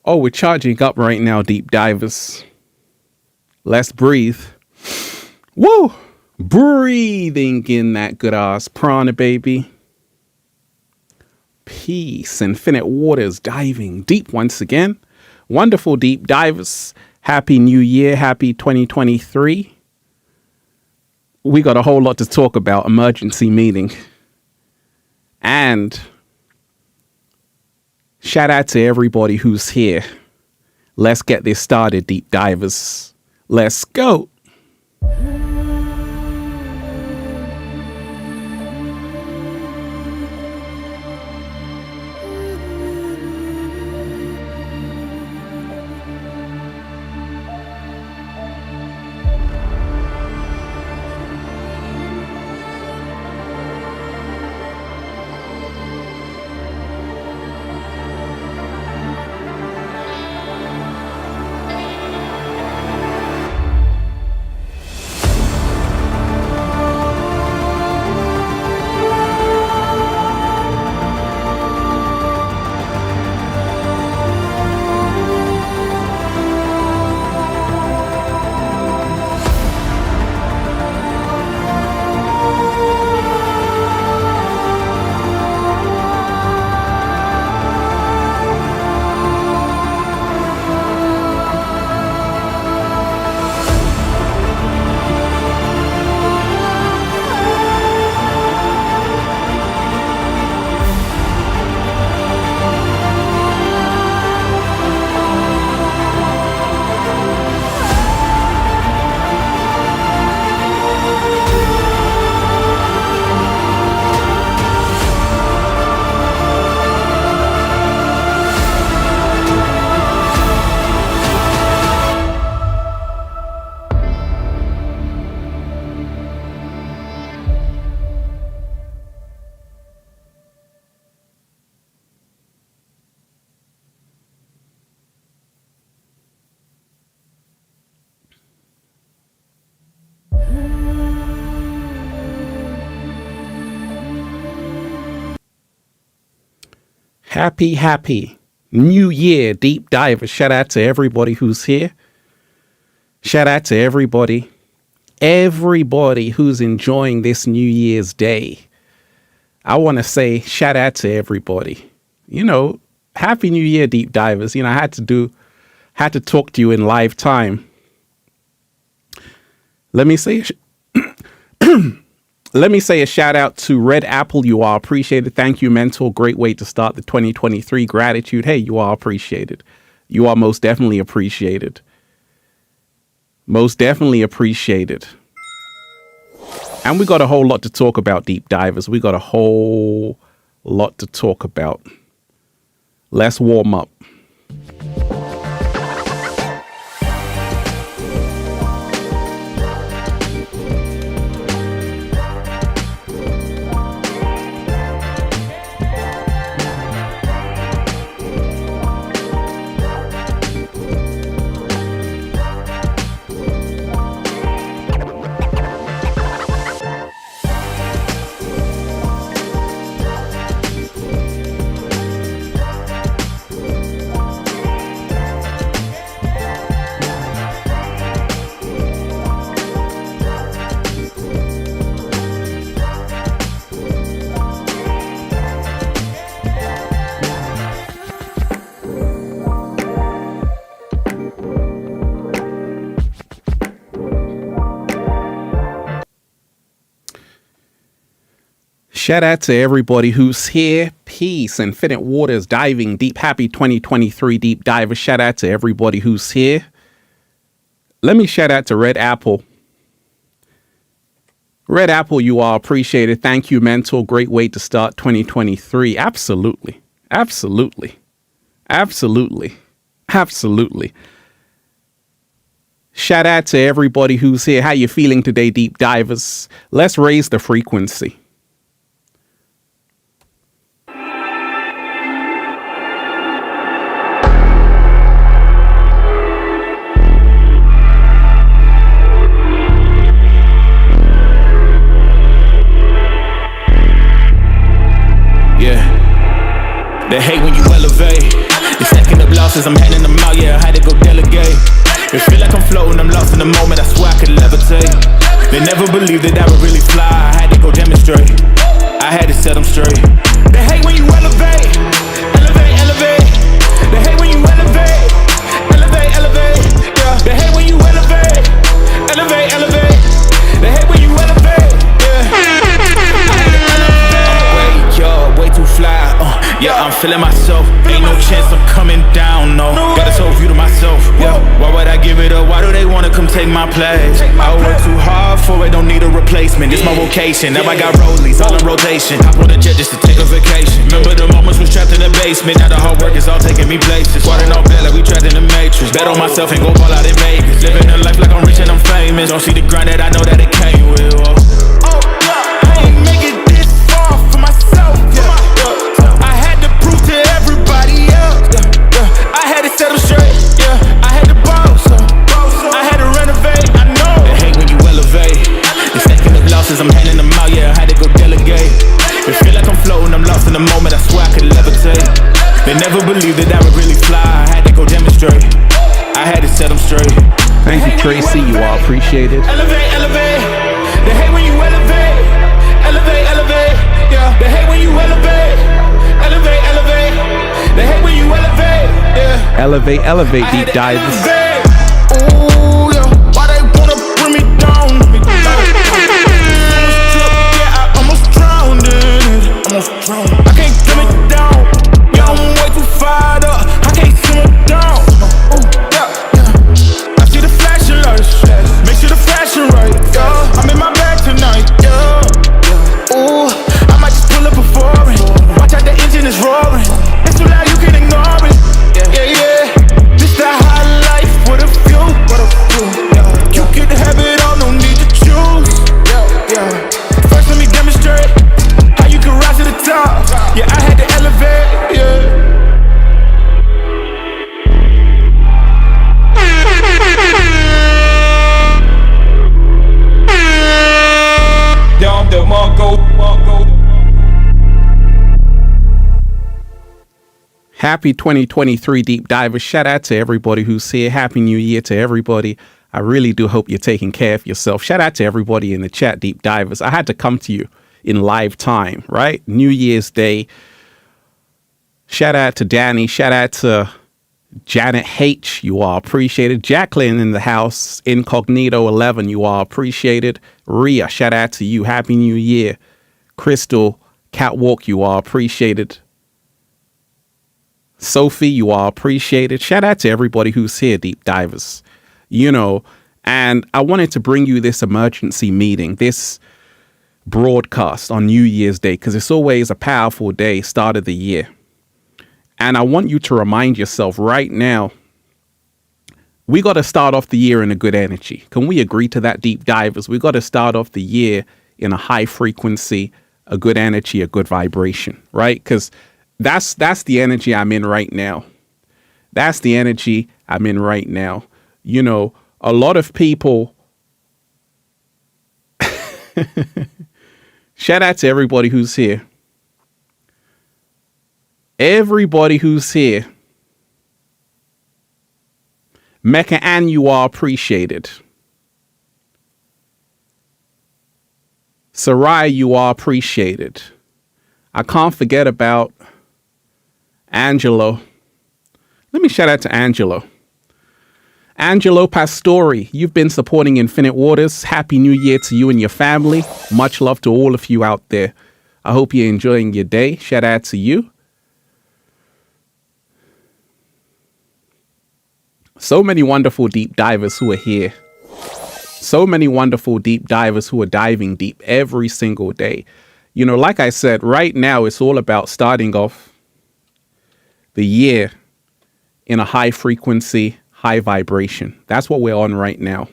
Oh, we're charging up right now, deep divers. Let's breathe. Woo! Breathing in that good ass prana, baby. Peace, infinite waters, diving deep once again. Wonderful deep divers. Happy New Year, happy 2023. We got a whole lot to talk about. Emergency meeting. And shout out to everybody who's here. Let's get this started, deep divers. Let's go. Happy New Year, deep divers. Shout out to everybody who's here. Shout out to everybody who's enjoying this New Year's Day. I want to say shout out to everybody. You know, Happy New Year, deep divers. You know, I had to talk to you in live time. Let me say a shout out to Red Apple. You are appreciated. Thank you, mentor. Great way to start the 2023. Gratitude. Hey, you are appreciated. You are most definitely appreciated. Most definitely appreciated. And we got a whole lot to talk about, deep divers. We got a whole lot to talk about. Let's warm up. Shout out to everybody who's here. Peace, infinite waters, diving deep. Happy 2023 deep diver. Shout out to everybody who's here. Let me shout out to Red Apple. Red Apple, you are appreciated. Thank you, mentor. Great way to start 2023. Absolutely. Absolutely. Absolutely. Absolutely. Shout out to everybody who's here. How you feeling today, deep divers? Let's raise the frequency. They hate when you elevate. They stacking up loss losses, I'm handing them out, yeah, I had to go delegate. It feel like I'm floating, I'm lost in the moment, I swear I could levitate. They never believed that I would really fly, I had to go demonstrate. I had to set them straight. They hate when you elevate, elevate, elevate. They hate when you elevate, elevate, elevate. Yeah. They hate when you elevate, elevate, elevate. They hate when you elevate, yeah. I had to elevate. Way too fly, yeah, I'm feeling myself. Ain't no chance I'm coming down, no. Got this whole view to myself, yeah. Why would I give it up? Why do they wanna come take my place? I work too hard for it, don't need a replacement. This my vocation, now I got rollies all in rotation. Hop on a jet just to take a vacation. Remember the moments was trapped in the basement. Now the hard work is all taking me places. Squatting on bed like we trapped in the matrix. Bet on myself and go ball out in Vegas. Living a life like I'm rich and I'm famous. Don't see the grind that I know that it came with. I ain't make it this far for myself, yeah. I had to prove to everybody else, yeah. I had to set them straight, yeah. I had to boss, I had to renovate, I know. They hate when you elevate. The stacking of losses, I'm handing them out, yeah. I had to go delegate. It feel like I'm floating, I'm lost in the moment, I swear I could levitate. They never believed that I would really fly, I had to go demonstrate. I had to set them straight. Thank you, Tracy, you all appreciate it. Elevate, elevate. They hate when you elevate, elevate, elevate. Yeah. They hate when you elevate, elevate, elevate. They hate when you elevate, yeah. Elevate, elevate, deep divers. Ooh, yeah. Why they wanna bring me down? Yeah, I almost drowned in it. I can't dim it down. Yeah, I'm way too fired up. I can't simmer down. Yeah, yeah. I see the flashing lights. Make sure the fashion right. Yeah, I'm in my bag tonight. Yeah. Ooh, I might just pull up a foreign. Watch out, the engine is roaring. It's too loud, you can ignore it. Yeah, yeah. This the high life with a few. You can have it all, no need to choose. Yeah. First, let me demonstrate how you can rise to the top. Yeah, I had to elevate. Yeah. Happy 2023 Deep Divers. Shout out to everybody who's here. Happy New Year to everybody. I really do hope you're taking care of yourself. Shout out to everybody in the chat, Deep Divers. I had to come to you in live time, right? New Year's Day. Shout out to Danny. Shout out to Janet H. You are appreciated. Jacqueline in the house. Incognito 11. You are appreciated. Ria, shout out to you. Happy New Year. Crystal Catwalk, you are appreciated. Sophie, you are appreciated. Shout out to everybody who's here, Deep Divers. You know, and I wanted to bring you this emergency meeting, this broadcast on New Year's Day, because it's always a powerful day, start of the year. And I want you to remind yourself right now, we got to start off the year in a good energy. Can we agree to that, Deep Divers? We got to start off the year in a high frequency, a good energy, a good vibration, right? Because that's the energy I'm in right now. That's the energy I'm in right now. You know, a lot of people. Shout out to everybody who's here. Everybody who's here. Mecca Ann, you are appreciated. Sarai, you are appreciated. I can't forget about Angelo. Let me shout out to Angelo. Angelo Pastori, you've been supporting Infinite Waters. Happy New Year to you and your family. Much love to all of you out there. I hope you're enjoying your day. Shout out to you. So many wonderful deep divers who are here. So many wonderful deep divers who are diving deep every single day. You know, like I said, right now it's all about starting off the year in a high frequency, high vibration. That's what we're on right now.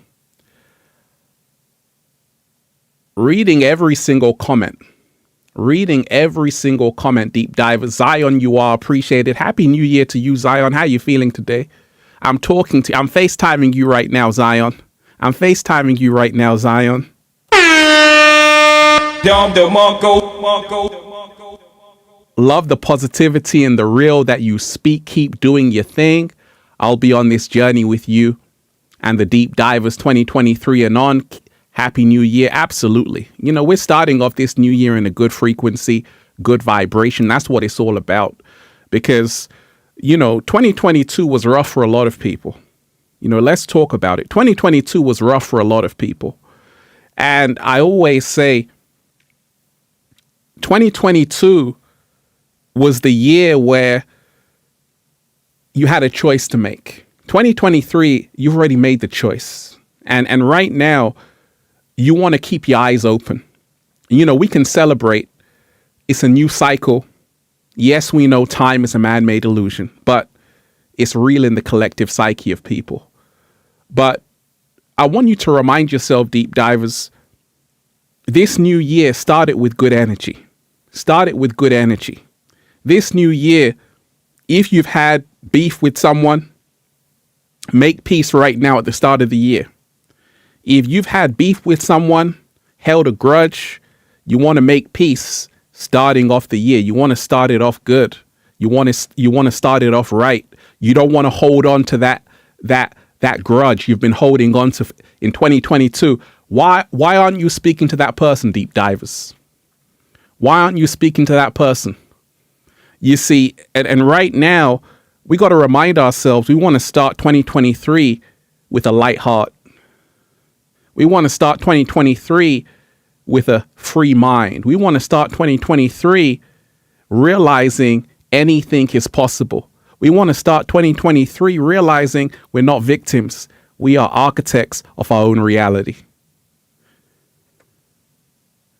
Reading every single comment. Deep diver. Zion, you are appreciated. Happy New Year to you, Zion. How you feeling today? I'm FaceTiming you right now, Zion. Love the positivity and the real that you speak. Keep doing your thing. I'll be on this journey with you and the Deep Divers 2023 and on. Happy New Year. Absolutely. You know, we're starting off this new year in a good frequency, good vibration. That's what it's all about. Because, you know, 2022 was rough for a lot of people. You know, let's talk about it. 2022 was rough for a lot of people. And I always say 2022 was the year where you had a choice to make. 2023, you've already made the choice. And right now, you want to keep your eyes open. You know, we can celebrate. It's a new cycle. Yes, we know time is a man-made illusion, but it's real in the collective psyche of people. But I want you to remind yourself, deep divers, this new year started with good energy. Started with good energy. This new year, if you've had beef with someone, make peace right now at the start of the year. If you've had beef with someone, held a grudge, you want to make peace starting off the year. You want to start it off good. You want to start it off right. You don't want to hold on to that grudge you've been holding on to in 2022. Why aren't you speaking to that person, deep divers? Why aren't you speaking to that person? You see, and right now, we got to remind ourselves we want to start 2023 with a light heart. We want to start 2023 with a free mind. We want to start 2023 realizing anything is possible. We want to start 2023 realizing we're not victims. We are architects of our own reality.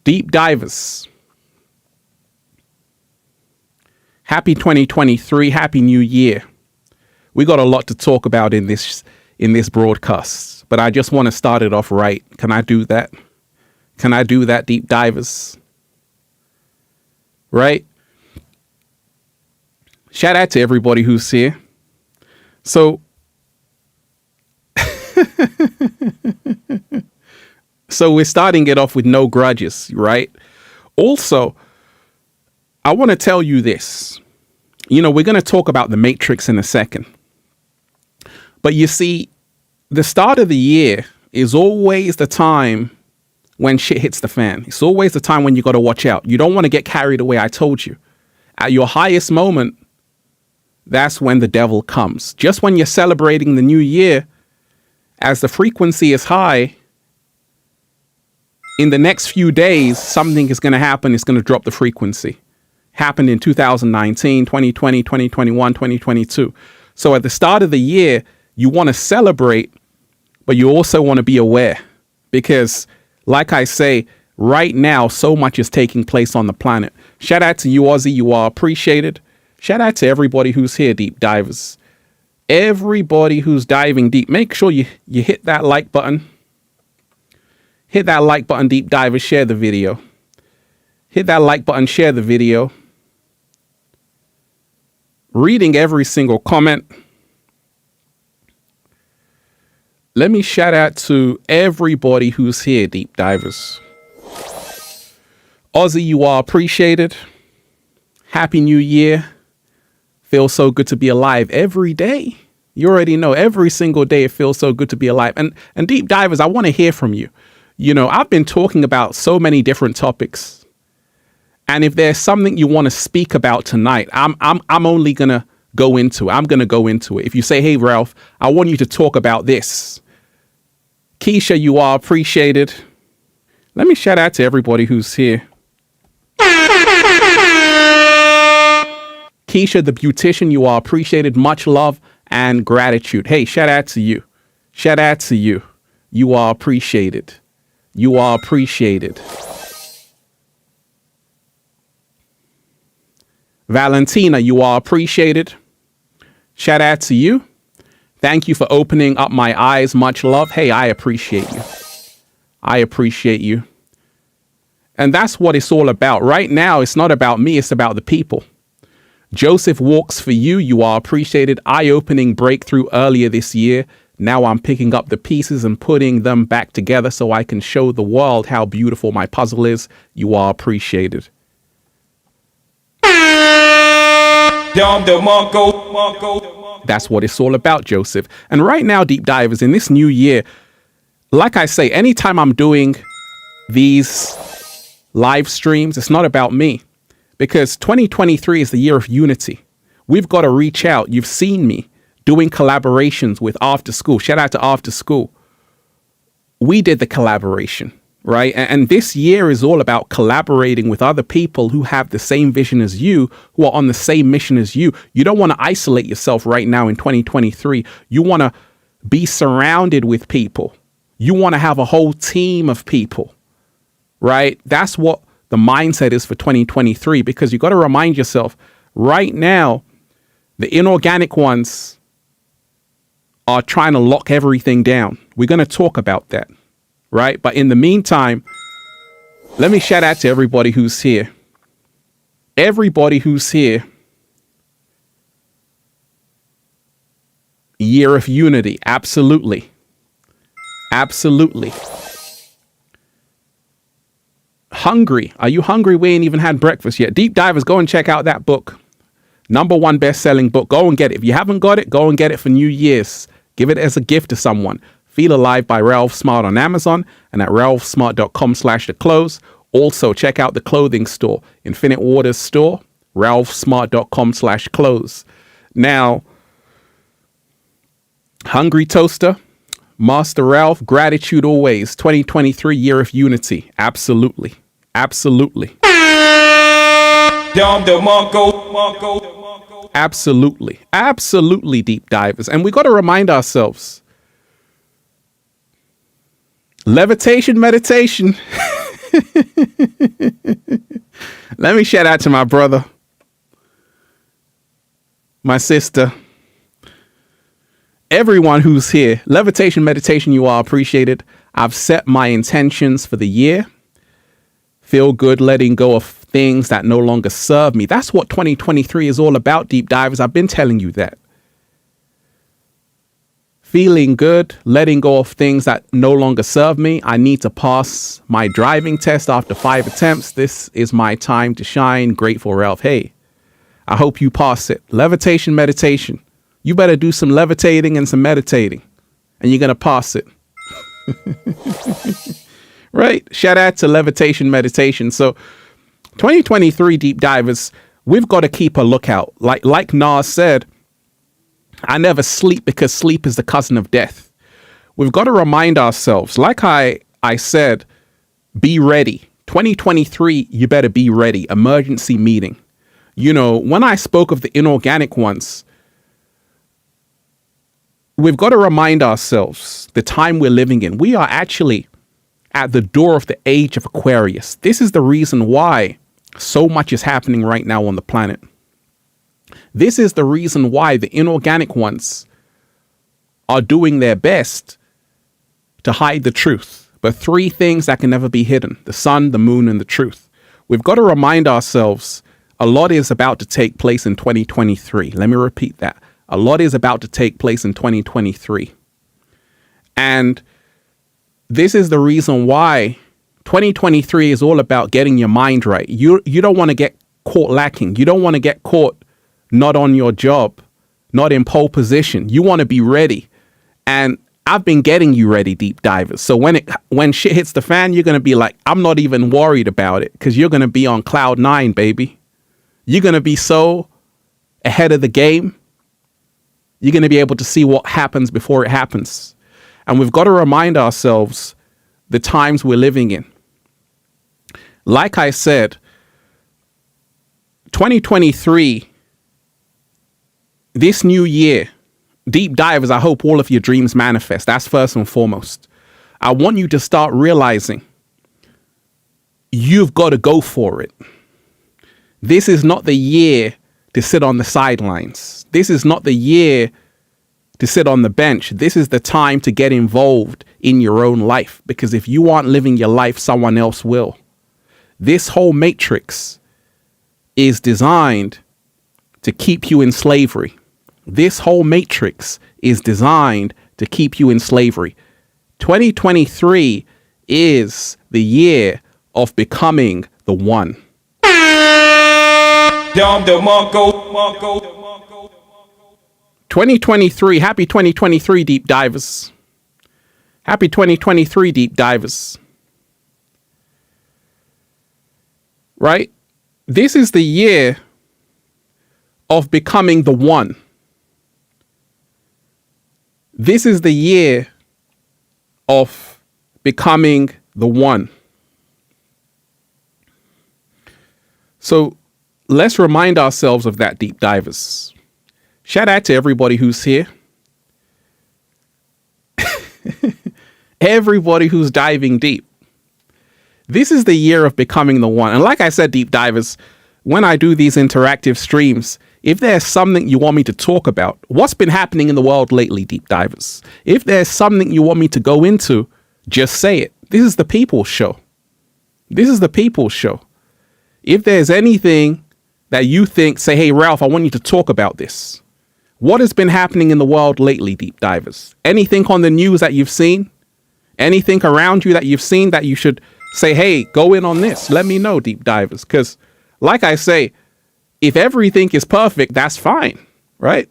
Deep divers. Happy 2023. Happy New Year. We got a lot to talk about in this broadcast, but I just want to start it off right. Can I do that? Can I do that, deep divers? Right? Shout out to everybody who's here. So, so we're starting it off with no grudges, right? Also, I want to tell you this. You know, we're going to talk about the Matrix in a second. But you see, the start of the year is always the time when shit hits the fan. It's always the time when you got to watch out. You don't want to get carried away. I told you. At your highest moment, that's when the devil comes. Just when you're celebrating the new year, as the frequency is high, in the next few days, something is going to happen. It's going to drop the frequency. Happened in 2019, 2020, 2021, 2022. So at the start of the year, you want to celebrate, but you also want to be aware because, like I say, right now, so much is taking place on the planet. Shout out to you, Aussie. You are appreciated. Shout out to everybody who's here, deep divers. Everybody who's diving deep. Make sure you hit that like button. Hit that like button, deep divers. Share the video. Hit that like button. Share the video. Reading every single comment. Let me shout out to everybody who's here, deep divers. Aussie, you are appreciated. Happy New Year. Feels so good to be alive every day. You already know every single day it feels so good to be alive. And deep divers, I want to hear from you. You know, I've been talking about so many different topics. And if there's something you want to speak about tonight, I'm only going to go into it. I'm going to go into it. If you say, hey, Ralph, I want you to talk about this. Keisha, you are appreciated. Let me shout out to everybody who's here. Keisha, the beautician, you are appreciated. Much love and gratitude. Hey, shout out to you. Shout out to you. You are appreciated. You are appreciated. Valentina, you are appreciated. Shout out to you. Thank you for opening up my eyes. Much love. Hey, I appreciate you. I appreciate you. And that's what it's all about. Right now, it's not about me. It's about the people. Joseph walks for you. You are appreciated. Eye-opening breakthrough earlier this year. Now I'm picking up the pieces and putting them back together so I can show the world how beautiful my puzzle is. You are appreciated. That's what it's all about, Joseph. And right now, deep divers, in this new year, like I say, anytime I'm doing these live streams, it's not about me, because 2023 is the year of unity. We've got to reach out. You've seen me doing collaborations with After School. Shout out to After School. We did the collaboration, right? And this year is all about collaborating with other people who have the same vision as you, who are on the same mission as you. You don't want to isolate yourself right now in 2023. You want to be surrounded with people. You want to have a whole team of people, right? That's what the mindset is for 2023, because you got to remind yourself right now, the inorganic ones are trying to lock everything down. We're going to talk about that, right? But in the meantime, let me shout out to everybody who's here. Everybody who's here. Year of unity. Absolutely. Absolutely. Hungry. Are you hungry? We ain't even had breakfast yet. Deep divers, go and check out that book. #1 best-selling book. Go and get it. If you haven't got it, go and get it for New Year's. Give it as a gift to someone. Feel Alive by Ralph Smart on Amazon and at ralphsmart.com/theclothes. Also, check out the clothing store, Infinite Waters store, ralphsmart.com/clothes. Now, Hungry Toaster, Master Ralph, gratitude always. 2023 year of unity. Absolutely. Absolutely. Absolutely. Absolutely, deep divers. And we got to remind ourselves, levitation meditation. Let me shout out to my brother, my sister, everyone who's here. Levitation meditation, you are appreciated. I've set my intentions for the year. Feel good, letting go of things that no longer serve me. That's what 2023 is all about, deep divers. I've been telling you that. Feeling good, letting go of things that no longer serve me. I need to pass my driving test after 5 attempts. This is my time to shine. Grateful Ralph. Hey, I hope you pass it. Levitation meditation. You better do some levitating and some meditating, and you're going to pass it. Right? Shout out to levitation meditation. So 2023 deep divers, we've got to keep a lookout. Like Nas said, I never sleep because sleep is the cousin of death. We've got to remind ourselves, like I said, be ready. 2023, you better be ready. Emergency meeting. You know, when I spoke of the inorganic ones, we've got to remind ourselves the time we're living in. We are actually at the door of the age of Aquarius. This is the reason why so much is happening right now on the planet. This is the reason why the inorganic ones are doing their best to hide the truth. But 3 things that can never be hidden: the sun, the moon, and the truth. We've got to remind ourselves a lot is about to take place in 2023. Let me repeat that. A lot is about to take place in 2023. And this is the reason why 2023 is all about getting your mind right. You don't want to get caught lacking. You don't want to get caught not on your job, not in pole position. You want to be ready. And I've been getting you ready, deep divers. So when shit hits the fan, you're going to be like, I'm not even worried about it, because you're going to be on cloud 9, baby. You're going to be so ahead of the game. You're going to be able to see what happens before it happens. And we've got to remind ourselves the times we're living in. Like I said, 2023, this new year, deep divers, I hope all of your dreams manifest. That's first and foremost. I want you to start realizing you've got to go for it. This is not the year to sit on the sidelines. This is not the year to sit on the bench. This is the time to get involved in your own life, because if you aren't living your life, someone else will. This whole matrix is designed to keep you in slavery. This whole matrix is designed to keep you in slavery. 2023 is the year of becoming the one. 2023, happy 2023, deep divers. Happy 2023, deep divers. Right? This is the year of becoming the one. This is the year of becoming the one. So let's remind ourselves of that, deep divers. Shout out to everybody who's here. Everybody who's diving deep. This is the year of becoming the one. And like I said, deep divers, when I do these interactive streams, if there's something you want me to talk about, what's been happening in the world lately, deep divers? If there's something you want me to go into, just say it. This is the people's show. This is the people's show. If there's anything that you think, say, hey, Ralph, I want you to talk about this. What has been happening in the world lately, deep divers? Anything on the news that you've seen? Anything around you that you've seen that you should say, hey, go in on this. Let me know, deep divers. Because like I say, if everything is perfect, that's fine, right?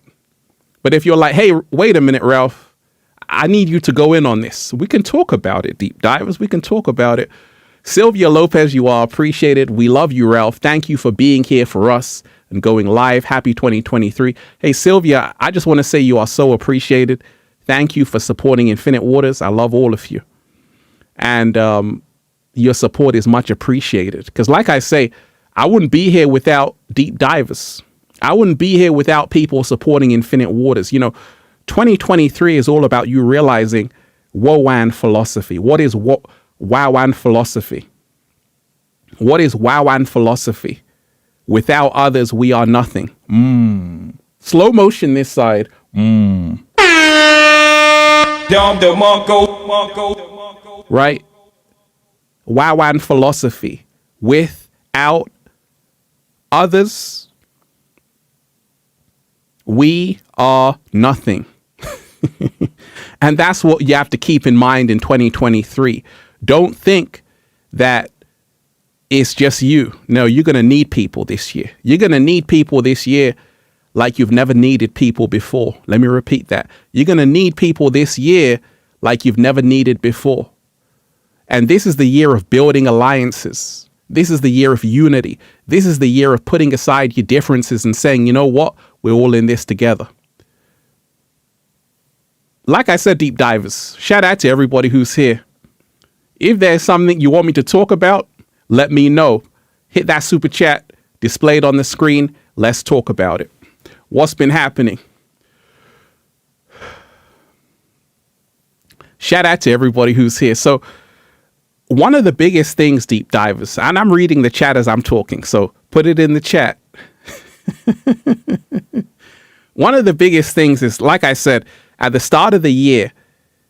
But if you're like, hey, wait a minute, Ralph, I need you to go in on this. We can talk about it, deep divers. We can talk about it. Sylvia Lopez, you are appreciated. We love you, Ralph. Thank you for being here for us and going live. Happy 2023. Hey, Sylvia, I just want to say you are so appreciated. Thank you for supporting Infinite Waters. I love all of you. And your support is much appreciated. Because like I say, I wouldn't be here without deep divers. I wouldn't be here without people supporting Infinite Waters. You know, 2023 is all about you realizing Wowan philosophy. What is Wowan philosophy? What is Wowan philosophy? Without others, we are nothing. Slow motion this side. Right? Wowan philosophy. Without others, we are nothing. And that's what you have to keep in mind in 2023. Don't think that it's just you. No, you're going to need people this year. You're going to need people this year like you've never needed people before. Let me repeat that. You're going to need people this year like you've never needed before. And this is the year of building alliances. This is the year of unity. This is the year of putting aside your differences and saying, you know what? We're all in this together. Like I said, deep divers, shout out to everybody who's here. If there's something you want me to talk about, let me know. Hit that super chat displayed on the screen. Let's talk about it. What's been happening? Shout out to everybody who's here. So one of the biggest things, deep divers, and I'm reading the chat as I'm talking, so put it in the chat. One of the biggest things is, like I said, at the start of the year,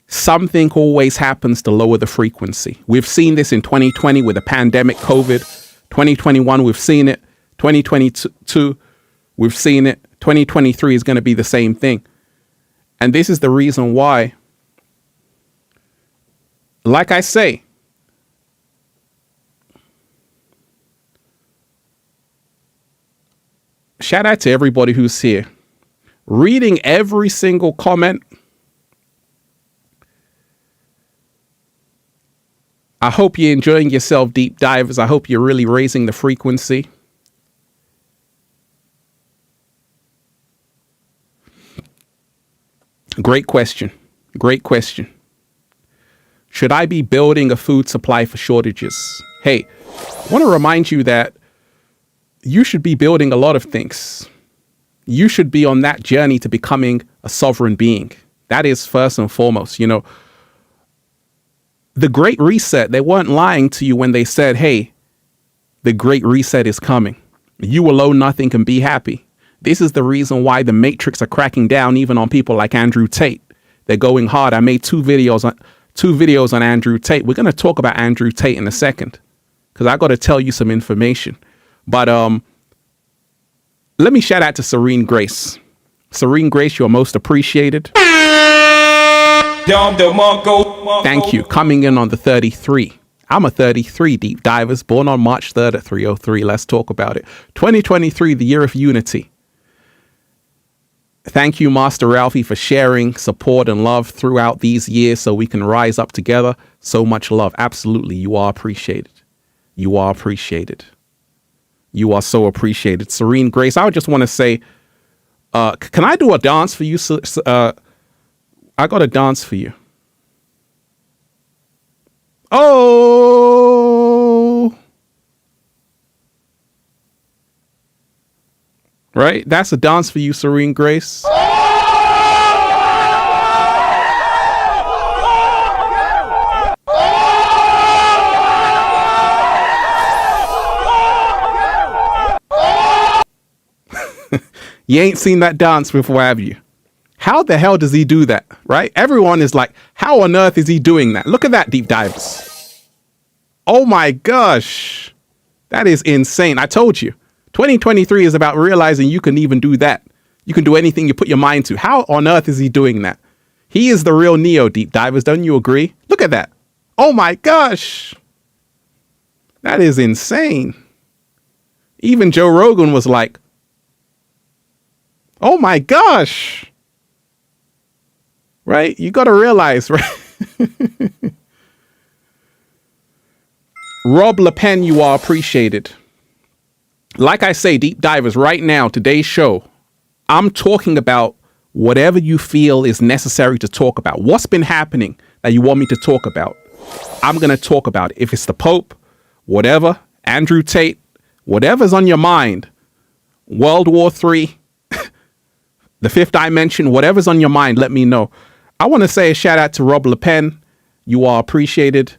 something always happens to lower the frequency. We've seen this in 2020 with the pandemic, COVID. 2021, we've seen it. 2022, we've seen it. 2023 is going to be the same thing. And this is the reason why, like I say, shout out to everybody who's here. Reading every single comment. I hope you're enjoying yourself, deep divers. I hope you're really raising the frequency. Great question. Great question. Should I be building a food supply for shortages? Hey, I want to remind you that you should be building a lot of things. You should be on that journey to becoming a sovereign being. That is first and foremost. You know, the Great Reset, they weren't lying to you when they said, hey, the Great Reset is coming. You alone, nothing can be happy. This is the reason why the Matrix are cracking down even on people like Andrew Tate. They're going hard. I made two videos on Andrew Tate. We're going to talk about Andrew Tate in a second because I got to tell you some information. But let me shout out to Serene Grace. Serene Grace, you're most appreciated. Thank you. Coming in on the 33. I'm a 33 deep divers, born on March 3rd at 3:03. Let's talk about it. 2023, the year of unity. Thank you, Master Ralphie, for sharing support and love throughout these years so we can rise up together. So much love. Absolutely. You are appreciated. You are appreciated. You are so appreciated. Serene Grace, I would just want to say, can I do a dance for you? I got a dance for you. Oh, right. That's a dance for you, Serene Grace. You ain't seen that dance before, have you? How the hell does he do that, right? Everyone is like, how on earth is he doing that? Look at that, deep divers. Oh my gosh. That is insane. I told you. 2023 is about realizing you can even do that. You can do anything you put your mind to. How on earth is he doing that? He is the real Neo, deep divers. Don't you agree? Look at that. Oh my gosh. That is insane. Even Joe Rogan was like, oh my gosh. Right? You got to realize, right? Rob Le Pen, you are appreciated. Like I say, deep divers, right now, today's show, I'm talking about whatever you feel is necessary to talk about. What's been happening that you want me to talk about? I'm going to talk about it. If it's the Pope, whatever, Andrew Tate, whatever's on your mind, World War III, the fifth dimension, whatever's on your mind, let me know. I want to say a shout out to Rob Le Pen. You are appreciated.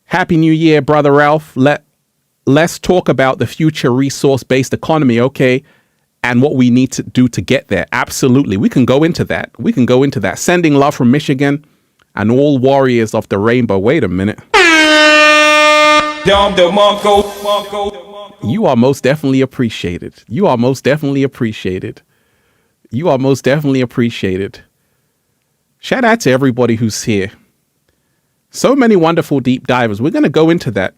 Happy New Year, Brother Ralph. Let's talk about the future resource-based economy, okay? And what we need to do to get there. Absolutely. We can go into that. Sending love from Michigan and all warriors of the rainbow. Wait a minute. You are most definitely appreciated. You are most definitely appreciated. You are most definitely appreciated. Shout out to everybody who's here. So many wonderful deep divers. We're going to go into that.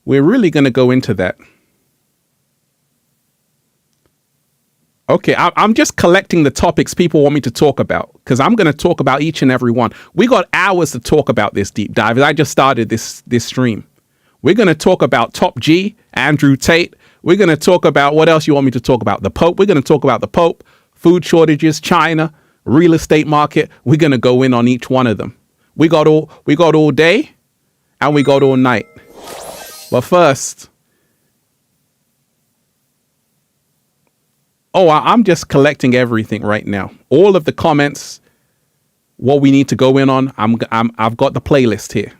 We're really going to go into that. Okay, I'm just collecting the topics people want me to talk about because I'm going to talk about each and every one. We got hours to talk about this deep divers. I just started this stream. We're going to talk about Top G, Andrew Tate. We're going to talk about what else you want me to talk about. The Pope. We're going to talk about the Pope, food shortages, China, real estate market. We're going to go in on each one of them. We got all day and we got all night. But first, I'm just collecting everything right now. All of the comments, what we need to go in on. I've got the playlist here.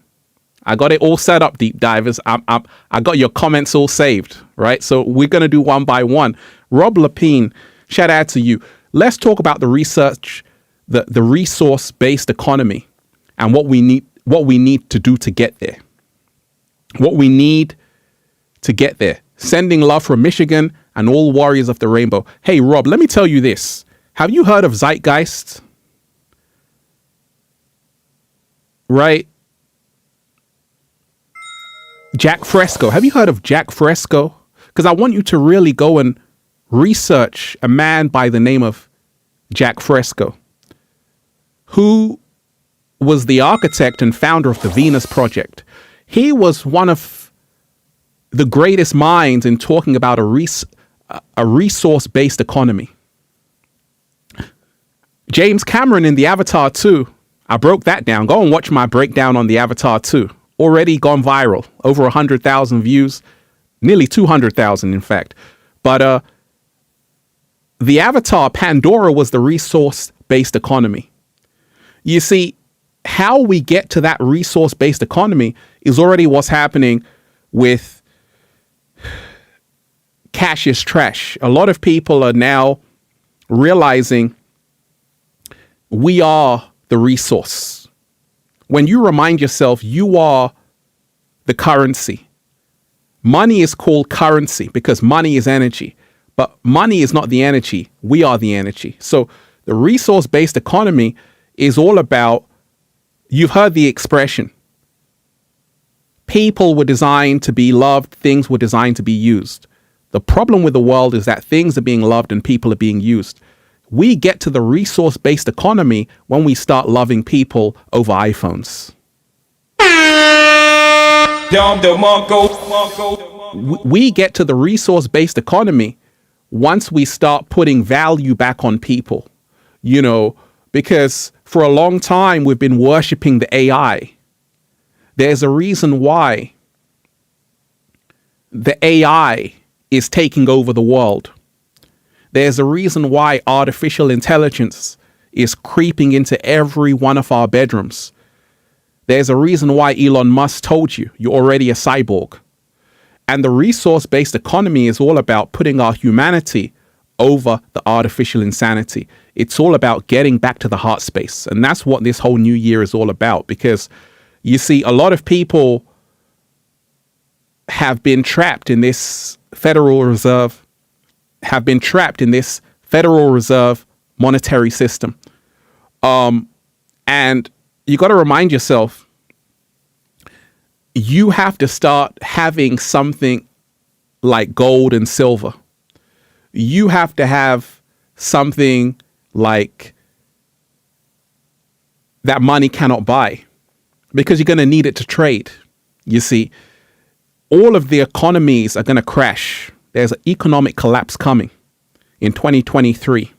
I got it all set up, deep divers. I got your comments all saved, right? So we're going to do one by one. Rob Lepine, shout out to you. Let's talk about the research, the resource-based economy and what we need to do to get there. What we need to get there. Sending love from Michigan and all warriors of the rainbow. Hey, Rob, let me tell you this. Have you heard of Zeitgeist? Right? Jack Fresco. Have you heard of Jack Fresco? Because I want you to really go and research a man by the name of Jack Fresco, who was the architect and founder of the Venus Project. He was one of the greatest minds in talking about a resource-based economy. James Cameron in the Avatar 2, I broke that down. Go and watch my breakdown on the Avatar 2. Already gone viral, over 100,000 views, nearly 200,000 in fact. But the Avatar Pandora was the resource-based economy. You see, how we get to that resource-based economy is already what's happening with cash is trash. A lot of people are now realizing we are the resource. When you remind yourself you are the currency. Money is called currency because money is energy. But money is not the energy. We are the energy. So the resource-based economy is all about, you've heard the expression, People were designed to be loved. Things were designed to be used. The problem with the world is that things are being loved and people are being used. We get to the resource-based economy when we start loving people over iPhones. We get to the resource-based economy once we start putting value back on people, you know, because for a long time we've been worshiping the AI. There's a reason why the AI is taking over the world. There's a reason why artificial intelligence is creeping into every one of our bedrooms. There's a reason why Elon Musk told you you're already a cyborg. And the resource-based economy is all about putting our humanity over the artificial insanity. It's all about getting back to the heart space. And that's what this whole new year is all about. Because you see, a lot of people have been trapped in this Federal Reserve, monetary system. And you got to remind yourself, you have to start having something like gold and silver. You have to have something like that money cannot buy, because you're going to need it to trade. You see, all of the economies are going to crash. There's an economic collapse coming in 2023.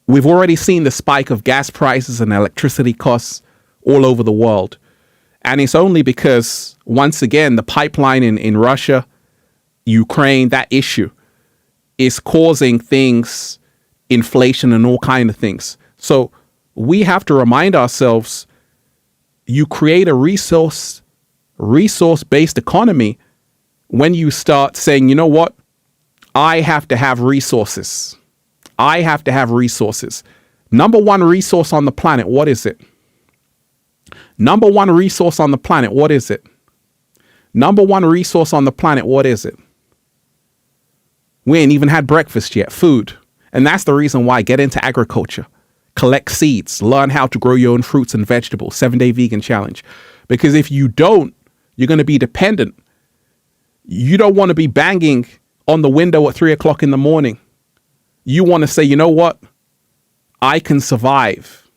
We've already seen the spike of gas prices and electricity costs all over the world. And it's only because, once again, the pipeline in Russia, Ukraine, that issue is causing things, inflation and all kinds of things. So we have to remind ourselves, you create a resource-based economy when you start saying, you know what? I have to have resources. I have to have resources. Number one resource on the planet, what is it? Number one resource on the planet, what is it? Number one resource on the planet, what is it? We ain't even had breakfast yet. Food. And that's the reason why I get into agriculture. Collect seeds. Learn how to grow your own fruits and vegetables. 7-day vegan challenge. Because if you don't, you're going to be dependent. You don't want to be banging on the window at 3 o'clock in the morning. You want to say, you know what? I can survive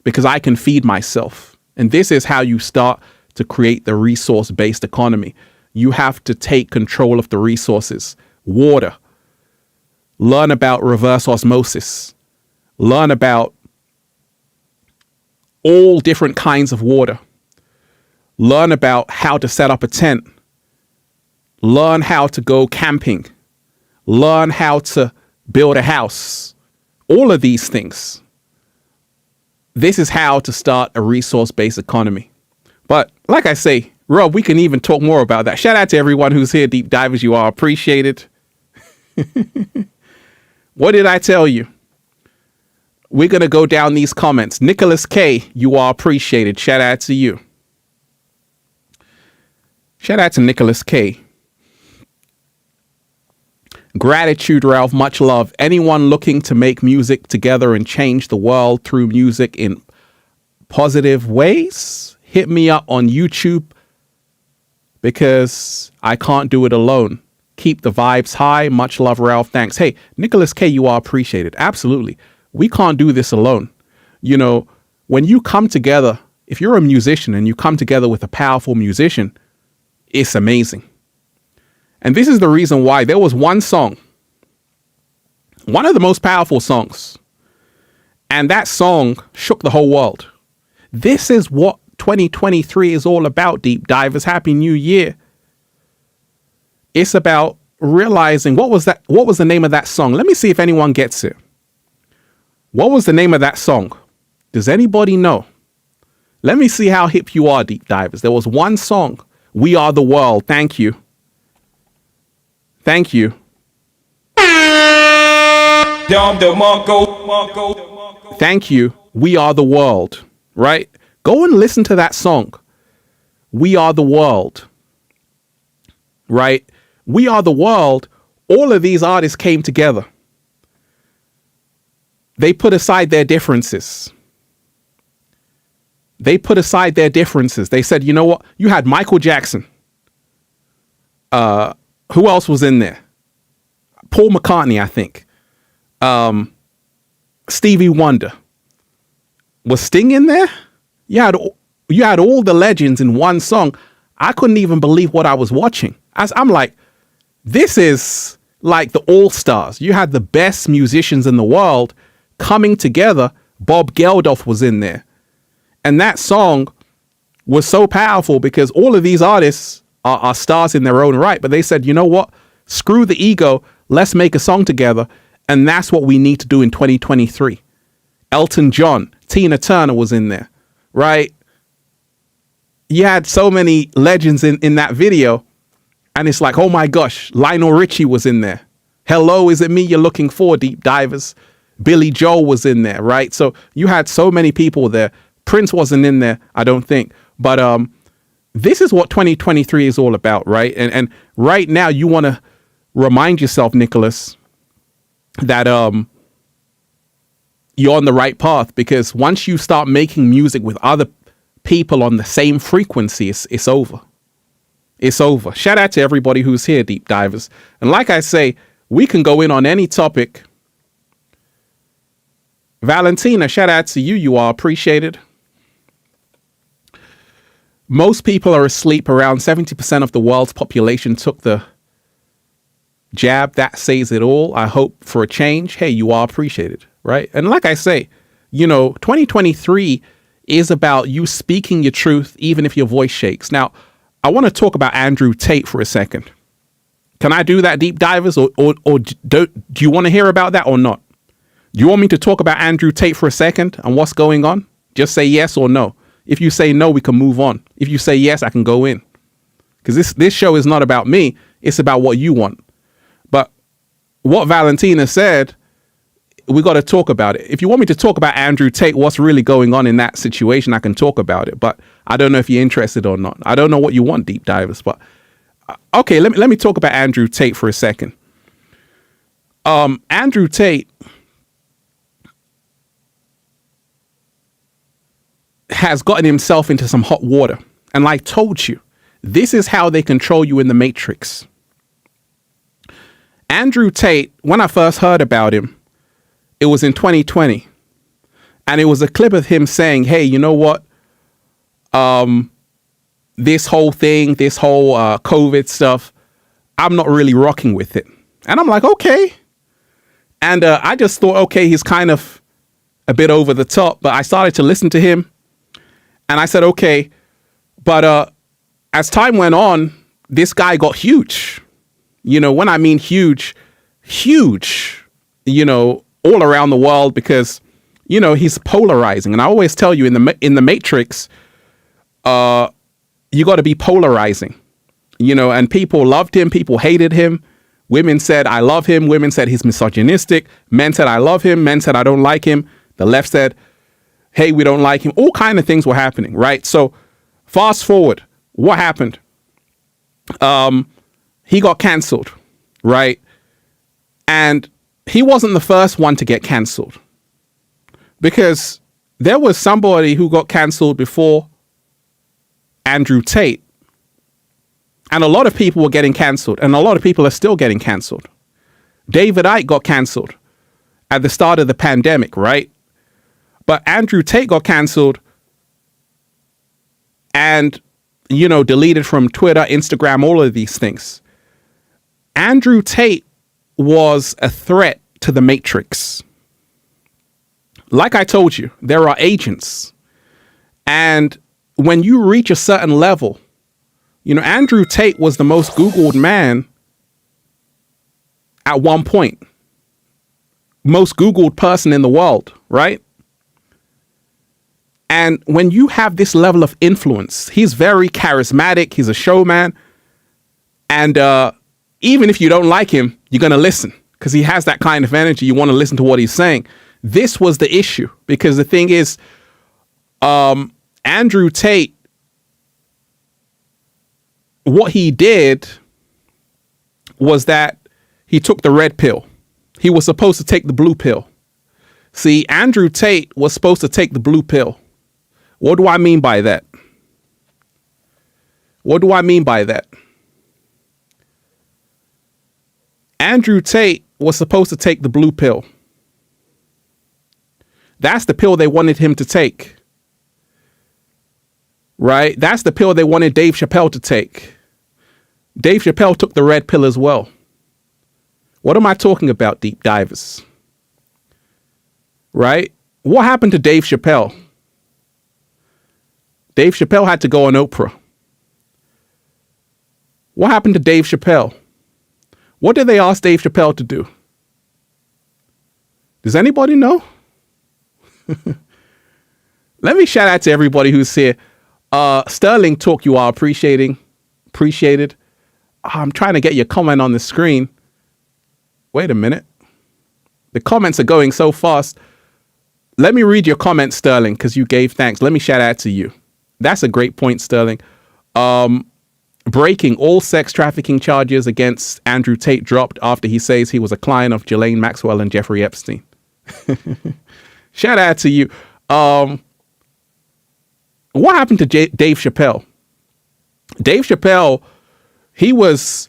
because I can feed myself. And this is how you start to create the resource-based economy. You have to take control of the resources. Water. Learn about reverse osmosis. Learn about all different kinds of water. Learn about how to set up a tent. Learn how to go camping. Learn how to build a house. All of these things. This is how to start a resource-based economy. But like I say, Rob, we can even talk more about that. Shout out to everyone who's here, deep divers. You are appreciated. What did I tell you? We're going to go down these comments. Nicholas K, you are appreciated. Shout out to you. Shout out to Nicholas K. Gratitude, Ralph. Much love. Anyone looking to make music together and change the world through music in positive ways, hit me up on YouTube, because I can't do it alone. Keep the vibes high. Much love, Ralph. Thanks. Hey, Nicholas K, you are appreciated. Absolutely. We can't do this alone. You know, when you come together, if you're a musician and you come together with a powerful musician, it's amazing. And this is the reason why there was one song, one of the most powerful songs, and that song shook the whole world. This is what 2023 is all about, deep divers. Happy New Year. It's about realizing what was the name of that song? Let me see if anyone gets it. What was the name of that song? Does anybody know? Let me see how hip you are, deep divers. There was one song, We Are the World. Thank you. Thank you. Thank you. We Are the World, right? Go and listen to that song. We Are the World, right? We Are the World. All of these artists came together. They put aside their differences. They put aside their differences. They said, you know what? You had Michael Jackson. Who else was in there? Paul McCartney, I think. Stevie Wonder. Was Sting in there? You had all the legends in one song. I couldn't even believe what I was watching. I'm like, this is like the All-Stars. You had the best musicians in the world coming together. Bob Geldof was in there. And that song was so powerful because all of these artists are stars in their own right. But they said, you know what? Screw the ego. Let's make a song together. And that's what we need to do in 2023. Elton John, Tina Turner was in there, right? You had so many legends in that video. And it's like, oh my gosh, Lionel Richie was in there. Hello, is it me you're looking for, Deep Divers? Billy Joel was in there, right? So you had so many people there. Prince wasn't in there, I don't think. But this is what 2023 is all about, right? And right now you want to remind yourself, Nicholas, that you're on the right path, because once you start making music with other people on the same frequency, it's over. It's over. Shout out to everybody who's here, Deep Divers. And like I say, we can go in on any topic. Valentina, shout out to you. You are appreciated. Most people are asleep. Around 70% of the world's population took the jab. That says it all. I hope for a change. Hey, you are appreciated, right? And like I say, 2023 is about you speaking your truth, even if your voice shakes. Now, I want to talk about Andrew Tate for a second. Can I do that, Deep Divers, or do you want to hear about that or not? Do you want me to talk about Andrew Tate for a second and what's going on? Just say yes or no. If you say no, we can move on. If you say yes, I can go in. Because this show is not about me. It's about what you want. But what Valentina said, we got to talk about it. If you want me to talk about Andrew Tate, what's really going on in that situation, I can talk about it. But I don't know if you're interested or not. I don't know what you want, Deep Divers. But okay, let me talk about Andrew Tate for a second. Andrew Tate has gotten himself into some hot water. And like I told you, this is how they control you in the Matrix. Andrew Tate, when I first heard about him, it was in 2020. And it was a clip of him saying, hey, you know what? This whole thing, this whole COVID stuff, I'm not really rocking with it. And I'm like, okay. And I just thought, okay, he's kind of a bit over the top. But I started to listen to him. And I said, okay. But as time went on, this guy got huge. When I mean huge, all around the world, because, he's polarizing. And I always tell you in the Matrix, you got to be polarizing, and people loved him. People hated him. Women said, I love him. Women said he's misogynistic. Men said, I love him. Men said, I don't like him. The left said, hey, we don't like him. All kind of things were happening, right? So fast forward, what happened? He got canceled, right? And he wasn't the first one to get canceled, because there was somebody who got canceled before Andrew Tate. And a lot of people were getting canceled, and a lot of people are still getting canceled. David Icke got canceled at the start of the pandemic, right? But Andrew Tate got canceled and, deleted from Twitter, Instagram, all of these things. Andrew Tate was a threat to the Matrix. Like I told you, there are agents. And when you reach a certain level, Andrew Tate was the most Googled man at one point. Most Googled person in the world, right? And when you have this level of influence, he's very charismatic. He's a showman. And even if you don't like him, you're going to listen, because he has that kind of energy. You want to listen to what he's saying. This was the issue, because the thing is, Andrew Tate, what he did was that he took the red pill. He was supposed to take the blue pill. See, Andrew Tate was supposed to take the blue pill. What do I mean by that? What do I mean by that? Andrew Tate was supposed to take the blue pill. That's the pill they wanted him to take. Right? That's the pill they wanted Dave Chappelle to take. Dave Chappelle took the red pill as well. What am I talking about, deep divers? Right? What happened to Dave Chappelle? Dave Chappelle had to go on Oprah. What happened to Dave Chappelle? What did they ask Dave Chappelle to do? Does anybody know? Let me shout out to everybody who's here. Sterling Talk, you are appreciated. I'm trying to get your comment on the screen. Wait a minute. The comments are going so fast. Let me read your comment, Sterling, because you gave thanks. Let me shout out to you. That's a great point, Sterling. Breaking all sex trafficking charges against Andrew Tate dropped after he says he was a client of Ghislaine Maxwell and Jeffrey Epstein. Shout out to you. What happened to Dave Chappelle? Dave Chappelle, he was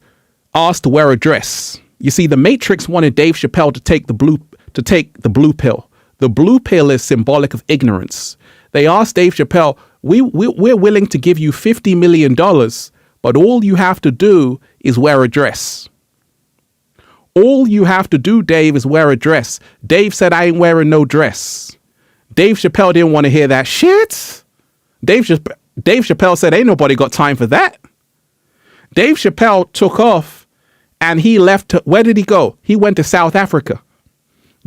asked to wear a dress. You see, the Matrix wanted Dave Chappelle to take the blue pill. The blue pill is symbolic of ignorance. They asked Dave Chappelle, we're willing to give you $50 million, but all you have to do is wear a dress. All you have to do, Dave, is wear a dress. Dave said, I ain't wearing no dress. Dave Chappelle didn't want to hear that shit. Dave Chappelle said, ain't nobody got time for that. Dave Chappelle took off and he left. Where did he go? He went to South Africa.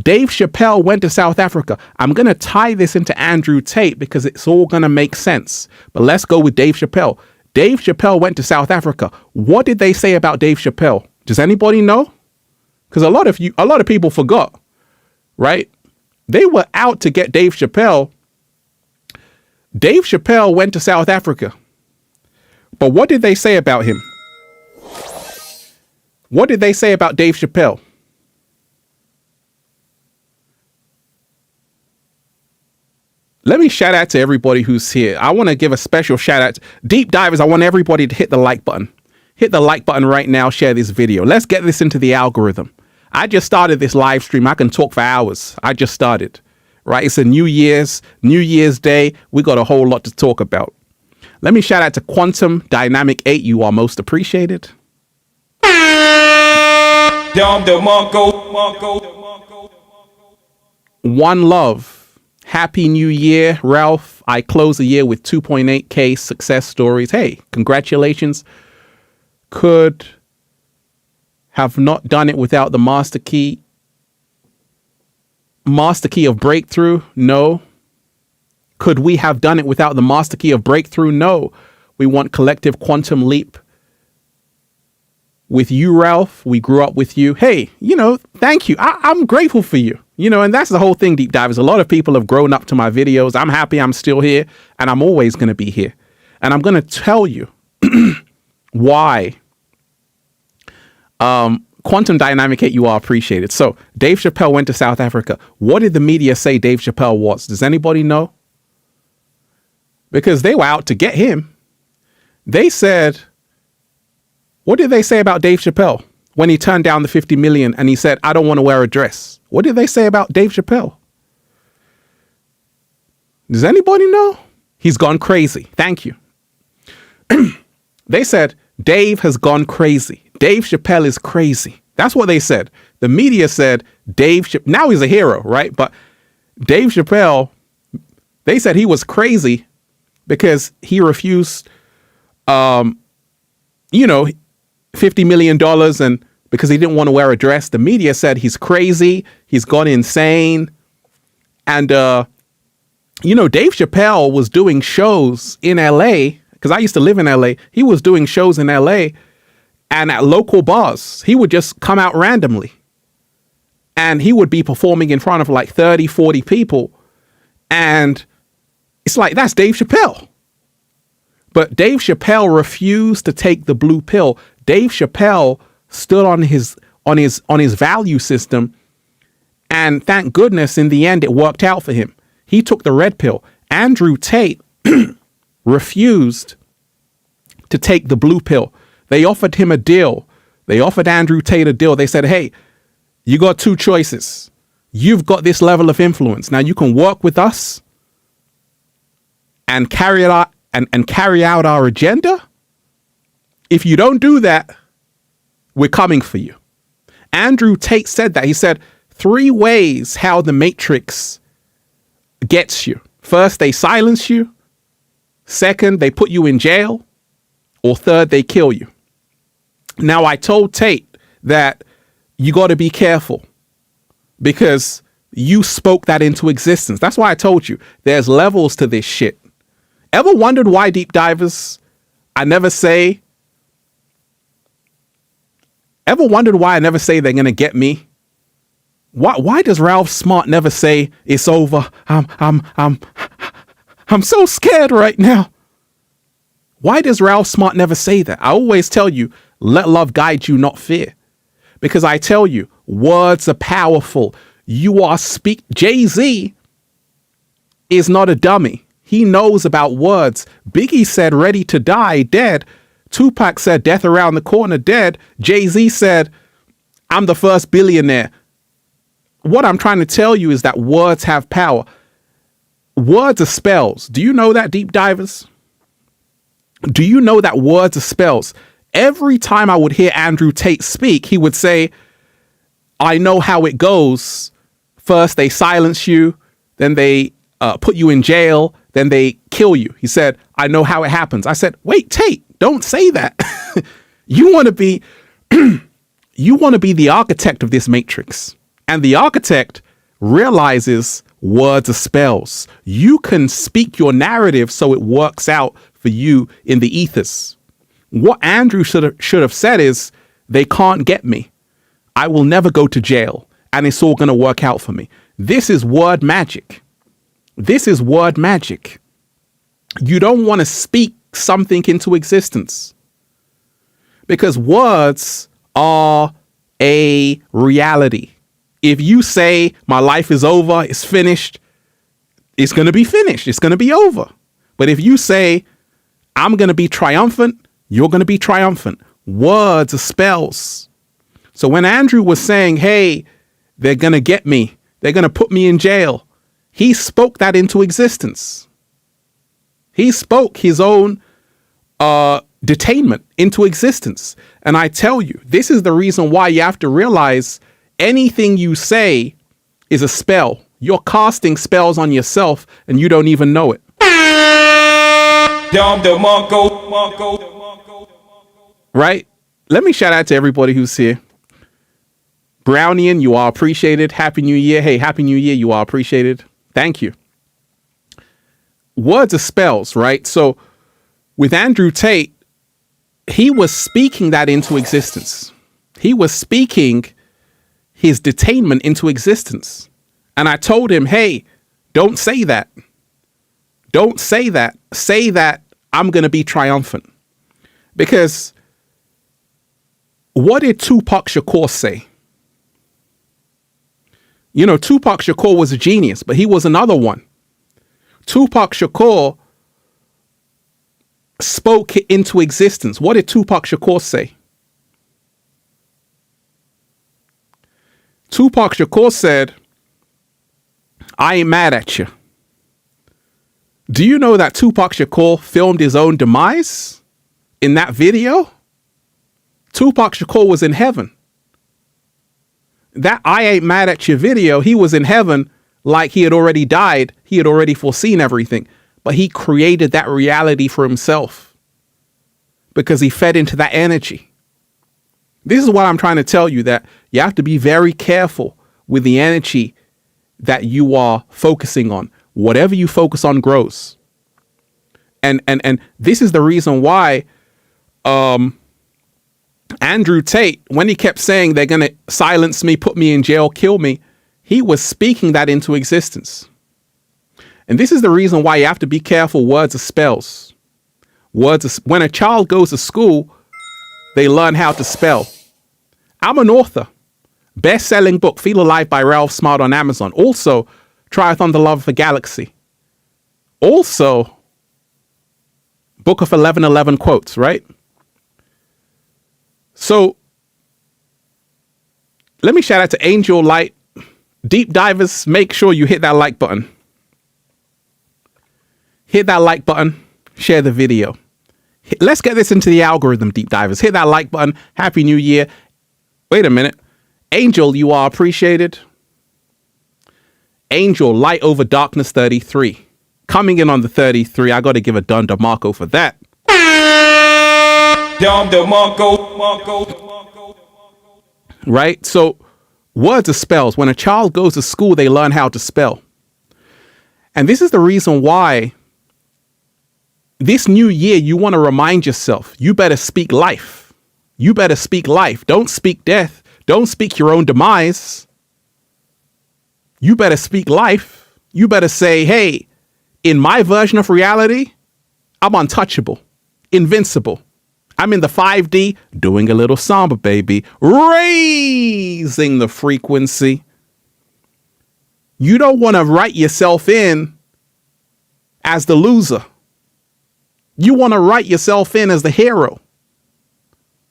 Dave Chappelle went to South Africa. I'm going to tie this into Andrew Tate because it's all going to make sense. But let's go with Dave Chappelle. Dave Chappelle went to South Africa. What did they say about Dave Chappelle? Does anybody know? Because a lot of people forgot, right? They were out to get Dave Chappelle. Dave Chappelle went to South Africa. But what did they say about him? What did they say about Dave Chappelle? Let me shout out to everybody who's here. I want to give a special shout out. Deep divers, I want everybody to hit the like button. Hit the like button right now. Share this video. Let's get this into the algorithm. I just started this live stream. I can talk for hours. I just started. Right? It's a New Year's Day. We got a whole lot to talk about. Let me shout out to Quantum Dynamic 8. You are most appreciated. One Love. Happy New Year, Ralph. I close the year with 2.8K success stories. Hey, congratulations. Could have not done it without the master key. Master key of breakthrough? No. Could we have done it without the master key of breakthrough? No. We want collective quantum leap. With you, Ralph, we grew up with you. Hey, thank you. I'm grateful for you. And that's the whole thing, deep divers. A lot of people have grown up to my videos. I'm happy I'm still here, and I'm always going to be here. And I'm going to tell you why. Quantum Dynamic 8, you are appreciated. So Dave Chappelle went to South Africa. What did the media say Dave Chappelle was? Does anybody know? Because they were out to get him. They said, what did they say about Dave Chappelle when he turned down the 50 million and he said, I don't want to wear a dress? What did they say about Dave Chappelle? Does anybody know? He's gone crazy. Thank you. They said, Dave has gone crazy. Dave Chappelle is crazy. That's what they said. The media said, now he's a hero, right? But Dave Chappelle, they said he was crazy because he refused, $50 million and because he didn't want to wear a dress. The media said he's crazy. He's gone insane. And, Dave Chappelle was doing shows in LA because I used to live in LA. He was doing shows in LA and at local bars. He would just come out randomly and he would be performing in front of like 30, 40 people. And it's like, that's Dave Chappelle. But Dave Chappelle refused to take the blue pill. Dave Chappelle stood on his value system, and thank goodness in the end it worked out for him. He took the red pill. Andrew Tate refused to take the blue pill. They offered him a deal. They offered Andrew Tate a deal. They said, hey, you got two choices. You've got this level of influence. Now you can work with us and carry it out and carry out our agenda. If you don't do that, we're coming for you. Andrew Tate said that. He said 3 ways how the Matrix gets you. First, they silence you. Second, they put you in jail. Or third, they kill you. Now, I told Tate that you got to be careful because you spoke that into existence. That's why I told you there's levels to this shit. Ever wondered why, deep divers, I never say... Ever wondered why I never say they're going to get me? Why does Ralph Smart never say it's over? I'm so scared right now. Why does Ralph Smart never say that? I always tell you, let love guide you, not fear. Because I tell you, words are powerful. Jay-Z is not a dummy. He knows about words. Biggie said, ready to die, dead. Tupac said, death around the corner, dead. Jay-Z said, I'm the first billionaire. What I'm trying to tell you is that words have power. Words are spells. Do you know that, deep divers? Do you know that words are spells? Every time I would hear Andrew Tate speak, he would say, I know how it goes. First, they silence you. Then they put you in jail. Then they kill you. He said, I know how it happens. I said, wait, Tate, don't say that. You want to be the architect of this matrix. And the architect realizes words are spells. You can speak your narrative so it works out for you in the ethers. What Andrew should have said is, they can't get me. I will never go to jail. And it's all going to work out for me. This is word magic. This is word magic. You don't want to speak something into existence. Because words are a reality. If you say, my life is over, it's finished, it's going to be finished. It's going to be over. But if you say, I'm going to be triumphant, you're going to be triumphant. Words are spells. So when Andrew was saying, hey, they're going to get me, they're going to put me in jail, he spoke that into existence. He spoke his own detainment into existence. And I tell you, this is the reason why you have to realize anything you say is a spell. You're casting spells on yourself and you don't even know it. Right? Let me shout out to everybody who's here. Brownian, you are appreciated. Happy New Year. Hey, Happy New Year. You are appreciated. Thank you. Words are spells, right? So with Andrew Tate, he was speaking that into existence. He was speaking his detainment into existence. And I told him, hey, don't say that. Don't say that. Say that I'm going to be triumphant. Because what did Tupac Shakur say? You know, Tupac Shakur was a genius, but he was another one. Tupac Shakur spoke into existence. What did Tupac Shakur say? Tupac Shakur said, I ain't mad at you. Do you know that Tupac Shakur filmed his own demise in that video? Tupac Shakur was in heaven. That I ain't mad at you video, he was in heaven like he had already died. He had already foreseen everything. But he created that reality for himself because he fed into that energy. This is what I'm trying to tell you, that you have to be very careful with the energy that you are focusing on. Whatever you focus on grows. And this is the reason why Andrew Tate, when he kept saying they're going to silence me, put me in jail, kill me, he was speaking that into existence. And this is the reason why you have to be careful. Words are spells. When a child goes to school, they learn how to spell. I'm an author. Best-selling book, Feel Alive by Ralph Smart on Amazon. Also, Triathlon the Love of the Galaxy. Also, Book of 1111 quotes, right? So let me shout out to Angel Light. Deep divers, make sure you hit that like button. Hit that like button. Share the video. Let's get this into the algorithm, deep divers. Hit that like button. Happy New Year. Wait a minute. Angel, you are appreciated. Angel, Light Over Darkness 33. Coming in on the 33. I got to give a Don DeMarco for that. Don DeMarco. Right? So, words are spells. When a child goes to school, they learn how to spell. And this is the reason why this new year, you want to remind yourself, you better speak life. You better speak life. Don't speak death. Don't speak your own demise. You better speak life. You better say, hey, in my version of reality, I'm untouchable, invincible. I'm in the 5D doing a little samba, baby, raising the frequency. You don't want to write yourself in as the loser. You want to write yourself in as the hero.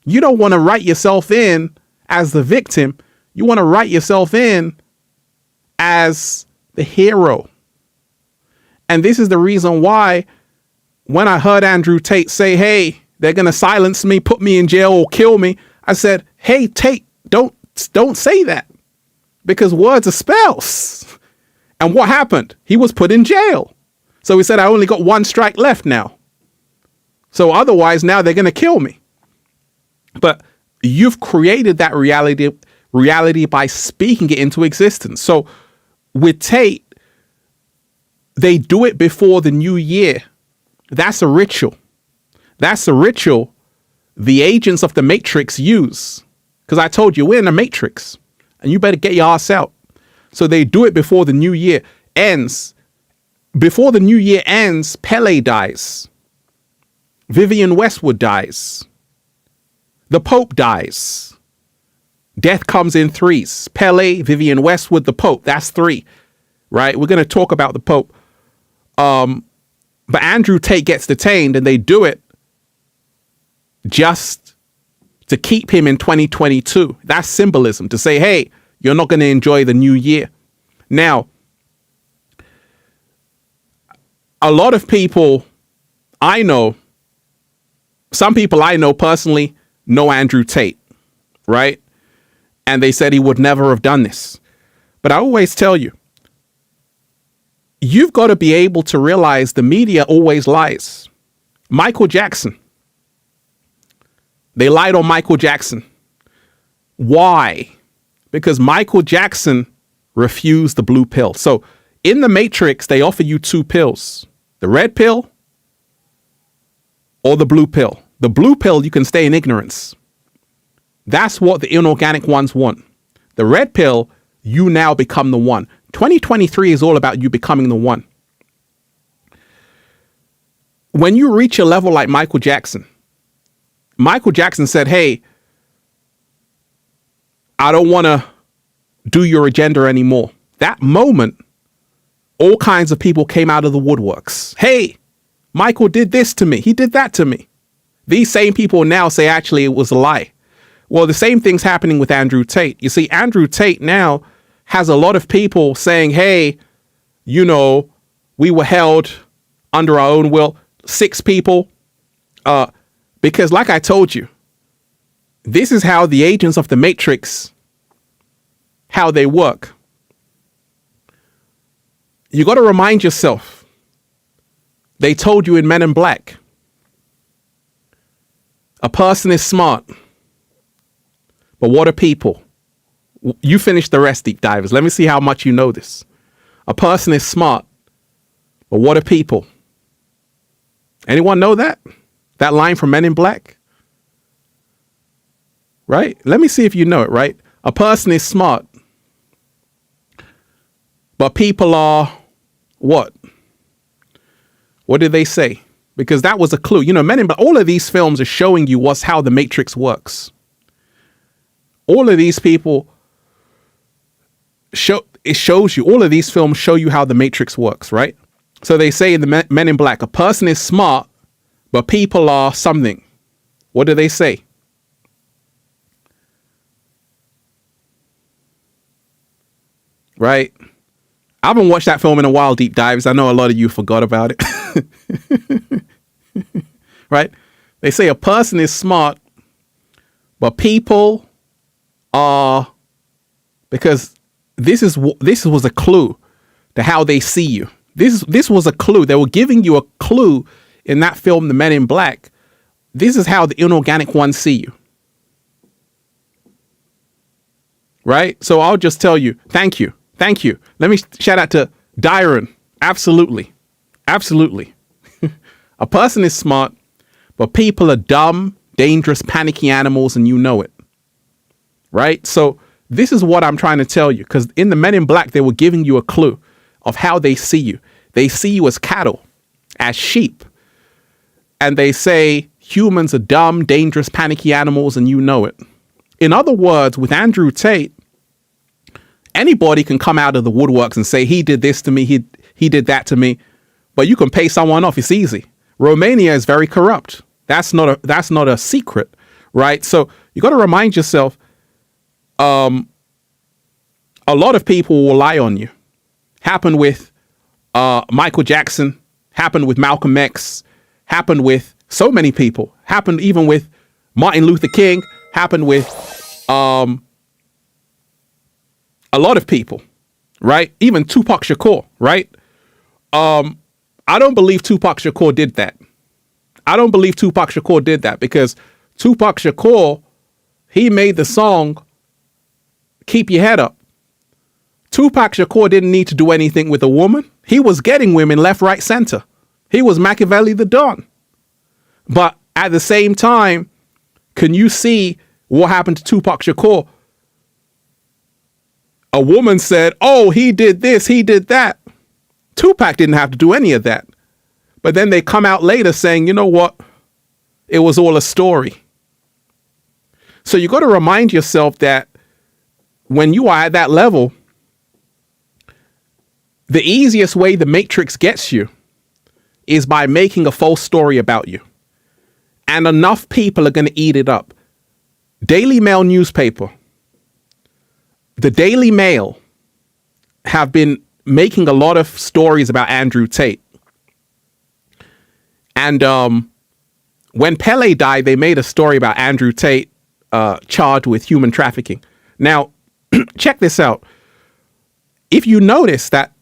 You don't want to write yourself in as the victim. You want to write yourself in as the hero. And this is the reason why when I heard Andrew Tate say, hey, they're going to silence me, put me in jail or kill me, I said, hey, Tate, don't say that, because words are spells. And what happened? He was put in jail. So he said, I only got one strike left now. So otherwise, now they're going to kill me. But you've created that reality by speaking it into existence. So with Tate, they do it before the new year. That's a ritual. That's a ritual the agents of the Matrix use. Because I told you, we're in a Matrix. And you better get your ass out. So they do it before the new year ends. Before the new year ends, Pele dies. Vivian Westwood dies. The Pope dies. Death comes in threes. Pele, Vivian Westwood, the Pope. That's three. Right? We're going to talk about the Pope. But Andrew Tate gets detained, and they do it just to keep him in 2022. That's symbolism, to say, hey, you're not going to enjoy the new year. Now, a lot of people I know, some people I know personally know Andrew Tate, right? And they said he would never have done this. But I always tell you, you've got to be able to realize the media always lies. Michael Jackson. They lied on Michael Jackson. Why? Because Michael Jackson refused the blue pill. So in the Matrix, they offer you two pills, the red pill or the blue pill. The blue pill, you can stay in ignorance. That's what the inorganic ones want. The red pill, you now become the one. 2023 is all about you becoming the one. When you reach a level like Michael Jackson said, hey, I don't want to do your agenda anymore. That moment, all kinds of people came out of the woodworks. Hey, Michael did this to me. He did that to me. These same people now say, actually, it was a lie. Well, the same thing's happening with Andrew Tate. You see, Andrew Tate now has a lot of people saying, hey, you know, we were held under our own will. 6 people. Because like I told you, this is how the agents of the Matrix, how they work. You got to remind yourself, they told you in Men in Black, a person is smart, but what are people? You finish the rest, deep divers. Let me see how much you know this. A person is smart, but what are people? Anyone know that? That line from Men in Black? Right? Let me see if you know it, right? A person is smart, but people are what? What did they say? Because that was a clue. You know, Men in Black, all of these films are showing you how the Matrix works. All of these people shows you, all of these films show you how the Matrix works, right? So they say in the Men in Black, a person is smart, but people are something. What do they say? Right? I haven't watched that film in a while, Deep Dives. I know a lot of you forgot about it. Right? They say a person is smart, but people are, because this was a clue to how they see you. This was a clue. They were giving you a clue in that film, The Men in Black. This is how the inorganic ones see you. Right? So I'll just tell you, thank you. Thank you. Let me shout out to Dyron. Absolutely. Absolutely. A person is smart, but people are dumb, dangerous, panicky animals, and you know it. Right? So this is what I'm trying to tell you, because in the Men in Black, they were giving you a clue of how they see you. They see you as cattle, as sheep. And they say humans are dumb, dangerous, panicky animals, and you know it. In other words, with Andrew Tate, anybody can come out of the woodworks and say, he did this to me, he did that to me, but you can pay someone off. It's easy. Romania is very corrupt. That's not a secret, right? So you got to remind yourself, a lot of people will lie on you. Happened with Michael Jackson, happened with Malcolm X, happened with so many people, happened even with Martin Luther King, happened with a lot of people, right? Even Tupac Shakur, right? I don't believe Tupac Shakur did that. I don't believe Tupac Shakur did that, because Tupac Shakur, he made the song Keep Your Head Up. Tupac Shakur didn't need to do anything with a woman. He was getting women left, right, center. He was Machiavelli the Don. But at the same time, can you see what happened to Tupac Shakur? A woman said, oh, he did this, he did that. Tupac didn't have to do any of that. But then they come out later saying, you know what? It was all a story. So you got to remind yourself that when you are at that level, the easiest way the Matrix gets you is by making a false story about you. And enough people are going to eat it up. Daily Mail newspaper. The Daily Mail have been making a lot of stories about Andrew Tate. And when Pele died, they made a story about Andrew Tate charged with human trafficking. Now, check this out. If you notice that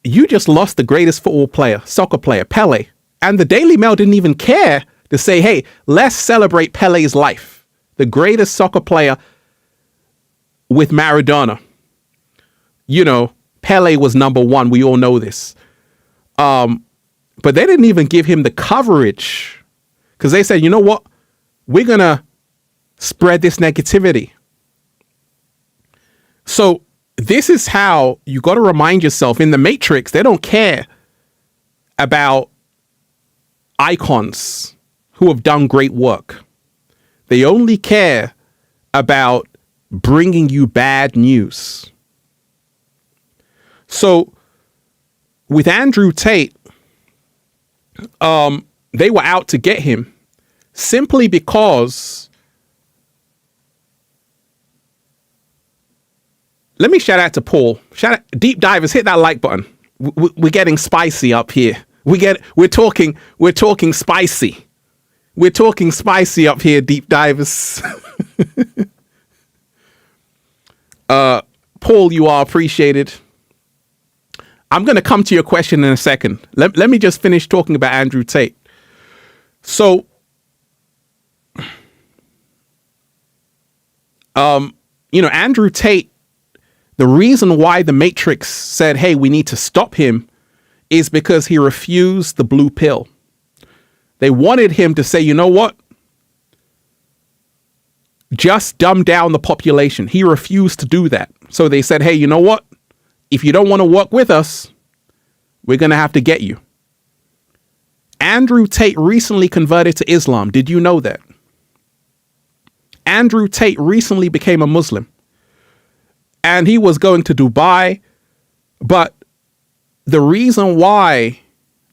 you just lost the greatest football player, soccer player, Pele, and the Daily Mail didn't even care to say, hey, let's celebrate Pele's life, the greatest soccer player with Maradona. You know, Pele was number one. We all know this. But they didn't even give him the coverage, because they said, you know what? We're going to spread this negativity. So this is how you got to remind yourself, in the Matrix, they don't care about icons who have done great work. They only care about bringing you bad news. So with Andrew Tate, they were out to get him simply because, let me shout out to Paul. Shout out, Deep Divers, hit that like button. We're getting spicy up here. We're talking spicy. We're talking spicy up here, Deep Divers. Paul, you are appreciated. I'm going to come to your question in a second. Let me just finish talking about Andrew Tate. So, Andrew Tate, the reason why the Matrix said, hey, we need to stop him, is because he refused the blue pill. They wanted him to say, you know what? Just dumb down the population. He refused to do that. So they said, hey, you know what? If you don't want to work with us, we're going to have to get you. Andrew Tate recently converted to Islam. Did you know that? Andrew Tate recently became a Muslim. And he was going to Dubai. But the reason why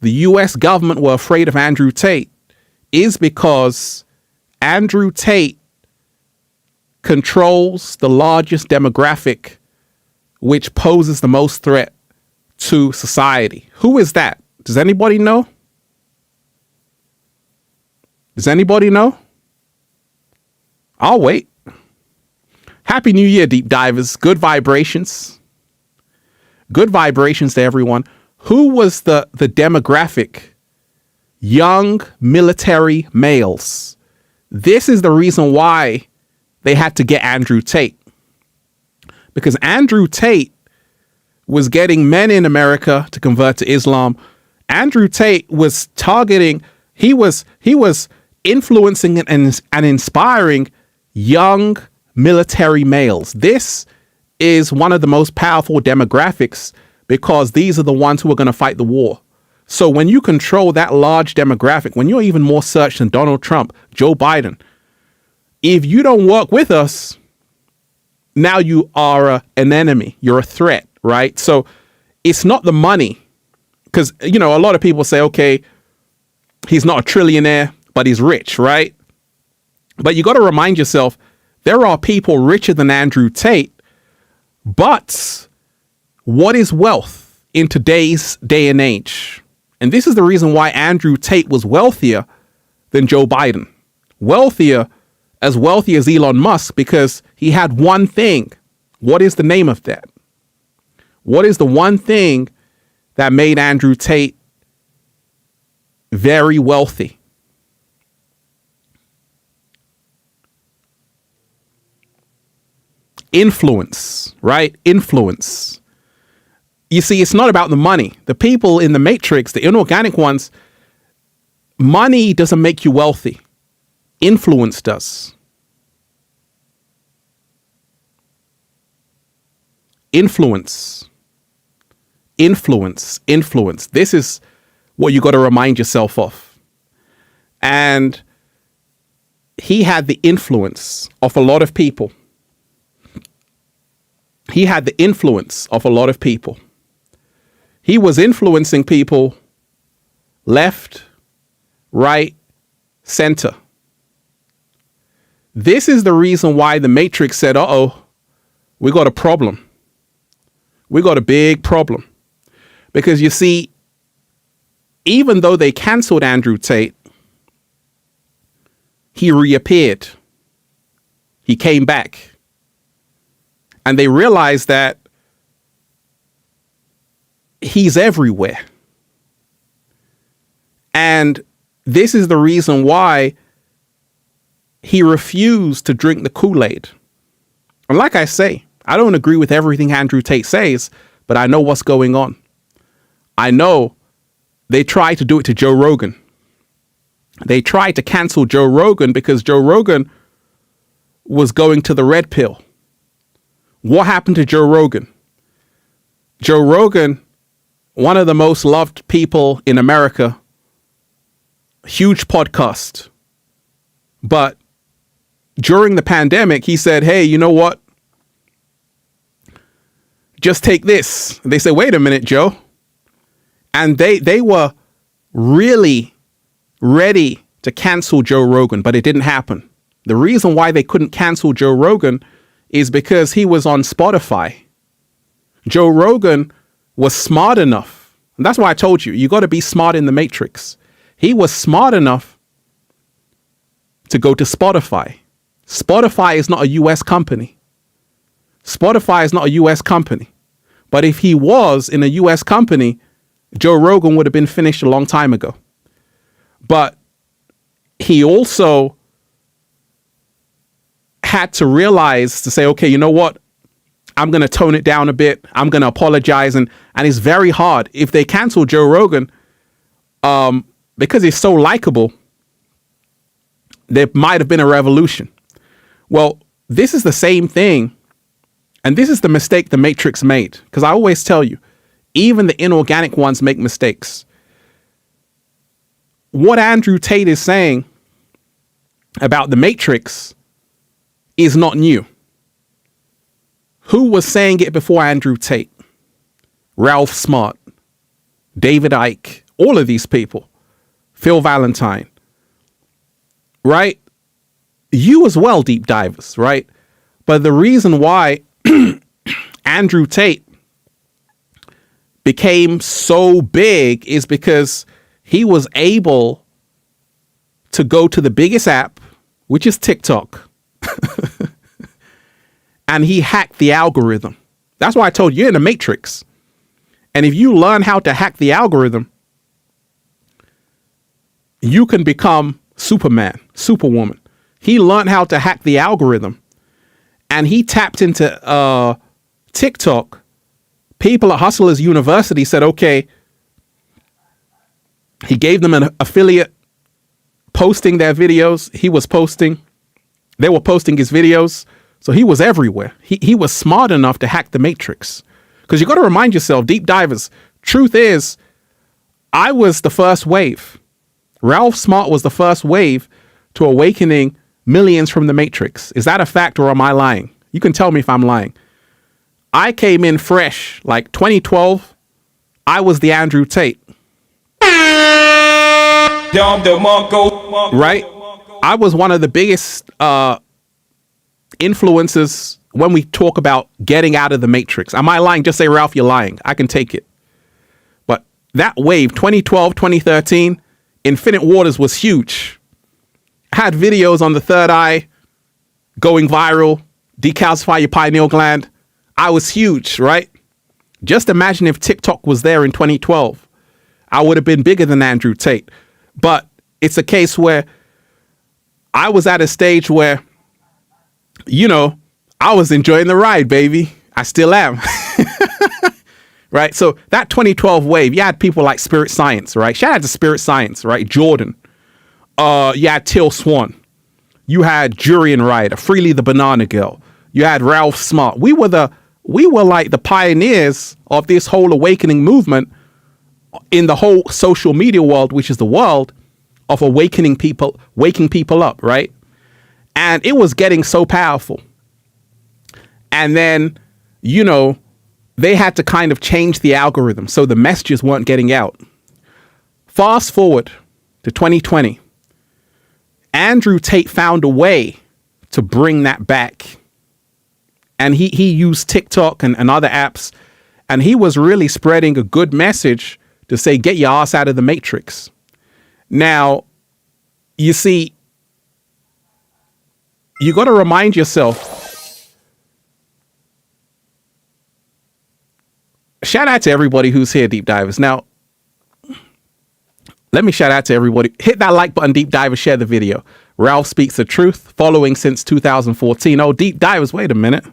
the US government were afraid of Andrew Tate is because Andrew Tate controls the largest demographic which poses the most threat to society. Who is that? Does anybody know? Does anybody know? I'll wait. Happy New Year, deep divers. Good vibrations. Good vibrations to everyone. Who was the demographic? Young military males. This is the reason why they had to get Andrew Tate. Because Andrew Tate was getting men in America to convert to Islam. Andrew Tate was targeting, he was influencing and inspiring young military males. This is one of the most powerful demographics because these are the ones who are going to fight the war. So when you control that large demographic, when you're even more searched than Donald Trump, Joe Biden, if you don't work with us, now you are an enemy. You're a threat, right? So it's not the money. Because, you know, a lot of people say, okay, he's not a trillionaire, but he's rich, right? But you got to remind yourself, there are people richer than Andrew Tate. But what is wealth in today's day and age? And this is the reason why Andrew Tate was wealthier than Joe Biden. Wealthy as Elon Musk, because he had one thing. What is the name of that? What is the one thing that made Andrew Tate very wealthy? Influence, right? Influence. You see, it's not about the money. The people in the matrix, the inorganic ones, money doesn't make you wealthy. Influence does. Influence. Influence. Influence. This is what you got to remind yourself of. And he had the influence of a lot of people. He had the influence of a lot of people. He was influencing people left, right, center. This is the reason why the Matrix said, uh-oh, we got a problem. We got a big problem. Because you see, even though they canceled Andrew Tate, he reappeared. He came back. And they realized that he's everywhere. And this is the reason why he refused to drink the Kool-Aid. And like I say, I don't agree with everything Andrew Tate says, but I know what's going on. I know they tried to do it to Joe Rogan. They tried to cancel Joe Rogan because Joe Rogan was going to the red pill. What happened to Joe Rogan? Joe Rogan, one of the most loved people in America, huge podcast. But during the pandemic, he said, hey, you know what? Just take this. They said, wait a minute, Joe. And they were really ready to cancel Joe Rogan, but it didn't happen. The reason why they couldn't cancel Joe Rogan is because he was on Spotify. Joe Rogan was smart enough. And that's why I told you got to be smart in the Matrix. He was smart enough to go to Spotify. Spotify is not a US company. Spotify is not a US company. But if he was in a US company, Joe Rogan would have been finished a long time ago. But he also had to realize to say, okay, you know what? I'm going to tone it down a bit. I'm going to apologize. And it's very hard. If they cancel Joe Rogan, because he's so likable, there might have been a revolution. Well, this is the same thing. And this is the mistake the Matrix made. Because I always tell you, even the inorganic ones make mistakes. What Andrew Tate is saying about the Matrix is not new. Who was saying it before Andrew Tate? Ralph Smart, David Icke, all of these people, Phil Valentine. right? You as well, deep divers, right? But the reason why Andrew Tate became so big is because he was able to go to the biggest app, which is TikTok, and he hacked the algorithm. That's why I told you, you're in the matrix. And if you learn how to hack the algorithm, you can become Superman, Superwoman. He learned how to hack the algorithm, and he tapped into TikTok. People at Hustlers University said, okay, he gave them an affiliate posting their videos. He was posting, they were posting his videos. So he was everywhere. He was smart enough to hack the matrix. Because you got to remind yourself, deep divers, truth is, I was the first wave. Ralph Smart was the first wave to awakening millions from the matrix. Is that a fact or am I lying? You can tell me if I'm lying. I came in fresh, like 2012. I was the Andrew Tate. Right? I was one of the biggest influencers when we talk about getting out of the matrix. Am I lying? Just say, Ralph, you're lying. I can take it. But that wave, 2012, 2013, Infinite Waters was huge. I had videos on the third eye going viral, decalcify your pineal gland. I was huge, right? Just imagine if TikTok was there in 2012. I would have been bigger than Andrew Tate. But it's a case where I was at a stage where, you know, I was enjoying the ride, baby. I still am. Right? So that 2012 wave, you had people like Spirit Science, right? Shout out to Spirit Science, right? Jordan. You had Till Swan. You had Jurian Ryder, Freely the Banana Girl. You had Ralph Smart. We were like the pioneers of this whole awakening movement in the whole social media world, which is the world of awakening people, waking people up, right? And it was getting so powerful. And then, you know, they had to kind of change the algorithm so the messages weren't getting out. Fast forward to 2020. Andrew Tate found a way to bring that back. And he used TikTok and other apps. And he was really spreading a good message to say, get your ass out of the matrix. Now, you see, you got to remind yourself. Shout out to everybody who's here, Deep Divers. Now, let me shout out to everybody. Hit that like button, Deep Divers. Share the video. Ralph Speaks the Truth, following since 2014. Oh, Deep Divers, wait a minute.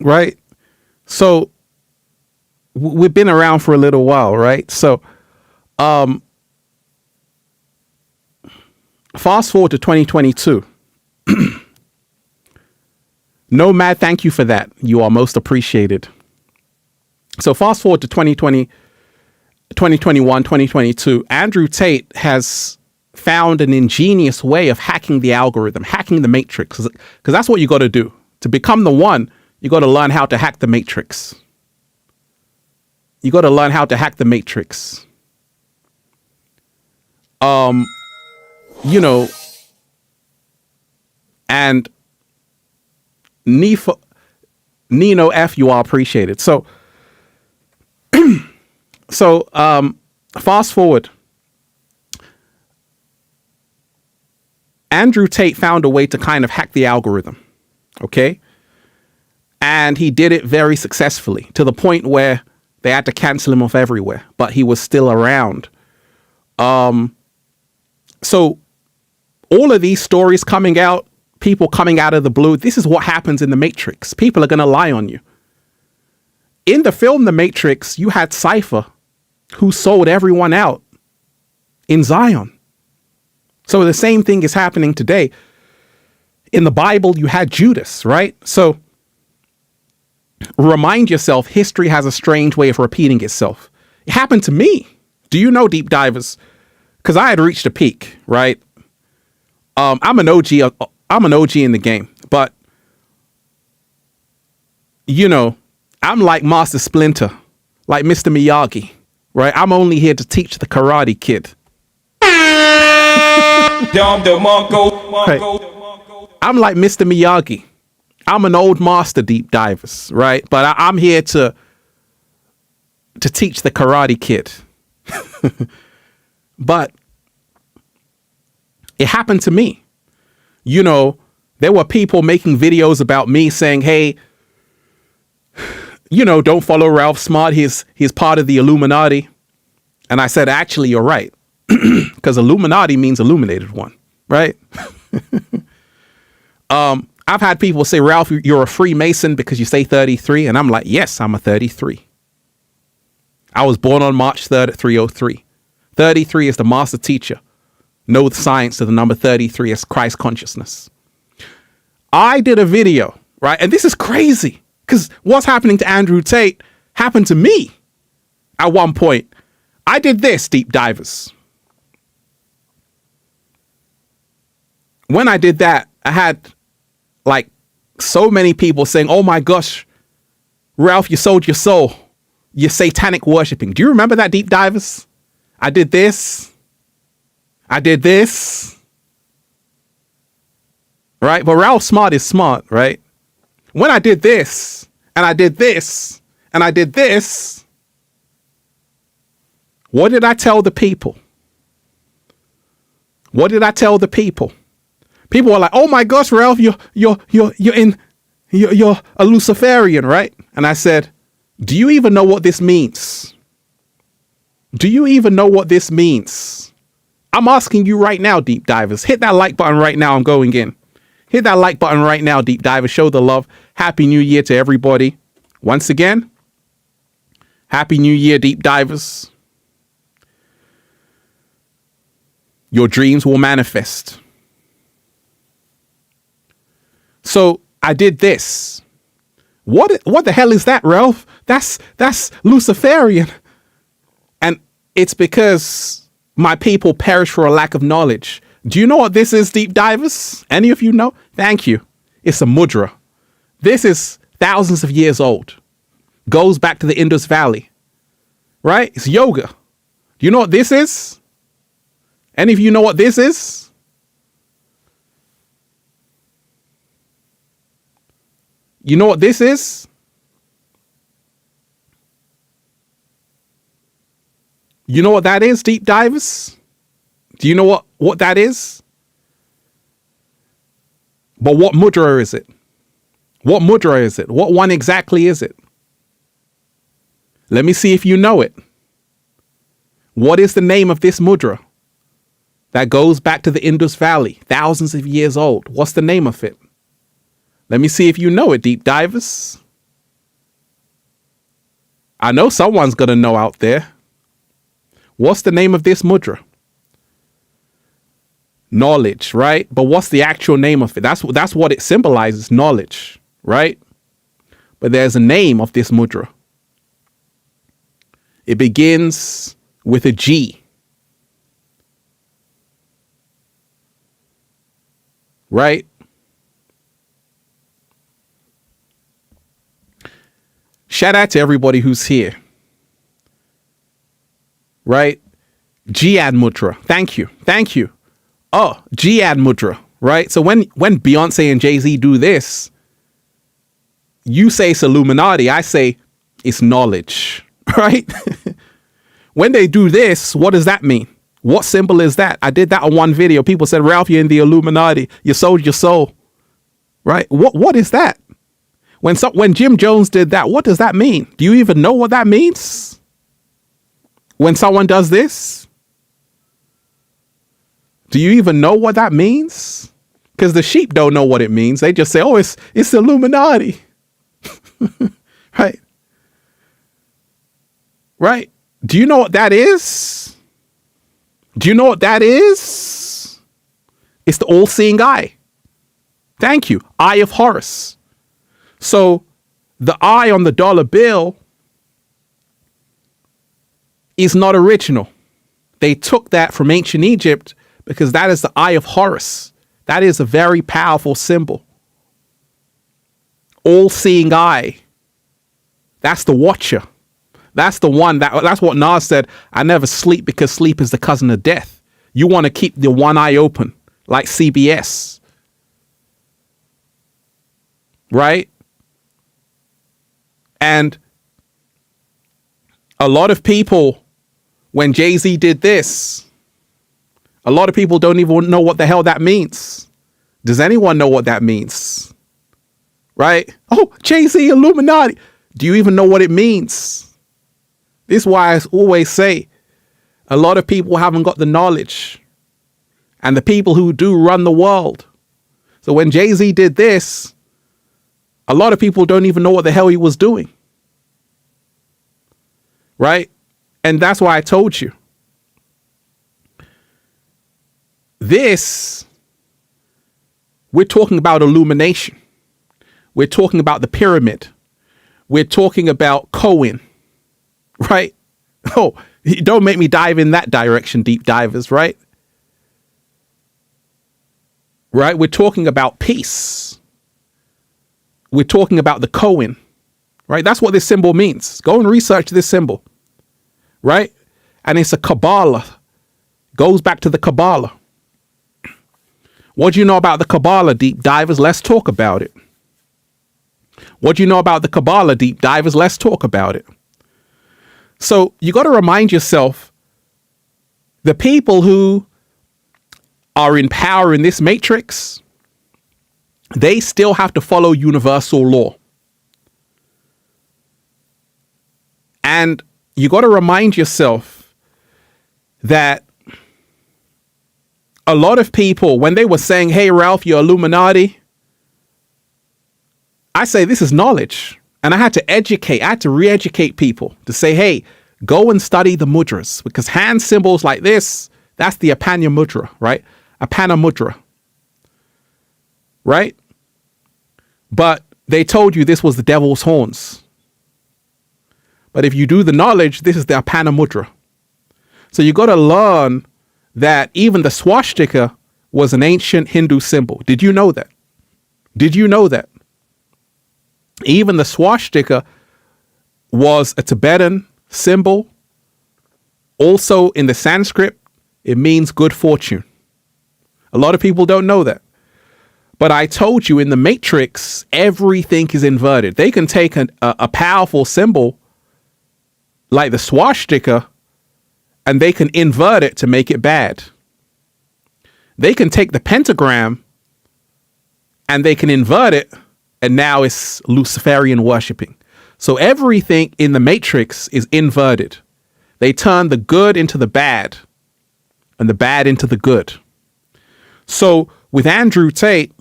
Right? So, we've been around for a little while, right? So, fast forward to 2022. Nomad, thank you for that. You are most appreciated. So fast forward to 2020, 2021, 2022. Andrew Tate has found an ingenious way of hacking the algorithm, hacking the matrix, because that's what you got to do. To become the one, you got to learn how to hack the matrix. You got to learn how to hack the matrix. You know, and Nino F, you are appreciated. So, fast forward. Andrew Tate found a way to kind of hack the algorithm. Okay. And he did it very successfully to the point where they had to cancel him off everywhere, but he was still around. So all of these stories coming out, people coming out of the blue, this is what happens in the Matrix. People are going to lie on you. In the film The Matrix, you had Cypher, who sold everyone out in Zion. So the same thing is happening today. In the Bible, you had Judas, right? So remind yourself, history has a strange way of repeating itself. It happened to me. Do you know, Deep Divers? Because I had reached a peak, right? I'm an OG in the game, but I'm like Master Splinter, like Mr. Miyagi, right? I'm only here to teach the Karate Kid. Right. I'm like Mr. Miyagi. I'm an old master deep divers, right? But I'm here to teach the Karate Kid. But it happened to me. There were people making videos about me saying, hey, don't follow Ralph Smart. He's part of the Illuminati. And I said, actually, you're right. Because Illuminati means illuminated one, right? I've had people say, Ralph, you're a Freemason because you say 33. And I'm like, yes, I'm a 33. I was born on March 3rd at 3:03. 33 is the master teacher. Know the science of the number 33 as Christ consciousness. I did a video, right? And this is crazy because what's happening to Andrew Tate happened to me at one point. I did this, deep divers. When I did that, I had like so many people saying, oh my gosh, Ralph, you sold your soul. You're satanic worshiping. Do you remember that, deep divers? I did this. I did this. Right? But Ralph Smart is smart, right? When I did this, and I did this, and I did this, what did I tell the people? What did I tell the people? People were like, "Oh my gosh, Ralph, you're a Luciferian, right?" And I said, "Do you even know what this means? Do you even know what this means?" I'm asking you right now, deep divers. Hit that like button right now. I'm going in. Hit that like button right now, deep divers. Show the love. Happy New Year to everybody. Once again, Happy New Year, deep divers. Your dreams will manifest. So I did this. What the hell is that, Ralph? That's Luciferian. And it's because my people perish for a lack of knowledge. Do you know what this is, deep divers? Any of you know? Thank you. It's a mudra. This is thousands of years old. Goes back to the Indus Valley. Right? It's yoga. Do you know what this is? Any of you know what this is? You know what this is? You know what that is, deep divers? Do you know what that is? But what mudra is it? What mudra is it? What one exactly is it? Let me see if you know it. What is the name of this mudra that goes back to the Indus Valley, thousands of years old? What's the name of it? Let me see if you know it, deep divers. I know someone's going to know out there. What's the name of this mudra? Knowledge, right? But what's the actual name of it? That's what it symbolizes, knowledge, right? But there's a name of this mudra. It begins with a G. Right? Shout out to everybody who's here. Right? Jihad mudra. Thank you. Thank you. Oh, Jihad mudra. Right? So when Beyonce and Jay-Z do this, you say it's Illuminati. I say it's knowledge. Right? When they do this, what does that mean? What symbol is that? I did that on one video. People said, Ralph, you're in the Illuminati. You sold your soul. Right? What is that? When Jim Jones did that, what does that mean? Do you even know what that means? When someone does this? Do you even know what that means? Because the sheep don't know what it means. They just say, oh, it's Illuminati. Right? Right? Do you know what that is? Do you know what that is? It's the all-seeing eye. Thank you. Eye of Horus. So the eye on the dollar bill is not original. They took that from ancient Egypt because that is the eye of Horus. That is a very powerful symbol. All-seeing eye. That's the watcher. That's the one that's what Nas said. I never sleep because sleep is the cousin of death. You want to keep the one eye open like CBS. Right? And a lot of people, when Jay-Z did this, a lot of people don't even know what the hell that means. Does anyone know what that means? Right? Oh, Jay-Z, Illuminati. Do you even know what it means? This is why I always say a lot of people haven't got the knowledge. And the people who do run the world. So when Jay-Z did this, a lot of people don't even know what the hell he was doing. Right? And that's why I told you. This, we're talking about illumination. We're talking about the pyramid. We're talking about Cohen. Right? Oh, don't make me dive in that direction, deep divers, right? Right? We're talking about peace. We're talking about the Cohen, right? That's what this symbol means. Go and research this symbol, right? And it's a Kabbalah. Goes back to the Kabbalah. What do you know about the Kabbalah, deep divers? Let's talk about it. What do you know about the Kabbalah, deep divers? Let's talk about it. So you got to remind yourself, the people who are in power in this matrix, they still have to follow universal law. And you got to remind yourself that a lot of people, when they were saying, hey, Ralph, you're Illuminati, I say this is knowledge. And I had to re-educate people to say, hey, go and study the mudras, because hand symbols like this, that's the Apanya mudra, right? Apana mudra, right? But they told you this was the devil's horns. But if you do the knowledge, this is the Apana mudra. So you got to learn that even the swastika was an ancient Hindu symbol. Did you know that? Did you know that? Even the swastika was a Tibetan symbol. Also in the Sanskrit, it means good fortune. A lot of people don't know that. But I told you in the matrix, everything is inverted. They can take a powerful symbol like the swastika and they can invert it to make it bad. They can take the pentagram and they can invert it, and now it's Luciferian worshipping. So everything in the matrix is inverted. They turn the good into the bad and the bad into the good. So with Andrew Tate,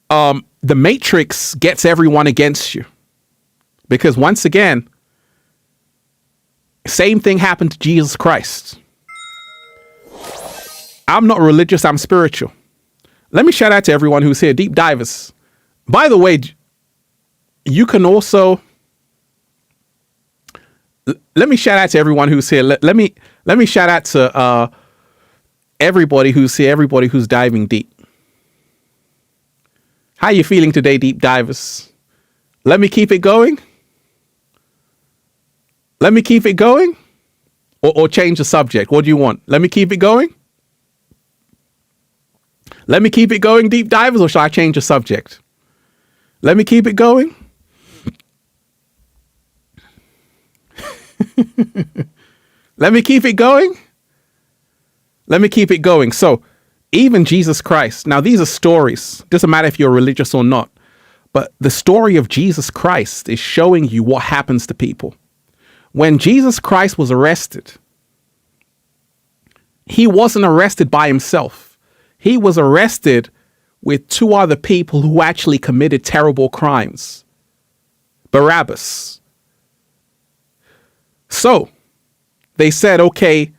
the matrix gets everyone against you. Because once again, same thing happened to Jesus Christ. I'm not religious, I'm spiritual. Let me shout out to everyone who's here, deep divers. By the way, you can also, let me shout out to everyone who's here. Let me shout out to everybody who's here, everybody who's diving deep. How you feeling today, deep divers? Let me keep it going. Let me keep it going, or change the subject. What do you want? Let me keep it going. Let me keep it going, deep divers, or shall I change the subject? Let me keep it going. Let me keep it going. Let me keep it going. So even Jesus Christ, now these are stories. Doesn't matter if you're religious or not, but the story of Jesus Christ is showing you what happens to people. When Jesus Christ was arrested, he wasn't arrested by himself. He was arrested with two other people who actually committed terrible crimes. Barabbas. So they said, okay,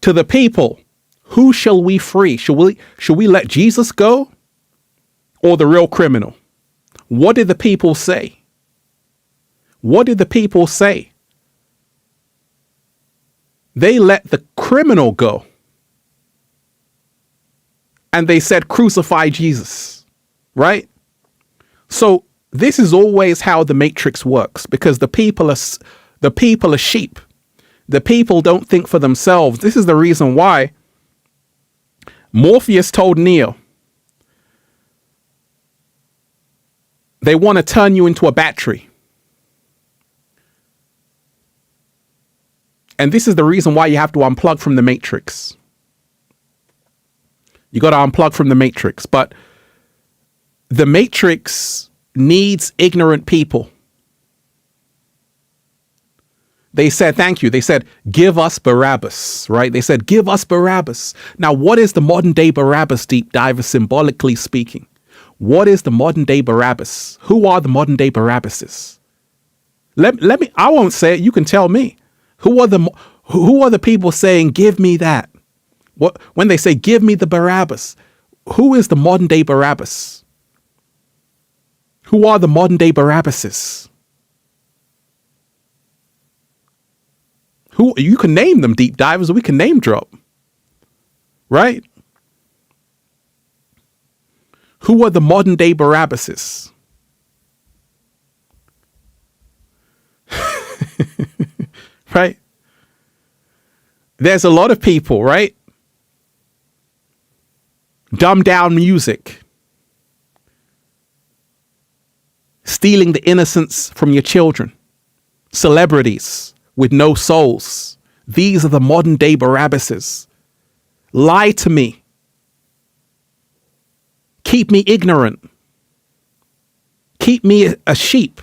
to the people, who shall we free? Should we let Jesus go or the real criminal? What did the people say? What did the people say? They let the criminal go. And they said, crucify Jesus, right? So this is always how the matrix works, because the people are sheep. The people don't think for themselves. This is the reason why Morpheus told Neo, they want to turn you into a battery. And this is the reason why you have to unplug from the matrix. You got to unplug from the matrix. But the matrix needs ignorant people. They said, thank you. They said, give us Barabbas, right? They said, give us Barabbas. Now, what is the modern day Barabbas, deep diver, symbolically speaking? What is the modern day Barabbas? Who are the modern day Barabbases? Let me, I won't say it. You can tell me. Who are the people saying, give me that? What, when they say, give me the Barabbas, who is the modern day Barabbas? Who are the modern day Barabbases? Who, you can name them, deep divers, or we can name drop. Right? Who are the modern day Barabbases? Right? There's a lot of people, right? Dumb down music. Stealing the innocence from your children. Celebrities with no souls. These are the modern day Barabbases. Lie to me. Keep me ignorant. Keep me a sheep.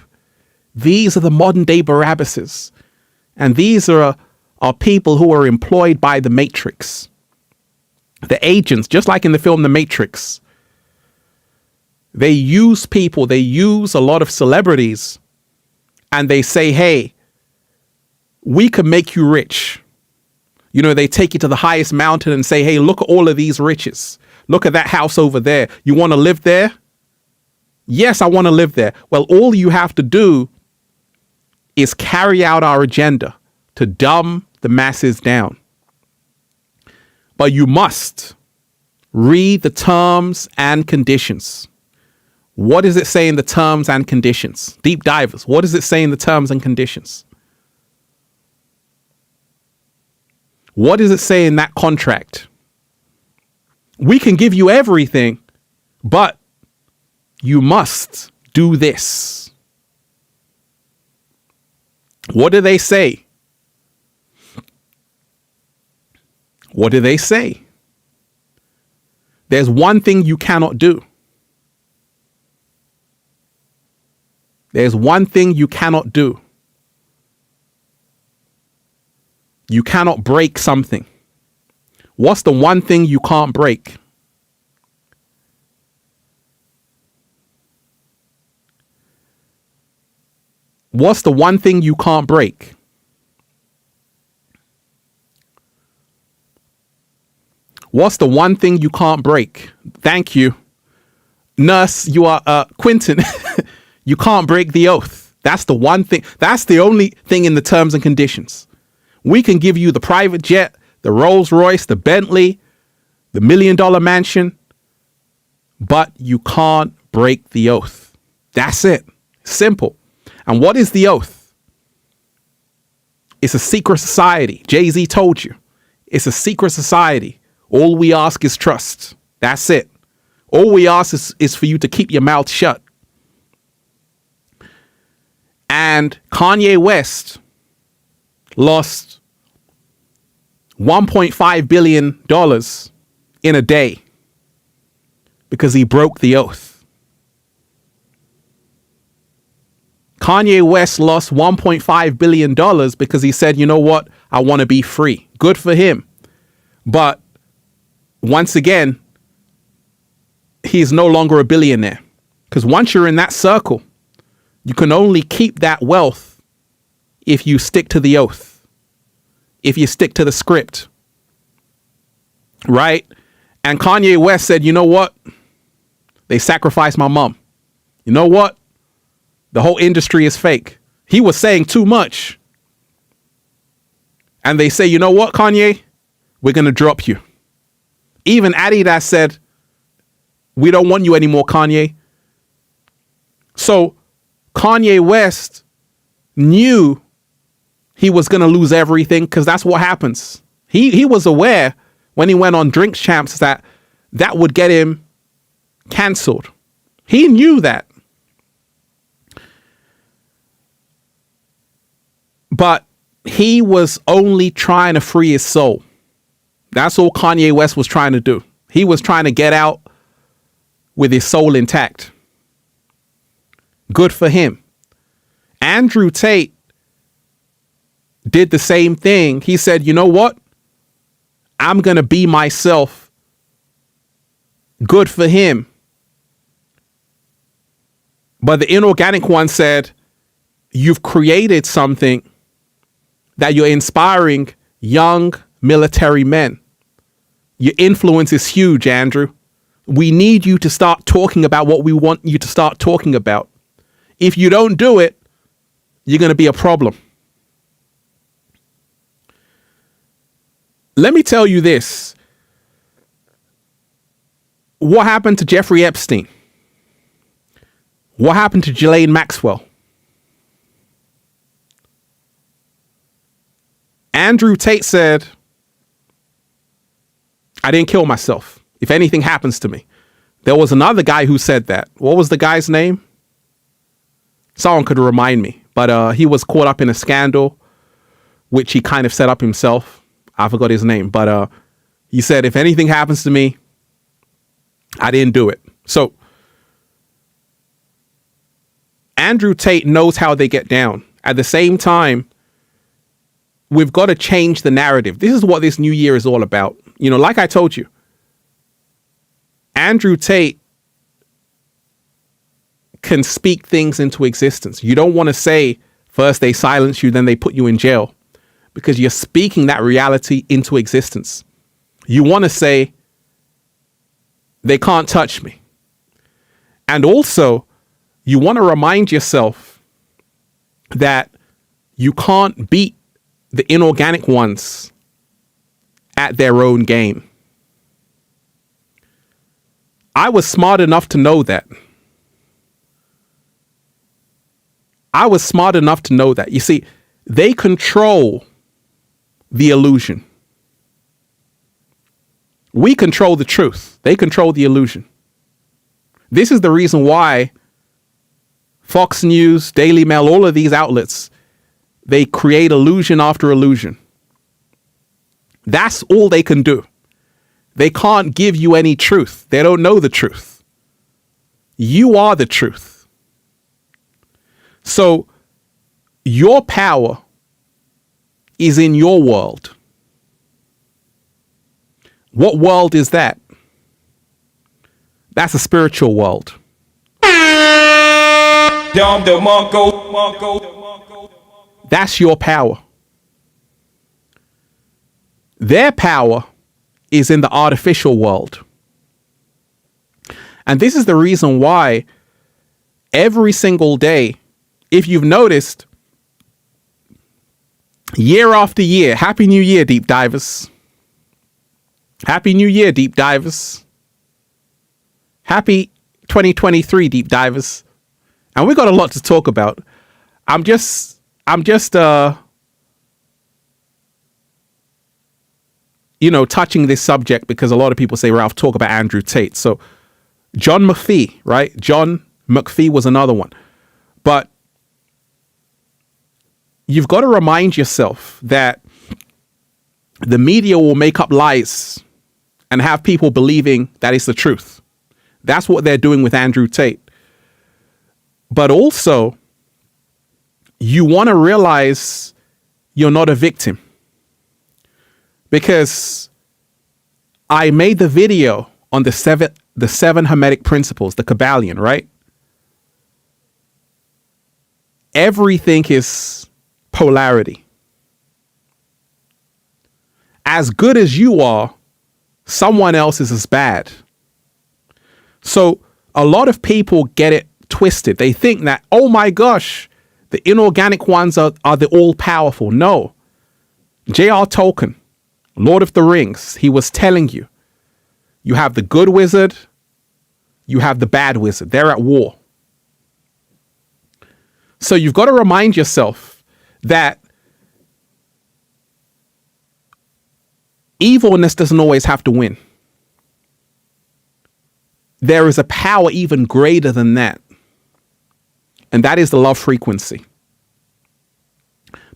These are the modern day Barabbases. And these are people who are employed by the Matrix. The agents, just like in the film The Matrix. They use people, they use a lot of celebrities, and they say, hey, we can make you rich. You know, they take you to the highest mountain and say, hey, look at all of these riches. Look at that house over there. You want to live there? Yes, I want to live there. Well, all you have to do is carry out our agenda to dumb the masses down. But you must read the terms and conditions. What does it say in the terms and conditions? Deep divers, what does it say in the terms and conditions? What does it say in that contract? We can give you everything, but you must do this. What do they say? What do they say? There's one thing you cannot do. There's one thing you cannot do. You cannot break something. What's the one thing you can't break? What's the one thing you can't break? What's the one thing you can't break? Thank you. Nurse, you are Quentin. You can't break the oath. That's the one thing. That's the only thing in the terms and conditions. We can give you the private jet, the Rolls Royce, the Bentley, the $1 million mansion, but you can't break the oath. That's it. Simple. And what is the oath? It's a secret society. Jay-Z told you. It's a secret society. All we ask is trust. That's it. All we ask is for you to keep your mouth shut. And Kanye West lost $1.5 billion in a day because he broke the oath. Kanye West lost $1.5 billion because he said, you know what? I want to be free. Good for him. But once again, he's no longer a billionaire, because once you're in that circle, you can only keep that wealth if you stick to the oath, if you stick to the script, right? And Kanye West said, you know what? They sacrificed my mom. You know what? The whole industry is fake. He was saying too much. And they say, you know what, Kanye? We're going to drop you. Even Adidas said, we don't want you anymore, Kanye. So Kanye West knew he was going to lose everything, because that's what happens. He was aware when he went on Drink Champs that would get him cancelled. He knew that. But he was only trying to free his soul. That's all Kanye West was trying to do. He was trying to get out with his soul intact. Good for him. Andrew Tate did the same thing. He said, you know what? I'm going to be myself. Good for him. But the inorganic one said, you've created something that you're inspiring young military men. Your influence is huge, Andrew. We need you to start talking about what we want you to start talking about. If you don't do it, you're going to be a problem. Let me tell you this. What happened to Jeffrey Epstein? What happened to Ghislaine Maxwell? Andrew Tate said, I didn't kill myself. If anything happens to me. There was another guy who said that. What was the guy's name? Someone could remind me. But he was caught up in a scandal, which he kind of set up himself. I forgot his name. But he said, if anything happens to me, I didn't do it. So Andrew Tate knows how they get down. At the same time, we've got to change the narrative. This is what this new year is all about. You know, like I told you, Andrew Tate can speak things into existence. You don't want to say first they silence you, then they put you in jail, because you're speaking that reality into existence. You want to say they can't touch me. And also, you want to remind yourself that you can't beat the inorganic ones at their own game. I was smart enough to know that. I was smart enough to know that. You see, they control the illusion. We control the truth. They control the illusion. This is the reason why Fox News, Daily Mail, all of these outlets, they create illusion after illusion. That's all they can do. They can't give you any truth. They don't know the truth. You are the truth. So your power is in your world. What world is that? That's a spiritual world. That's your power. Their power is in the artificial world. And this is the reason why every single day, if you've noticed, year after year, Happy New Year, deep divers. Happy New Year, deep divers. Happy 2023, deep divers. And we got a lot to talk about. I'm just touching this subject because a lot of people say, Ralph, talk about Andrew Tate. So John McPhee, right? John McPhee was another one. But you've got to remind yourself that the media will make up lies and have people believing that it's the truth. That's what they're doing with Andrew Tate. But also, you want to realize you're not a victim. Because I made the video on the seven Hermetic principles, the Kabbalion, right? Everything is polarity. As good as you are, someone else is as bad. So a lot of people get it twisted. They think that, oh my gosh, the inorganic ones are the all-powerful. No. J.R. Tolkien, Lord of the Rings, he was telling you, you have the good wizard, you have the bad wizard. They're at war. So you've got to remind yourself that evilness doesn't always have to win. There is a power even greater than that. And that is the love frequency.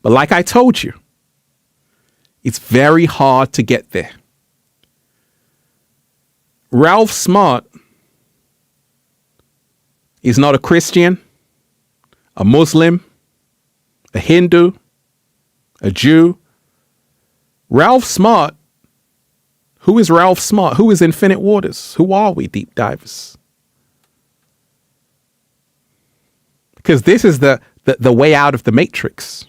But like I told you, it's very hard to get there. Ralph Smart is not a Christian, a Muslim, a Hindu, a Jew. Ralph Smart, who is Ralph Smart? Who is Infinite Waters? Who are we, deep divers? Because this is the way out of the matrix.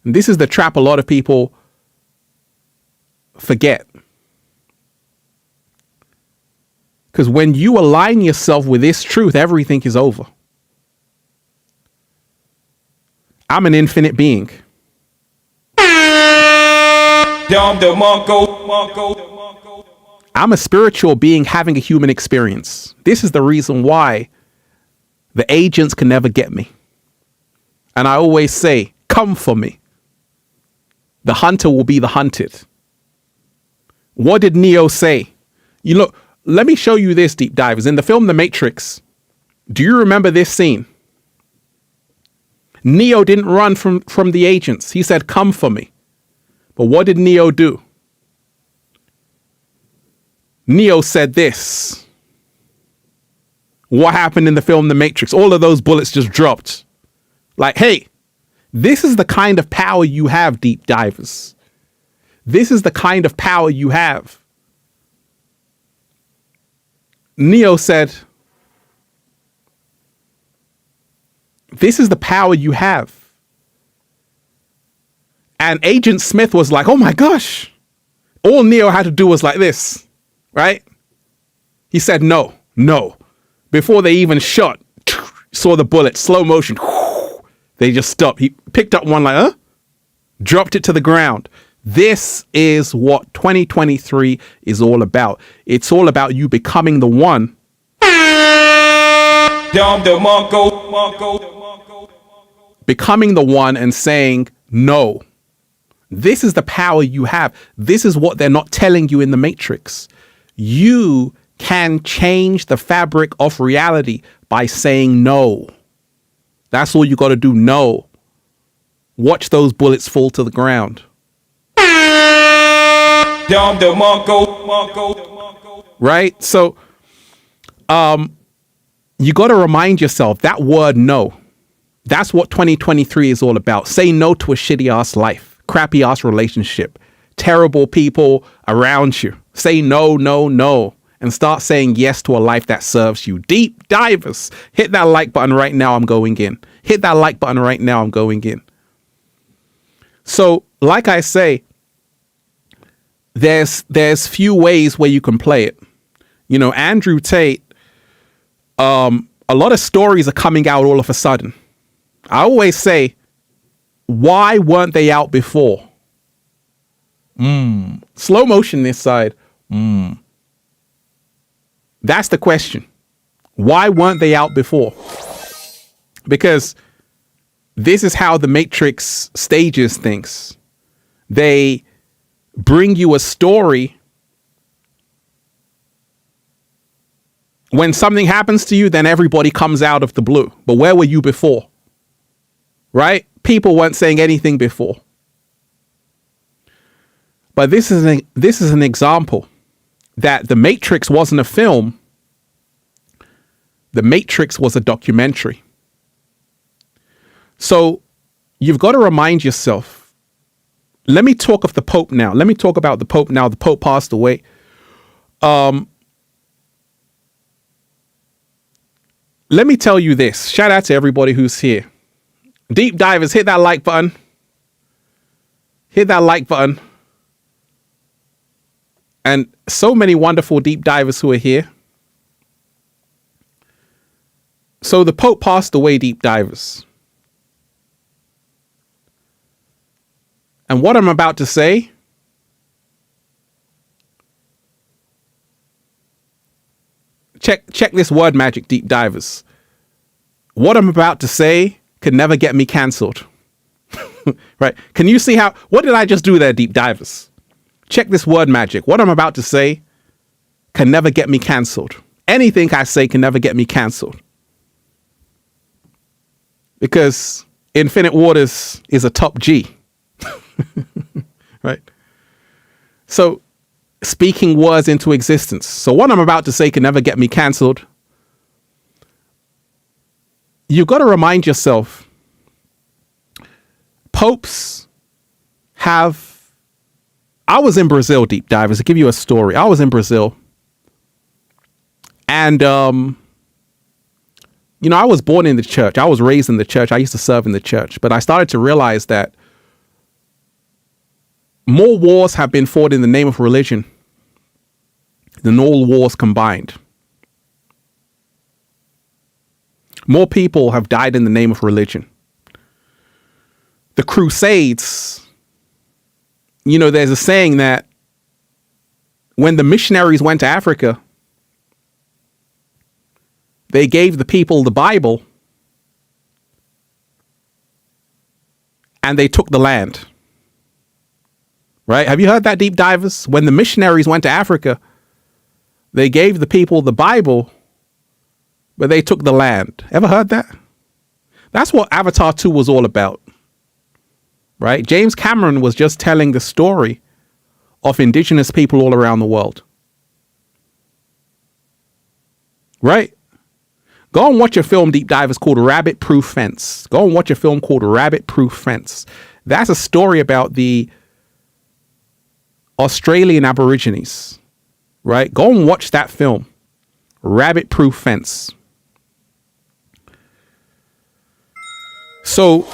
And this is the trap a lot of people forget. Because when you align yourself with this truth, everything is over. I'm an infinite being. I'm a spiritual being having a human experience. This is the reason why the agents can never get me. And I always say, come for me. The hunter will be the hunted. What did Neo say? You know, let me show you this, deep divers. In the film The Matrix, do you remember this scene? Neo didn't run from the agents. He said, come for me. But what did Neo do? Neo said this. What happened in the film The Matrix? All of those bullets just dropped. Like, hey, this is the kind of power you have, deep divers. This is the kind of power you have. Neo said, this is the power you have. And Agent Smith was like, oh my gosh. All Neo had to do was like this, right? He said, no. Before they even shot, saw the bullet, slow motion. They just stopped. He picked up one like, dropped it to the ground. This is what 2023 is all about. It's all about you becoming the one. Becoming the one and saying, no. This is the power you have. This is what they're not telling you in the Matrix. You can change the fabric of reality by saying no. That's all you got to do. No. Watch those bullets fall to the ground. Right? So, you got to remind yourself that word no. That's what 2023 is all about. Say no to a shitty ass life, crappy ass relationship, terrible people around you. Say no, and start saying yes to a life that serves you. Deep divers, hit that like button right now. I'm going in. Hit that like button right now. I'm going in. So, like I say, there's few ways where you can play it. You know, Andrew Tate, a lot of stories are coming out all of a sudden. I always say, why weren't they out before? Slow motion this side. That's the question. Why weren't they out before? Because this is how the Matrix stages things. They bring you a story. When something happens to you, then everybody comes out of the blue. But where were you before? Right? People weren't saying anything before. But this is an example that The Matrix wasn't a film. The Matrix was a documentary. So you've got to remind yourself. Let me talk of the Pope now. Let me talk about the Pope now. The Pope passed away. Let me tell you this. Shout out to everybody who's here. Deep divers, hit that like button. Hit that like button. And so many wonderful deep divers who are here. So the Pope passed away, deep divers. And what I'm about to say, check this word magic, deep divers. What I'm about to say can never get me cancelled. Right? Can you see how, what did I just do there, deep divers? Check this word magic. What I'm about to say can never get me cancelled. Anything I say can never get me cancelled. Because Infinite Waters is a top G. Right? So speaking words into existence. So what I'm about to say can never get me cancelled. You've got to remind yourself, popes have, I was in Brazil, deep divers, to give you a story. I was in Brazil and, I was born in the church. I was raised in the church. I used to serve in the church, but I started to realize that more wars have been fought in the name of religion than all wars combined. More people have died in the name of religion. The Crusades, there's a saying that when the missionaries went to Africa, they gave the people the Bible and they took the land. Right? Have you heard that, deep divers? When the missionaries went to Africa, they gave the people the Bible, but they took the land. Ever heard that? That's what Avatar 2 was all about. Right? James Cameron was just telling the story of indigenous people all around the world. Right? Go and watch a film, deep divers, called Rabbit Proof Fence. Go and watch a film called Rabbit Proof Fence. That's a story about the Australian Aborigines. Right? Go and watch that film, Rabbit Proof Fence. So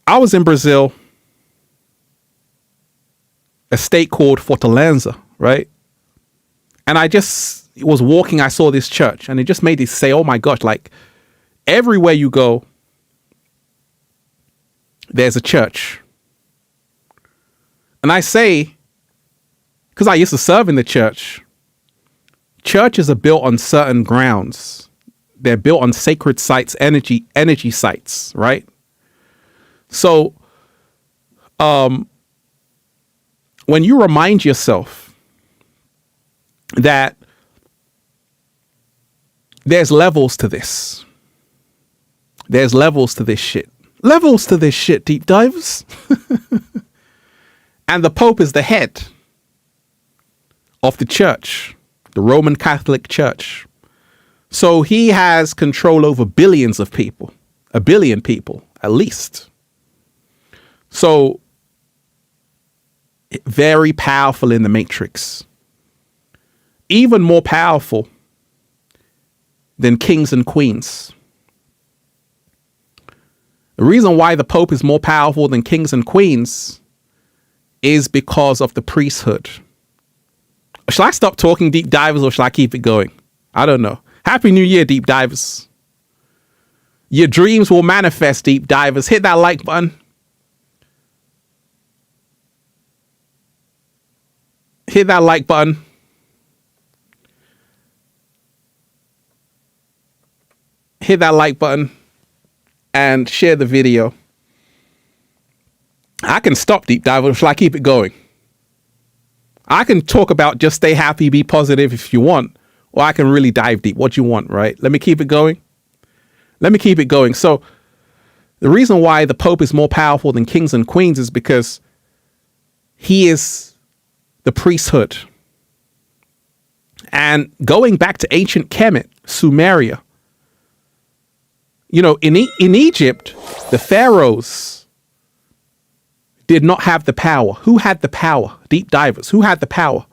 I was in Brazil, a state called Fortaleza, right? And I just was walking, I saw this church, and it just made me say, oh my gosh, like everywhere you go, there's a church. And I say, because I used to serve in the church, churches are built on certain grounds. They're built on sacred sites, energy sites, right? So, when you remind yourself that there's levels to this, there's levels to this shit, deep divers. And the Pope is the head of the church, the Roman Catholic Church. So he has control over billions of people, 1 billion people, at least. So very powerful in the matrix. Even more powerful than kings and queens. The reason why the Pope is more powerful than kings and queens is because of the priesthood. Shall I stop talking, deep divers, or shall I keep it going? I don't know. Happy New Year, deep divers. Your dreams will manifest, deep divers. Hit that like button. Hit that like button. Hit that like button and share the video. I can stop, deep diver. Shall I keep it going? I can talk about just stay happy, be positive if you want, or I can really dive deep. What you want, right? Let me keep it going. Let me keep it going. So the reason why the Pope is more powerful than kings and queens is because he is the priesthood. And going back to ancient Kemet, Sumeria, in Egypt, the pharaohs did not have the power. Who had the power? Deep divers. Who had the power?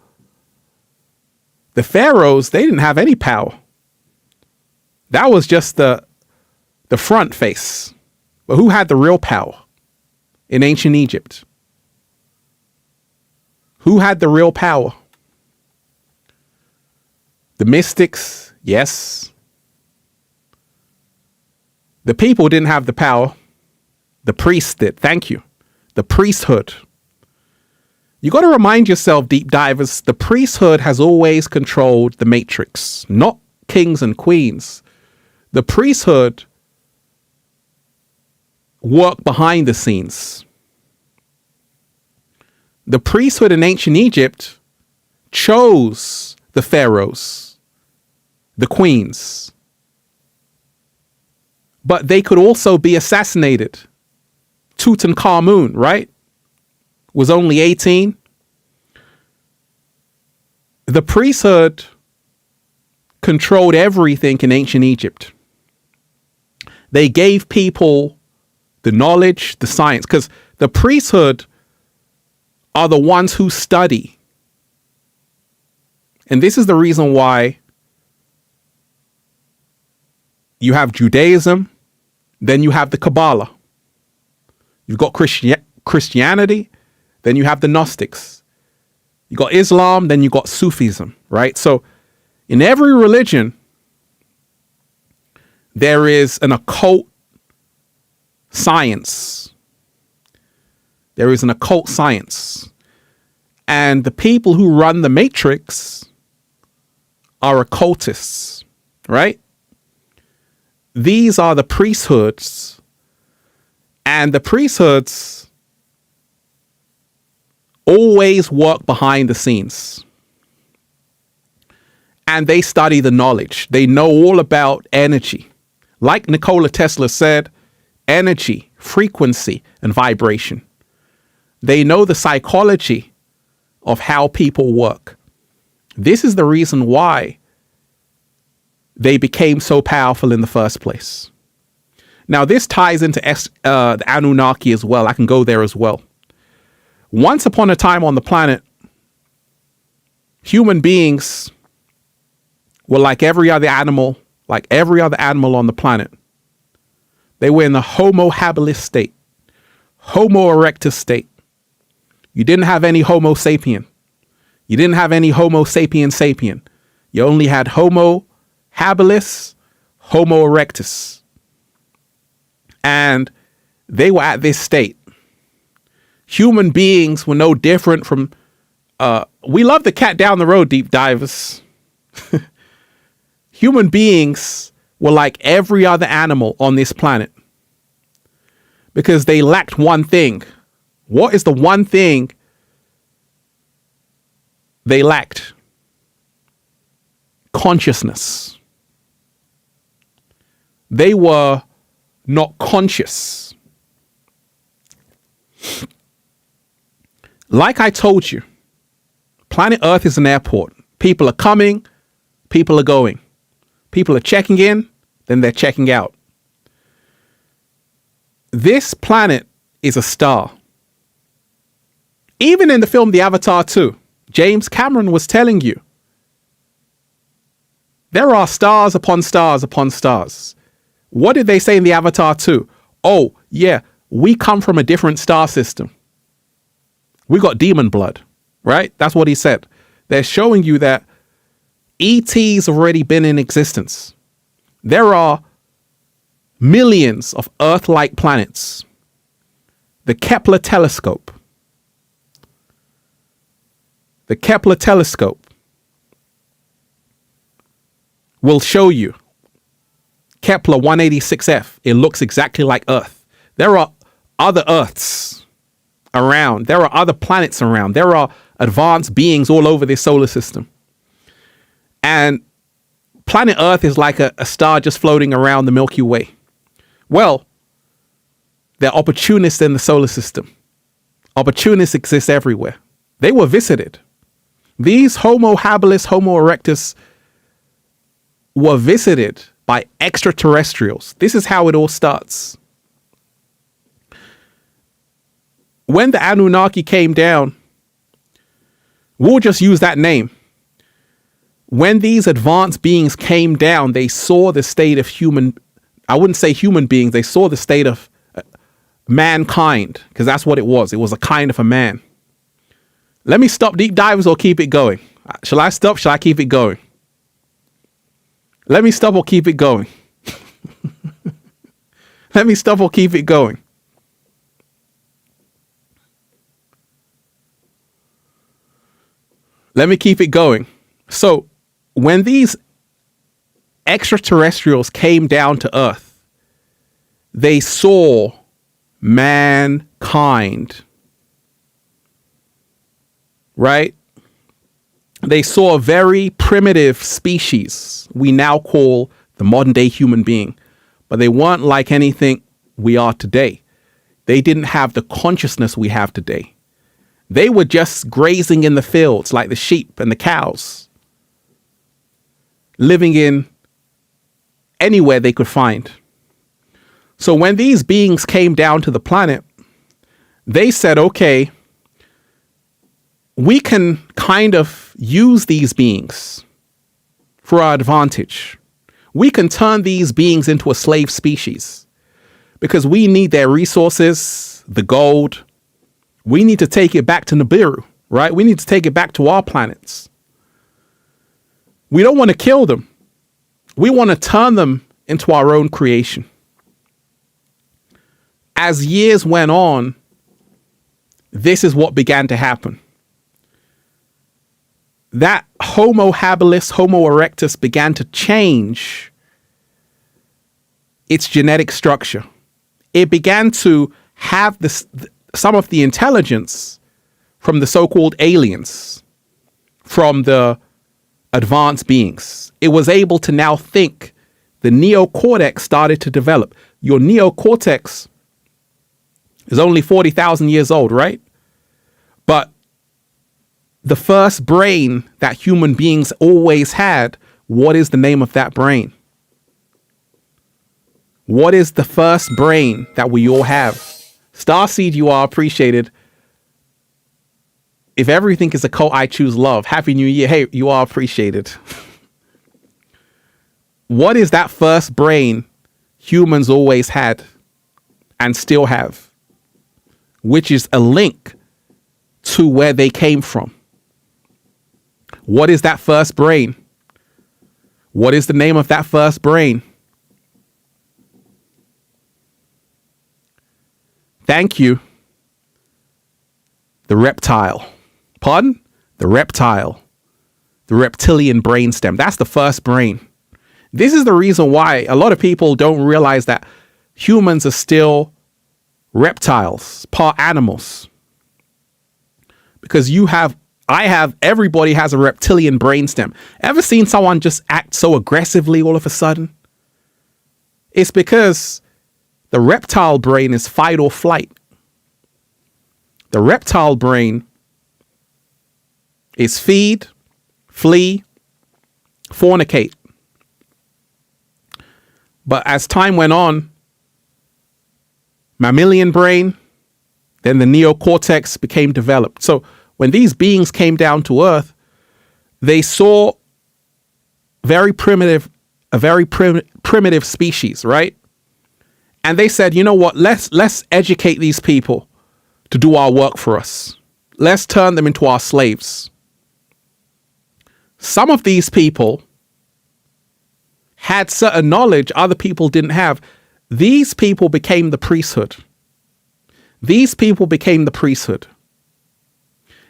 The pharaohs, they didn't have any power. That was just the front face. But who had the real power in ancient Egypt? Who had the real power? The mystics, yes. The people didn't have the power. The priests did. Thank you. The priesthood. You got to remind yourself, deep divers, the priesthood has always controlled the matrix, not kings and queens. The priesthood work behind the scenes. The priesthood in ancient Egypt chose the pharaohs, the queens, but they could also be assassinated. Tutankhamun, right, was only 18. The priesthood controlled everything in ancient Egypt. They gave people the knowledge, the science, because the priesthood are the ones who study. And this is the reason why you have Judaism, then you have the Kabbalah. You've got Christianity, then you have the Gnostics. You got Islam, then you got Sufism, right? So in every religion, there is an occult science. There is an occult science. And the people who run the matrix are occultists, right? These are the priesthoods. And the priesthoods always work behind the scenes. And they study the knowledge. They know all about energy. Like Nikola Tesla said, energy, frequency, and vibration. They know the psychology of how people work. This is the reason why they became so powerful in the first place. Now, this ties into the Anunnaki as well. I can go there as well. Once upon a time on the planet, human beings were like every other animal on the planet. They were in the Homo habilis state, Homo erectus state. You didn't have any Homo sapien. You didn't have any Homo sapien sapien. You only had Homo habilis, Homo erectus. And they were at this state. Human beings were no different from, we love the cat down the road, deep divers. Human beings were like every other animal on this planet because they lacked one thing. What is the one thing they lacked? Consciousness. They were not conscious. Like I told you, planet Earth is an airport. People are coming, people are going. People are checking in, then they're checking out. This planet is a star. Even in the film The Avatar 2, James Cameron was telling you, there are stars upon stars upon stars. What did they say in The Avatar 2? Oh, yeah, we come from a different star system. We got demon blood, right? That's what he said. They're showing you that ETs have already been in existence. There are millions of Earth-like planets. The Kepler telescope. The Kepler telescope will show you Kepler 186f. It looks exactly like Earth. There are other Earths around. There are other planets around. There are advanced beings all over this solar system. And planet Earth is like a star just floating around the Milky Way. Well, there are opportunists in the solar system. Opportunists exist everywhere. They were visited. These Homo habilis, Homo erectus were visited by extraterrestrials. This is how it all starts. When the Anunnaki came down, we'll just use that name. When these advanced beings came down, they saw the state of I wouldn't say human beings, they saw the state of mankind, because that's what it was. It was a kind of a man. Let me stop, deep divers, or keep it going. Shall I stop? Shall I keep it going? Let me stop or keep it going. Let me stop or keep it going. Let me keep it going. So, when these extraterrestrials came down to Earth, they saw mankind. Right? They saw a very primitive species we now call the modern day human being, but they weren't like anything we are today. They didn't have the consciousness we have today. They were just grazing in the fields like the sheep and the cows, living in anywhere they could find. So when these beings came down to the planet, they said, okay, we can kind of use these beings for our advantage. We can turn these beings into a slave species because we need their resources, the gold. We need to take it back to Nibiru, right? We need to take it back to our planets. We don't want to kill them. We want to turn them into our own creation. As years went on, this is what began to happen. That Homo habilis, Homo erectus began to change its genetic structure. It began to have some of the intelligence from the so-called aliens, from the advanced beings. It was able to now think. The neocortex started to develop. Your neocortex is only 40,000 years old, right? But the first brain that human beings always had, what is the name of that brain? What is the first brain that we all have? Starseed, you are appreciated. If everything is a cult, I choose love. Happy New Year. Hey, you are appreciated. What is that first brain humans always had and still have, which is a link to where they came from? What is that first brain? What is the name of that first brain? Thank you. The reptile. Pardon? The reptile. The reptilian brainstem. That's the first brain. This is the reason why a lot of people don't realize that humans are still reptiles, part animals. Because everybody has a reptilian brainstem. Ever seen someone just act so aggressively all of a sudden? It's because the reptile brain is fight or flight. The reptile brain is feed, flee, fornicate. But as time went on, mammalian brain, then the neocortex became developed. So when these beings came down to Earth, they saw a very primitive species, right? And they said, you know what, let's educate these people to do our work for us. Let's turn them into our slaves. Some of these people had certain knowledge other people didn't have. These people became the priesthood. These people became the priesthood.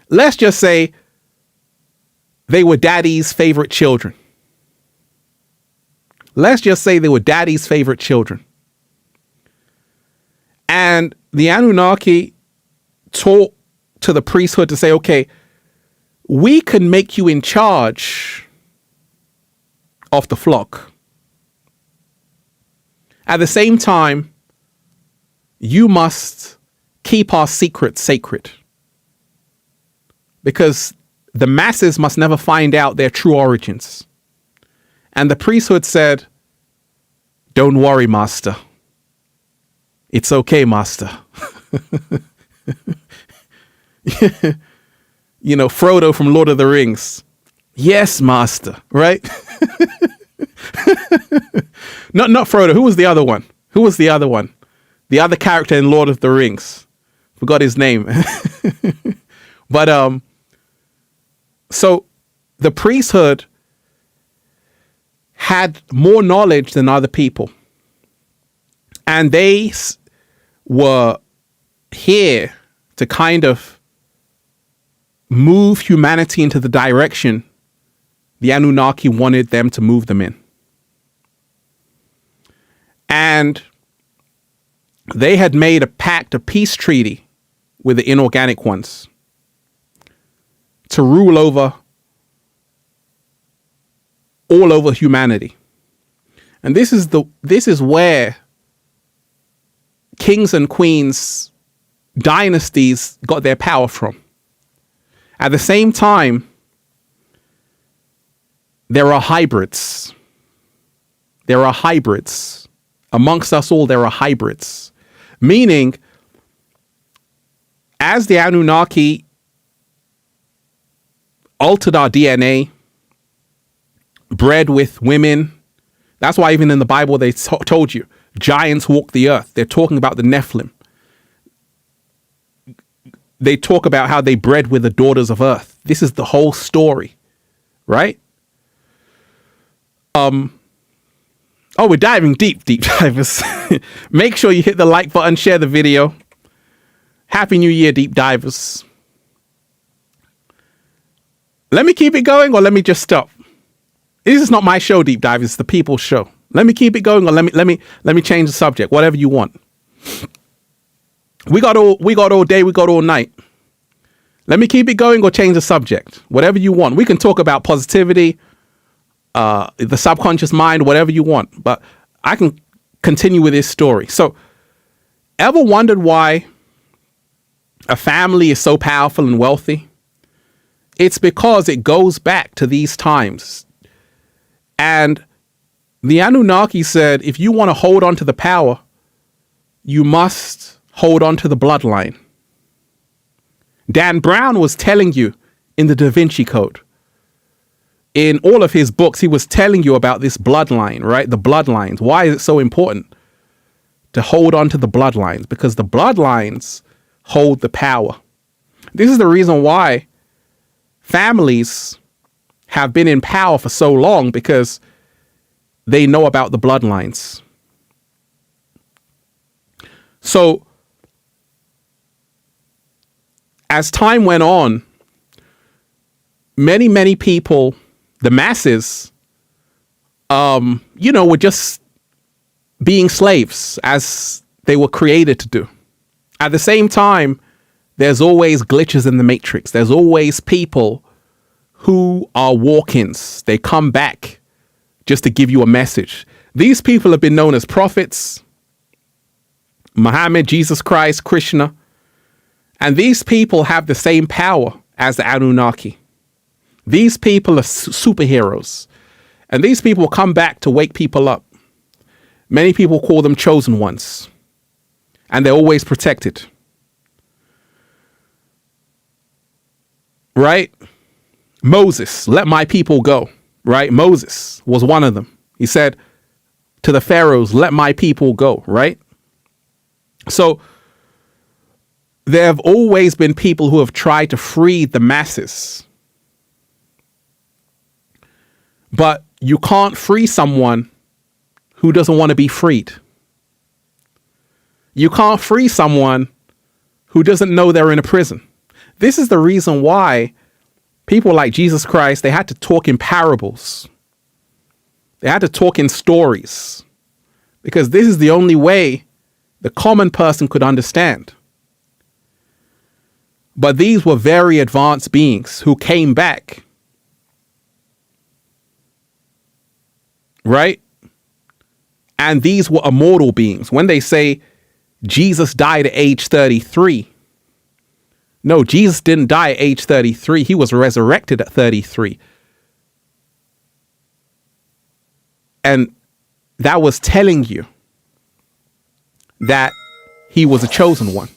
Let's just say they were daddy's favorite children. Let's just say they were daddy's favorite children. And the Anunnaki taught to the priesthood to say, okay, we can make you in charge of the flock. At the same time, you must keep our secrets sacred. Because the masses must never find out their true origins. And the priesthood said, don't worry, master. It's okay, master. You know, Frodo from Lord of the Rings. Yes, master, right? Not Frodo. Who was the other one? The other character in Lord of the Rings. Forgot his name. But so the priesthood had more knowledge than other people. And they were here to kind of move humanity into the direction the Anunnaki wanted them to move them in. And They had made a pact, a peace treaty with the inorganic ones to rule over all over humanity. And this is where kings and queens, dynasties got their power from. At the same time, there are hybrids. There are hybrids. Amongst us all, there are hybrids. Meaning, as the Anunnaki altered our DNA, bred with women, that's why even in the Bible they told you, giants walk the earth. They're talking about the Nephilim. They talk about how they bred with the daughters of earth. This is the whole story, right? Oh, we're diving deep divers. Make sure you hit the like button, share the video. Happy New Year, deep divers. Let me keep it going or let me just stop. This is not my show, deep divers. It's the people's show. Let me keep it going or let me change the subject. Whatever you want. We got all day. We got all night. Let me keep it going or change the subject. Whatever you want. We can talk about positivity, the subconscious mind, whatever you want. But I can continue with this story. So, ever wondered why a family is so powerful and wealthy? It's because it goes back to these times. And the Anunnaki said, if you want to hold on to the power, you must hold on to the bloodline. Dan Brown was telling you in the Da Vinci Code, in all of his books, he was telling you about this bloodline, right? The bloodlines. Why is it so important to hold on to the bloodlines? Because the bloodlines hold the power. This is the reason why families have been in power for so long, because they know about the bloodlines. So, as time went on, many people, the masses, were just being slaves as they were created to do. At the same time, there's always glitches in the matrix. There's always people who are walk-ins. They come back just to give you a message. These people have been known as prophets, Muhammad, Jesus Christ, Krishna. And these people have the same power as the Anunnaki. These people are superheroes. And these people come back to wake people up. Many people call them chosen ones. And they're always protected. Right? Moses, let my people go. Right? Moses was one of them. He said to the pharaohs, let my people go. Right? So there have always been people who have tried to free the masses. But you can't free someone who doesn't want to be freed. You can't free someone who doesn't know they're in a prison. This is the reason why people like Jesus Christ, they had to talk in parables. They had to talk in stories. Because this is the only way the common person could understand. But these were very advanced beings who came back. Right? And these were immortal beings. When they say Jesus died at age 33, no, Jesus didn't die at age 33. He was resurrected at 33. And that was telling you that he was a chosen one.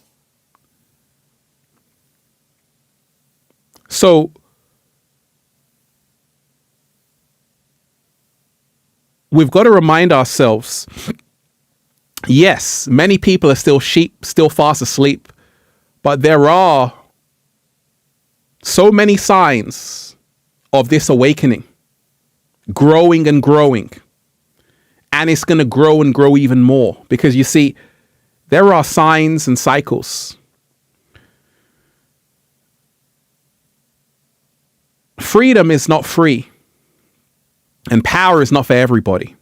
So we've got to remind ourselves, yes, many people are still sheep, still fast asleep, but there are so many signs of this awakening, growing and growing. And it's going to grow and grow even more, because you see, there are signs and cycles. Freedom is not free, and power is not for everybody.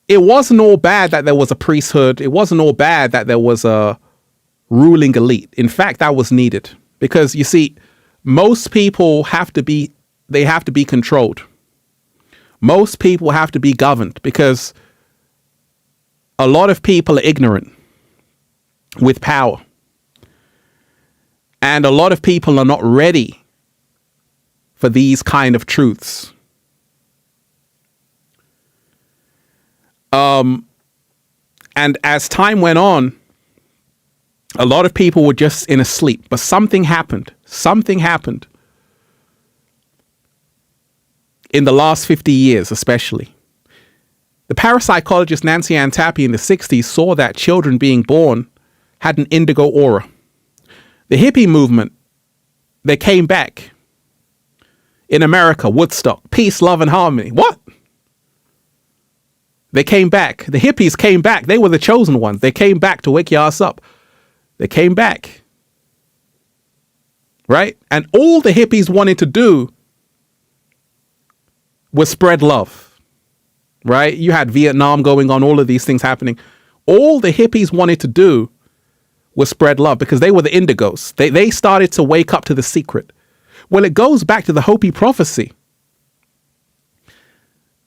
it wasn't all bad that there was a priesthood. It wasn't all bad that there was a ruling elite. In fact, that was needed because, you see, most people have to be controlled. Most people have to be governed because a lot of people are ignorant with power. And a lot of people are not ready for these kind of truths. And as time went on, a lot of people were just in a sleep, but something happened. Something happened in the last 50 years, especially. The parapsychologist Nancy Ann Tappy in the 60s saw that children being born had an indigo aura. The hippie movement, they came back. In America, Woodstock, peace, love, and harmony. What? They came back. The hippies came back. They were the chosen ones. They came back to wake your ass up. They came back. Right? And all the hippies wanted to do was spread love. Right? You had Vietnam going on, all of these things happening. All the hippies wanted to do was spread love because they were the indigos. They started to wake up to the secret. Well, it goes back to the Hopi prophecy.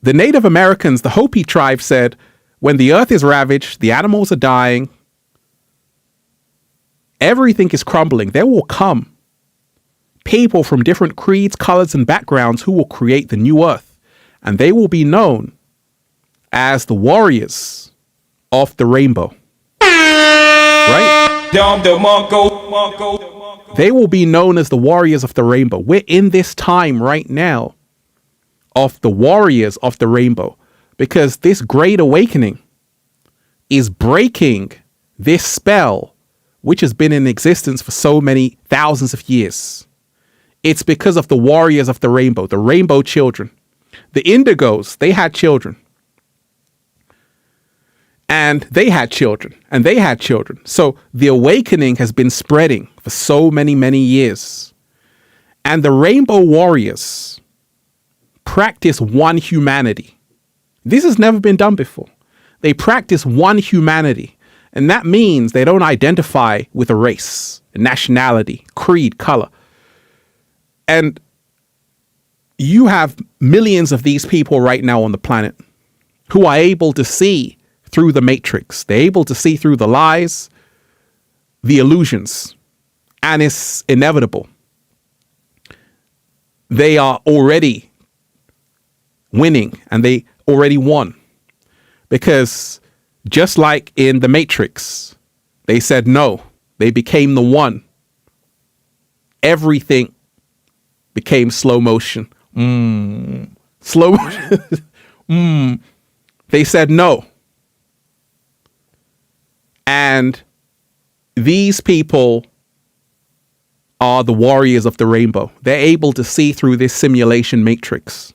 The Native Americans, the Hopi tribe, said, when the earth is ravaged, the animals are dying, everything is crumbling, there will come people from different creeds, colors, and backgrounds who will create the new earth. And they will be known as the warriors of the rainbow. Right? They will be known as the warriors of the rainbow. We're in this time right now of the warriors of the rainbow because this great awakening is breaking this spell which has been in existence for so many thousands of years. It's because of the warriors of the rainbow children. The indigos, they had children. And they had children, and they had children. So the awakening has been spreading for so many, many years. And the rainbow warriors practice one humanity. This has never been done before. They practice one humanity. And that means they don't identify with a race, a nationality, creed, color. And you have millions of these people right now on the planet who are able to see through the matrix. They're able to see through the lies, the illusions, and it's inevitable. They are already winning, and they already won. Because just like in the Matrix, they said no. They became the one. Everything became slow motion. Slow motion. They said no. And these people are the warriors of the rainbow. They're able to see through this simulation matrix.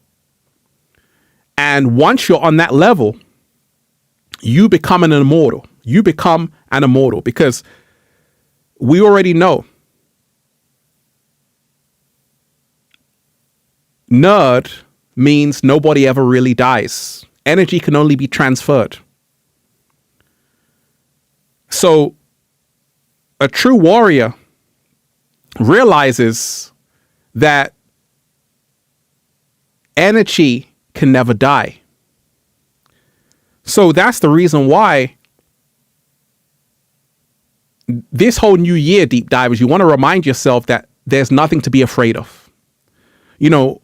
And once you're on that level, you become an immortal. You become an immortal because we already know nerd means nobody ever really dies. Energy can only be transferred. So a true warrior realizes that energy can never die. So that's the reason why this whole new year, deep divers, you want to remind yourself that there's nothing to be afraid of. You know,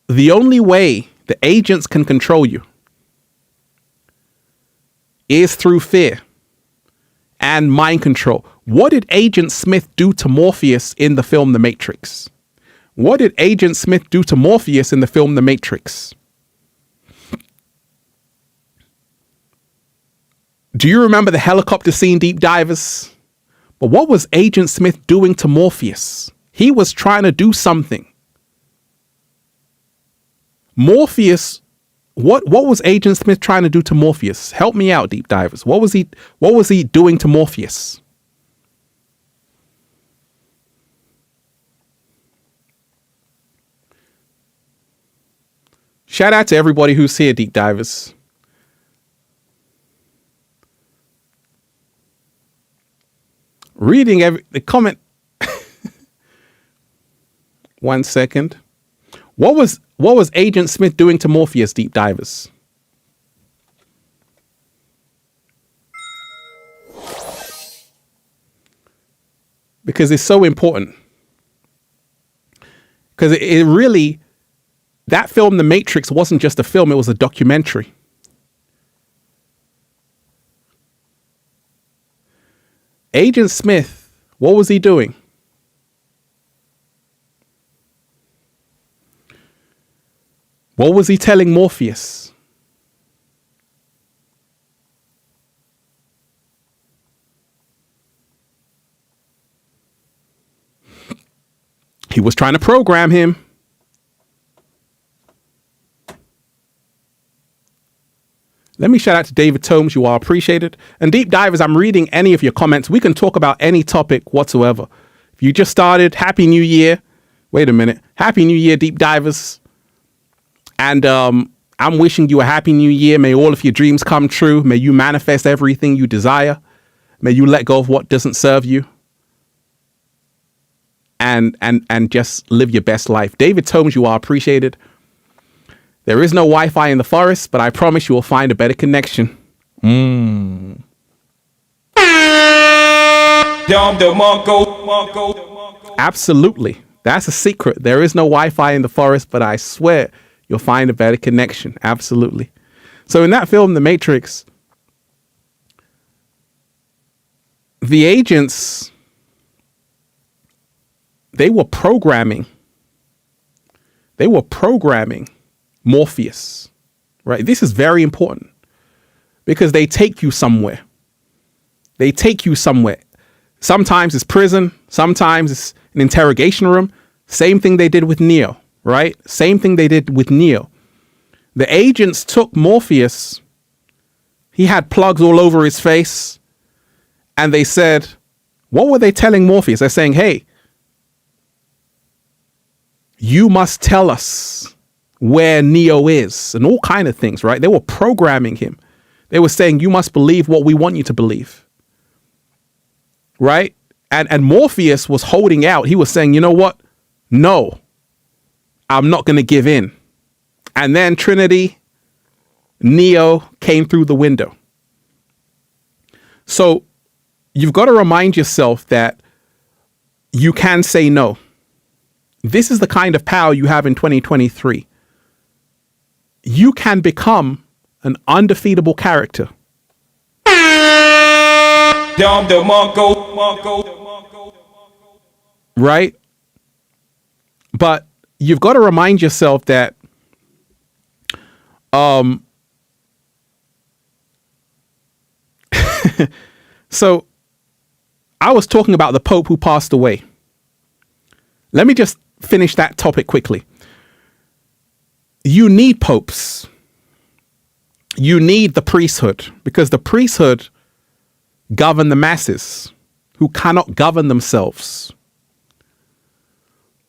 the only way the agents can control you is through fear and mind control. What did Agent Smith do to Morpheus in the film The Matrix? What did Agent Smith do to Morpheus in the film The Matrix? Do you remember the helicopter scene, deep divers? But what was Agent Smith doing to Morpheus? He was trying to do something. Morpheus, what was Agent Smith trying to do to Morpheus? Help me out, deep divers. What was he doing to Morpheus? Shout out to everybody who's here, deep divers. reading the comment. 1 second. What was Agent Smith doing to Morpheus, deep divers? Because it's so important. Because it really, that film, The Matrix, wasn't just a film, it was a documentary. Agent Smith, what was he doing? What was he telling Morpheus? He was trying to program him. Let me shout out to David Tomes. You are appreciated. And deep divers, I'm reading any of your comments. We can talk about any topic whatsoever. If you just started, Happy New Year. Wait a minute. Happy New Year, deep divers. And I'm wishing you a happy new year. May all of your dreams come true. May you manifest everything you desire. May you let go of what doesn't serve you. And just live your best life. David Tomes, you are appreciated. There is no Wi-Fi in the forest, but I promise you will find a better connection. Absolutely. That's a secret. There is no Wi-Fi in the forest, but I swear you'll find a better connection. Absolutely. So in that film, The Matrix, the agents, they were programming Morpheus, right? This is very important because they take you somewhere. Sometimes it's prison. Sometimes it's an interrogation room. Same thing they did with Neo. Right? Same thing they did with Neo. The agents took Morpheus. He had plugs all over his face. And they said, what were they telling Morpheus? They're saying, hey, you must tell us where Neo is and all kind of things, right? They were programming him. They were saying, you must believe what we want you to believe. Right? And Morpheus was holding out. He was saying, you know what? No. I'm not going to give in. And then Trinity, Neo came through the window. So you've got to remind yourself that you can say no. This is the kind of power you have in 2023. You can become an undefeatable character. Right? But you've got to remind yourself that so I was talking about the Pope who passed away. Let me just finish that topic quickly. You need popes. You need the priesthood because the priesthood govern the masses who cannot govern themselves.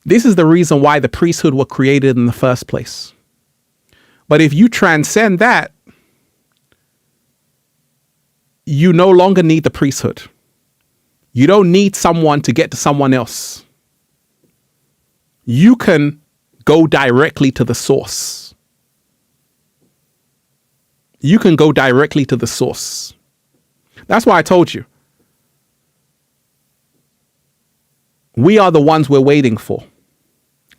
This is the reason why the priesthood were created in the first place. But if you transcend that, you no longer need the priesthood. You don't need someone to get to someone else. You can go directly to the source. You can go directly to the source. That's why I told you. We are the ones we're waiting for.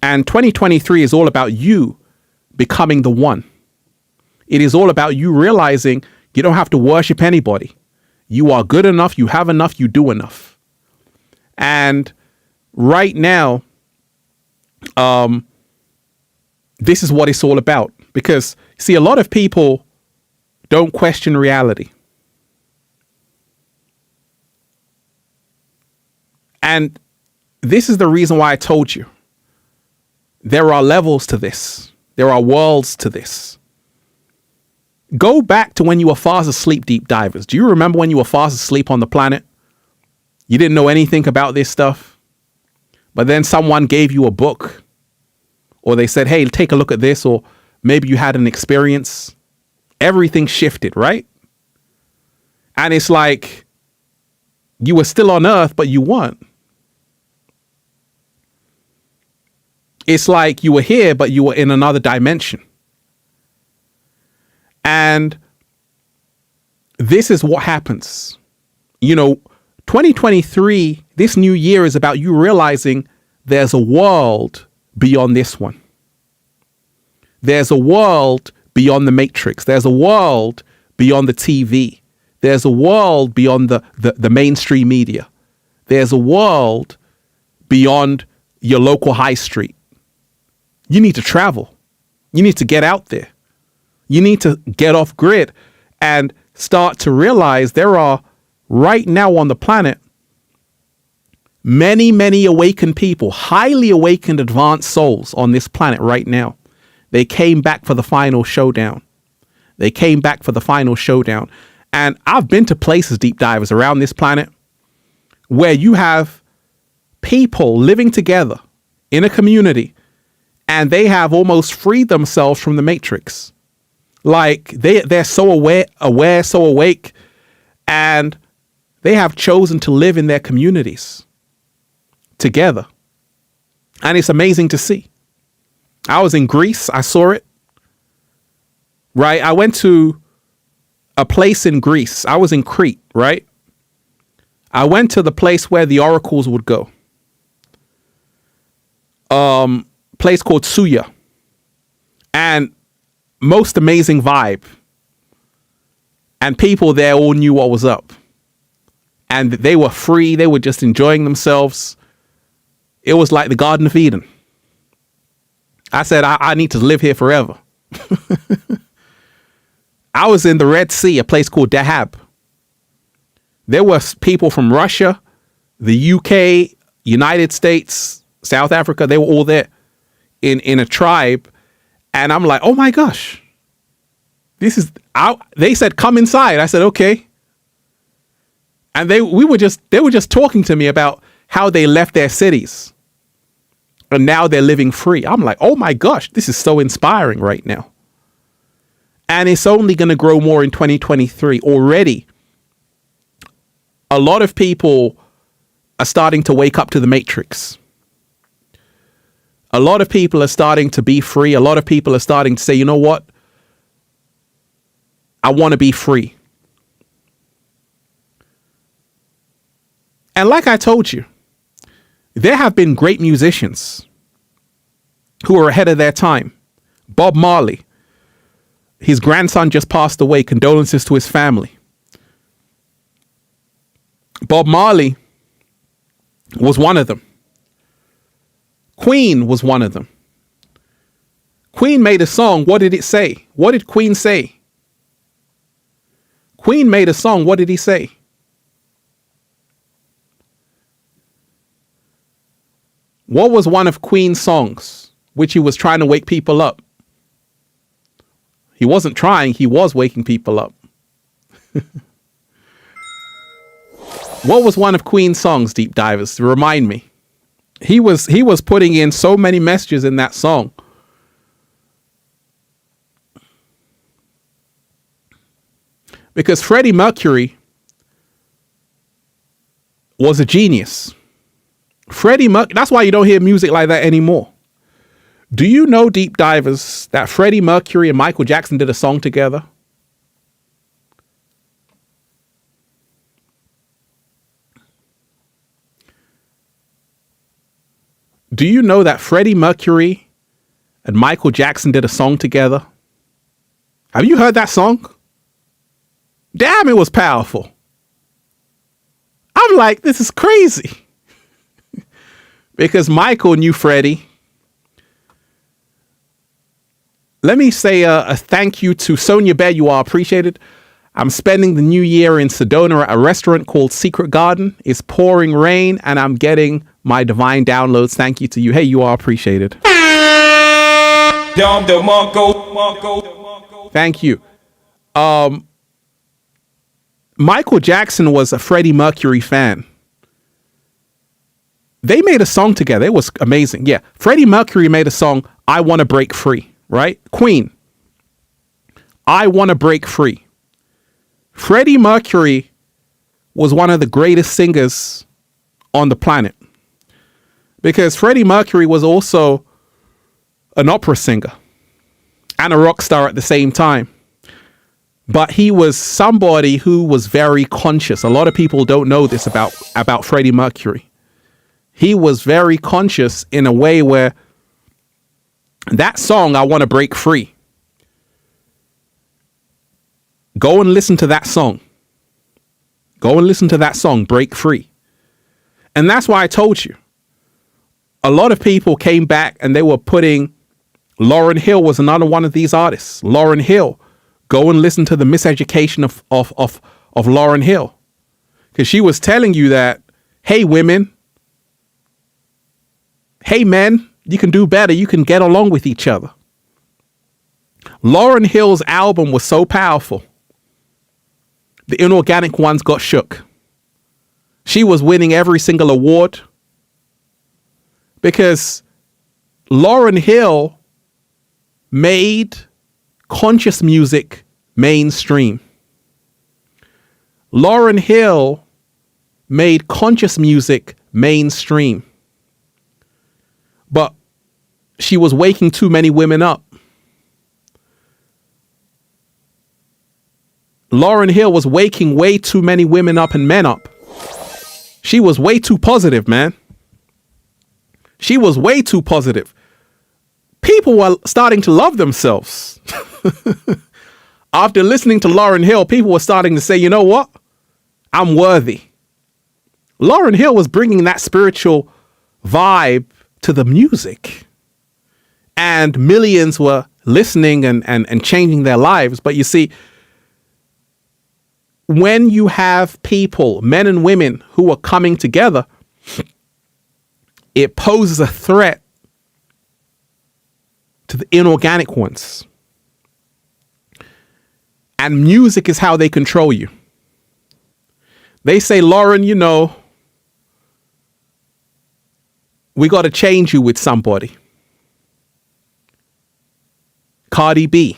And 2023 is all about you becoming the one. It is all about you realizing you don't have to worship anybody. You are good enough, you have enough, you do enough. And right now, this is what it's all about. Because, see, a lot of people don't question reality. And this is the reason why I told you. There are levels to this. There are worlds to this. Go back to when you were fast asleep, deep divers. Do you remember when you were fast asleep on the planet? You didn't know anything about this stuff. But then someone gave you a book. Or they said, hey, take a look at this. Or maybe you had an experience. Everything shifted, right? And it's like, You were still on Earth, but you weren't. It's like you were here, but you were in another dimension. And this is what happens. 2023, this new year is about you realizing there's a world beyond this one. There's a world beyond the Matrix. There's a world beyond the TV. There's a world beyond the mainstream media. There's a world beyond your local high street. You need to travel. You need to get out there. You need to get off grid and start to realize there are right now on the planet many, many awakened people, highly awakened advanced souls on this planet right now. They came back for the final showdown. They came back for the final showdown. And I've been to places, deep divers, around this planet where you have people living together in a community and they have almost freed themselves from the Matrix. Like they're so aware, so awake, and they have chosen to live in their communities together. And it's amazing to see. I was in Greece. I saw it. Right. I went to a place in Greece. I was in Crete. Right. I went to the place where the oracles would go. Place called Suya. And most amazing vibe. And people there all knew what was up. And they were free. They were just enjoying themselves. It was like the Garden of Eden. I said, I need to live here forever. I was in the Red Sea, a place called Dahab. There were people from Russia, the UK, United States, South Africa. They were all there in a tribe. And I'm like, oh my gosh, this is out. They said, come inside. I said, okay. And they were just talking to me about how they left their cities and now they're living free. I'm like, oh my gosh, this is so inspiring right now. And it's only going to grow more in 2023. Already, a lot of people are starting to wake up to the Matrix. A lot of people are starting to be free. A lot of people are starting to say, you know what? I want to be free. And like I told you, there have been great musicians who are ahead of their time. Bob Marley, his grandson just passed away. Condolences to his family. Bob Marley was one of them. Queen was one of them. Queen made a song. What did it say? What did Queen say? Queen made a song. What did he say? What was one of Queen's songs which he was trying to wake people up? He wasn't trying, he was waking people up. What was one of Queen's songs, deep divers? Remind me. He was putting in so many messages in that song. Because Freddie Mercury was a genius. That's why you don't hear music like that anymore. Do you know, deep divers, that Freddie Mercury and Michael Jackson did a song together? Do you know that Freddie Mercury and Michael Jackson did a song together? Have you heard that song? Damn, it was powerful. I'm like, this is crazy. Because Michael knew Freddie. Let me say a thank you to Sonia Bear. You are appreciated. I'm spending the new year in Sedona at a restaurant called Secret Garden. It's pouring rain and I'm getting my divine downloads. Thank you to you. Hey, you are appreciated. Thank you. Michael Jackson was a Freddie Mercury fan. They made a song together. It was amazing. Yeah. Freddie Mercury made a song, I Want to Break Free, right? Queen, I Want to Break Free. Freddie Mercury was one of the greatest singers on the planet. Because Freddie Mercury was also an opera singer and a rock star at the same time. But he was somebody who was very conscious. A lot of people don't know this about Freddie Mercury. He was very conscious in a way where that song, I Want to Break Free. Go and listen to that song. Go and listen to that song, Break Free. And that's why I told you. A lot of people came back and they were putting, Lauryn Hill was another one of these artists. Lauryn Hill. Go and listen to the miseducation of Lauryn Hill. Because she was telling you that, hey, women, hey, men, you can do better. You can get along with each other. Lauryn Hill's album was so powerful. The inorganic ones got shook. She was winning every single award because Lauryn Hill made conscious music mainstream. Lauryn Hill made conscious music mainstream. But she was waking too many women up. Lauryn Hill was waking way too many women up and men up. She was way too positive, man. She was way too positive. People were starting to love themselves. After listening to Lauryn Hill, people were starting to say, you know what? I'm worthy. Lauryn Hill was bringing that spiritual vibe to the music. And millions were listening and changing their lives. But you see, when you have people, men and women, who are coming together, it poses a threat to the inorganic ones. And music is how they control you. They say, Lauren, you know, we got to change you with somebody. Cardi B.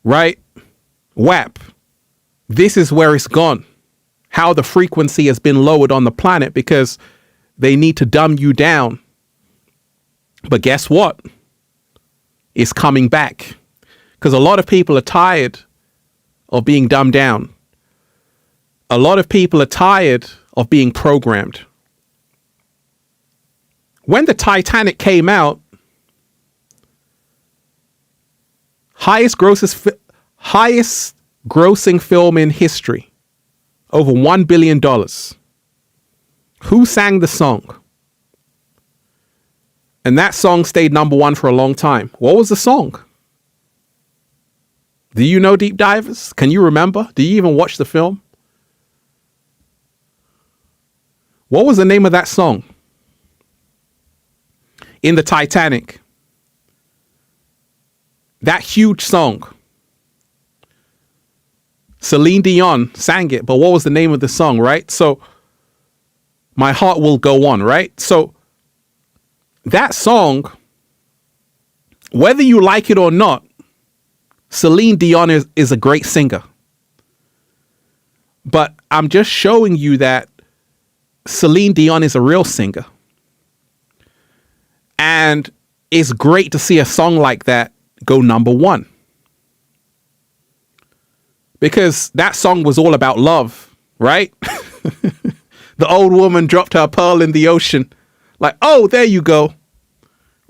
Right? WAP. This is where it's gone. How the frequency has been lowered on the planet because they need to dumb you down. But guess what? It's coming back. Because a lot of people are tired of being dumbed down. A lot of people are tired of being programmed. When the Titanic came out, highest grossing film in history, over $1 billion. Who sang the song? And that song stayed number one for a long time. What was the song? Do you know, deep divers? Can you remember? Do you even watch the film? What was the name of that song? In the Titanic. That huge song. Celine Dion sang it, but what was the name of the song, right? So, My Heart Will Go On, right? So, that song, whether you like it or not, Celine Dion is a great singer. But I'm just showing you that Celine Dion is a real singer. And it's great to see a song like that go number one. Because that song was all about love, right? The old woman dropped her pearl in the ocean. Like, oh, there you go.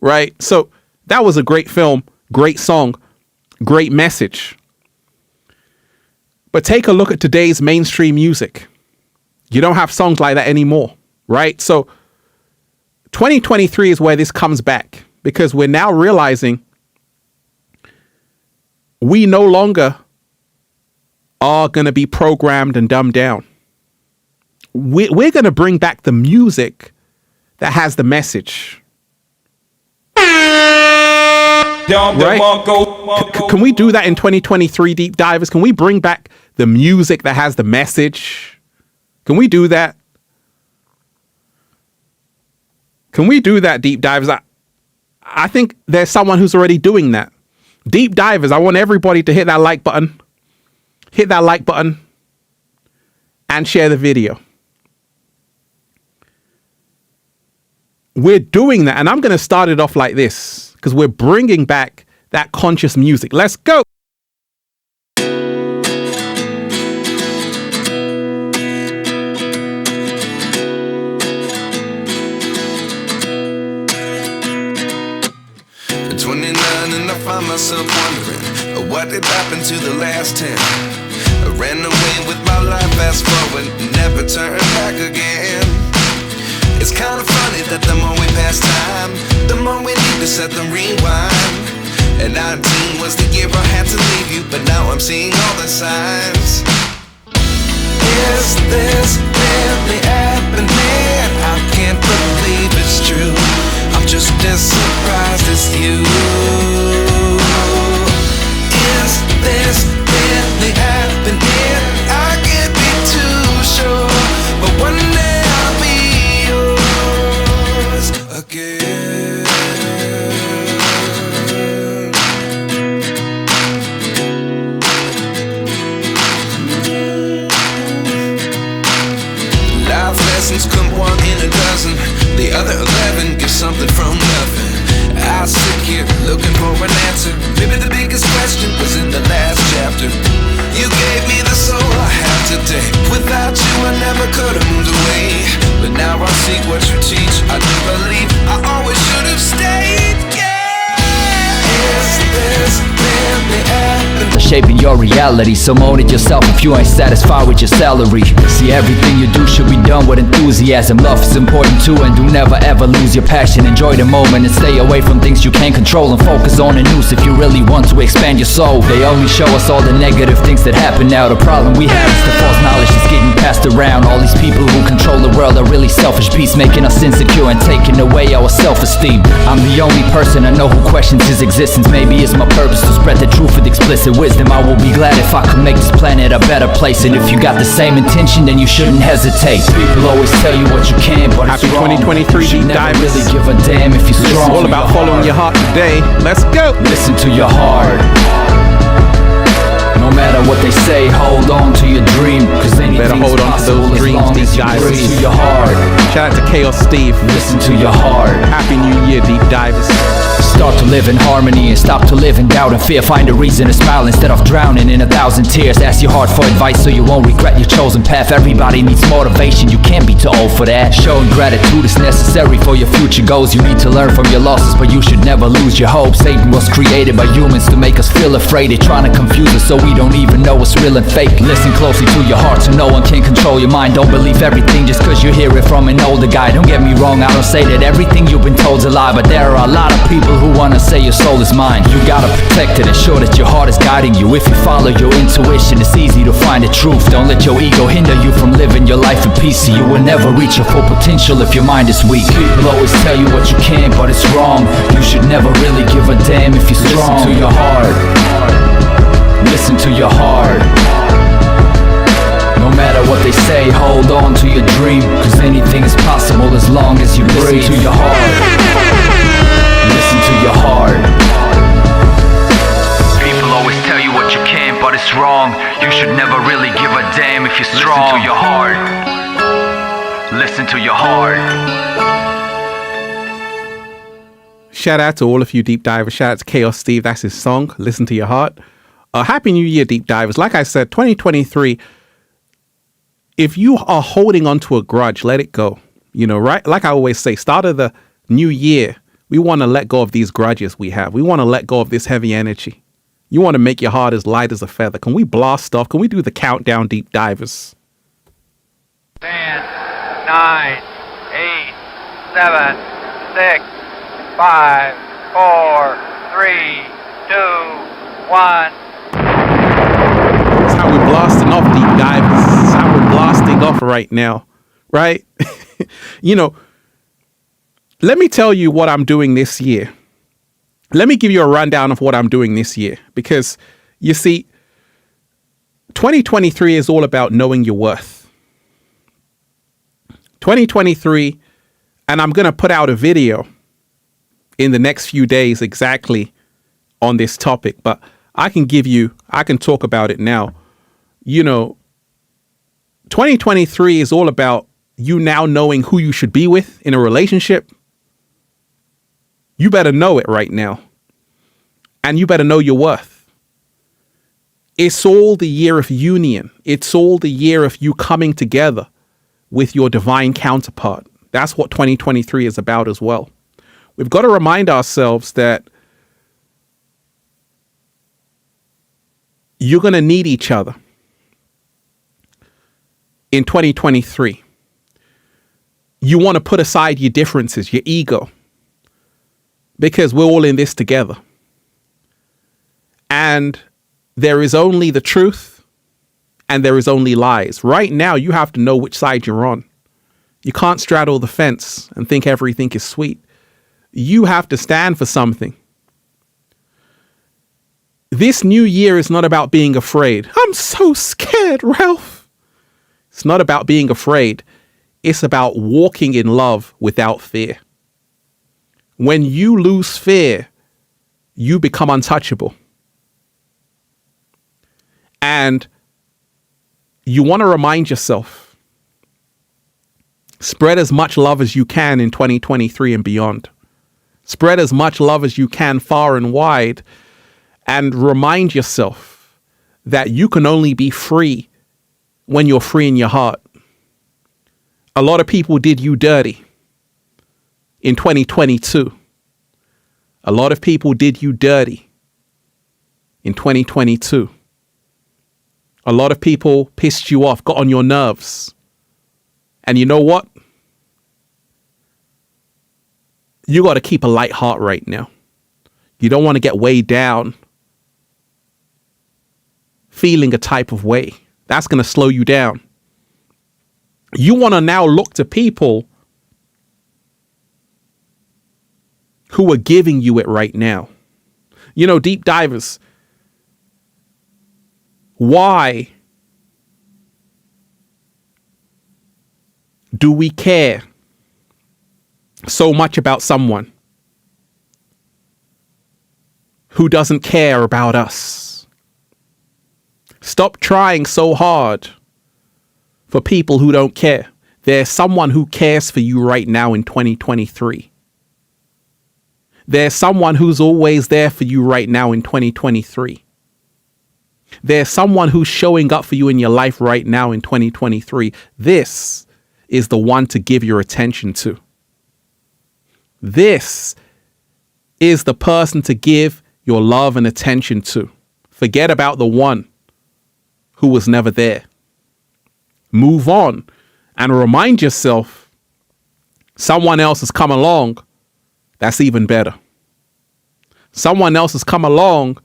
Right? So that was a great film, great song, great message. But take a look at today's mainstream music. You don't have songs like that anymore, right? So 2023 is where this comes back because we're now realizing we no longer are going to be programmed and dumbed down. We're going to bring back the music that has the message. Right? Can we do that in 2023, deep divers? Can we bring back the music that has the message? Can we do that? Can we do that, deep divers? I think there's someone who's already doing that. Deep divers, I want everybody to hit that like button. hit that like button and share the video. We're doing that, and I'm going to start it off like this because we're bringing back that conscious music. Let's go. At 29 and I find myself wondering what did happen to the last 10. I ran away with my life, fast forward, never turn back again. It's kind of funny that the more we pass time, the more we need to set them rewind. And 19 was the year I had to leave you, but now I'm seeing all the signs. Is this really happening? I can't believe it's true. I'm just as surprised as you. Is this really happening? I can't be too sure, but one day I'll be yours again. Life lessons come one in a dozen. The other 11 get something from nothing. I sit here looking for an answer. Maybe the biggest question was in the last chapter. You gave me the soul I have today. Without you I never could have moved away. But now I see what you teach. I do believe I always should have stayed. Is this really happening? Shaping your reality, so mold it yourself if you ain't satisfied with your salary. See, everything you do should be done with enthusiasm. Love is important too, and do never ever lose your passion. Enjoy the moment and stay away from things you can't control, and focus on the news if you really want to expand your soul. They only show us all the negative things that happen now. The problem we have is the false knowledge that's getting passed around. All these people who control the world are really selfish beasts, making us insecure and taking away our self-esteem. I'm the only person I know who questions his existence. Maybe it's my purpose to spread the truth with explicit wisdom. I will be glad if I could make this planet a better place. And if you got the same intention, then you shouldn't hesitate. People always tell you what you can, but Happy it's wrong. 2023 You should deep never dive. really give a damn if you're strong. All about following your heart today. Let's go. Listen to your heart. No matter what they say, hold on to your dream, cause Better anything's hold on to possible those as dreams, long deep as you divers. breathe. To your heart. Shout out to Chaos Steve. Listen to your heart. Happy New Year, deep divers. Start to live in harmony and stop to live in doubt and fear. Find a reason to smile instead of drowning in 1,000 tears. Ask your heart for advice so you won't regret your chosen path. Everybody needs motivation, you can't be too old for that. Showing gratitude is necessary for your future goals. You need to learn from your losses, but you should never lose your hope. Satan was created by humans to make us feel afraid. They're trying to confuse us so we don't even know what's real and fake. Listen closely to your heart so no one can control your mind. Don't believe everything just cause you hear it from an older guy. Don't get me wrong, I don't say that everything you've been told's a lie, but there are a lot of people who wanna say your soul is mine. You gotta protect it, ensure that your heart is guiding you. If you follow your intuition, it's easy to find the truth. Don't let your ego hinder you from living your life in peace. You will never reach your full potential if your mind is weak. People always tell you what you can, but it's wrong. You should never really give a damn if you're strong. Listen to your heart. Listen to your heart. No matter what they say, hold on to your dream, cause anything is possible as long as you breathe. Listen to your heart. Listen to your heart. People always tell you what you can, but it's wrong. You should never really give a damn if you're strong. Listen to your heart. Listen to your heart. Shout out to all of you deep divers. Shout out to Chaos Steve. That's his song. Listen to your heart. Happy New Year, deep divers. Like I said, 2023. If you are holding on to a grudge, let it go. You know, right? Like I always say, start of the new year, we want to let go of these grudges we have. We want to let go of this heavy energy. You want to make your heart as light as a feather. Can we blast off? Can we do the countdown, deep divers? 10, 9, 8, 7, 6, 5, 4, 3, 2, 1. That's how we're blasting off, deep divers. That's how we're blasting off right now, right? You know, let me tell you what I'm doing this year. Let me give you a rundown of what I'm doing this year, because you see, 2023 is all about knowing your worth. 2023, and I'm going to put out a video in the next few days exactly on this topic, but I can talk about it now. you know, 2023 is all about you now knowing who you should be with in a relationship. You better know it right now. And you better know your worth. It's all the year of union. It's all the year of you coming together with your divine counterpart. That's what 2023 is about as well. We've got to remind ourselves that you're going to need each other in 2023. You want to put aside your differences, your ego, because we're all in this together. And there is only the truth and there is only lies. Right now, you have to know which side you're on. You can't straddle the fence and think everything is sweet. You have to stand for something. This new year is not about being afraid. I'm so scared, Ralph. It's not about being afraid. It's about walking in love without fear. When you lose fear, you become untouchable. And you want to remind yourself, spread as much love as you can in 2023 and beyond. Spread as much love as you can far and wide, and remind yourself that you can only be free when you're free in your heart. A lot of people did you dirty in 2022. A lot of people did you dirty in 2022. A lot of people pissed you off, got on your nerves. And you know what? You got to keep a light heart right now. You don't want to get weighed down feeling a type of way. That's going to slow you down. You want to now look to people who are giving you it right now. You know, deep divers, why do we care so much about someone who doesn't care about us? Stop trying so hard for people who don't care. There's someone who cares for you right now in 2023. There's someone who's always there for you right now in 2023. There's someone who's showing up for you in your life right now in 2023. This is the one to give your attention to. This is the person to give your love and attention to. Forget about the one who was never there. Move on and remind yourself someone else has come along that's even better. Someone else has come along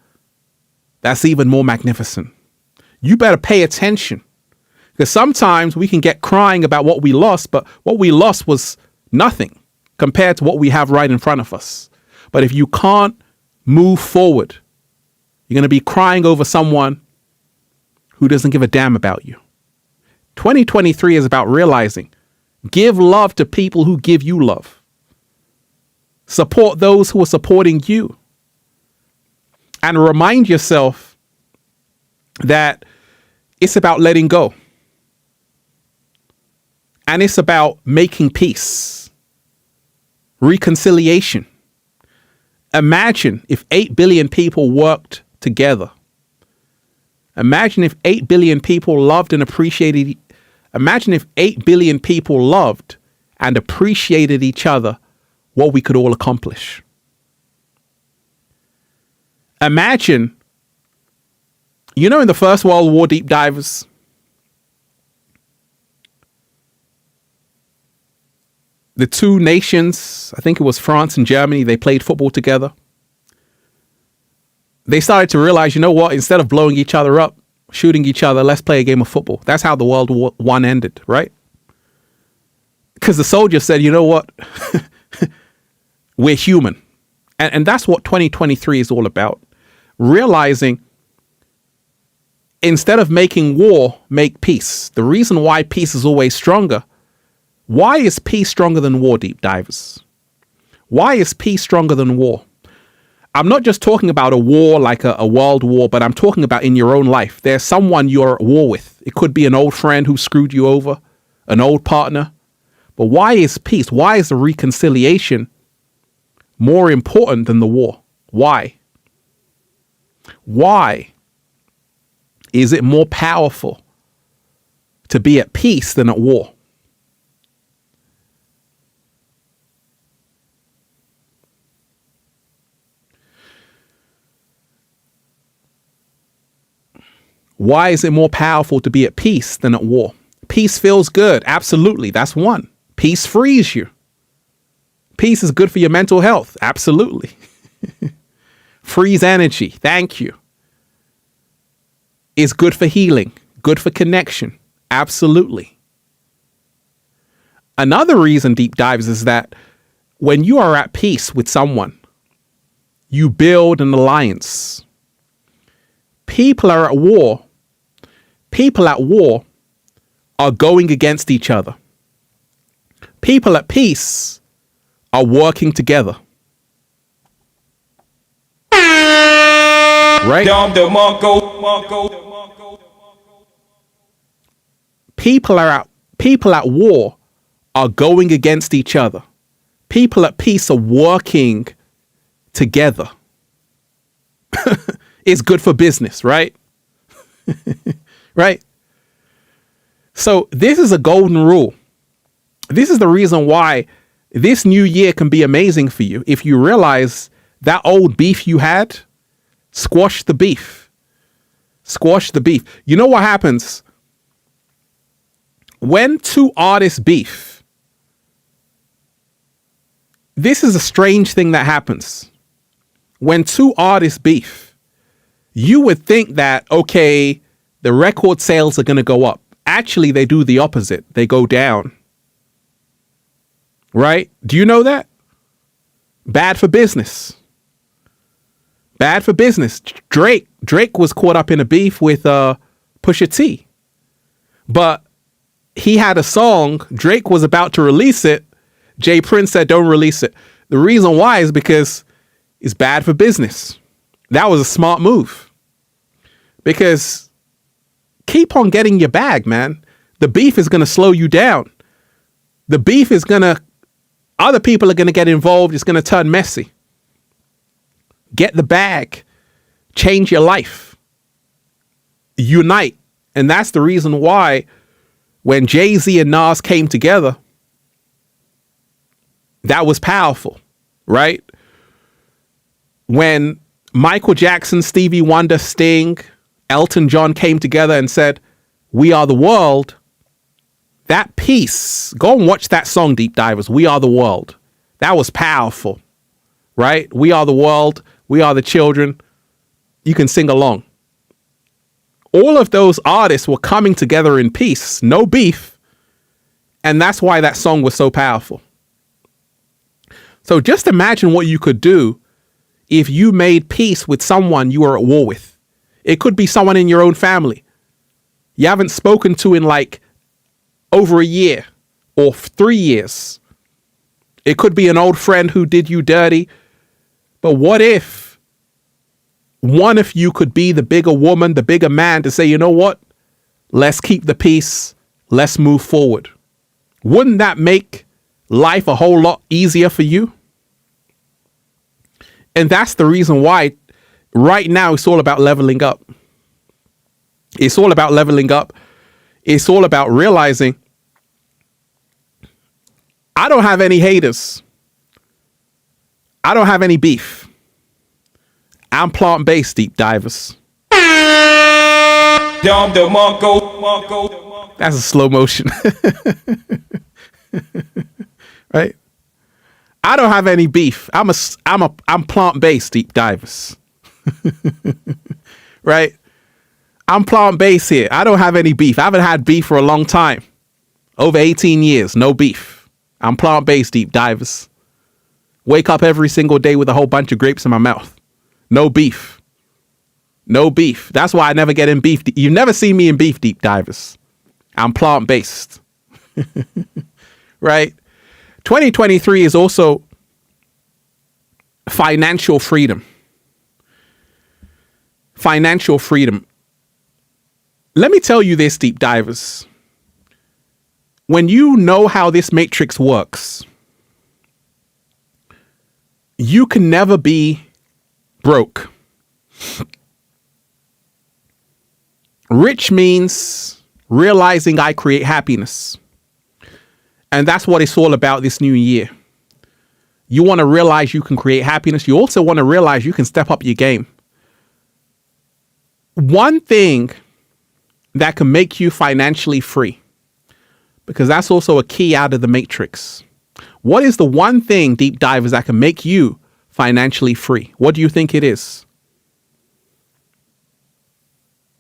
that's even more magnificent. You better pay attention, because sometimes we can get crying about what we lost, but what we lost was nothing compared to what we have right in front of us. But if you can't move forward, you're going to be crying over someone who doesn't give a damn about you. 2023 is about realizing, give love to people who give you love. Support those who are supporting you. And remind yourself that it's about letting go. And it's about making peace. Reconciliation. Imagine if 8 billion people worked together. Imagine if 8 billion people loved and appreciated. Imagine if 8 billion people loved and appreciated each other, what we could all accomplish. Imagine, you know, in the First World War, deep divers, the two nations, I think it was France and Germany, they played football together. They started to realize, you know what, instead of blowing each other up, shooting each other, let's play a game of football. That's how the World War I ended, right? Because the soldiers said, you know what, we're human. And that's what 2023 is all about. Realizing instead of making war, make peace. The reason why peace is always stronger. Why is peace stronger than war, deep divers? Why is peace stronger than war? I'm not just talking about a war like a world war, but I'm talking about in your own life. There's someone you're at war with. It could be an old friend who screwed you over, an old partner. But why is peace? Why is the reconciliation more important than the war? Why? Why is it more powerful to be at peace than at war? Why is it more powerful to be at peace than at war? Peace feels good. Absolutely. That's one. Peace frees you. Peace is good for your mental health. Absolutely. Frees energy. Thank you. Is good for healing. Good for connection. Absolutely. Another reason, deep dives, is that when you are at peace with someone, you build an alliance. People are at war. People at war are going against each other. People at peace are working together. Right? People at war are going against each other. People at peace are working together. It's good for business, right? Right? So this is a golden rule. This is the reason why this new year can be amazing for you. If you realize that old beef you had, squash the beef. Squash the beef. You know what happens? When two artists beef, this is a strange thing that happens. When two artists beef, you would think that, okay, the record sales are going to go up. Actually, they do the opposite. They go down. Right? Do you know that? Bad for business. Bad for business. Drake was caught up in a beef with Pusha T. But he had a song. Drake was about to release it. Jay Prince said, don't release it. The reason why is because it's bad for business. That was a smart move. Because keep on getting your bag, man. The beef is going to slow you down. The beef is going to, other people are going to get involved. It's going to turn messy. Get the bag. Change your life. Unite. And that's the reason why when Jay-Z and Nas came together, that was powerful, right? When Michael Jackson, Stevie Wonder, Sting, Elton John came together and said, we are the world. That piece, go and watch that song, Deep Divers, We Are the World. That was powerful, right? We are the world. We are the children. You can sing along. All of those artists were coming together in peace, no beef. And that's why that song was so powerful. So just imagine what you could do if you made peace with someone you were at war with. It could be someone in your own family you haven't spoken to in like over a year or 3 years. It could be an old friend who did you dirty. But what if one of you could be the bigger woman, the bigger man to say, you know what? Let's keep the peace. Let's move forward. Wouldn't that make life a whole lot easier for you? And that's the reason why right now it's all about leveling up. It's all about leveling up. It's all about realizing I don't have any haters. I don't have any beef. I'm plant-based, deep divers. That's a slow motion. Right? I don't have any beef. I'm plant-based, deep divers. Right? I'm plant-based here. I don't have any beef. I haven't had beef for a long time. Over 18 years, no beef. I'm plant-based, deep divers. Wake up every single day with a whole bunch of grapes in my mouth. No beef. No beef. That's why I never get in beef. You've never seen me in beef, deep divers. I'm plant-based. Right? 2023 is also financial freedom. financial freedom. Let me tell you this, deep divers. When you know how this matrix works, you can never be broke. Rich means realizing I create happiness. And that's what it's all about this new year. You want to realize you can create happiness. You also want to realize you can step up your game. One thing that can make you financially free, because that's also a key out of the matrix. What is the one thing, deep divers, that can make you financially free? What do you think it is?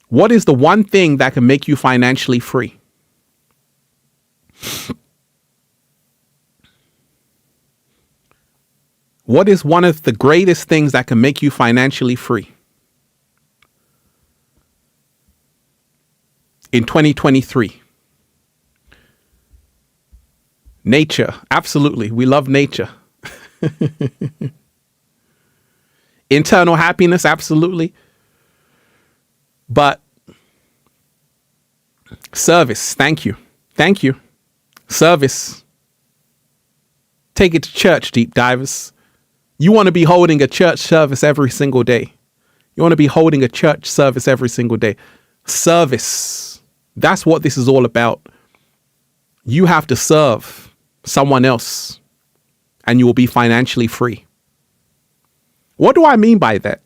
What is the one thing that can make you financially free? What is one of the greatest things that can make you financially free? In 2023. Nature. Absolutely. We love nature. Internal happiness. Absolutely. But service. Thank you. Thank you. Service. Take it to church, deep divers. You want to be holding a church service every single day. You want to be holding a church service every single day. Service. That's what this is all about. You have to serve someone else and you will be financially free. What do I mean by that?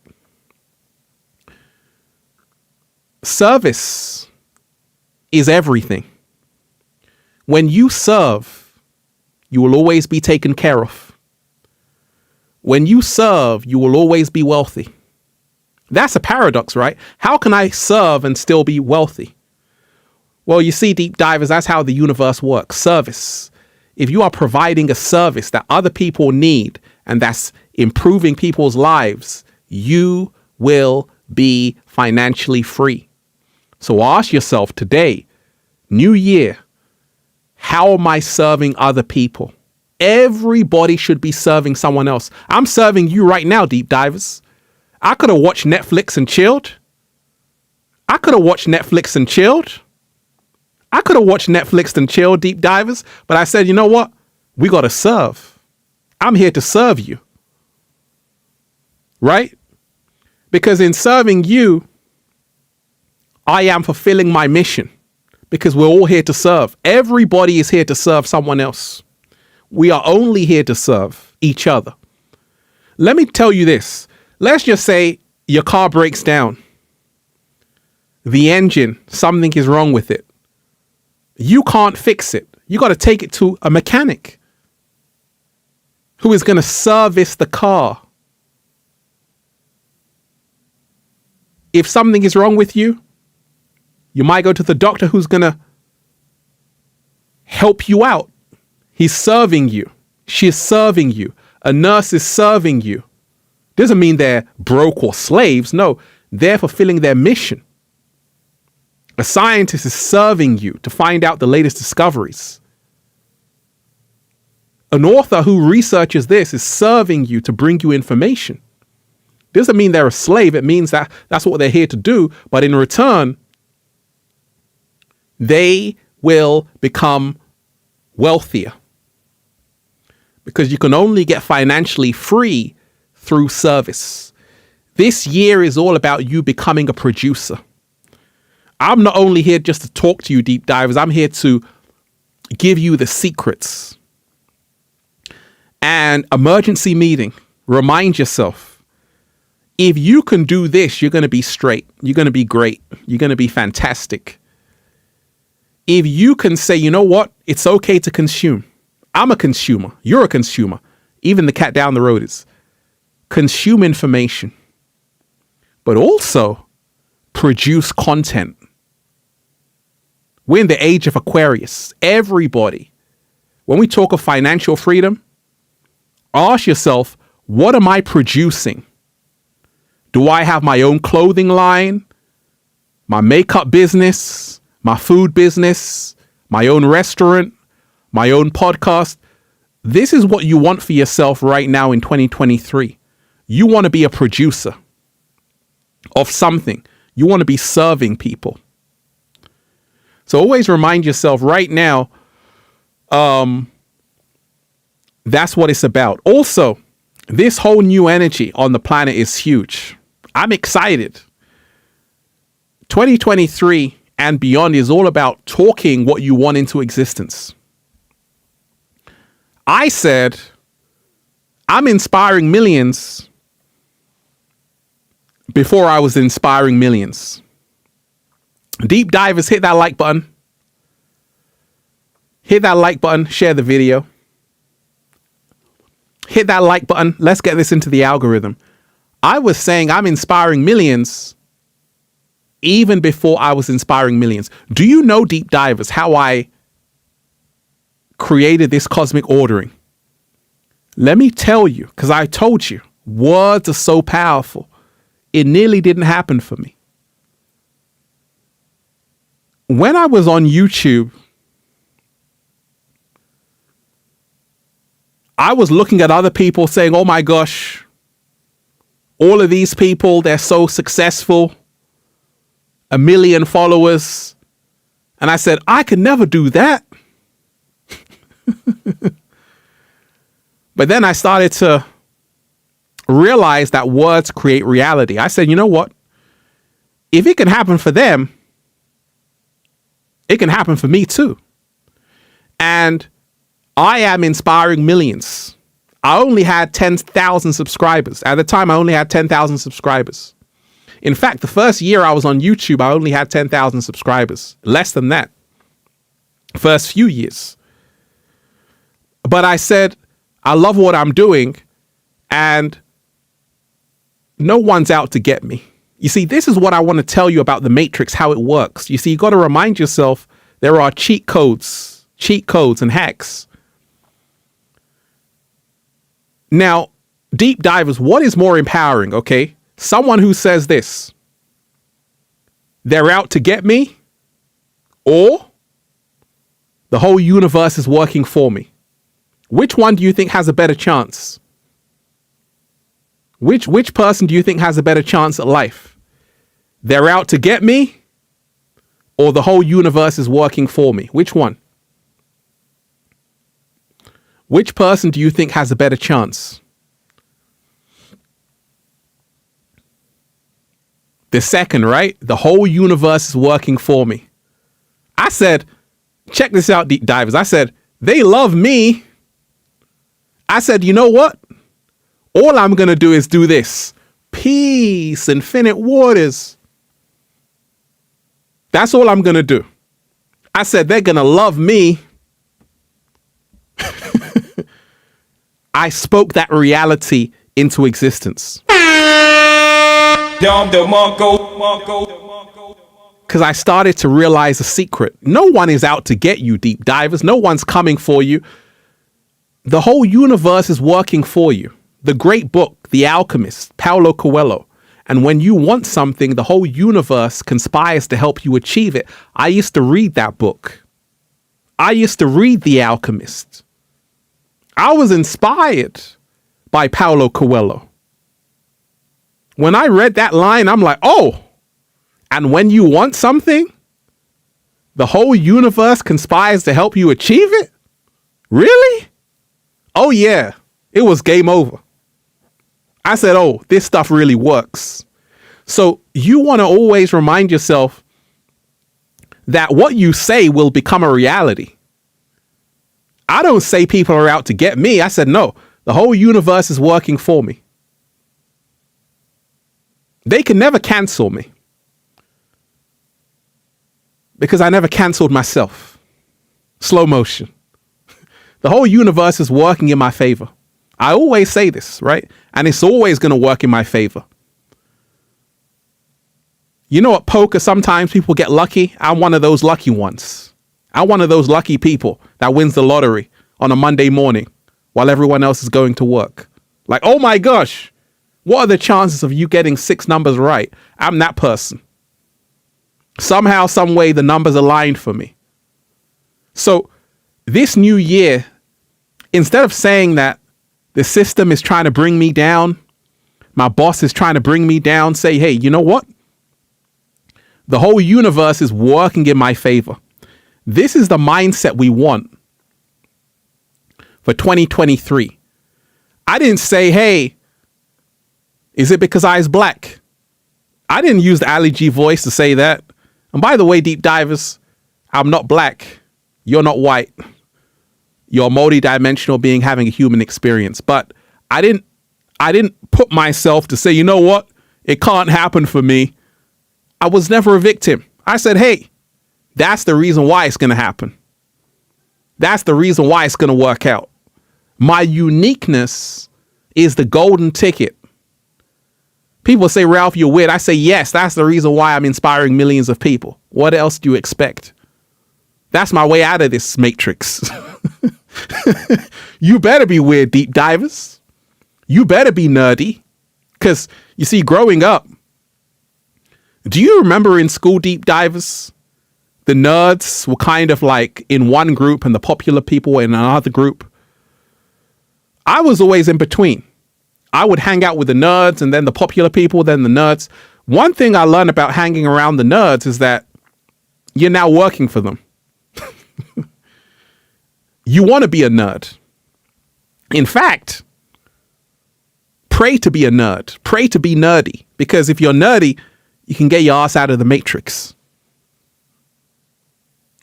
Service is everything. When you serve, you will always be taken care of. When you serve, you will always be wealthy. That's a paradox, right? How can I serve and still be wealthy? Well, you see, deep divers, that's how the universe works. Service. If you are providing a service that other people need and that's improving people's lives, you will be financially free. So ask yourself today, new year, how am I serving other people? Everybody should be serving someone else. I'm serving you right now, deep divers. I could have watched Netflix and chilled. I could have watched Netflix and chilled. I could have watched Netflix and chilled, deep divers. But I said, you know what? We got to serve. I'm here to serve you. Right? Because in serving you, I am fulfilling my mission. Because we're all here to serve. Everybody is here to serve someone else. We are only here to serve each other. Let me tell you this. Let's just say your car breaks down. The engine, something is wrong with it. You can't fix it. You got to take it to a mechanic who is going to service the car. If something is wrong with you, you might go to the doctor who's going to help you out. He's serving you. She's serving you. A nurse is serving you. Doesn't mean they're broke or slaves. No, they're fulfilling their mission. A scientist is serving you to find out the latest discoveries. An author who researches this is serving you to bring you information. Doesn't mean they're a slave. It means that that's what they're here to do. But in return, they will become wealthier. Because you can only get financially free through service. This year is all about you becoming a producer. I'm not only here just to talk to you, deep divers. I'm here to give you the secrets. And emergency meeting. Remind yourself, if you can do this, you're going to be straight. You're going to be great. You're going to be fantastic. If you can say, you know what? It's okay to consume. I'm a consumer. You're a consumer. Even the cat down the road is. Consume information. But also produce content. We're in the age of Aquarius. Everybody. When we talk of financial freedom, ask yourself, what am I producing? Do I have my own clothing line? My makeup business? My food business? My own restaurant? My own podcast? This is what you want for yourself right now in 2023. You want to be a producer. of something. You want to be serving people. So always remind yourself right now, that's what it's about. Also, this whole new energy on the planet is huge. I'm excited. 2023 and beyond is all about talking what you want into existence. I said, I'm inspiring millions before I was inspiring millions. Deep divers, hit that like button. Hit that like button. Share the video. Hit that like button. Let's get this into the algorithm. I was saying I'm inspiring millions even before I was inspiring millions. Do you know, deep divers, how I created this cosmic ordering? Let me tell you, because I told you, words are so powerful. It nearly didn't happen for me. When I was on YouTube, I was looking at other people saying, oh my gosh, all of these people, they're so successful, 1 million followers. And I said, I could never do that. But then I started to realize that words create reality. I said, you know what? If it can happen for them, it can happen for me too. And I am inspiring millions. I only had 10,000 subscribers. At the time, I only had 10,000 subscribers. In fact, the first year I was on YouTube, I only had 10,000 subscribers. Less than that. First few years. But I said, I love what I'm doing, and no one's out to get me. You see, this is what I want to tell you about the Matrix, how it works. You see, you got to remind yourself there are cheat codes and hacks. Now, deep divers, what is more empowering, okay? Someone who says this, they're out to get me, or the whole universe is working for me. Which one do you think has a better chance? Which person do you think has a better chance at life? They're out to get me, or the whole universe is working for me? Which one? Which person do you think has a better chance? The second, right? The whole universe is working for me. I said, check this out, deep divers. I said, they love me. I said, you know what? All I'm going to do is do this. Peace, infinite waters. That's all I'm going to do. I said, they're going to love me. I spoke that reality into existence. Because I started to realize a secret. No one is out to get you, deep divers. No one's coming for you. The whole universe is working for you. The great book, The Alchemist, Paulo Coelho. And when you want something, the whole universe conspires to help you achieve it. I used to read that book. I used to read The Alchemist. I was inspired by Paulo Coelho. When I read that line, I'm like, oh, and when you want something, the whole universe conspires to help you achieve it? Really? Oh yeah, it was game over. I said, oh, this stuff really works. So you want to always remind yourself that what you say will become a reality. I don't say people are out to get me. I said, no, the whole universe is working for me. They can never cancel me because I never canceled myself. Slow motion. The whole universe is working in my favor. I always say this, right? And it's always going to work in my favor. You know, at poker, sometimes people get lucky. I'm one of those lucky ones. I'm one of those lucky people that wins the lottery on a Monday morning while everyone else is going to work. Like, oh my gosh, what are the chances of you getting 6 numbers right? I'm that person. Somehow, some way, the numbers aligned for me. So this new year, instead of saying that the system is trying to bring me down, my boss is trying to bring me down, say, hey, you know what? The whole universe is working in my favor. This is the mindset we want for 2023. I didn't say, hey, is it because I was black? I didn't use the Ali G voice to say that. And by the way, deep divers, I'm not black. You're not white. You're a multi-dimensional being having a human experience. But I didn't put myself to say, you know what? It can't happen for me. I was never a victim. I said, hey, that's the reason why it's going to happen. That's the reason why it's going to work out. My uniqueness is the golden ticket. People say, Ralph, you're weird. I say, yes, that's the reason why I'm inspiring millions of people. What else do you expect? That's my way out of this matrix. You better be weird, deep divers. You better be nerdy. Because, you see, growing up, do you remember in school, deep divers, the nerds were kind of like in one group and the popular people were in another group? I was always in between. I would hang out with the nerds and then the popular people, then the nerds. One thing I learned about hanging around the nerds is that you're now working for them. You want to be a nerd. In fact, pray to be a nerd. Pray to be nerdy. Because if you're nerdy, you can get your ass out of the matrix.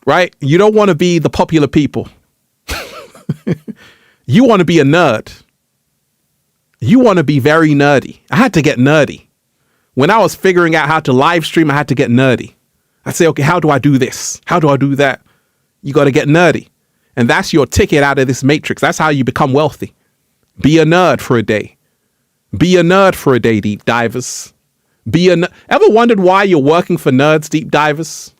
Right? You don't want to be the popular people. You want to be a nerd. You want to be very nerdy. I had to get nerdy. When I was figuring out how to live stream, I had to get nerdy. I'd say, okay, how do I do this? How do I do that? You got to get nerdy. And that's your ticket out of this matrix. That's how you become wealthy. Be a nerd for a day. Be a nerd for a day, deep divers. Ever wondered why you're working for nerds, deep divers?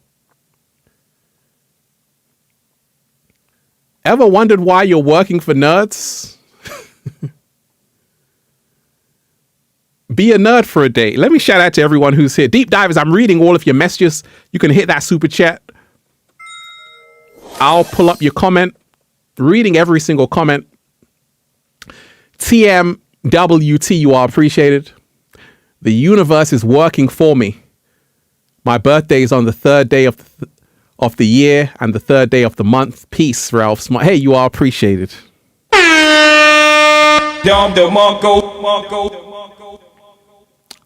Ever wondered why you're working for nerds? Be a nerd for a day. Let me shout out to everyone who's here. Deep divers, I'm reading all of your messages. You can hit that super chat. I'll pull up your comment. Reading every single comment. TMWT, you are appreciated. The universe is working for me. My birthday is on the third day of the year and the third day of the month. Peace, Ralph Smart. Hey, you are appreciated.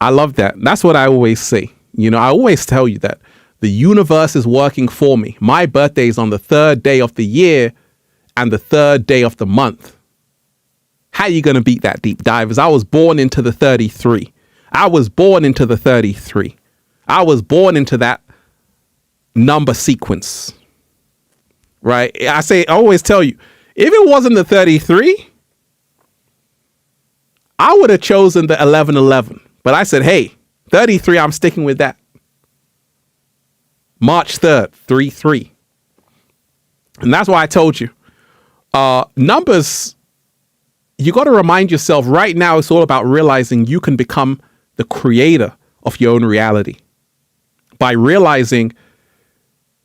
I love that. That's what I always say. You know, I always tell you that the universe is working for me. My birthday is on the third day of the year and the third day of the month. How are you going to beat that, deep divers? I was born into the 33. I was born into the 33. I was born into that number sequence. Right? I always tell you, if it wasn't the 33, I would have chosen the 1111. But I said, hey, 33, I'm sticking with that. March 3rd, 3-3. And that's why I told you. Numbers, you got to remind yourself right now, it's all about realizing you can become the creator of your own reality. By realizing,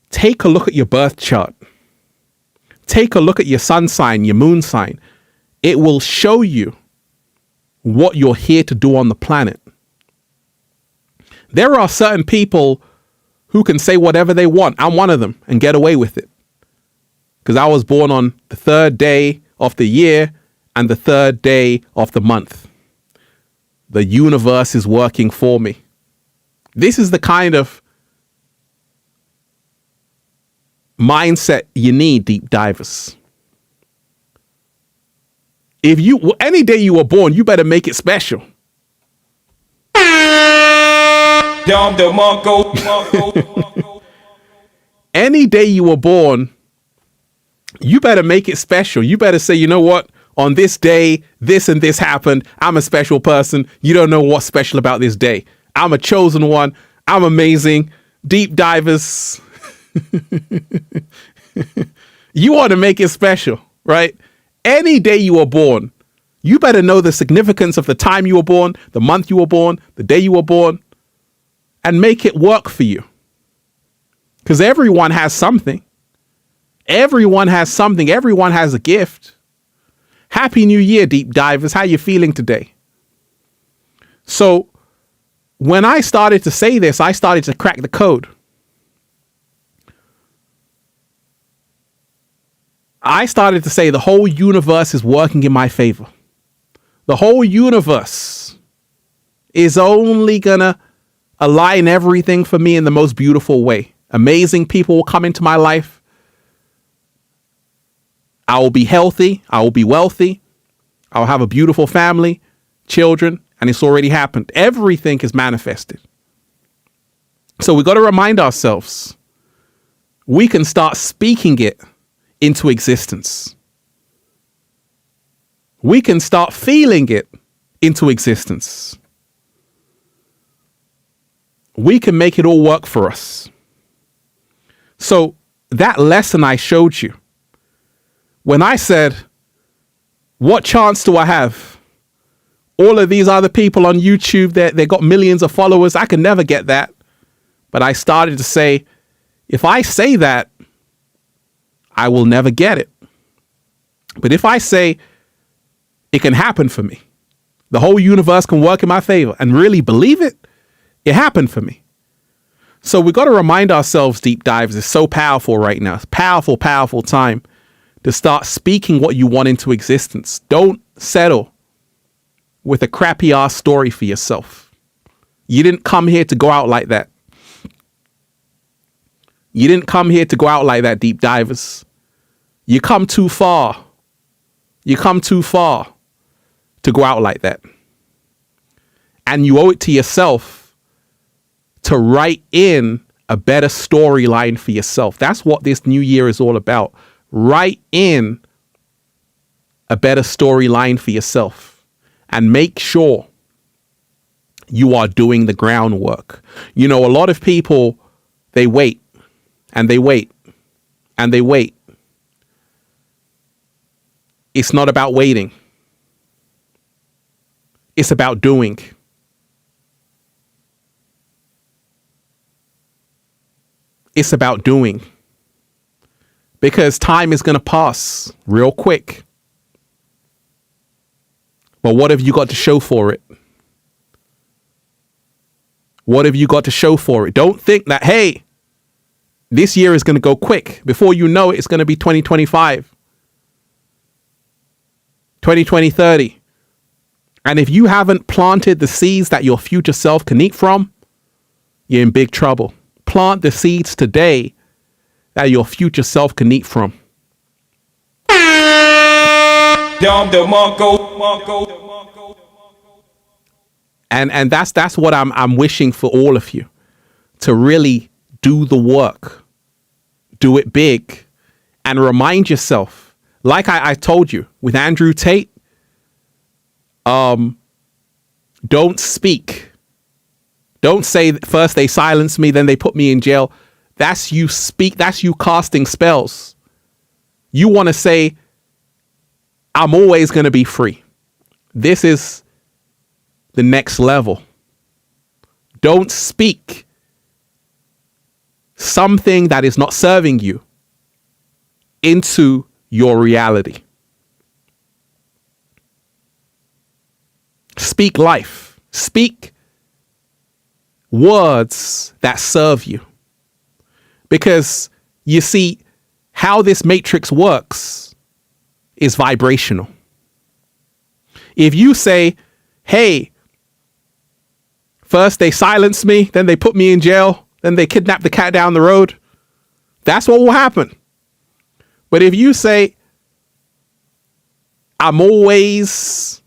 take a look at your birth chart. Take a look at your sun sign, your moon sign. It will show you what you're here to do on the planet. There are certain people who can say whatever they want. I'm one of them and get away with it. Because I was born on the third day of the year and the third day of the month. The universe is working for me. This is the kind of mindset you need, deep divers. If you, any day you were born, you better make it special. Any day you were born, you better make it special. You better say, you know what? On this day, this and this happened. I'm a special person. You don't know what's special about this day. I'm a chosen one. I'm amazing. Deep divers. You want to make it special, right? Any day you were born, you better know the significance of the time you were born, the month you were born, the day you were born, and make it work for you. Because everyone has something. Everyone has something. Everyone has a gift. Happy New Year, deep divers. How you feeling today? So when I started to say this, I started to crack the code. I started to say the whole universe is working in my favor. The whole universe is only gonna align everything for me in the most beautiful way. Amazing people will come into my life. I will be healthy. I will be wealthy. I'll have a beautiful family, children, and it's already happened. Everything is manifested. So we got to remind ourselves, we can start speaking it into existence. We can start feeling it into existence. We can make it all work for us. So that lesson I showed you, when I said, what chance do I have? All of these other people on YouTube, they got millions of followers. I can never get that. But I started to say, if I say that, I will never get it. But if I say it can happen for me, the whole universe can work in my favor, and really believe it, it happened for me. So we got to remind ourselves, deep dives, it's so powerful right now. It's powerful, powerful time to start speaking what you want into existence. Don't settle with a crappy ass story for yourself. You didn't come here to go out like that. You didn't come here to go out like that, deep divers. You come too far. You come too far to go out like that. And you owe it to yourself to write in a better storyline for yourself. That's what this new year is all about. Write in a better storyline for yourself and make sure you are doing the groundwork. You know, a lot of people, they wait and they wait and they wait. It's not about waiting. It's about doing. It's about doing. Because time is going to pass real quick. But what have you got to show for it? What have you got to show for it? Don't think that, hey, this year is going to go quick. Before you know it, it's going to be 2025. 2030. And if you haven't planted the seeds that your future self can eat from, you're in big trouble. Plant the seeds today that your future self can eat from. And that's what I'm wishing for all of you, to really do the work, do it big, and remind yourself, like I told you with Andrew Tate, don't speak. Don't say first they silence me, then they put me in jail. That's you speak. That's you casting spells. You want to say, I'm always going to be free. This is the next level. Don't speak something that is not serving you into your reality. Speak life. Speak words that serve you. Because you see, how this matrix works is vibrational. If you say, hey, first they silence me, then they put me in jail, then they kidnap the cat down the road, that's what will happen. But if you say, I'm always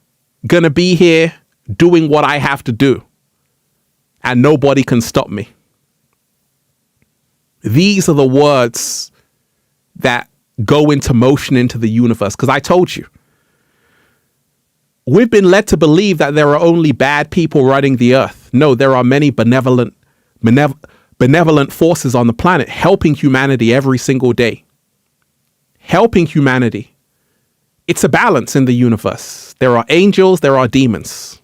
gonna be here doing what I have to do, and nobody can stop me. These are the words that go into motion into the universe. Because I told you, we've been led to believe that there are only bad people running the earth. No, there are many benevolent forces on the planet helping humanity every single day. Helping humanity. It's a balance in the universe. There are angels, there are demons.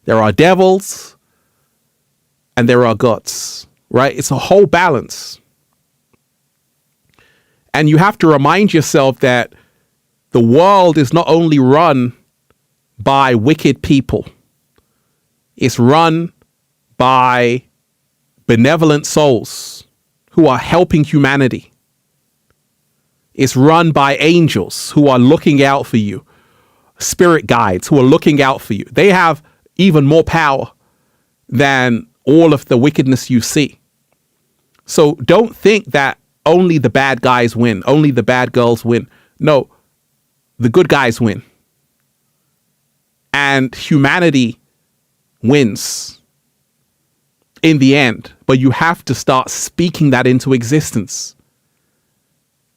There are devils, and there are gods, right? It's a whole balance. And you have to remind yourself that the world is not only run by wicked people. It's run by benevolent souls who are helping humanity. It's run by angels who are looking out for you, spirit guides who are looking out for you. They have even more power than all of the wickedness you see. So don't think that only the bad guys win, only the bad girls win. No, the good guys win. And humanity wins in the end. But you have to start speaking that into existence.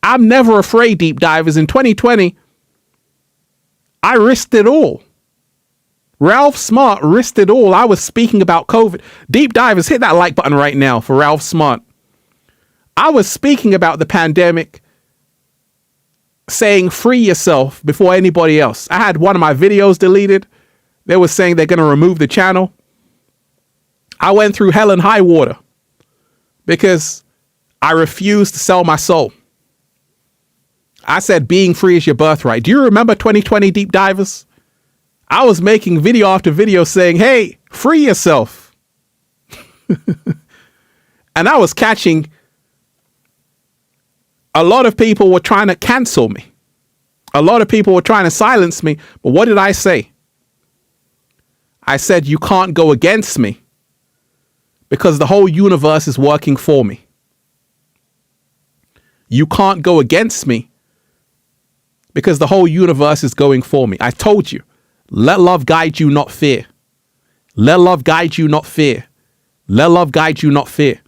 I'm never afraid, deep divers. In 2020, I risked it all. Ralph Smart risked it all. I was speaking about COVID. Deep divers, hit that like button right now for Ralph Smart. I was speaking about the pandemic, saying free yourself before anybody else. I had one of my videos deleted. They were saying they're going to remove the channel. I went through hell and high water because I refused to sell my soul. I said being free is your birthright. Do you remember 2020, deep divers? I was making video after video saying, hey, free yourself. And I was catching a lot of people were trying to cancel me. A lot of people were trying to silence me. But what did I say? I said, you can't go against me because the whole universe is working for me. You can't go against me because the whole universe is going for me. I told you, let love guide you, not fear. Let love guide you, not fear. Let love guide you, not fear.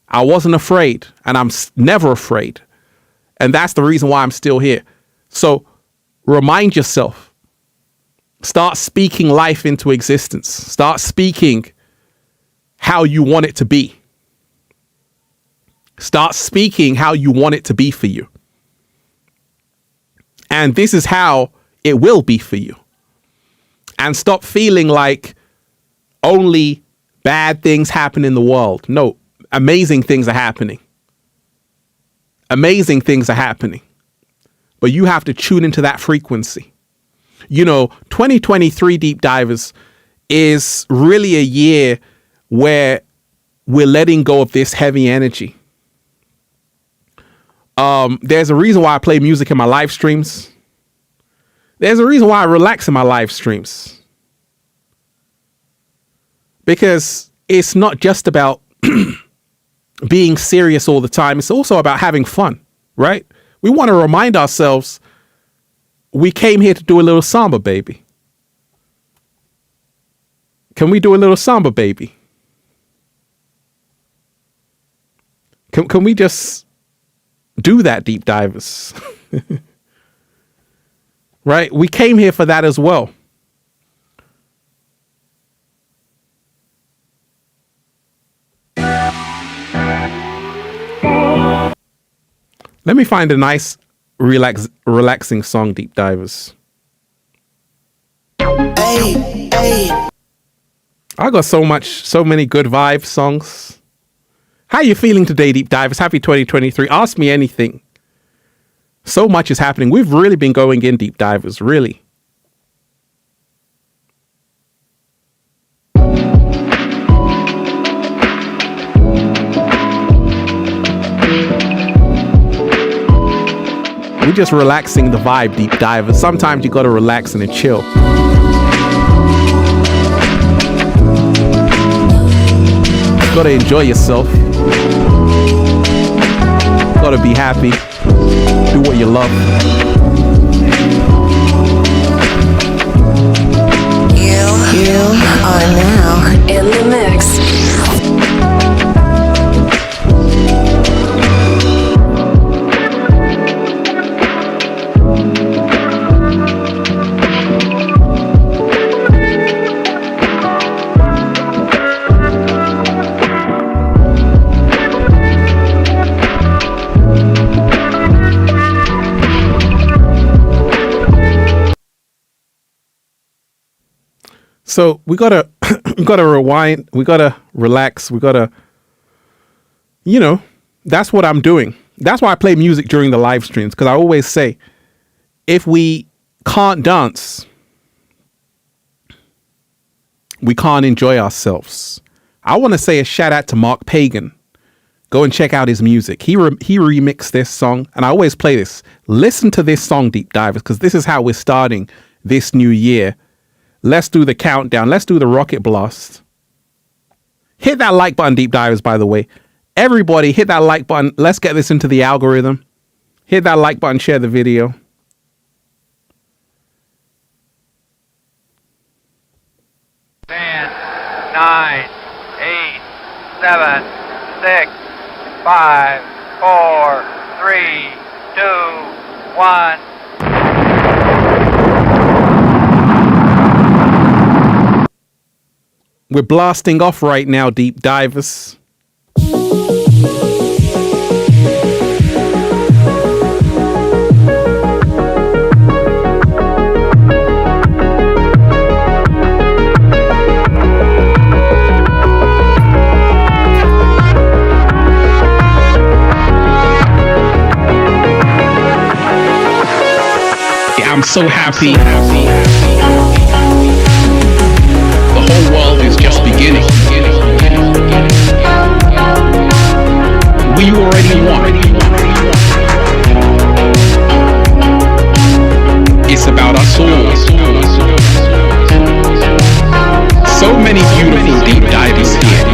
I wasn't afraid, and I'm never afraid. And that's the reason why I'm still here. So remind yourself, start speaking life into existence. Start speaking how you want it to be. Start speaking how you want it to be for you. And this is how it will be for you. And stop feeling like only bad things happen in the world. No, amazing things are happening. Amazing things are happening. But you have to tune into that frequency. You know, 2023 Deep Divers is really a year where we're letting go of this heavy energy. There's a reason why I play music in my live streams. There's a reason why I relax in my live streams. Because it's not just about being serious all the time. It's also about having fun, right? We want to remind ourselves we came here to do a little samba, baby. Can we do a little samba, baby? Can we just do that, deep divers? Right? We came here for that as well. Let me find a nice, relaxing song, deep divers. Hey, hey. I got so many good vibe songs. How you feeling today, deep divers? Happy 2023. Ask me anything. So much is happening. We've really been going in, deep divers, really. We're just relaxing the vibe, deep divers. Sometimes you gotta relax and chill. You gotta enjoy yourself. You gotta be happy. Do what you love. You are now in the mix. So we gotta rewind, we gotta relax, we gotta, that's what I'm doing. That's why I play music during the live streams, because I always say, if we can't dance, we can't enjoy ourselves. I want to say a shout out to Mark Pagan. Go and check out his music. He remixed this song, and I always play this. Listen to this song, Deep Divers, because this is how we're starting this new year. Let's do the countdown. Let's do the rocket blast. Hit that like button, Deep Divers, by the way. Everybody, hit that like button. Let's get this into the algorithm. Hit that like button, share the video. Ten, 9, 8, 7, 6, 5, 4, 3, 2, 1. We're blasting off right now, Deep Divers. I'm so happy. The whole world is just beginning. We already won. It's about us all. So many beautiful deep divers here.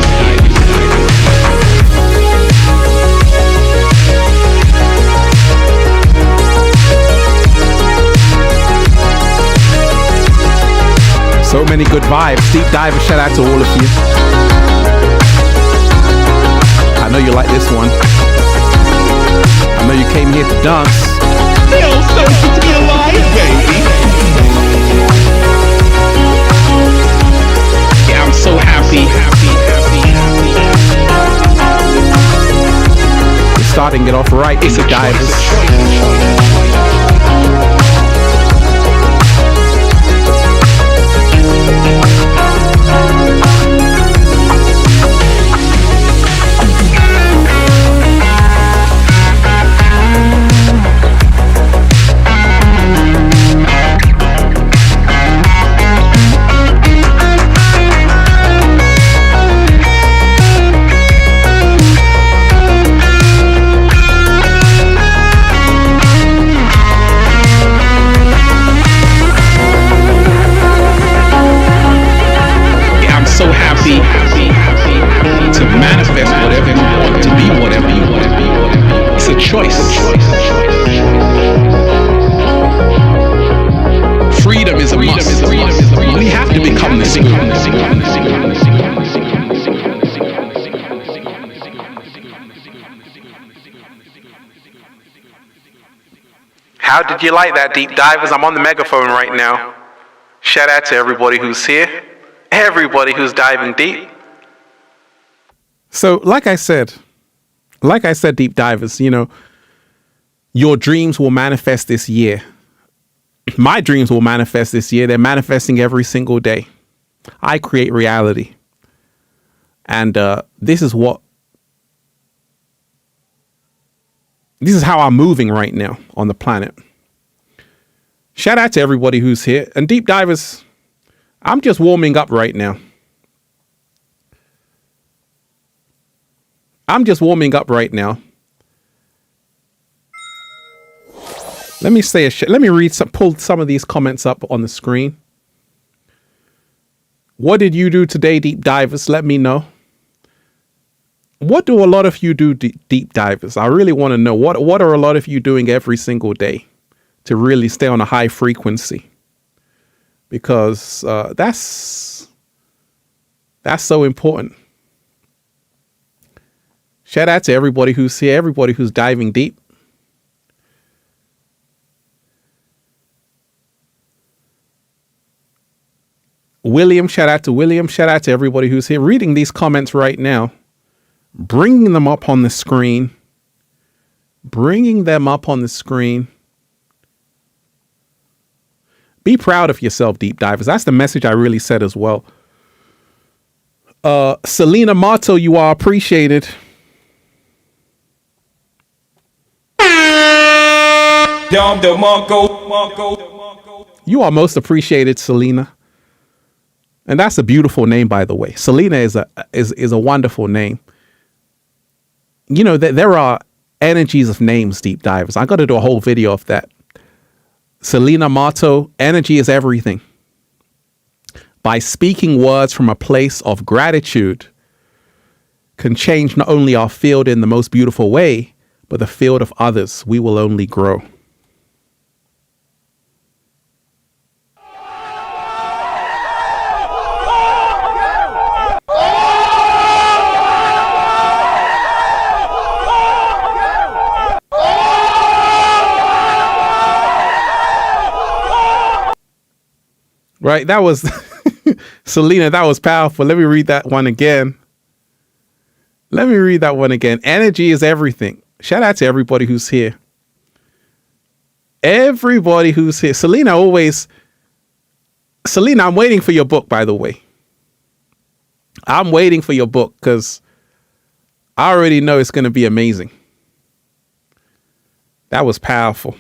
So many good vibes. Deep diver, shout out to all of you. I know you like this one. I know you came here to dance. Feels so good to be alive, baby. Yeah, I'm so happy. We're starting it off right. It's a divers. So happy to manifest whatever you want, to be whatever you want. It's a choice. Freedom is a must. We have to become the single. How did you like that, Deep Divers? I'm on the megaphone right now. Shout out to everybody who's here. Everybody who's diving deep. So, like I said, Deep Divers, you know, your dreams will manifest this year. My dreams will manifest this year. They're manifesting every single day. I create reality. And this is how I'm moving right now on the planet. Shout out to everybody who's here. And Deep Divers, I'm just warming up right now. Let me say let me pull some of these comments up on the screen. What did you do today, Deep Divers? Let me know. What do a lot of you do, Deep Divers? I really want to know. What are a lot of you doing every single day to really stay on a high frequency? Because that's so important. Shout out to everybody who's here, everybody who's diving deep. William, shout out to William. Shout out to everybody who's here. Reading these comments right now, bringing them up on the screen. Be proud of yourself, Deep Divers. That's the message I really said as well. Selena Mato, you are appreciated. You are most appreciated, Selena. And that's a beautiful name, by the way. Selena is a wonderful name. You know, there are energies of names, deep divers. I got to do a whole video of that. Selena motto, energy is everything. By speaking words from a place of gratitude can change not only our field in the most beautiful way, but the field of others. We will only grow. Right, that was Selena, that was powerful. Let me read that one again. Energy is everything. Shout out to everybody who's here. Everybody who's here. Selena, I'm waiting for your book, by the way. I'm waiting for your book because I already know it's going to be amazing. That was powerful.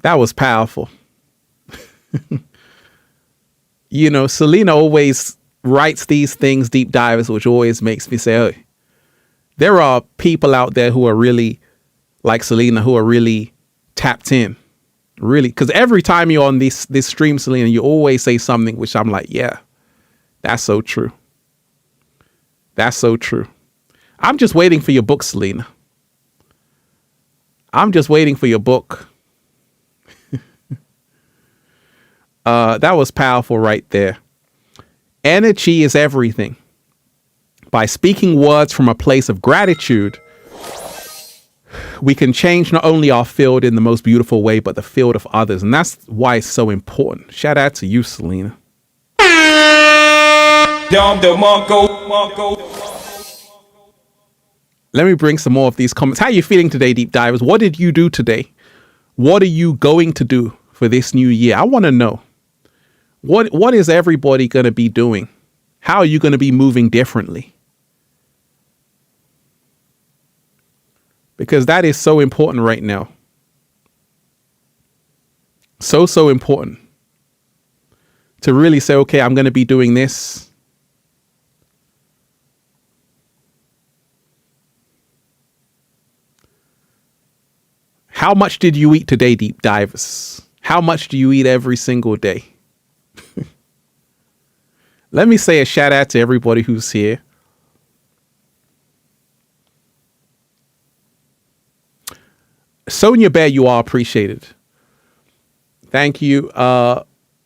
That was powerful. You know, Selena always writes these things, deep divers, which always makes me say, oh, there are people out there who are really like Selena, who are really tapped in. Really, because every time you're on this stream, Selena, you always say something which I'm like, yeah, that's so true. That's so true. I'm just waiting for your book, Selena. I'm just waiting for your book. That was powerful right there. Energy is everything. By speaking words from a place of gratitude, we can change not only our field in the most beautiful way, but the field of others. And that's why it's so important. Shout out to you, Selena. Let me bring some more of these comments. How are you feeling today, deep divers? What did you do today? What are you going to do for this new year? I want to know. What is everybody going to be doing? How are you going to be moving differently? Because that is so important right now. So important. To really say, okay, I'm going to be doing this. How much did you eat today, deep divers? How much do you eat every single day? Let me say a shout out to everybody who's here. Sonia Bear, you are appreciated. Thank you.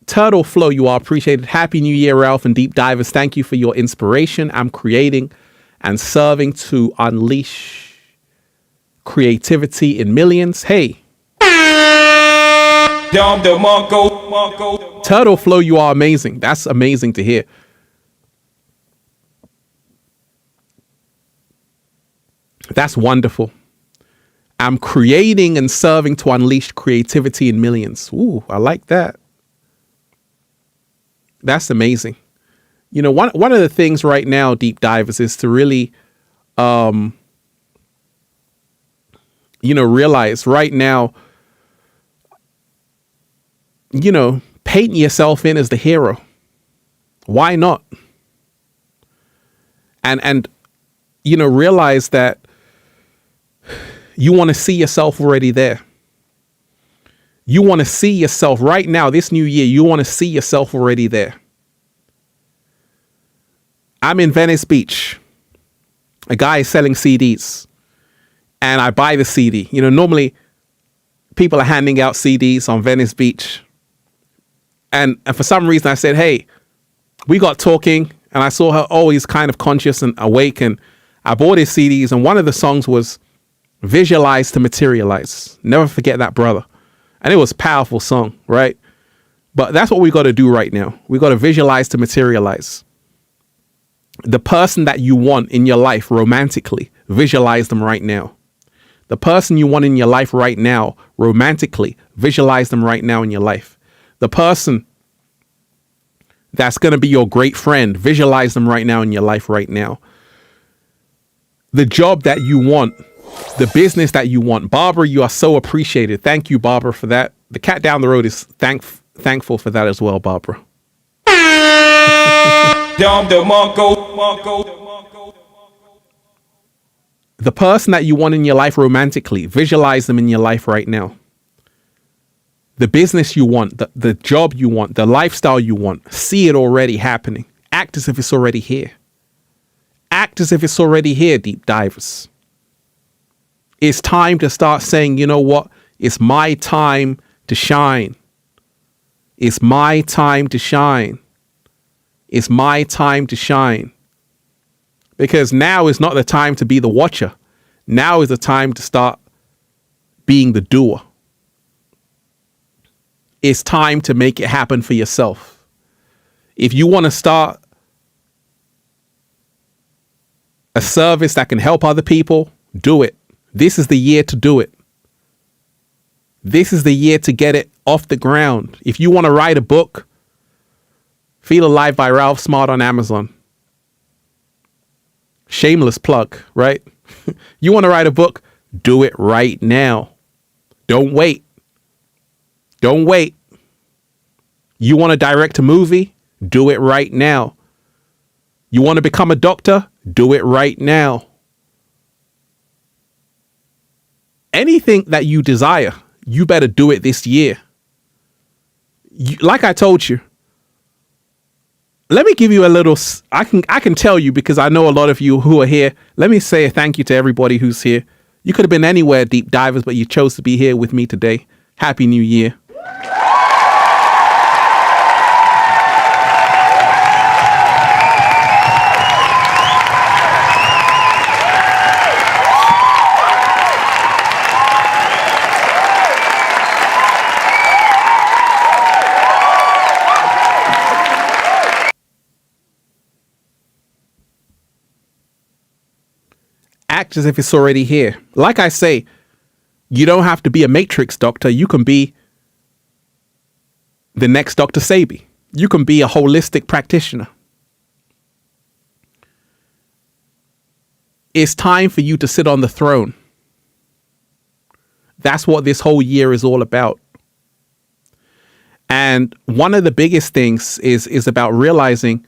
Turtle Flow, you are appreciated. Happy New Year, Ralph and Deep Divers. Thank you for your inspiration. I'm creating and serving to unleash creativity in millions. Hey. Turtle Flow, you are amazing. That's amazing to hear. That's wonderful. I'm creating and serving to unleash creativity in millions. Ooh, I like that. That's amazing. You know, one of the things right now, deep divers, is to really, realize right now, paint yourself in as the hero. Why not? And realize that you want to see yourself already there. You want to see yourself right now, this new year, you want to see yourself already there. I'm in Venice Beach. A guy is selling CDs. And I buy the CD. Normally people are handing out CDs on Venice Beach. And for some reason I said, hey, we got talking, and I saw her always kind of conscious and awake, and I bought his CDs, and one of the songs was Visualize to Materialize. Never forget that, brother. And it was a powerful song, right? But that's what we got to do right now. We got to visualize to materialize. The person that you want in your life romantically, visualize them right now. The person you want in your life right now romantically, visualize them right now in your life. The person that's going to be your great friend, visualize them right now in your life right now. The job that you want, the business that you want. Barbara, you are so appreciated. Thank you, Barbara, for that. The cat down the road is thankful for that as well, Barbara. The person that you want in your life romantically, visualize them in your life right now. The business you want, the job you want, the lifestyle you want, see it already happening. Act as if it's already here. Act as if it's already here, deep divers. It's time to start saying, you know what? It's my time to shine. It's my time to shine. It's my time to shine. Because now is not the time to be the watcher. Now is the time to start being the doer. It's time to make it happen for yourself. If you want to start a service that can help other people, do it. This is the year to do it. This is the year to get it off the ground. If you want to write a book, Feel Alive by Ralph Smart on Amazon. Shameless plug, right? You want to write a book? Do it right now. Don't wait. Don't wait. You want to direct a movie? Do it right now. You want to become a doctor? Do it right now. Anything that you desire, you better do it this year. Like I told you, let me give you a little, I can tell you because I know a lot of you who are here. Let me say a thank you to everybody who's here. You could have been anywhere, deep divers, but you chose to be here with me today. Happy New Year. Act as if it's already here. Like I say, you don't have to be a matrix doctor. You can be the next Dr. Sabi. You can be a holistic practitioner. It's time for you to sit on the throne. That's what this whole year is all about. And one of the biggest things is about realizing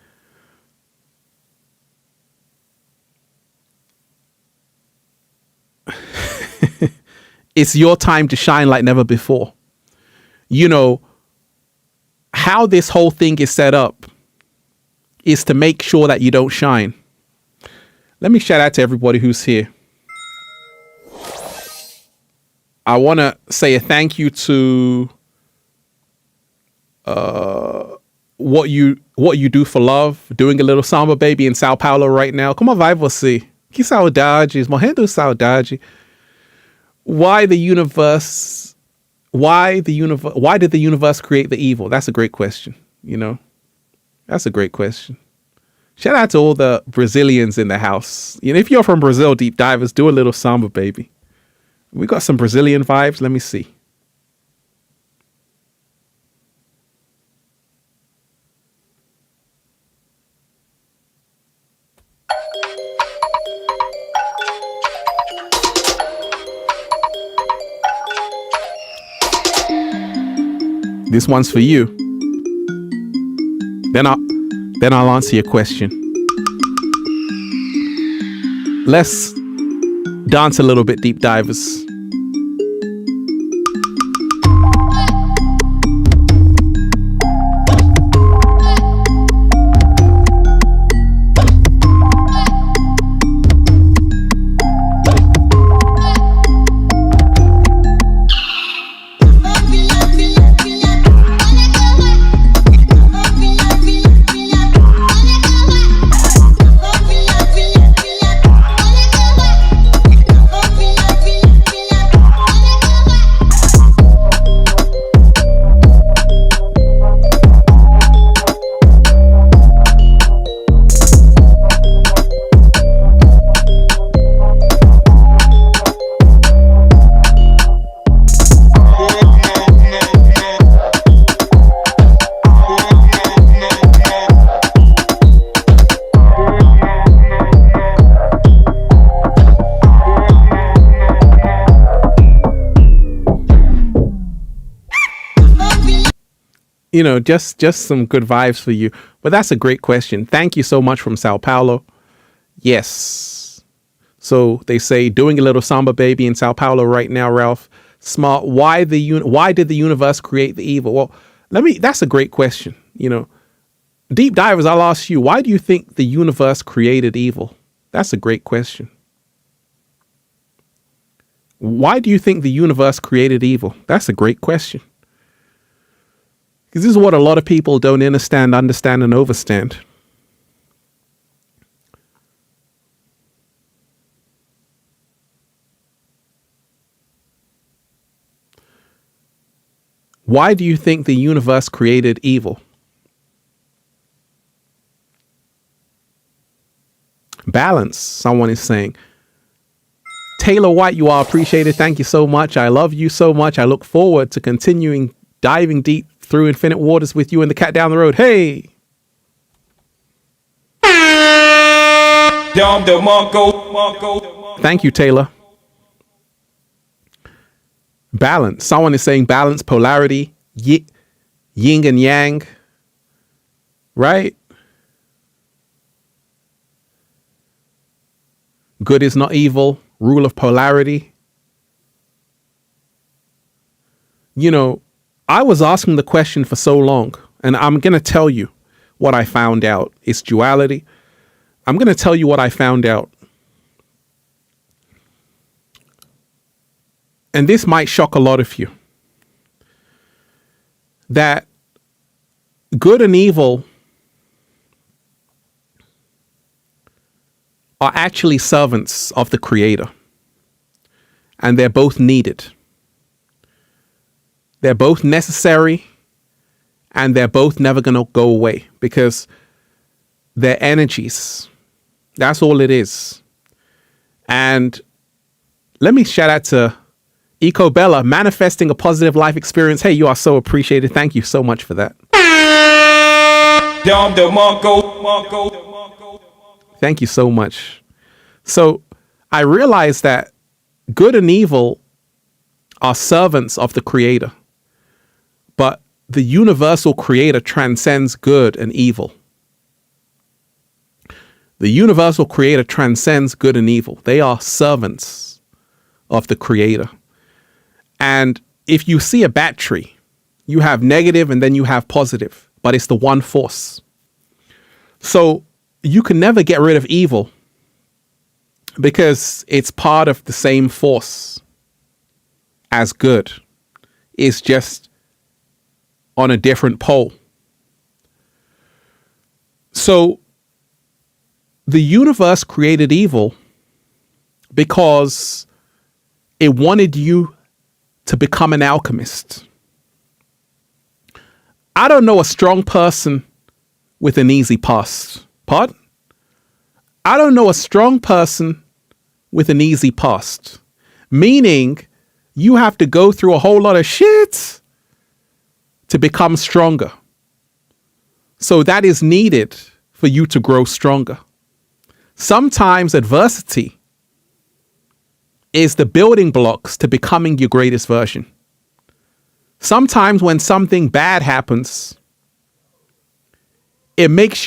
it's your time to shine like never before. You know, how this whole thing is set up is to make sure that you don't shine. Let me shout out to everybody who's here. I want to say a thank you to what you do for love, doing a little samba baby in Sao Paulo right now. Como vai você? Que saudades, morrendo de saudade. Why did the universe create the evil? That's a great question, you know? That's a great question. Shout out to all the Brazilians in the house. You know, if you're from Brazil, deep divers, do a little samba baby. We got some Brazilian vibes. Let me see. This one's for you. Then I'll answer your question. Let's dance a little bit, deep divers. just some good vibes for you. But that's a great question. Thank you so much from Sao Paulo. Yes. So they say doing a little samba baby in Sao Paulo right now, Ralph. Smart. Why did the universe create the evil? Well, that's a great question. Deep divers, I'll ask you, why do you think the universe created evil? That's a great question. Why do you think the universe created evil? That's a great question. Because this is what a lot of people don't understand, and overstand. Why do you think the universe created evil? Balance, someone is saying. Taylor White, you are appreciated. Thank you so much. I love you so much. I look forward to continuing diving deep through infinite waters with you and the cat down the road. Hey! Thank you, Taylor. Balance. Someone is saying balance, polarity, yin and yang. Right? Good is not evil. Rule of polarity. I was asking the question for so long, and I'm going to tell you what I found out. It's duality. I'm going to tell you what I found out. And this might shock a lot of you. That good and evil are actually servants of the Creator. And they're both needed. They're both necessary. And they're both never going to go away because they're energies. That's all it is. And let me shout out to Eco Bella, manifesting a positive life experience. Hey, you are so appreciated. Thank you so much for that. Thank you so much. So I realized that good and evil are servants of the Creator, but the universal Creator transcends good and evil. The universal Creator transcends good and evil. They are servants of the Creator. And if you see a battery, you have negative and then you have positive, but it's the one force. So you can never get rid of evil because it's part of the same force as good. It's just on a different pole. So the universe created evil because it wanted you to become an alchemist. I don't know a strong person with an easy past. Pardon? I don't know a strong person with an easy past. Meaning you have to go through a whole lot of shit to become stronger. So that is needed for you to grow stronger. Sometimes adversity is the building blocks to becoming your greatest version. Sometimes when something bad happens, it reminds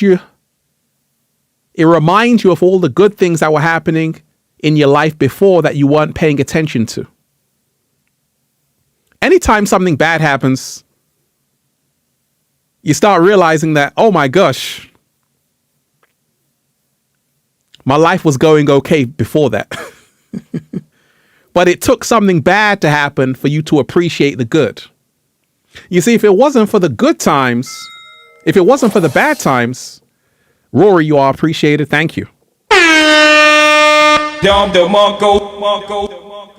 you of all the good things that were happening in your life before that you weren't paying attention to. Anytime something bad happens, you start realizing that, oh my gosh, my life was going okay before that. But it took something bad to happen for you to appreciate the good. You see, if it wasn't for the good times, if it wasn't for the bad times, Rory, you are appreciated. Thank you.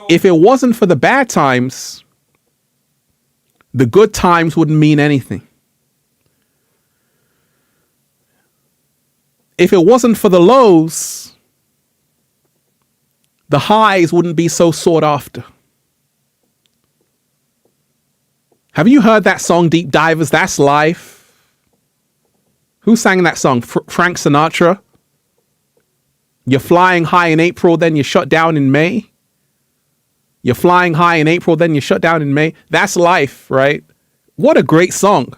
If it wasn't for the bad times, the good times wouldn't mean anything. If it wasn't for the lows, the highs wouldn't be so sought after. Have you heard that song, Deep Divers? That's life. Who sang that song? Frank Sinatra? You're flying high in April, then you're shut down in May. You're flying high in April, then you're shut down in May. That's life, right? What a great song.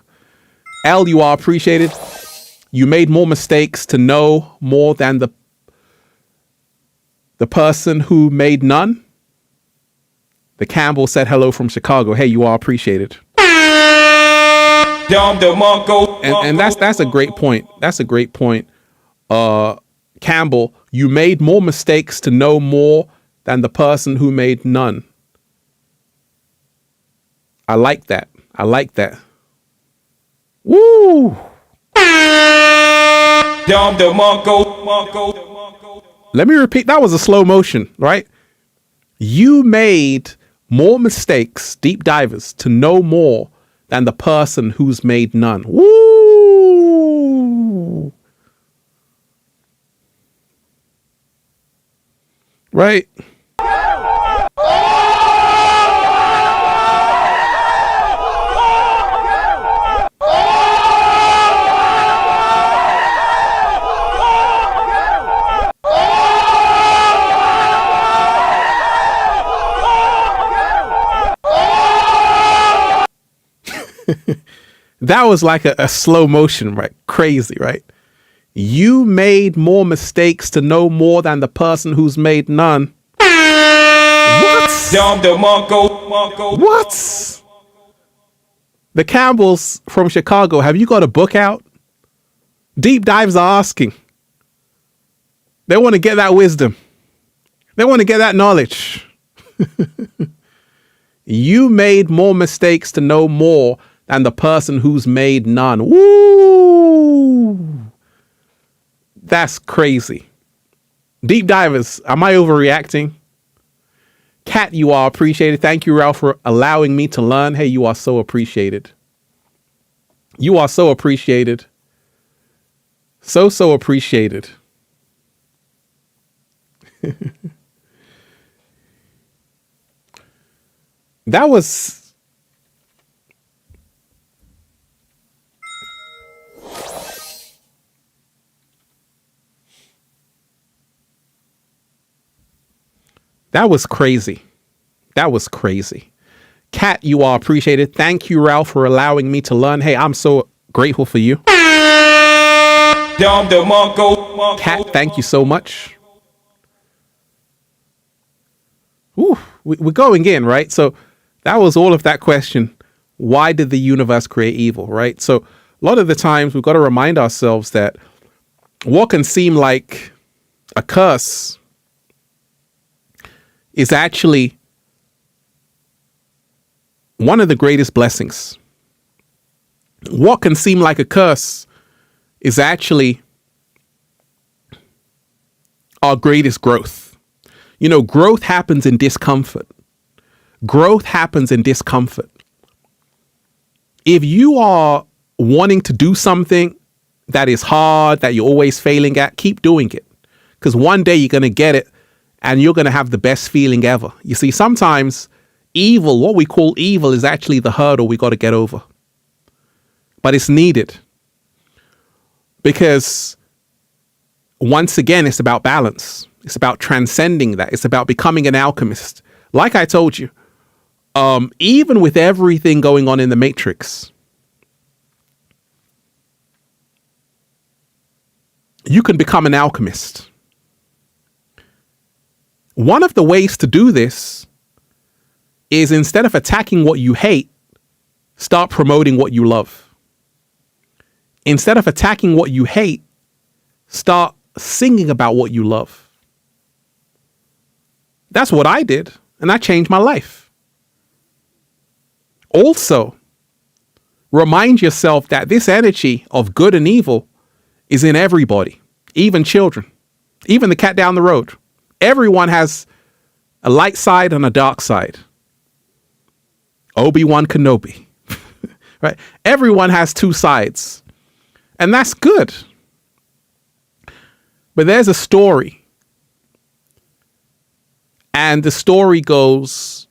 L, you are appreciated. You made more mistakes to know more than the person who made none. The Campbell said hello from Chicago. Hey, you are appreciated. And that's a great point. That's a great point. Campbell, you made more mistakes to know more than the person who made none. I like that. I like that. Woo! Let me repeat. That was a slow motion, right? You made more mistakes, deep divers, to know more than the person who's made none. Woo! Right? That was like a slow motion, right? Crazy, right? You made more mistakes to know more than the person who's made none. What? What? The Campbells from Chicago, have you got a book out? Deep dives are asking. They want to get that wisdom. They want to get that knowledge. You made more mistakes to know more than the person who's made none. Woo! That's crazy. Deep divers, am I overreacting? Kat, you are appreciated. Thank you, Ralph, for allowing me to learn. Hey, you are so appreciated. You are so appreciated. So appreciated. That was... That was crazy. That was crazy. Kat, you are appreciated. Thank you, Ralph, for allowing me to learn. Hey, I'm so grateful for you. Kat, thank you so much. Ooh, we're going in, right? So that was all of that question. Why did the universe create evil, right? So a lot of the times we've got to remind ourselves that what can seem like a curse is actually one of the greatest blessings. What can seem like a curse is actually our greatest growth. You know, growth happens in discomfort. Growth happens in discomfort. If you are wanting to do something that is hard, that you're always failing at, keep doing it. Because one day you're going to get it and you're going to have the best feeling ever. You see, sometimes evil, what we call evil, is actually the hurdle we got to get over. But it's needed. Because once again, it's about balance. It's about transcending that. It's about becoming an alchemist. Like I told you, even with everything going on in the Matrix, you can become an alchemist. One of the ways to do this is, instead of attacking what you hate, start promoting what you love. Instead of attacking what you hate, start singing about what you love. That's what I did, and that changed my life. Also, remind yourself that this energy of good and evil is in everybody, even children, even the cat down the road. Everyone has a light side and a dark side. Obi-Wan Kenobi, right? Everyone has two sides, and that's good. But there's a story, and the story goes,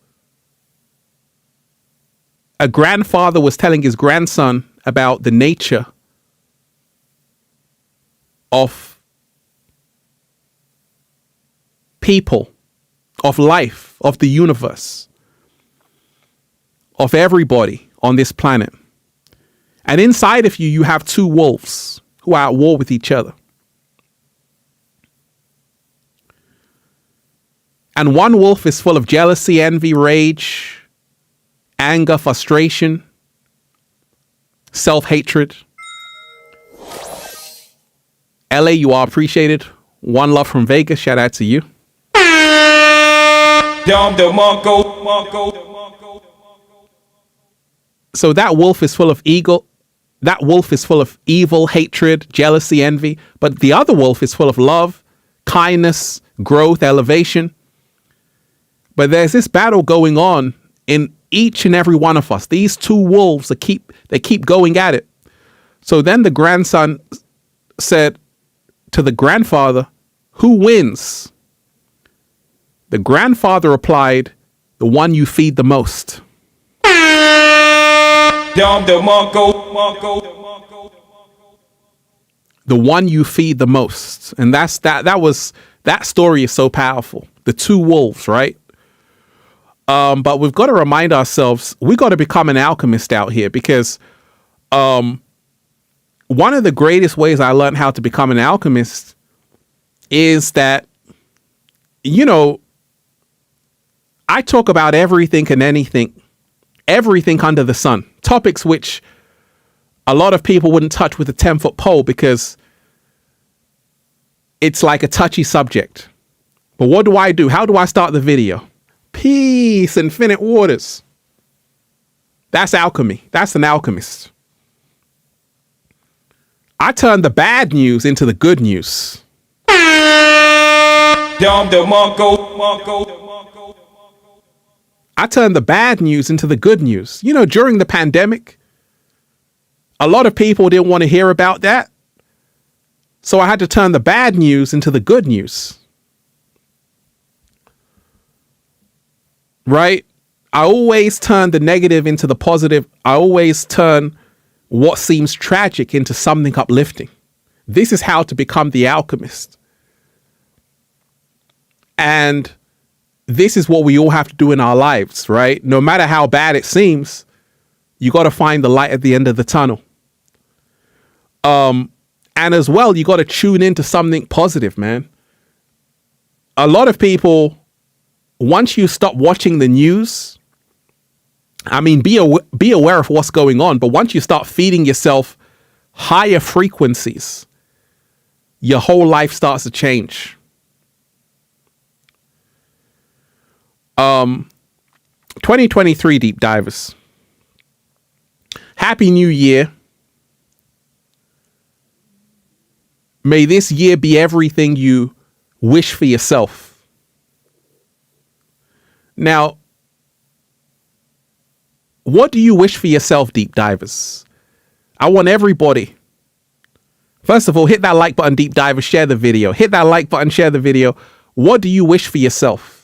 a grandfather was telling his grandson about the nature of people, of life, of the universe, of everybody on this planet. And inside of you, you have two wolves who are at war with each other. And one wolf is full of jealousy, envy, rage, anger, frustration, self-hatred. LA, you are appreciated. One love from Vegas. Shout out to you. So that wolf is full of ego. That wolf is full of evil, hatred, jealousy, envy. But the other wolf is full of love, kindness, growth, elevation. But there's this battle going on in each and every one of us. These two wolves they keep going at it. So then the grandson said to the grandfather, "Who wins?" The grandfather replied, "The one you feed the most." The one you feed the most. And that story is so powerful. The two wolves, right? But we've got to remind ourselves, we got to become an alchemist out here, because one of the greatest ways I learned how to become an alchemist is that, I talk about everything and anything, everything under the sun, topics which a lot of people wouldn't touch with a 10-foot pole because it's like a touchy subject. But what do? How do I start the video? Peace, infinite waters. That's alchemy. That's an alchemist. I turn the bad news into the good news. I turn the bad news into the good news. During the pandemic, a lot of people didn't want to hear about that. So I had to turn the bad news into the good news. Right? I always turn the negative into the positive. I always turn what seems tragic into something uplifting. This is how to become the alchemist. And this is what we all have to do in our lives, right? No matter how bad it seems, you got to find the light at the end of the tunnel. And as well, you got to tune into something positive, man. A lot of people, once you stop watching the news, be aware of what's going on. But once you start feeding yourself higher frequencies, your whole life starts to change. 2023 deep divers. Happy New Year. May this year be everything you wish for yourself. Now, what do you wish for yourself, deep divers? I want everybody. First of all, hit that like button, deep divers, share the video. Hit that like button, share the video. What do you wish for yourself?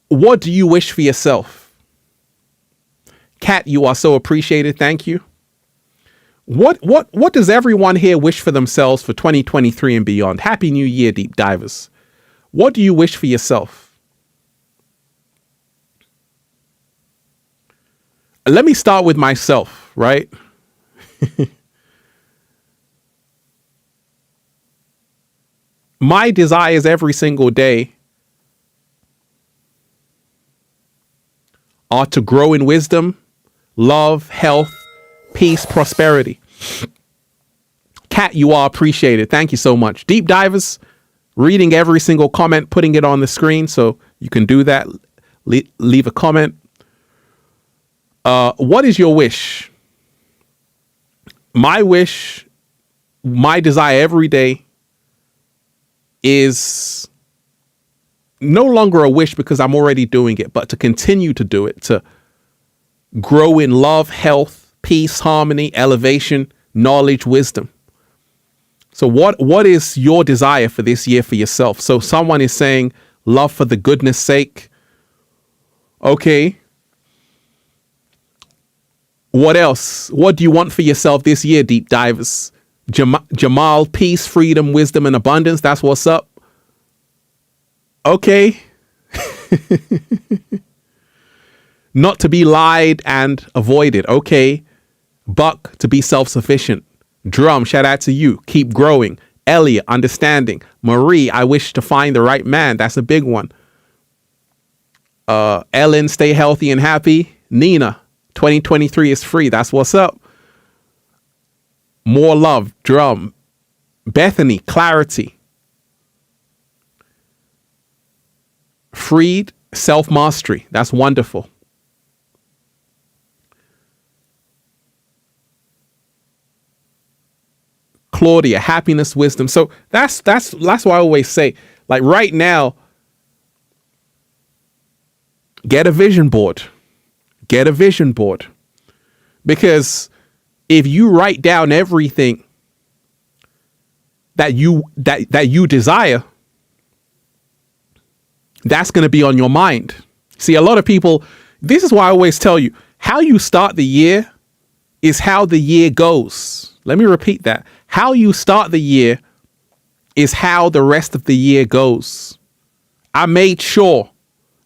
What do you wish for yourself? Kat, you are so appreciated. Thank you. What does everyone here wish for themselves for 2023 and beyond? Happy New Year, deep divers. What do you wish for yourself? Let me start with myself, right? My desires every single day are to grow in wisdom, love, health, peace, prosperity. Kat, you are appreciated. Thank you so much. Deep divers, reading every single comment, putting it on the screen, so you can do that. Leave a comment. What is your wish? My wish, my desire every day is no longer a wish because I'm already doing it, but to continue to do it, to grow in love, health, peace, harmony, elevation, knowledge, wisdom. So what is your desire for this year for yourself? So someone is saying love for the goodness sake. Okay. What else? What do you want for yourself this year, deep divers? Jamal, peace, freedom, wisdom, and abundance. That's what's up. Okay. Not to be lied and avoided. Okay. Buck, to be self-sufficient. Drum, shout out to you. Keep growing. Elliot, understanding. Marie, I wish to find the right man. That's a big one. Ellen, stay healthy and happy. Nina, 2023 is free. That's what's up. More love. Drum. Bethany, clarity. Freed, self-mastery. That's wonderful. Claudia, happiness, wisdom. So that's why I always say, like, right now, get a vision board. Get a vision board. Because if you write down everything that you desire, that's going to be on your mind. See, a lot of people, this is why I always tell you, how you start the year is how the year goes. Let me repeat that. How you start the year is how the rest of the year goes. I made sure,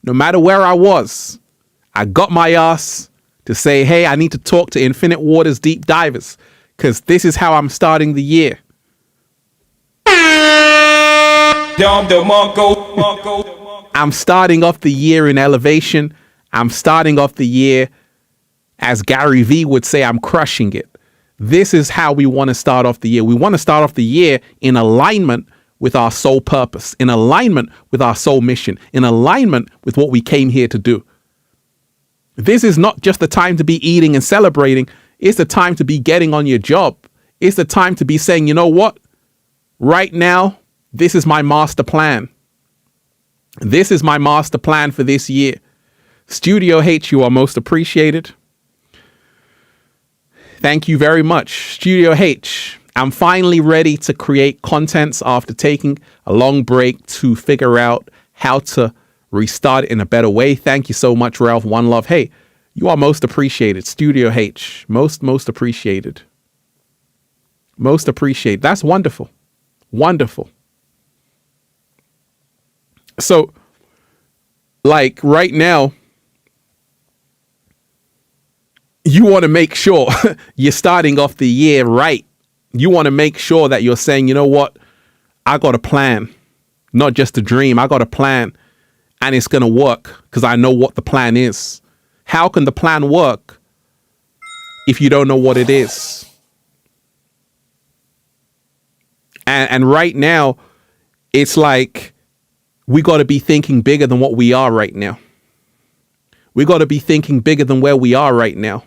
no matter where I was, I got my ass to say, hey, I need to talk to Infinite Waters Deep Divers, because this is how I'm starting the year. I'm starting off the year in elevation. I'm starting off the year, as Gary Vee would say, I'm crushing it. This is how we want to start off the year. We want to start off the year in alignment with our soul purpose, in alignment with our soul mission, in alignment with what we came here to do. This is not just the time to be eating and celebrating. It's the time to be getting on your job. It's the time to be saying, you know what? Right now, this is my master plan. This is my master plan for this year. Studio H, you are most appreciated. Thank you very much. Studio H, I'm finally ready to create contents after taking a long break to figure out how to restart it in a better way. Thank you so much, Ralph. One love. Hey, you are most appreciated. Studio H, most appreciated. Most appreciated. That's wonderful. Wonderful. So, like right now, you want to make sure you're starting off the year right. You want to make sure that you're saying, you know what? I got a plan, not just a dream. I got a plan and it's going to work because I know what the plan is. How can the plan work if you don't know what it is? And right now, it's like we got to be thinking bigger than what we are right now. We got to be thinking bigger than where we are right now.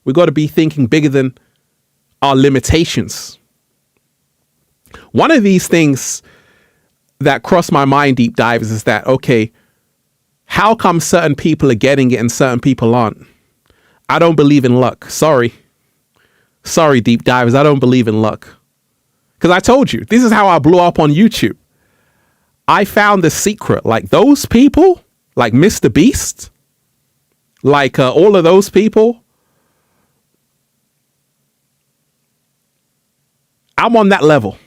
We got to be thinking bigger than our limitations. One of these things that crossed my mind, deep divers, is that, okay, how come certain people are getting it and certain people aren't? I don't believe in luck. Sorry, deep divers. I don't believe in luck. Because I told you, this is how I blew up on YouTube. I found the secret. Like those people, like Mr. Beast, like all of those people, I'm on that level.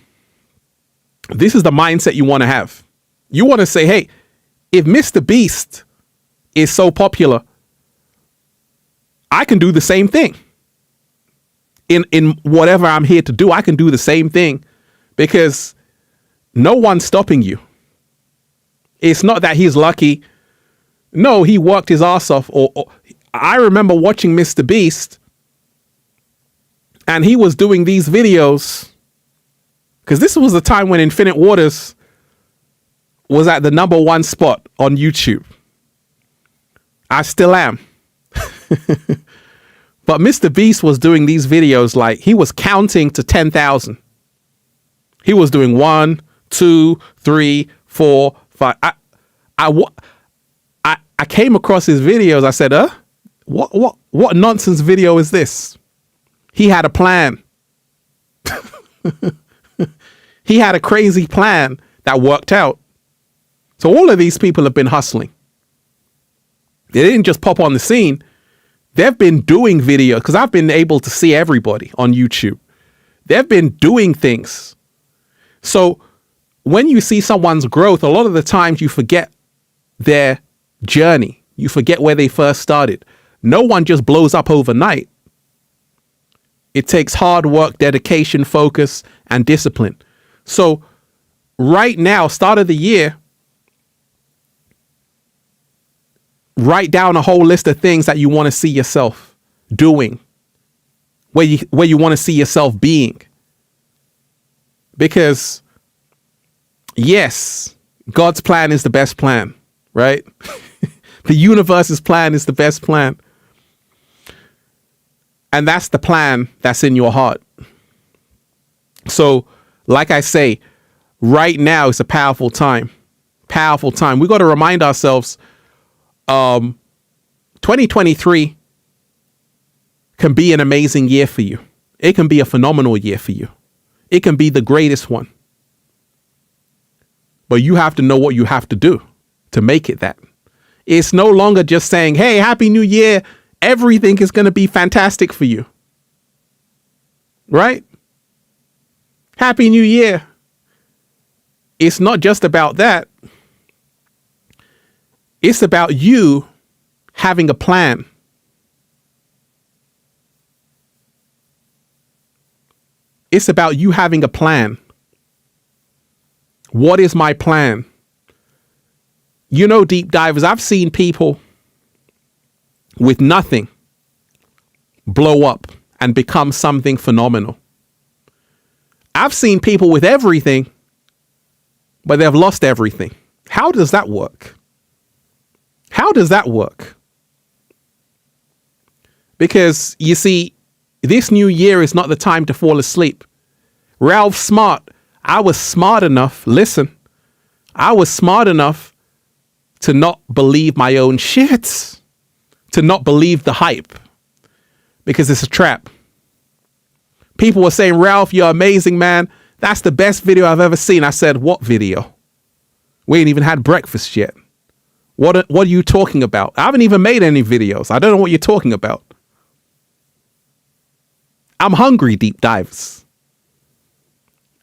This is the mindset you want to have. You want to say, hey, if Mr. Beast is so popular, I can do the same thing. In whatever I'm here to do, I can do the same thing because no one's stopping you. It's not that he's lucky. No, he worked his ass off. Or I remember watching Mr. Beast and he was doing these videos because this was the time when Infinite Waters was at the #1 spot on YouTube. I still am. But Mr. Beast was doing these videos like he was counting to 10,000. He was doing 1, 2, 3, 4, 5. I came across his videos. I said, what nonsense video is this? He had a plan. He had a crazy plan that worked out. So all of these people have been hustling. They didn't just pop on the scene. They've been doing video because I've been able to see everybody on YouTube. They've been doing things. So when you see someone's growth, a lot of the times you forget their journey. You forget where they first started. No one just blows up overnight. It takes hard work, dedication, focus, and discipline. So right now, start of the year, write down a whole list of things that you want to see yourself doing, where you want to see yourself being. Because yes, God's plan is the best plan, right? The universe's plan is the best plan. And that's the plan that's in your heart. So, like I say, right now is a powerful time. Powerful time. We got to remind ourselves, 2023 can be an amazing year for you. It can be a phenomenal year for you. It can be the greatest one. But you have to know what you have to do to make it that. It's no longer just saying, hey, Happy New Year. Everything is going to be fantastic for you. Right? Happy New Year. It's not just about that. It's about you having a plan. It's about you having a plan. What is my plan? You know, deep divers, I've seen people with nothing blow up and become something phenomenal. I've seen people with everything, but they've lost everything. How does that work? How does that work? Because you see, this new year is not the time to fall asleep. Ralph Smart, I was smart enough, listen, I was smart enough to not believe my own shit. To not believe the hype, because it's a trap. People were saying, Ralph, you're amazing, man. That's the best video I've ever seen. I said, what video? We ain't even had breakfast yet. What are you talking about? I haven't even made any videos. I don't know what you're talking about. I'm hungry, deep divers.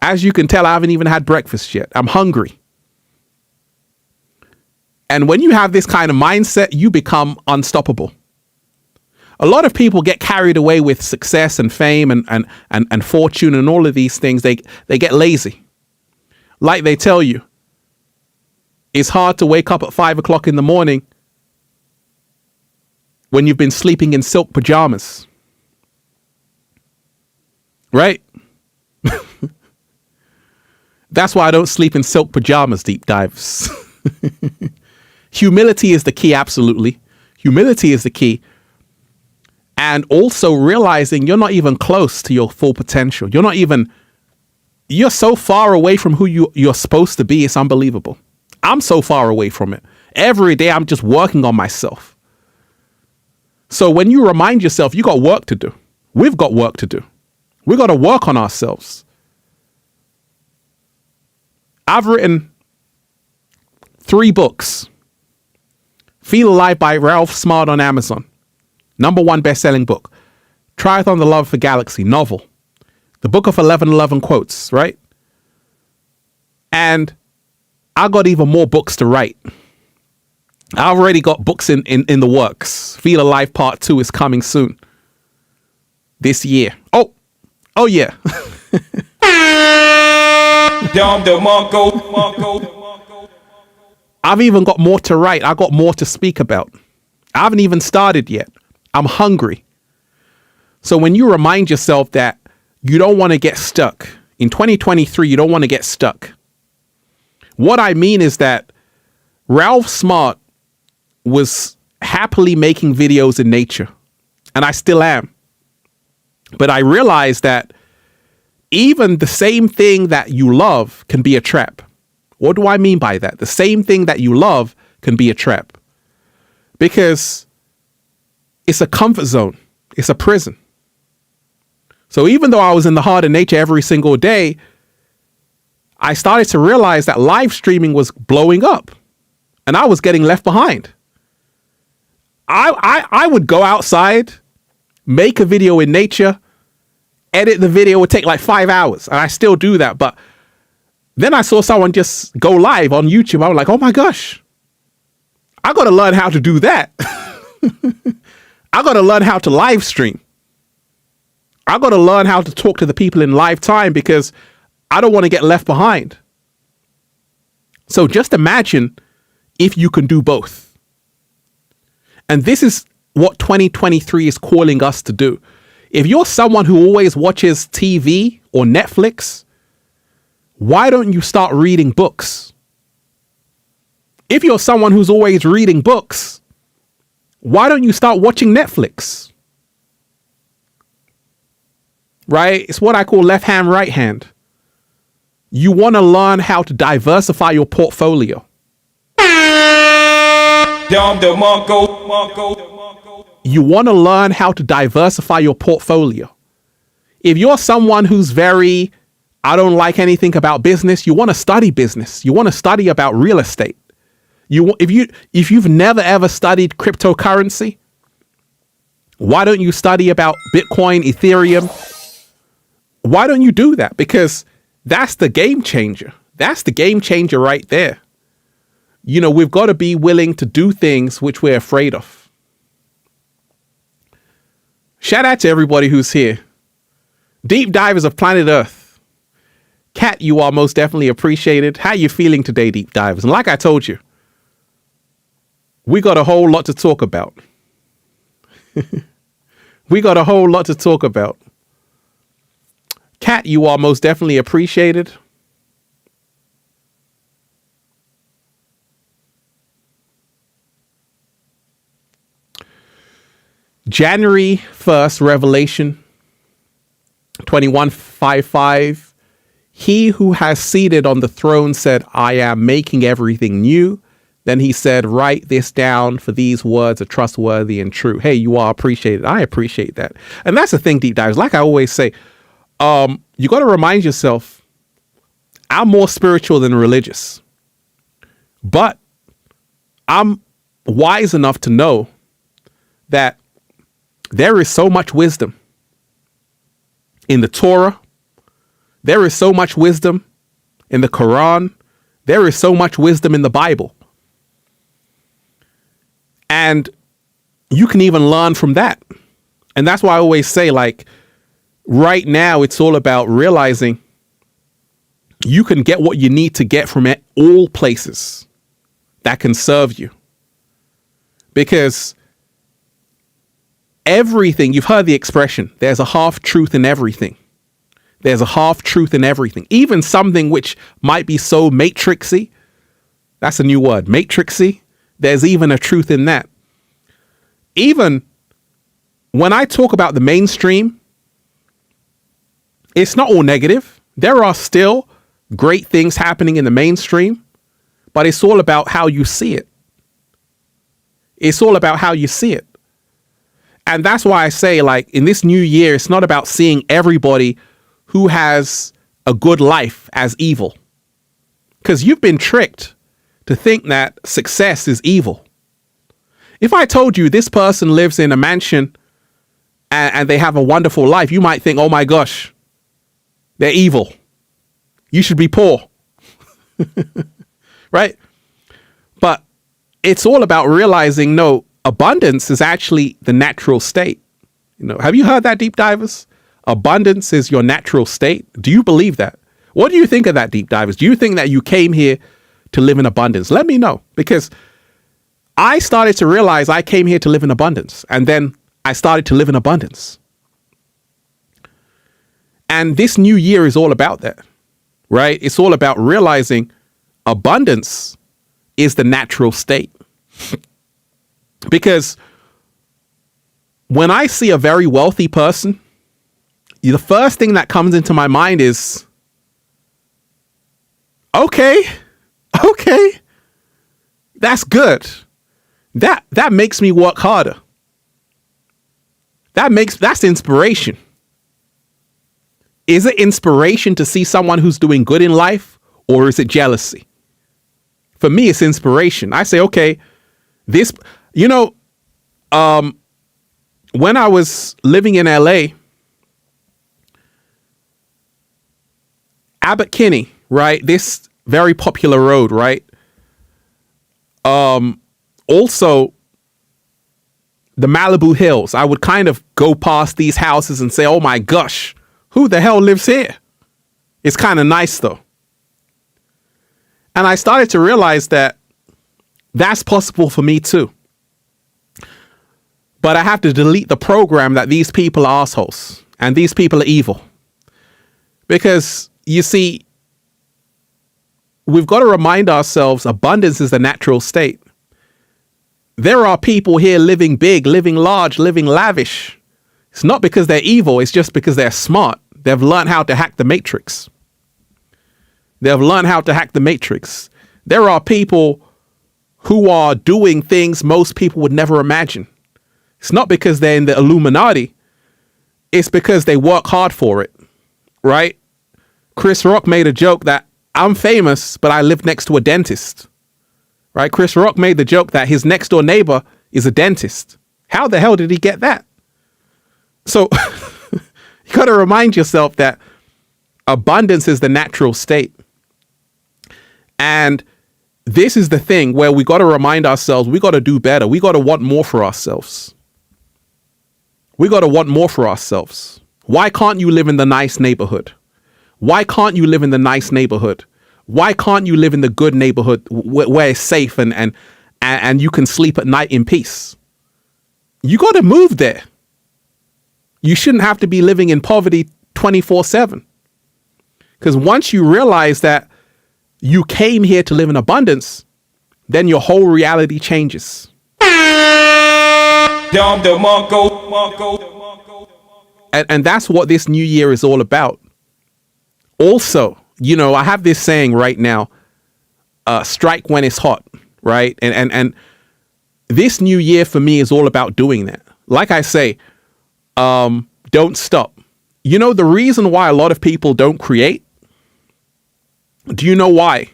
As you can tell, I haven't even had breakfast yet. I'm hungry. And when you have this kind of mindset, you become unstoppable. A lot of people get carried away with success and fame and fortune and all of these things. They get lazy. Like they tell you, it's hard to wake up at 5 o'clock in the morning when you've been sleeping in silk pajamas. Right? That's why I don't sleep in silk pajamas, deep divers. Humility is the key, absolutely. Humility is the key. And also realizing you're not even close to your full potential. You're so far away from who you're supposed to be. It's unbelievable. I'm so far away from it. Every day I'm just working on myself. So when you remind yourself, you got work to do. We've got work to do. We got to work on ourselves. I've written 3 books. Feel Alive by Ralph Smart on Amazon. #1 best-selling book. Triathlon: The Love for Galaxy novel. The Book of 1111 quotes, right? And I got even more books to write. I've already got books in the works. Feel Alive Part 2 is coming soon. This year. Oh yeah. I've even got more to write. I got more to speak about. I haven't even started yet. I'm hungry. So when you remind yourself that you don't want to get stuck in 2023, you don't want to get stuck. What I mean is that Ralph Smart was happily making videos in nature, and I still am. But I realized that even the same thing that you love can be a trap. What do I mean by that? The same thing that you love can be a trap. Because it's a comfort zone. It's a prison. So even though I was in the heart of nature every single day, I started to realize that live streaming was blowing up and I was getting left behind. I would go outside, make a video in nature, edit the video, would take like 5 hours. And I still do that. But then I saw someone just go live on YouTube. I was like, oh my gosh, I got to learn how to do that. I got to learn how to live stream. I got to learn how to talk to the people in live time because I don't want to get left behind. So just imagine if you can do both. And this is what 2023 is calling us to do. If you're someone who always watches TV or Netflix, why don't you start reading books? If you're someone who's always reading books, why don't you start watching Netflix? Right? It's what I call left hand, right hand. You want to learn how to diversify your portfolio. You want to learn how to diversify your portfolio. If you're someone who's very, I don't like anything about business, you want to study business. You want to study about real estate. If you've never ever studied cryptocurrency, why don't you study about Bitcoin, Ethereum? Why don't you do that? Because that's the game changer. That's the game changer right there. You know, we've got to be willing to do things which we're afraid of. Shout out to everybody who's here. Deep divers of planet Earth. Kat, you are most definitely appreciated. How you feeling today, deep divers? And like I told you, we got a whole lot to talk about. We got a whole lot to talk about. Kat, you are most definitely appreciated. January 1st, Revelation 21:5. He who has seated on the throne said, I am making everything new. Then he said, write this down, for these words are trustworthy and true. Hey, you are appreciated. I appreciate that. And that's the thing, deep dives. Like I always say, you got to remind yourself, I'm more spiritual than religious. But I'm wise enough to know that there is so much wisdom in the Torah. There is so much wisdom in the Quran. There is so much wisdom in the Bible. And you can even learn from that. And that's why I always say, like, right now, it's all about realizing you can get what you need to get from all places that can serve you. Because everything, you've heard the expression, there's a half truth in everything. There's a half truth in everything. Even something which might be so matrixy. That's a new word, matrixy. There's even a truth in that. Even when I talk about the mainstream, it's not all negative. There are still great things happening in the mainstream, but it's all about how you see it. It's all about how you see it. And that's why I say, like, in this new year, it's not about seeing everybody who has a good life as evil. Because you've been tricked to think that success is evil. If I told you this person lives in a mansion and they have a wonderful life, you might think, oh my gosh, they're evil. You should be poor. Right? But it's all about realizing, no, abundance is actually the natural state. You know, have you heard that, deep divers? Abundance is your natural state. Do you believe that? What do you think of that, deep divers? Do you think that you came here to live in abundance? Let me know, because I started to realize I came here to live in abundance, and then I started to live in abundance. And this new year is all about that, right? It's all about realizing abundance is the natural state. Because when I see a very wealthy person, the first thing that comes into my mind is, okay, that's good. That makes me work harder. That's inspiration. Is it inspiration to see someone who's doing good in life, or is it jealousy? For me, it's inspiration. I say, okay, this, when I was living in LA, Abbot Kinney, right? This very popular road, right? Also, the Malibu Hills, I would kind of go past these houses and say, oh my gosh, who the hell lives here? It's kind of nice though. And I started to realize that that's possible for me too. But I have to delete the program that these people are assholes and these people are evil. Because you see, we've got to remind ourselves abundance is the natural state. There are people here living big, living large, living lavish. It's not because they're evil. It's just because they're smart. They've learned how to hack the matrix. They've learned how to hack the matrix. There are people who are doing things most people would never imagine. It's not because they're in the Illuminati. It's because they work hard for it, right? Chris Rock made a joke that I'm famous, but I live next to a dentist, right? Chris Rock made the joke that his next door neighbor is a dentist. How the hell did he get that? So you got to remind yourself that abundance is the natural state. And this is the thing where we got to remind ourselves, we got to do better. We got to want more for ourselves. We got to want more for ourselves. Why can't you live in the nice neighborhood? Why can't you live in the nice neighborhood? Why can't you live in the good neighborhood where it's safe and you can sleep at night in peace? You got to move there. You shouldn't have to be living in poverty 24/7. Because once you realize that you came here to live in abundance, then your whole reality changes. And that's what this new year is all about. Also, you know, I have this saying right now, strike when it's hot, right? And this new year for me is all about doing that. Like I say, don't stop. You know, the reason why a lot of people don't create, do you know why?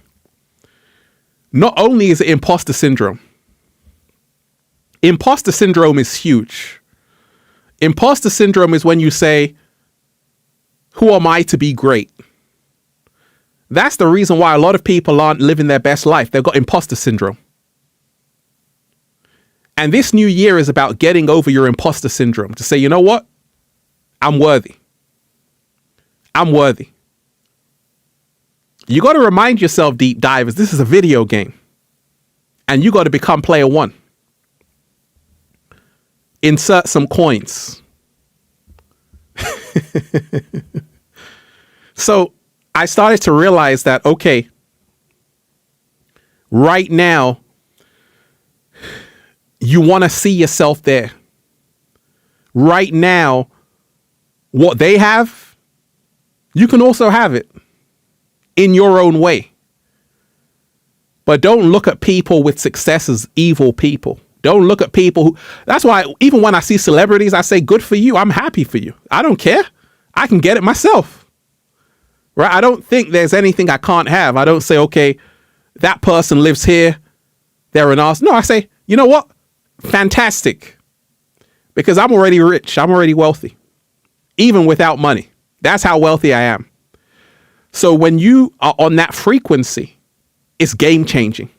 Not only is it imposter syndrome. Imposter syndrome is huge. Imposter syndrome is when you say, who am I to be great? That's the reason why a lot of people aren't living their best life. They've got imposter syndrome. And this new year is about getting over your imposter syndrome to say, you know what? I'm worthy. I'm worthy. You got to remind yourself, deep divers, this is a video game. And you got to become player one. Insert some coins. So I started to realize that, okay, right now, you want to see yourself there. Right now, what they have, you can also have it in your own way. But don't look at people with success as evil people. Don't look at people who, that's why even when I see celebrities, I say, good for you. I'm happy for you. I don't care. I can get it myself. Right? I don't think there's anything I can't have. I don't say, okay, that person lives here. They're an arse. No, I say, you know what? Fantastic. Because I'm already rich. I'm already wealthy. Even without money. That's how wealthy I am. So when you are on that frequency, it's game changing.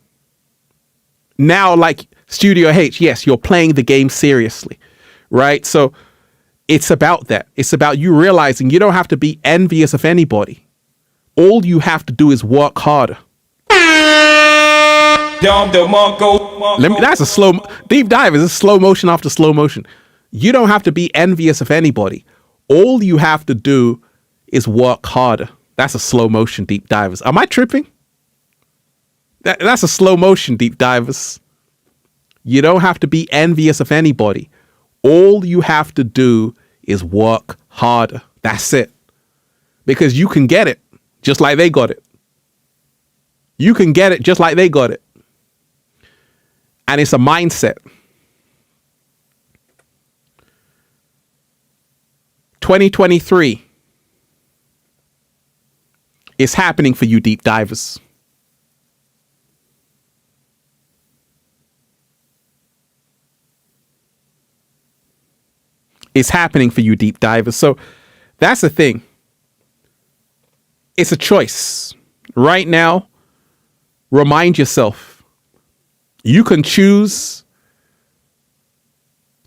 Now, like Studio H, yes, you're playing the game seriously, right? So it's about that. It's about you realizing you don't have to be envious of anybody. All you have to do is work harder. That's a slow, deep dive. Is slow motion after slow motion. You don't have to be envious of anybody. All you have to do is work harder. That's a slow motion, deep divers. Am I tripping? That's a slow motion, deep divers. You don't have to be envious of anybody. All you have to do is work harder. That's it. Because you can get it just like they got it. You can get it just like they got it. And it's a mindset. 2023 is happening for you, deep divers. It's happening for you, deep divers. So that's the thing. It's a choice. Right now, remind yourself, You can choose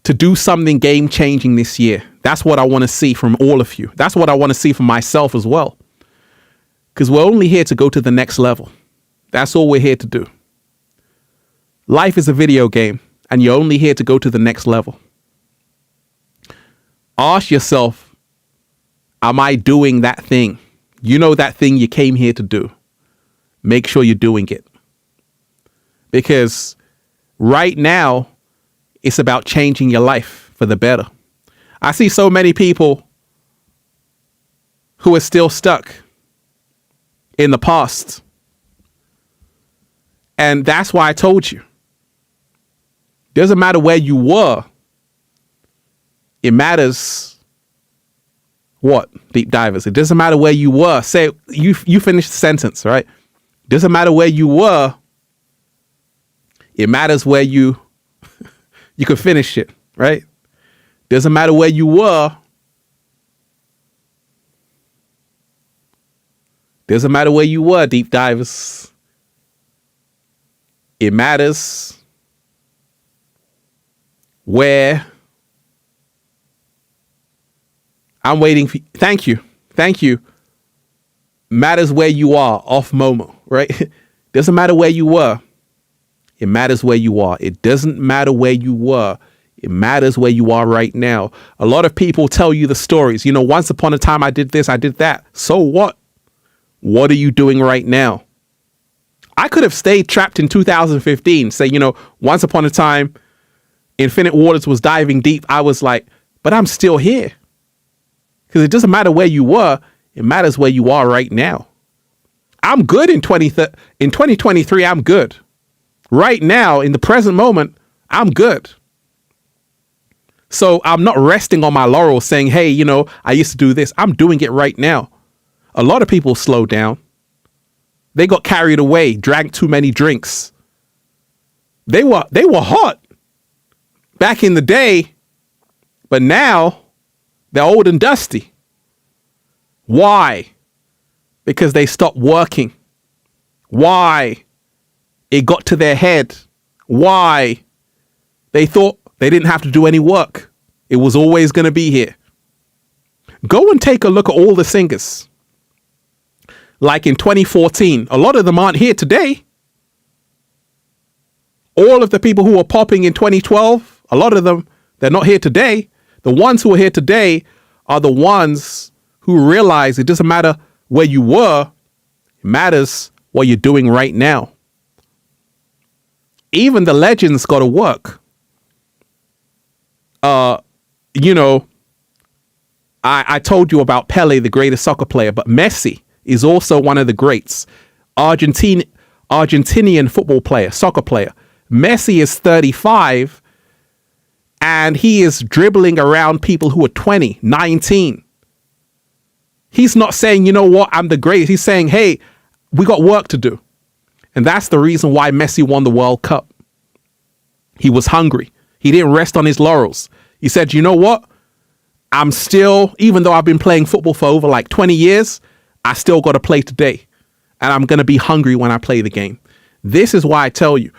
to do something game changing this year. That's what I want to see from all of you. That's what I want to see from myself as well. Because we're only here to go to the next level. That's all we're here to do. Life is a video game, and you're only here to go to the next level. Ask yourself, am I doing that thing? You know, that thing you came here to do. Make sure you're doing it. Because right now, it's about changing your life for the better. I see so many people who are still stuck in the past. And that's why I told you. Doesn't matter where you were. It matters what? Deep divers. It doesn't matter where you were. Say, you finish the sentence, right? Doesn't matter where you were. It matters where you could finish it, right? Doesn't matter where you were. Doesn't matter where you were, deep divers. It matters where. I'm waiting for you. Thank you. Thank you. Matters where you are, off Momo, right? Doesn't matter where you were. It matters where you are. It doesn't matter where you were. It matters where you are right now. A lot of people tell you the stories. You know, once upon a time I did this, I did that. So what? What are you doing right now? I could have stayed trapped in 2015. Say, you know, once upon a time, Infinite Waters was diving deep. I was like, but I'm still here. Because it doesn't matter where you were. It matters where you are right now. I'm good in 2023. I'm good. Right now, in the present moment, I'm good. So I'm not resting on my laurels saying, hey, you know, I used to do this. I'm doing it right now. A lot of people slow down. They got carried away, drank too many drinks. They were hot back in the day, but now they're old and dusty. Why? Because they stopped working. Why? It got to their head. Why? They thought they didn't have to do any work. It was always going to be here. Go and take a look at all the singers. Like in 2014, a lot of them aren't here today. All of the people who were popping in 2012, a lot of them, they're not here today. The ones who are here today are the ones who realize it doesn't matter where you were. It matters what you're doing right now. Even the legends got to work. You know, I told you about Pele, the greatest soccer player, but Messi is also one of the greats. Argentinian football player, soccer player. Messi is 35 and he is dribbling around people who are 20, 19. He's not saying, you know what, I'm the greatest. He's saying, hey, we got work to do. And that's the reason why Messi won the World Cup. He was hungry. He didn't rest on his laurels. He said, you know what? I'm still, even though I've been playing football for over like 20 years, I still got to play today. And I'm going to be hungry when I play the game. This is why I tell you,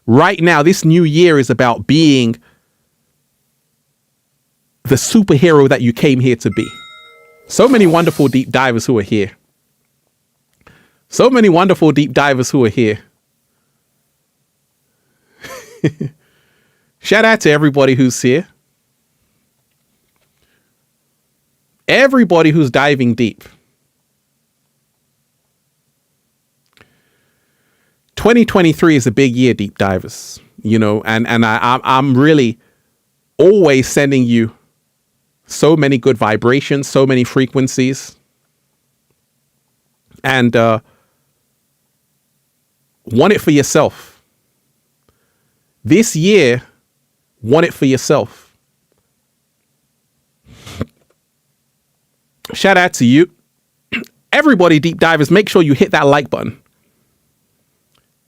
right now, this new year is about being the superhero that you came here to be. So many wonderful deep divers who are here. So many wonderful deep divers who are here. Shout out to everybody who's here. Everybody who's diving deep. 2023 is a big year, deep divers. You know, and I'm really always sending you so many good vibrations, so many frequencies. And want it for yourself. This year, want it for yourself. Shout out to you. Everybody, deep divers, make sure you hit that like button.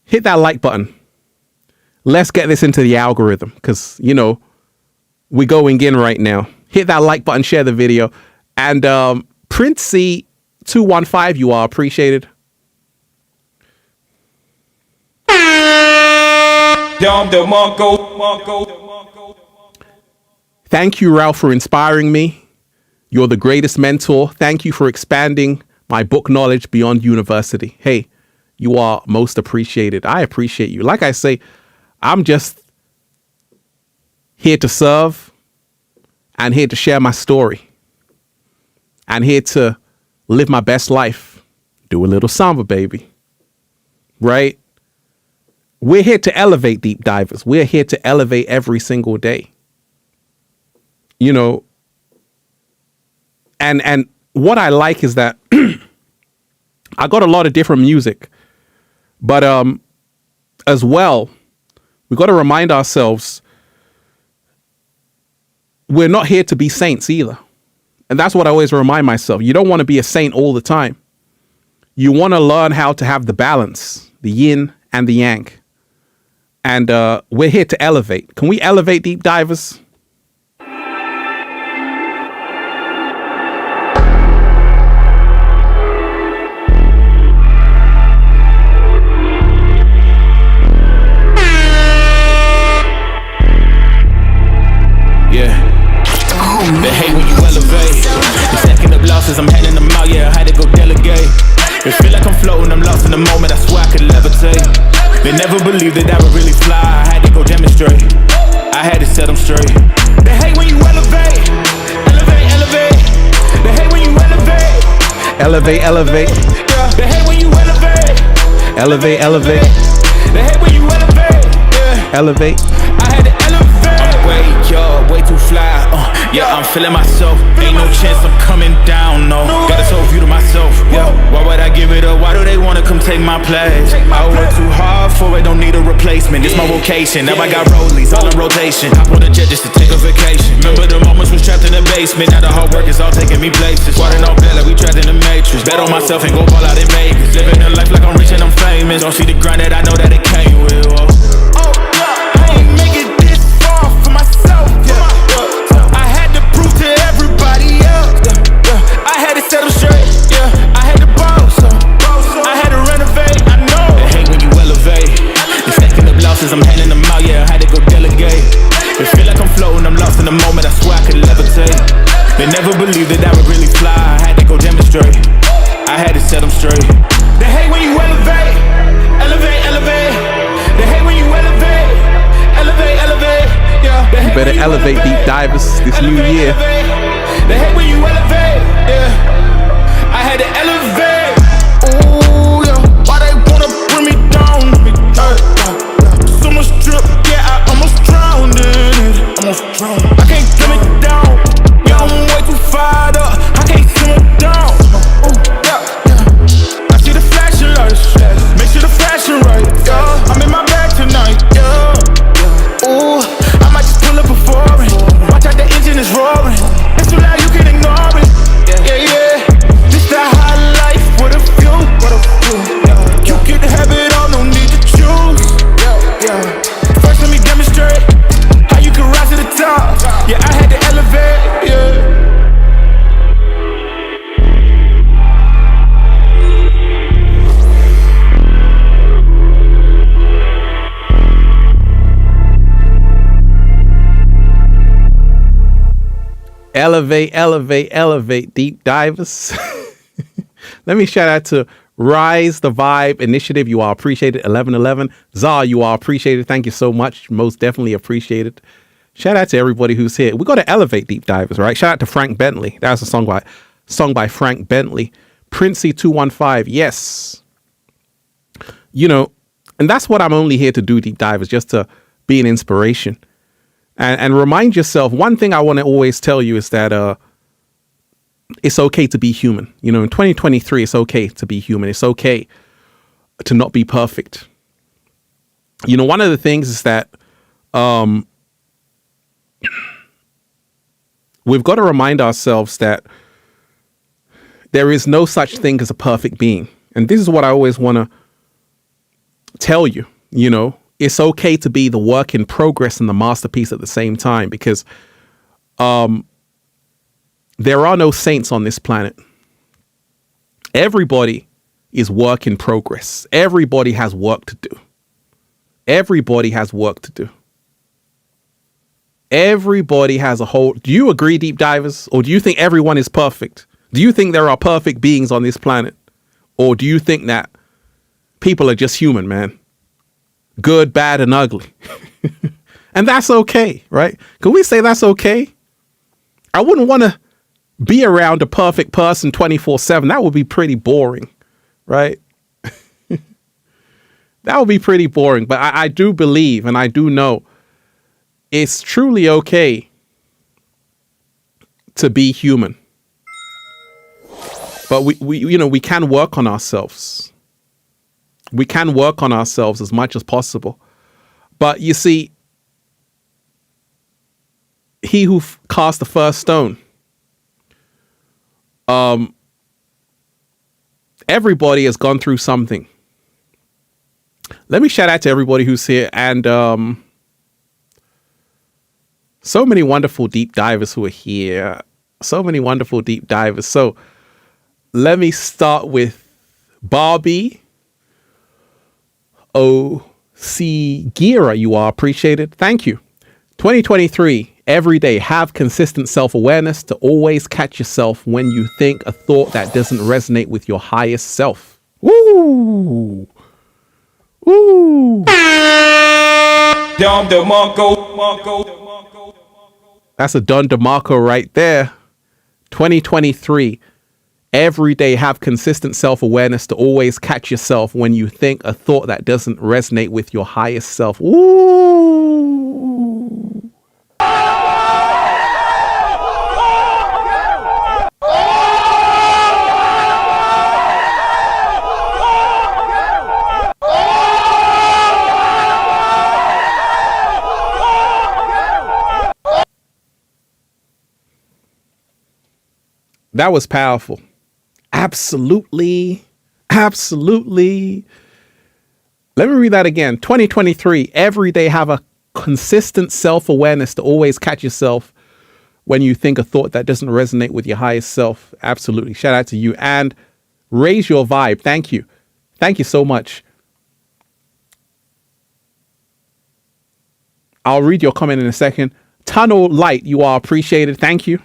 Hit that like button. Let's get this into the algorithm because, you know, we're going in right now. Hit that like button, share the video. And Princey215, you are appreciated. Thank you, Ralph, for inspiring me. You're the greatest mentor. Thank you for expanding my book knowledge beyond university. Hey, you are most appreciated. I appreciate you. Like I say, I'm just here to serve and here to share my story and here to live my best life. Do a little samba, baby. Right? We're here to elevate, deep divers. We're here to elevate every single day. You know, and what I like is that I got a lot of different music, but as well, we got to remind ourselves we're not here to be saints either. And that's what I always remind myself. You don't want to be a saint all the time. You want to learn how to have the balance, the yin and the yang. And we're here to elevate. Can we elevate, deep divers? They hate when you elevate. The second of losses, I'm handing them out, yeah, I had to go delegate. It feel like I'm floating, I'm lost in the moment, I swear I could levitate. They never believed that I would really fly, I had to go demonstrate. I had to set them straight. They hate when you elevate. Elevate, elevate. They hate when you elevate. Elevate, elevate. Yeah. They hate when you elevate. Elevate, elevate. They hate when you elevate. Yeah. Elevate. I had to elevate. I'm way too fly. Yeah, I'm feeling myself. Ain't no chance I'm coming down, no. Got a soul view to myself. Yeah, why would I give it up? Why do they wanna come take my place? I work too hard for it, don't need a replacement. This my vocation. Now I got rollies all in rotation. Hop on a jet just to take a vacation. Remember the moments was trapped in the basement. Now the hard work is all taking me places. Squatting all bad like we trapped in the matrix. Bet on myself and go all out in Vegas. Living a life like I'm rich and I'm famous. Don't see the grind that I know that it came with. Oh yeah, I ain't make it this far for myself. I had to prove to everybody else. I had to set them straight. Yeah, I had to boss. I had to renovate. I know. They hate when you elevate. The second of losses, I'm handing them out. Yeah, I had to go delegate. It feel like I'm floating, I'm lost in the moment. I swear I could levitate. They never believed that I would really fly. I had to go demonstrate. I had to set them straight. They hate when you elevate. Elevate, elevate. They hate when you elevate. Elevate, elevate. Yeah. You better elevate, deep divers, this new year. They hate when you elevate. Yeah. I had to elevate. Ooh, yeah. Why they wanna bring me down? So much drip, yeah, I almost drowned in it. I can't dim it down. Yeah, I'm way too fired up. I can't simmer down. Ooh, yeah. I see the flashing lights. Make sure the fashion right. Yeah, I'm in my bag tonight. Yeah. Ooh, I might just pull up before it. Watch out, the engine is roaring. It's too loud, you can ignore it. Yeah, yeah. This the high life with a few. You can have it all, no need to choose. Yeah. First, let me demonstrate how you can rise to the top. Yeah, I had to elevate. Yeah. Elevate, elevate, elevate, deep divers. Let me shout out to Rise the Vibe Initiative. You are appreciated. 1111. Zar, you are appreciated. Thank you so much. Most definitely appreciated. Shout out to everybody who's here. We got to elevate, deep divers, right? Shout out to Frank Bentley. That was a song by Frank Bentley. Princey215. Yes. You know, and that's what I'm only here to do, deep divers, just to be an inspiration. And remind yourself, one thing I want to always tell you is that it's okay to be human. You know, in 2023, it's okay to be human. It's okay to not be perfect. You know, one of the things is that we've got to remind ourselves that there is no such thing as a perfect being. And this is what I always want to tell you, you know. It's okay to be the work in progress and the masterpiece at the same time, because there are no saints on this planet. Everybody is work in progress. Everybody has work to do. Everybody has work to do. Everybody has a whole... Do you agree, deep divers? Or do you think everyone is perfect? Do you think there are perfect beings on this planet? Or do you think that people are just human, man? Good, bad, and ugly. And that's okay, right? Can we say that's okay? I wouldn't want to be around a perfect person 24/7. That would be pretty boring, right? That would be pretty boring. But I do believe and I do know it's truly okay to be human. But we can work on ourselves. We can work on ourselves as much as possible. But you see, he who cast the first stone, everybody has gone through something. Let me shout out to everybody who's here, and so many wonderful deep divers who are here. So many wonderful deep divers. So let me start with Barbie. O.C. Gira, you are appreciated. Thank you. 2023, every day, have consistent self-awareness to always catch yourself when you think a thought that doesn't resonate with your highest self. Woo! Woo! That's a Don DeMarco right there. 2023. Every day have consistent self-awareness to always catch yourself when you think a thought that doesn't resonate with your highest self. Ooh. That was powerful. Absolutely. Absolutely. Let me read that again. 2023, every day have a consistent self-awareness to always catch yourself when you think a thought that doesn't resonate with your highest self. Absolutely. Shout out to you. And raise your vibe. Thank you. Thank you so much. I'll read your comment in a second. Tunnel Light, you are appreciated. Thank you.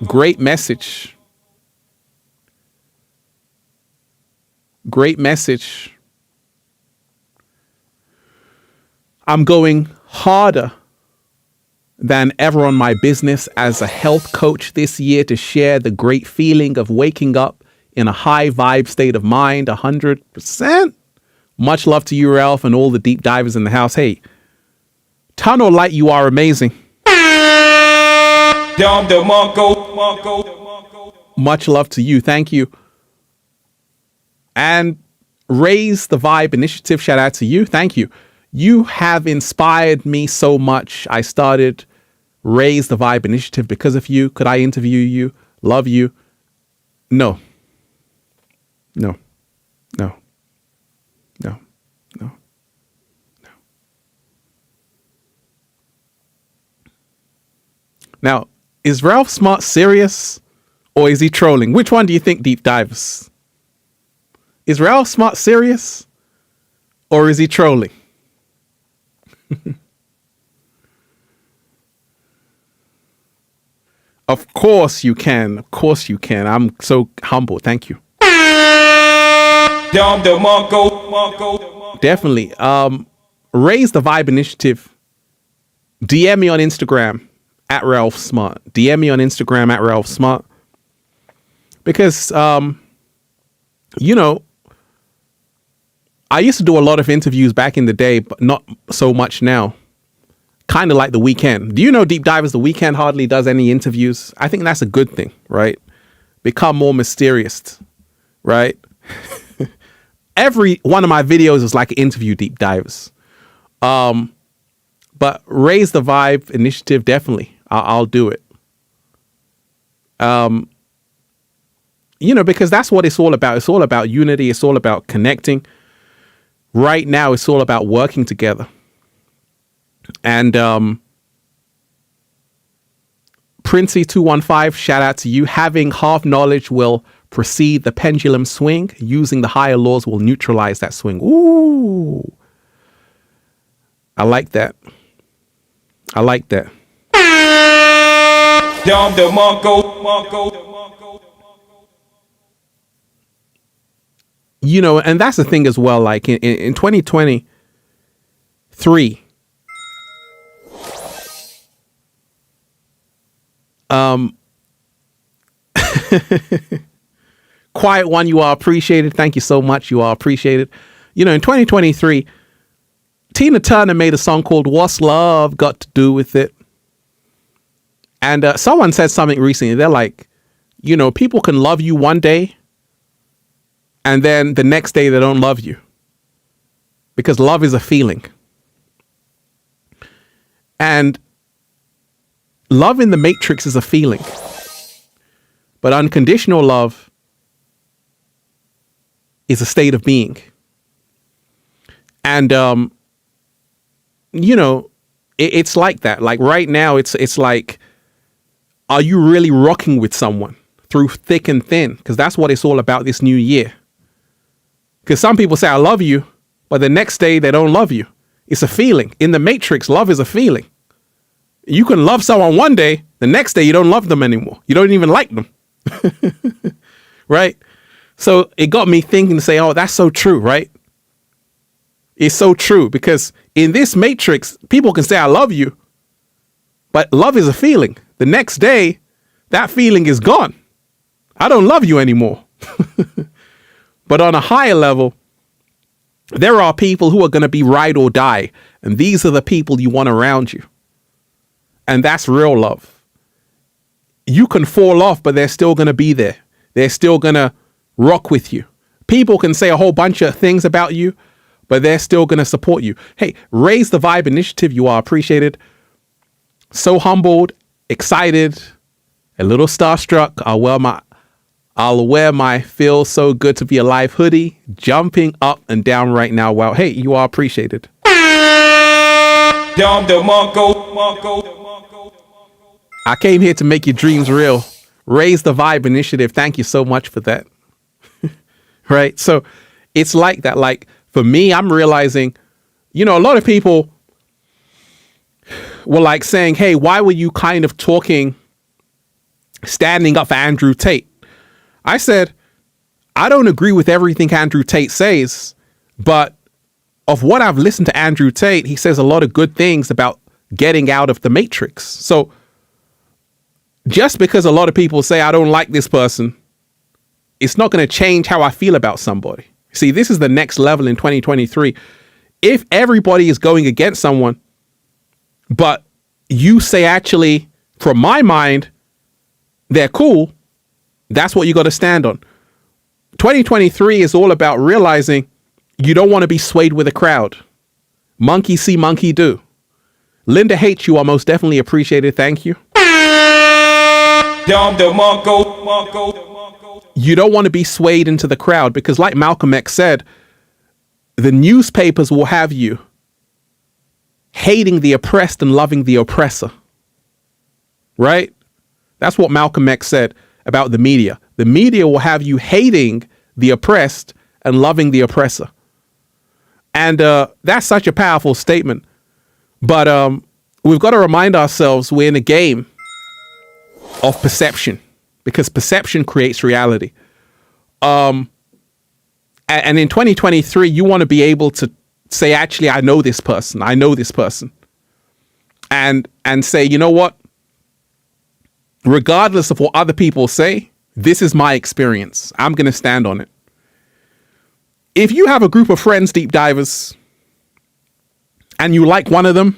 Great message. Great message. I'm going harder than ever on my business as a health coach this year to share the great feeling of waking up in a high vibe state of mind, 100%. Much love to you, Ralph, and all the deep divers in the house. Hey, Tunnel Light, you are amazing. Much love to you. Thank you. And Raise the Vibe Initiative. Shout out to you. Thank you. You have inspired me so much. I started Raise the Vibe Initiative because of you. Could I interview you? Love you? No. No. No. No. No. No. Now, is Ralph Smart serious or is he trolling? Which one do you think, deep divers? Is Ralph Smart serious or is he trolling? Of course you can. Of course you can. I'm so humble. Thank you. Definitely. Raise the Vibe Initiative. DM me on Instagram at Ralph Smart. DM me on Instagram at Ralph Smart. Because, you know, I used to do a lot of interviews back in the day, but not so much now. Kind of like The Weeknd. Do you know, deep divers, The Weeknd hardly does any interviews? I think that's a good thing, right? Become more mysterious, right? Every one of my videos is like an interview, deep divers. But Raise the Vibe Initiative, definitely. I'll do it. You know, because that's what it's all about. It's all about unity. It's all about connecting. Right now, it's all about working together. And Princey215, shout out to you. Having half knowledge will Proceed the pendulum swing. Using the higher laws will neutralize that swing. Ooh. I like that. I like that. You know, and that's the thing as well. Like in 2023, Quiet One, you are appreciated. Thank you so much. You are appreciated. You know, in 2023, Tina Turner made a song called What's Love Got to Do With It? And someone said something recently. They're like, you know, people can love you one day and then the next day they don't love you. Because love is a feeling. And love in the Matrix is a feeling. But unconditional love is a state of being. And, you know, it's like that. Like right now, it's like, are you really rocking with someone through thick and thin? Because that's what it's all about this new year. Because some people say, I love you, but the next day they don't love you. It's a feeling. In the Matrix, love is a feeling. You can love someone one day, the next day you don't love them anymore. You don't even like them. Right? So it got me thinking to say, oh, that's so true, right? It's so true because in this Matrix, people can say, I love you, but love is a feeling. The next day, that feeling is gone. I don't love you anymore. But on a higher level, there are people who are going to be ride or die. And these are the people you want around you. And that's real love. You can fall off, but they're still going to be there. They're still going to rock with you. People can say a whole bunch of things about you, but they're still going to support you. Hey, Raise the Vibe Initiative. You are appreciated. So humbled, excited, a little starstruck. I'll wear my Feel So Good to Be Alive hoodie, jumping up and down right now. Wow. Hey, you are appreciated. I came here to make your dreams real. Raise the Vibe Initiative. Thank you so much for that. Right? So it's like that. Like for me, I'm realizing, you know, a lot of people were like saying, hey, why were you kind of standing up for Andrew Tate? I said, I don't agree with everything Andrew Tate says, but of what I've listened to Andrew Tate, he says a lot of good things about getting out of the Matrix. So just because a lot of people say I don't like this person, it's not going to change how I feel about somebody. See, this is the next level in 2023. If everybody is going against someone, but you say, actually, from my mind, they're cool, that's what you got to stand on. 2023 is all about realizing you don't want to be swayed with a crowd. Monkey see, monkey do. Linda H, you are most definitely appreciated. Thank you. You don't want to be swayed into the crowd because, like Malcolm X said, the newspapers will have you hating the oppressed and loving the oppressor. Right? That's what Malcolm X said about the media. The media will have you hating the oppressed and loving the oppressor. And that's such a powerful statement. But we've got to remind ourselves we're in a game of perception because perception creates reality. And in 2023, you want to be able to say, actually, I know this person. I know this person. And say, you know what? Regardless of what other people say, this is my experience. I'm going to stand on it. If you have a group of friends, deep divers, and you like one of them,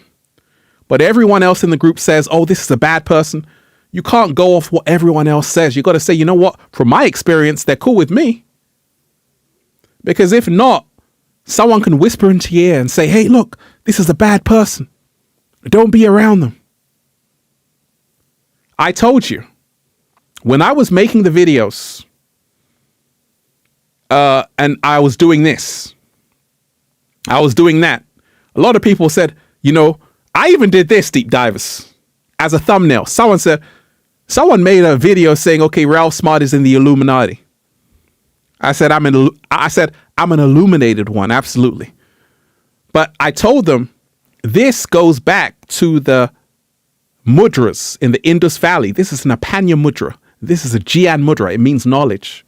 but everyone else in the group says, oh, this is a bad person, you can't go off what everyone else says. You got to say, you know what? From my experience, they're cool with me. Because if not, someone can whisper into your ear and say, hey, look, this is a bad person. Don't be around them. I told you, when I was making the videos, and I was doing this, I was doing that, a lot of people said, you know, I even did this, deep divers, as a thumbnail. Someone made a video saying, okay, Ralph Smart is in the Illuminati. I said, I'm an illuminated one. Absolutely. But I told them this goes back to the mudras in the Indus Valley. This is an Apanya mudra. This is a Gyan mudra. It means knowledge.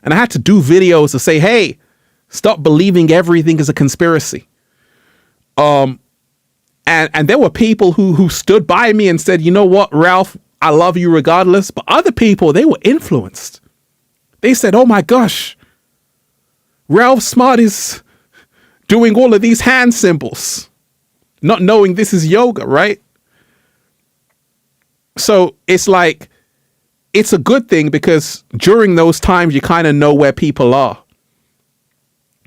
And I had to do videos to say, hey, stop believing everything is a conspiracy. And there were people who stood by me and said, you know what, Ralph, I love you regardless. But other people, they were influenced. They said, oh my gosh, Ralph Smart is doing all of these hand symbols, not knowing this is yoga, right? So it's like, it's a good thing because during those times, you kind of know where people are.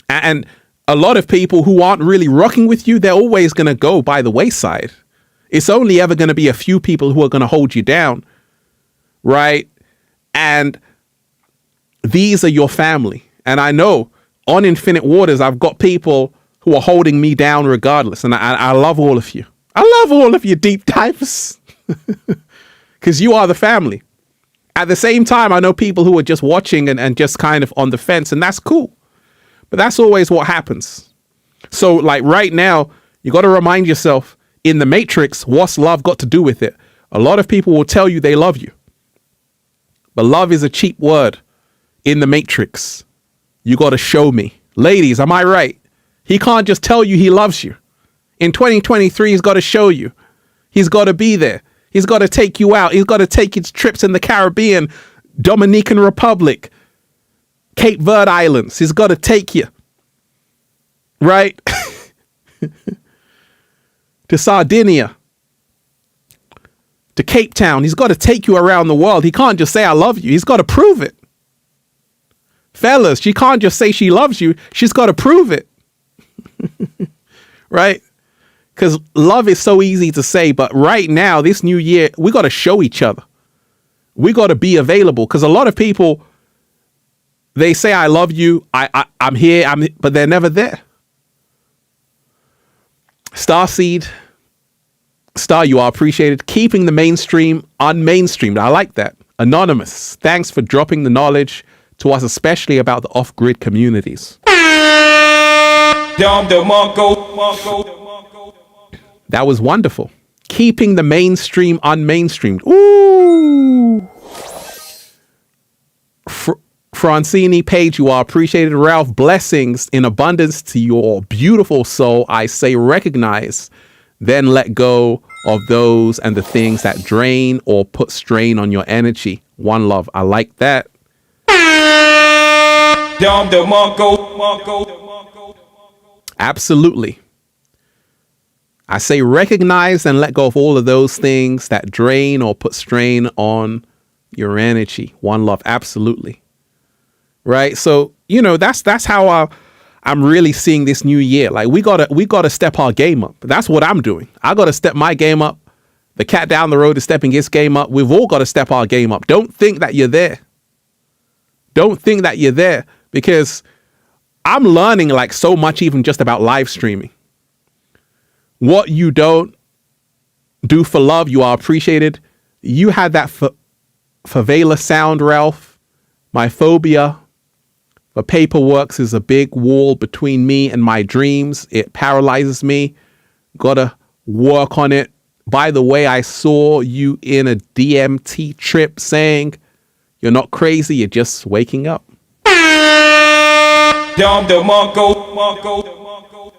And a lot of people who aren't really rocking with you, they're always going to go by the wayside. It's only ever going to be a few people who are going to hold you down, right? And these are your family. And I know on Infinite Waters, I've got people who are holding me down regardless. And I love all of you. I love all of you deep divers because you are the family. At the same time, I know people who are just watching and just kind of on the fence, and that's cool. But that's always what happens. So like right now, you got to remind yourself in the Matrix, what's love got to do with it? A lot of people will tell you they love you. But love is a cheap word in the Matrix. You got to show me. Ladies, am I right? He can't just tell you he loves you. In 2023, he's got to show you. He's got to be there. He's got to take you out. He's got to take his trips in the Caribbean, Dominican Republic, Cape Verde Islands. He's got to take you, right? To Sardinia, to Cape Town. He's got to take you around the world. He can't just say, I love you. He's got to prove it. Fellas, she can't just say she loves you. She's got to prove it. Right? Because love is so easy to say, but right now, this new year, we got to show each other. We got to be available because a lot of people, they say, I love you. I'm here, but they're never there. Starseed, Star, you are appreciated. Keeping the mainstream unmainstreamed. I like that. Anonymous, thanks for dropping the knowledge to us, especially about the off-grid communities. That was wonderful. Keeping the mainstream unmainstreamed. Ooh. Francini Page, you are appreciated. Ralph, blessings in abundance to your beautiful soul. I say recognize, then let go of those and the things that drain or put strain on your energy. One love. I like that. Absolutely. I say recognize and let go of all of those things that drain or put strain on your energy. One love. Absolutely. Right. So, you know, that's how I'm really seeing this new year. Like we gotta step our game up. That's what I'm doing. I got to step my game up. The cat down the road is stepping his game up. We've all got to step our game up. Don't think that you're there. Don't think that you're there because I'm learning like so much, even just about live streaming. What you don't do for love, you are appreciated. You had that favela sound, Ralph. My phobia for paperwork is a big wall between me and my dreams. It paralyzes me. Gotta work on it. By the way, I saw you in a DMT trip saying you're not crazy, you're just waking up.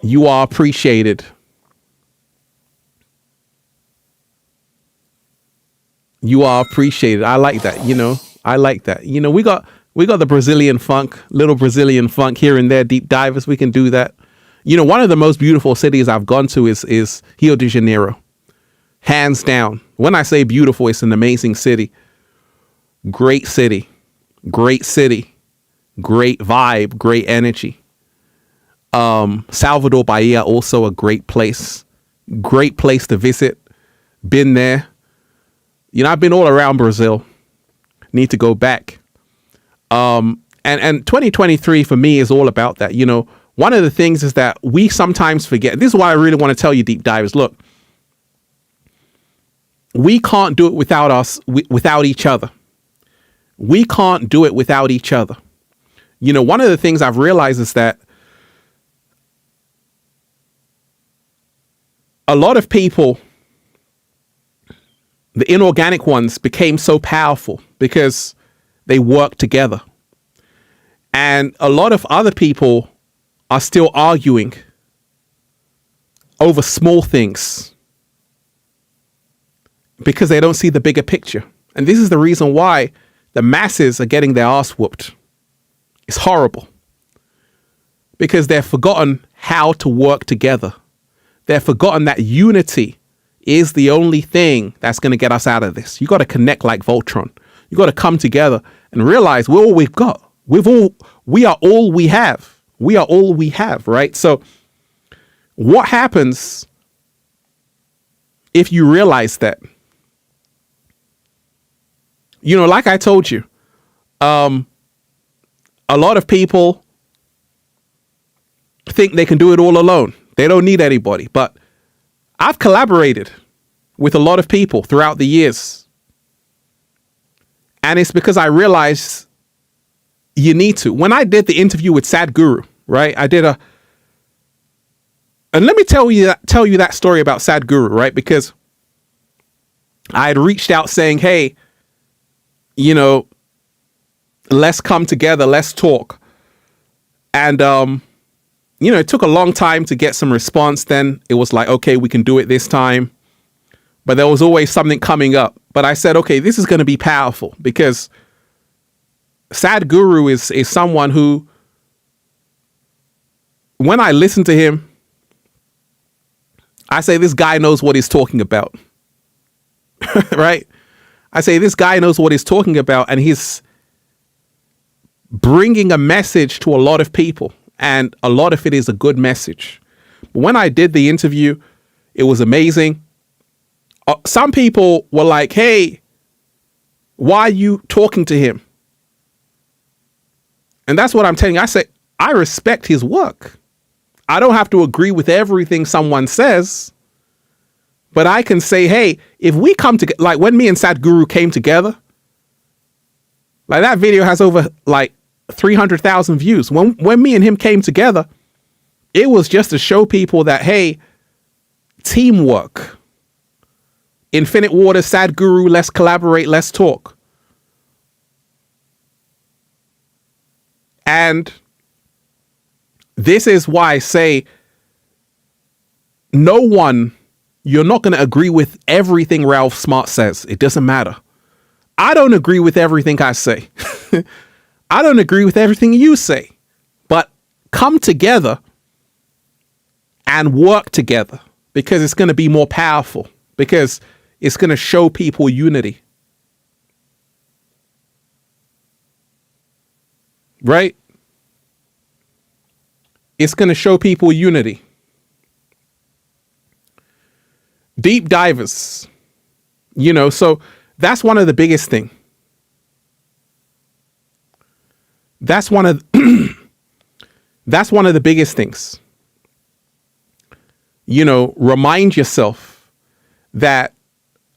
You are appreciated. You are appreciated. I like that. You know, I like that. You know, we got the Brazilian funk, little Brazilian funk here and there, deep divers. We can do that. You know, one of the most beautiful cities I've gone to is Rio de Janeiro. Hands down. When I say beautiful, it's an amazing city. Great city. Great city. Great vibe. Great energy. Salvador Bahia, also a great place. Great place to visit. Been there. You know, I've been all around Brazil. Need to go back. And 2023 for me is all about that. You know, one of the things is that we sometimes forget. This is why I really want to tell you, deep divers. Look, we can't do it without us, without each other. We can't do it without each other. One of the things I've realized is that a lot of people, the inorganic ones, became so powerful because they worked together. And a lot of other people are still arguing over small things because they don't see the bigger picture. And this is the reason why the masses are getting their ass whooped. It's horrible because they've forgotten how to work together. They've forgotten that unity is the only thing that's going to get us out of this. You got to connect like Voltron. You got to come together and realize we're all we've got. We are all we have. We are all we have, right? So what happens if you realize that? Like I told you, a lot of people think they can do it all alone. They don't need anybody. But I've collaborated with a lot of people throughout the years. And it's because I realized you need to. When I did the interview with Sadhguru, right? And let me tell you that story about Sadhguru, right? Because I had reached out saying, hey, let's come together, let's talk. And, it took a long time to get some response. Then it was like, okay, we can do it this time. But there was always something coming up. But I said, okay, this is going to be powerful because Sadhguru is someone who, when I listen to him, I say, this guy knows what he's talking about. Right? I say, this guy knows what he's talking about, and he's bringing a message to a lot of people, and a lot of it is a good message. But when I did the interview, it was amazing. Some people were like, hey, why are you talking to him? And that's what I'm telling you. I say, I respect his work. I don't have to agree with everything someone says, but I can say, hey, if we come together, like when me and Sadhguru came together, like that video has over like 300,000 views. When me and him came together, it was just to show people that, hey, teamwork. Infinite Water, Sadhguru, let's collaborate, let's talk. And this is why I say, you're not going to agree with everything Ralph Smart says. It doesn't matter. I don't agree with everything I say. I don't agree with everything you say. But come together and work together because it's going to be more powerful, because it's going to show people unity. Right? It's going to show people unity. Deep divers, so that's one of the biggest thing. That's one of the biggest things. Remind yourself that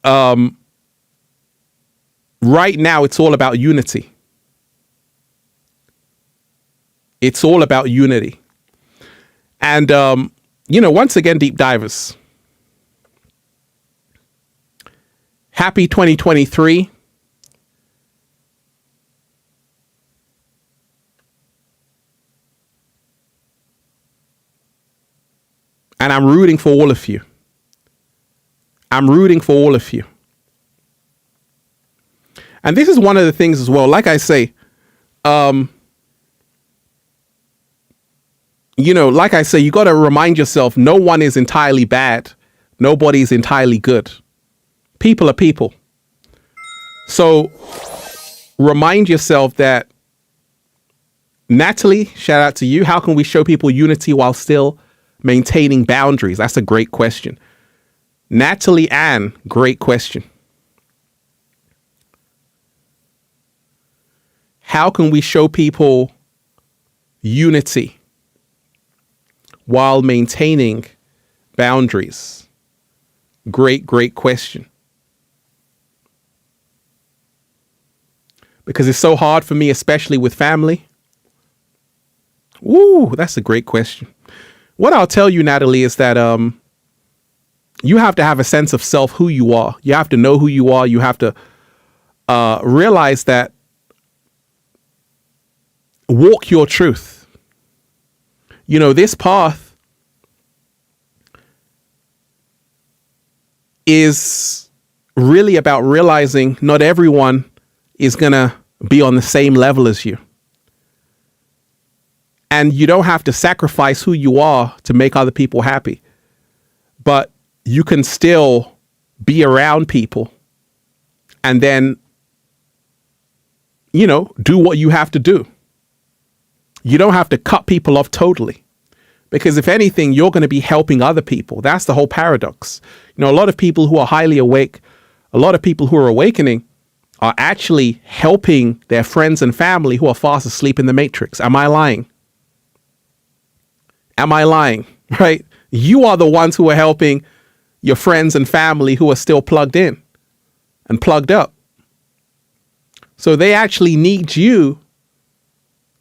right now it's all about unity. It's all about unity. And, once again, deep divers, happy 2023. And I'm rooting for all of you. I'm rooting for all of you. And this is one of the things as well. Like I say, you got to remind yourself, no one is entirely bad. Nobody's entirely good. People are people. So remind yourself that, Natalie, shout out to you. How can we show people unity while still maintaining boundaries? That's a great question. Natalie Ann, great question. How can we show people unity while maintaining boundaries? Great question. Because it's so hard for me, especially with family, Ooh, that's a great question. What I'll tell you, Natalie, is that you have to have a sense of self, who you are. You have to know who you are. You have to realize that, walk your truth. You know, this path is really about realizing not everyone is going to be on the same level as you. And you don't have to sacrifice who you are to make other people happy. But you can still be around people and then, you know, do what you have to do. You don't have to cut people off totally. Because if anything, you're going to be helping other people. That's the whole paradox. You know, a lot of people who are highly awake, a lot of people who are awakening are actually helping their friends and family who are fast asleep in the matrix. Am I lying? Am I lying? Right? You are the ones who are helping your friends and family who are still plugged in and plugged up. So they actually need you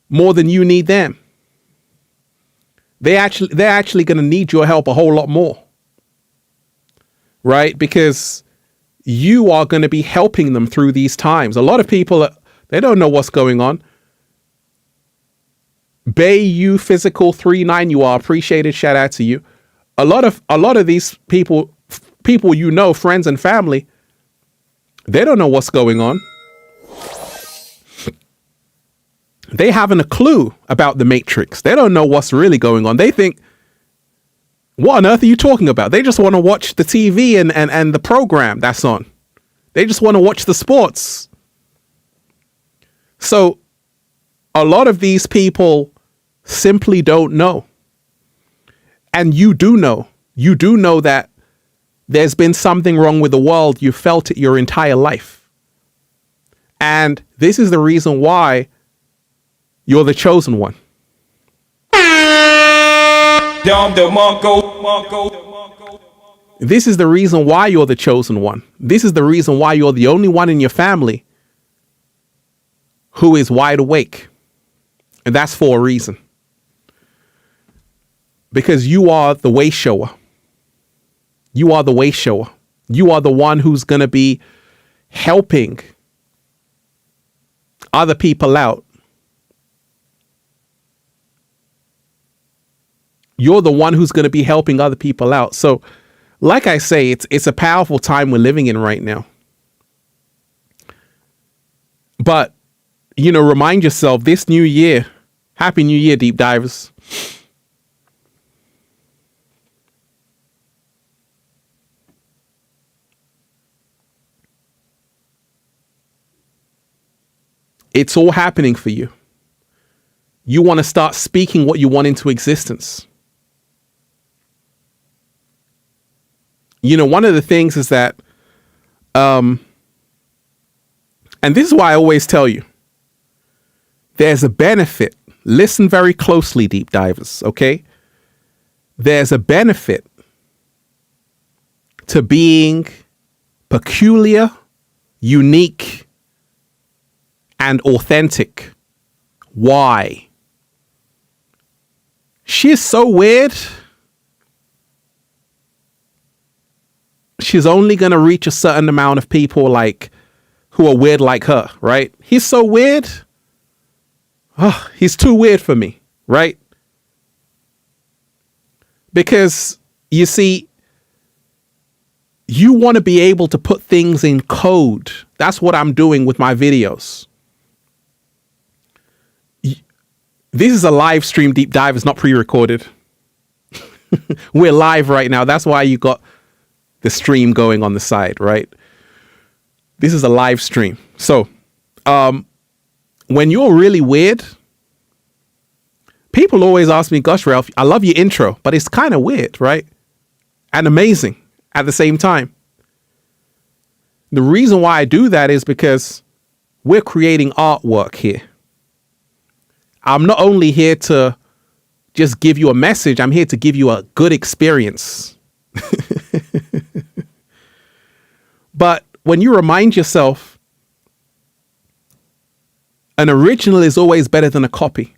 more than you need them. They're actually going to need your help a whole lot more. Right? Because you are going to be helping them through these times. A lot of people, they don't know what's going on. Bay, you physical 39, you are appreciated. Shout out to you. A lot of these people, you know, friends and family, they don't know what's going on. They haven't a clue about the Matrix. They don't know what's really going on. They think, what on earth are you talking about? They just want to watch the TV and the program that's on. They just want to watch the sports. So a lot of these people simply don't know. And you do know. You do know that there's been something wrong with the world. You felt it your entire life. And this is the reason why you're the chosen one. This is the reason why you're the chosen one. This is the reason why you're the only one in your family who is wide awake. And that's for a reason. Because you are the way shower. You are the way shower. You are the one who's going to be helping other people out. You're the one who's going to be helping other people out. So, like I say, it's a powerful time we're living in right now. But, you know, remind yourself this new year, Happy New Year, deep divers. It's all happening for you. You want to start speaking what you want into existence. You know, one of the things is that, and this is why I always tell you, there's a benefit. Listen very closely, deep divers, okay? There's a benefit to being peculiar, unique, and authentic. Why? She's so weird. She's only going to reach a certain amount of people like who are weird like her, right? He's so weird. Oh, he's too weird for me, right? Because you see, you want to be able to put things in code. That's what I'm doing with my videos. This is a live stream, deep dive. It's not pre-recorded. We're live right now. That's why you got the stream going on the side, right? This is a live stream. So, when you're really weird, people always ask me, gosh, Ralph, I love your intro, but it's kind of weird, right? And amazing at the same time. The reason why I do that is because we're creating artwork here. I'm not only here to just give you a message, I'm here to give you a good experience. But when you remind yourself, an original is always better than a copy.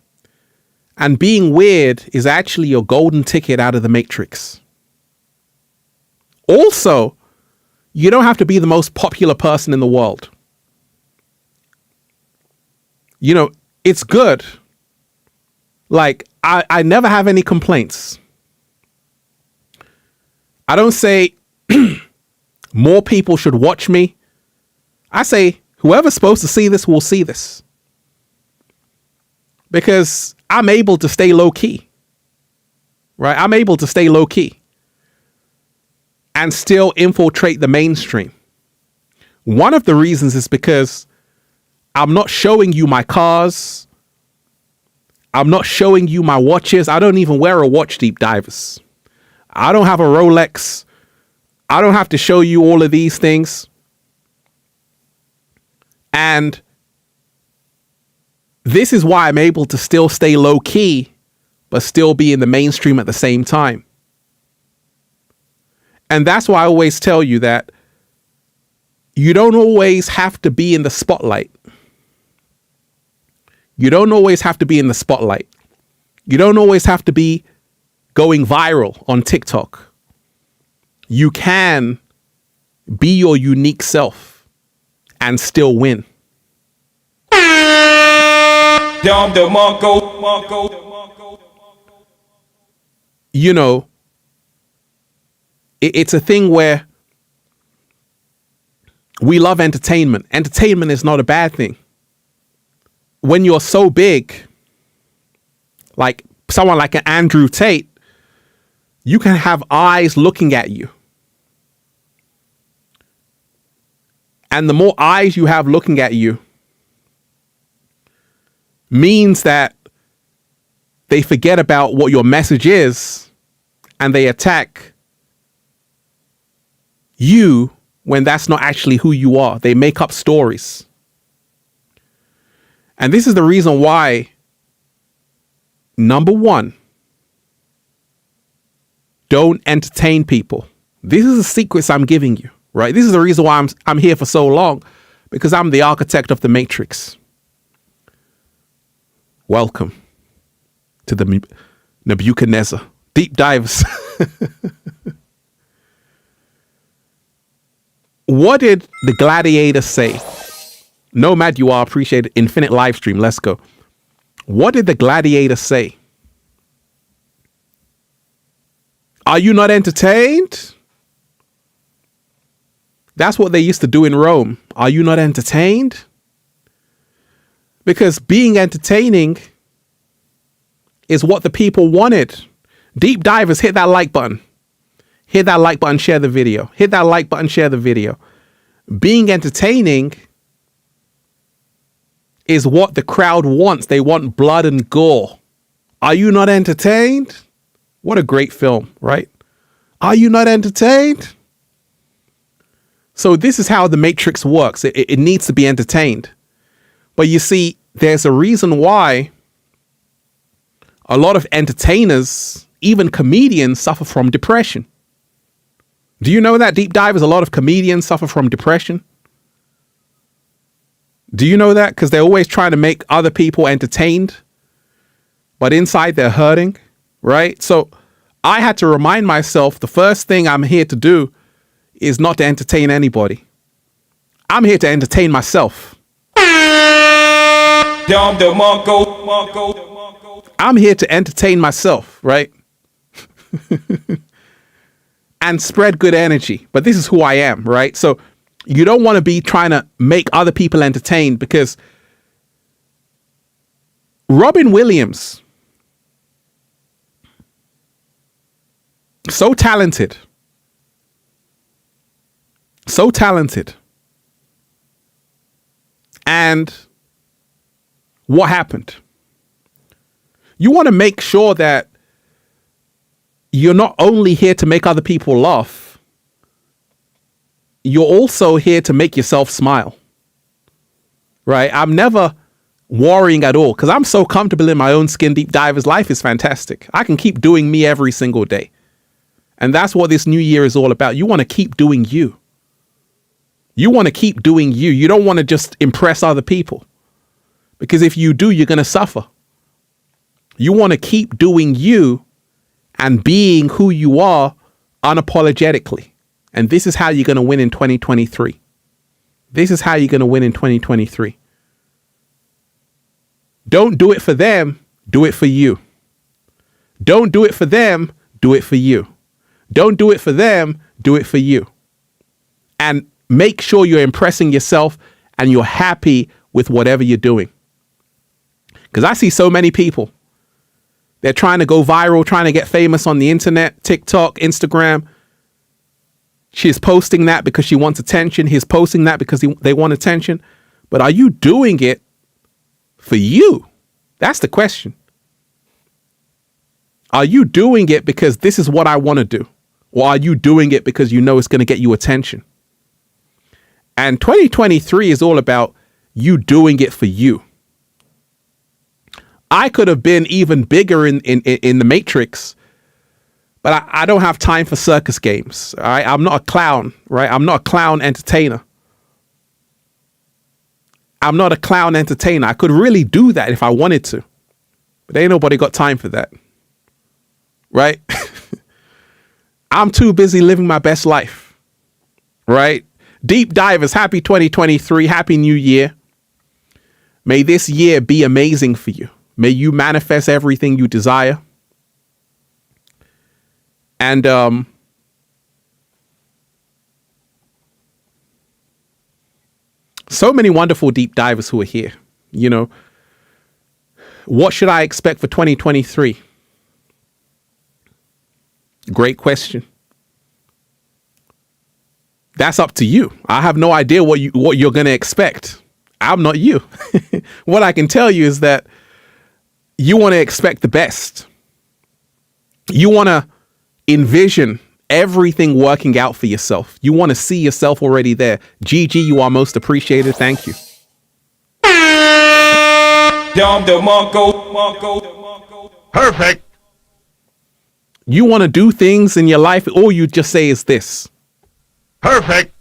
And being weird is actually your golden ticket out of the matrix. Also, you don't have to be the most popular person in the world. You know, it's good. Like, I never have any complaints. I don't say more people should watch me. I say whoever's supposed to see this will see this. Because I'm able to stay low key. Right? I'm able to stay low key and still infiltrate the mainstream. One of the reasons is because I'm not showing you my cars. I'm not showing you my watches. I don't even wear a watch, deep divers. I don't have a Rolex. I don't have to show you all of these things. And this is why I'm able to still stay low key, but still be in the mainstream at the same time. And that's why I always tell you that you don't always have to be in the spotlight. You don't always have to be in the spotlight. You don't always have to be going viral on TikTok. You can be your unique self and still win. You know, it's a thing where we love entertainment. Entertainment is not a bad thing. When you're so big, like someone like an Andrew Tate, you can have eyes looking at you. And the more eyes you have looking at you means that they forget about what your message is and they attack you when that's not actually who you are. They make up stories. And this is the reason why, number one, don't entertain people. This is the secrets I'm giving you, right? This is the reason why I'm here for so long, because I'm the architect of the matrix. Welcome to the Nebuchadnezzar. Deep divers. What did the gladiator say? Nomad, you are appreciated. Infinite live stream. Let's go. What did the gladiator say? Are you not entertained? That's what they used to do in Rome. Are you not entertained? Because being entertaining is what the people wanted. Deep divers, hit that like button. Hit that like button, share the video. Hit that like button, share the video. Being entertaining is what the crowd wants. They want blood and gore. Are you not entertained? What a great film, right? Are you not entertained? So this is how the Matrix works. It needs to be entertained. But you see, there's a reason why a lot of entertainers, even comedians, suffer from depression. Do you know that, deep divers? A lot of comedians suffer from depression. Do you know that? Because they're always trying to make other people entertained, but inside they're hurting, right? So I had to remind myself the first thing I'm here to do is not to entertain anybody. I'm here to entertain myself. I'm here to entertain myself, right? And spread good energy. But this is who I am, right? So you don't want to be trying to make other people entertained, because Robin Williams, so talented. So talented. And what happened? You want to make sure that you're not only here to make other people laugh, you're also here to make yourself smile. Right? I'm never worrying at all because I'm so comfortable in my own skin. Deep divers, life is fantastic. I can keep doing me every single day. And that's what this new year is all about. You want to keep doing you. You want to keep doing you. You don't want to just impress other people. Because if you do, you're going to suffer. You want to keep doing you and being who you are unapologetically. And this is how you're going to win in 2023. This is how you're going to win in 2023. Don't do it for them. Do it for you. Don't do it for them. Do it for you. Don't do it for them. Do it for you. And make sure you're impressing yourself and you're happy with whatever you're doing. Because I see so many people. They're trying to go viral, trying to get famous on the internet, TikTok, Instagram. She's posting that because she wants attention. He's posting that because they want attention. But are you doing it for you? That's the question. Are you doing it because this is what I want to do? Or are you doing it because you know it's going to get you attention? And 2023 is all about you doing it for you. I could have been even bigger in the Matrix, but I don't have time for circus games. All right? I'm not a clown, right? I'm not a clown entertainer. I'm not a clown entertainer. I could really do that if I wanted to, but ain't nobody got time for that, right? I'm too busy living my best life, right? Deep divers, happy 2023, happy new year. May this year be amazing for you. May you manifest everything you desire. And so many wonderful deep divers who are here. You know, what should I expect for 2023? Great question. That's up to you. I have no idea what you're going to expect. I'm not you. What I can tell you is that you want to expect the best. You want to envision everything working out for yourself. You want to see yourself already there. GG, you are most appreciated. Thank you. Perfect. You want to do things in your life, all you just say is this. Perfect.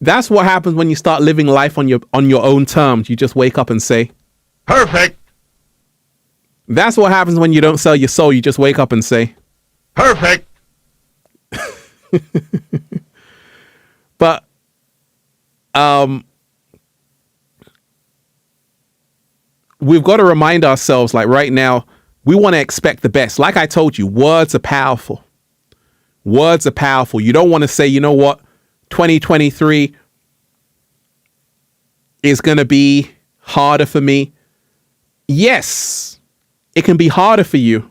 That's what happens when you start living life on your own terms. You just wake up and say, perfect. That's what happens when you don't sell your soul. You just wake up and say, perfect. But we've got to remind ourselves, like right now, we want to expect the best. Like I told you, words are powerful. Words are powerful. You don't want to say, you know what, 2023 is going to be harder for me. Yes, it can be harder for you.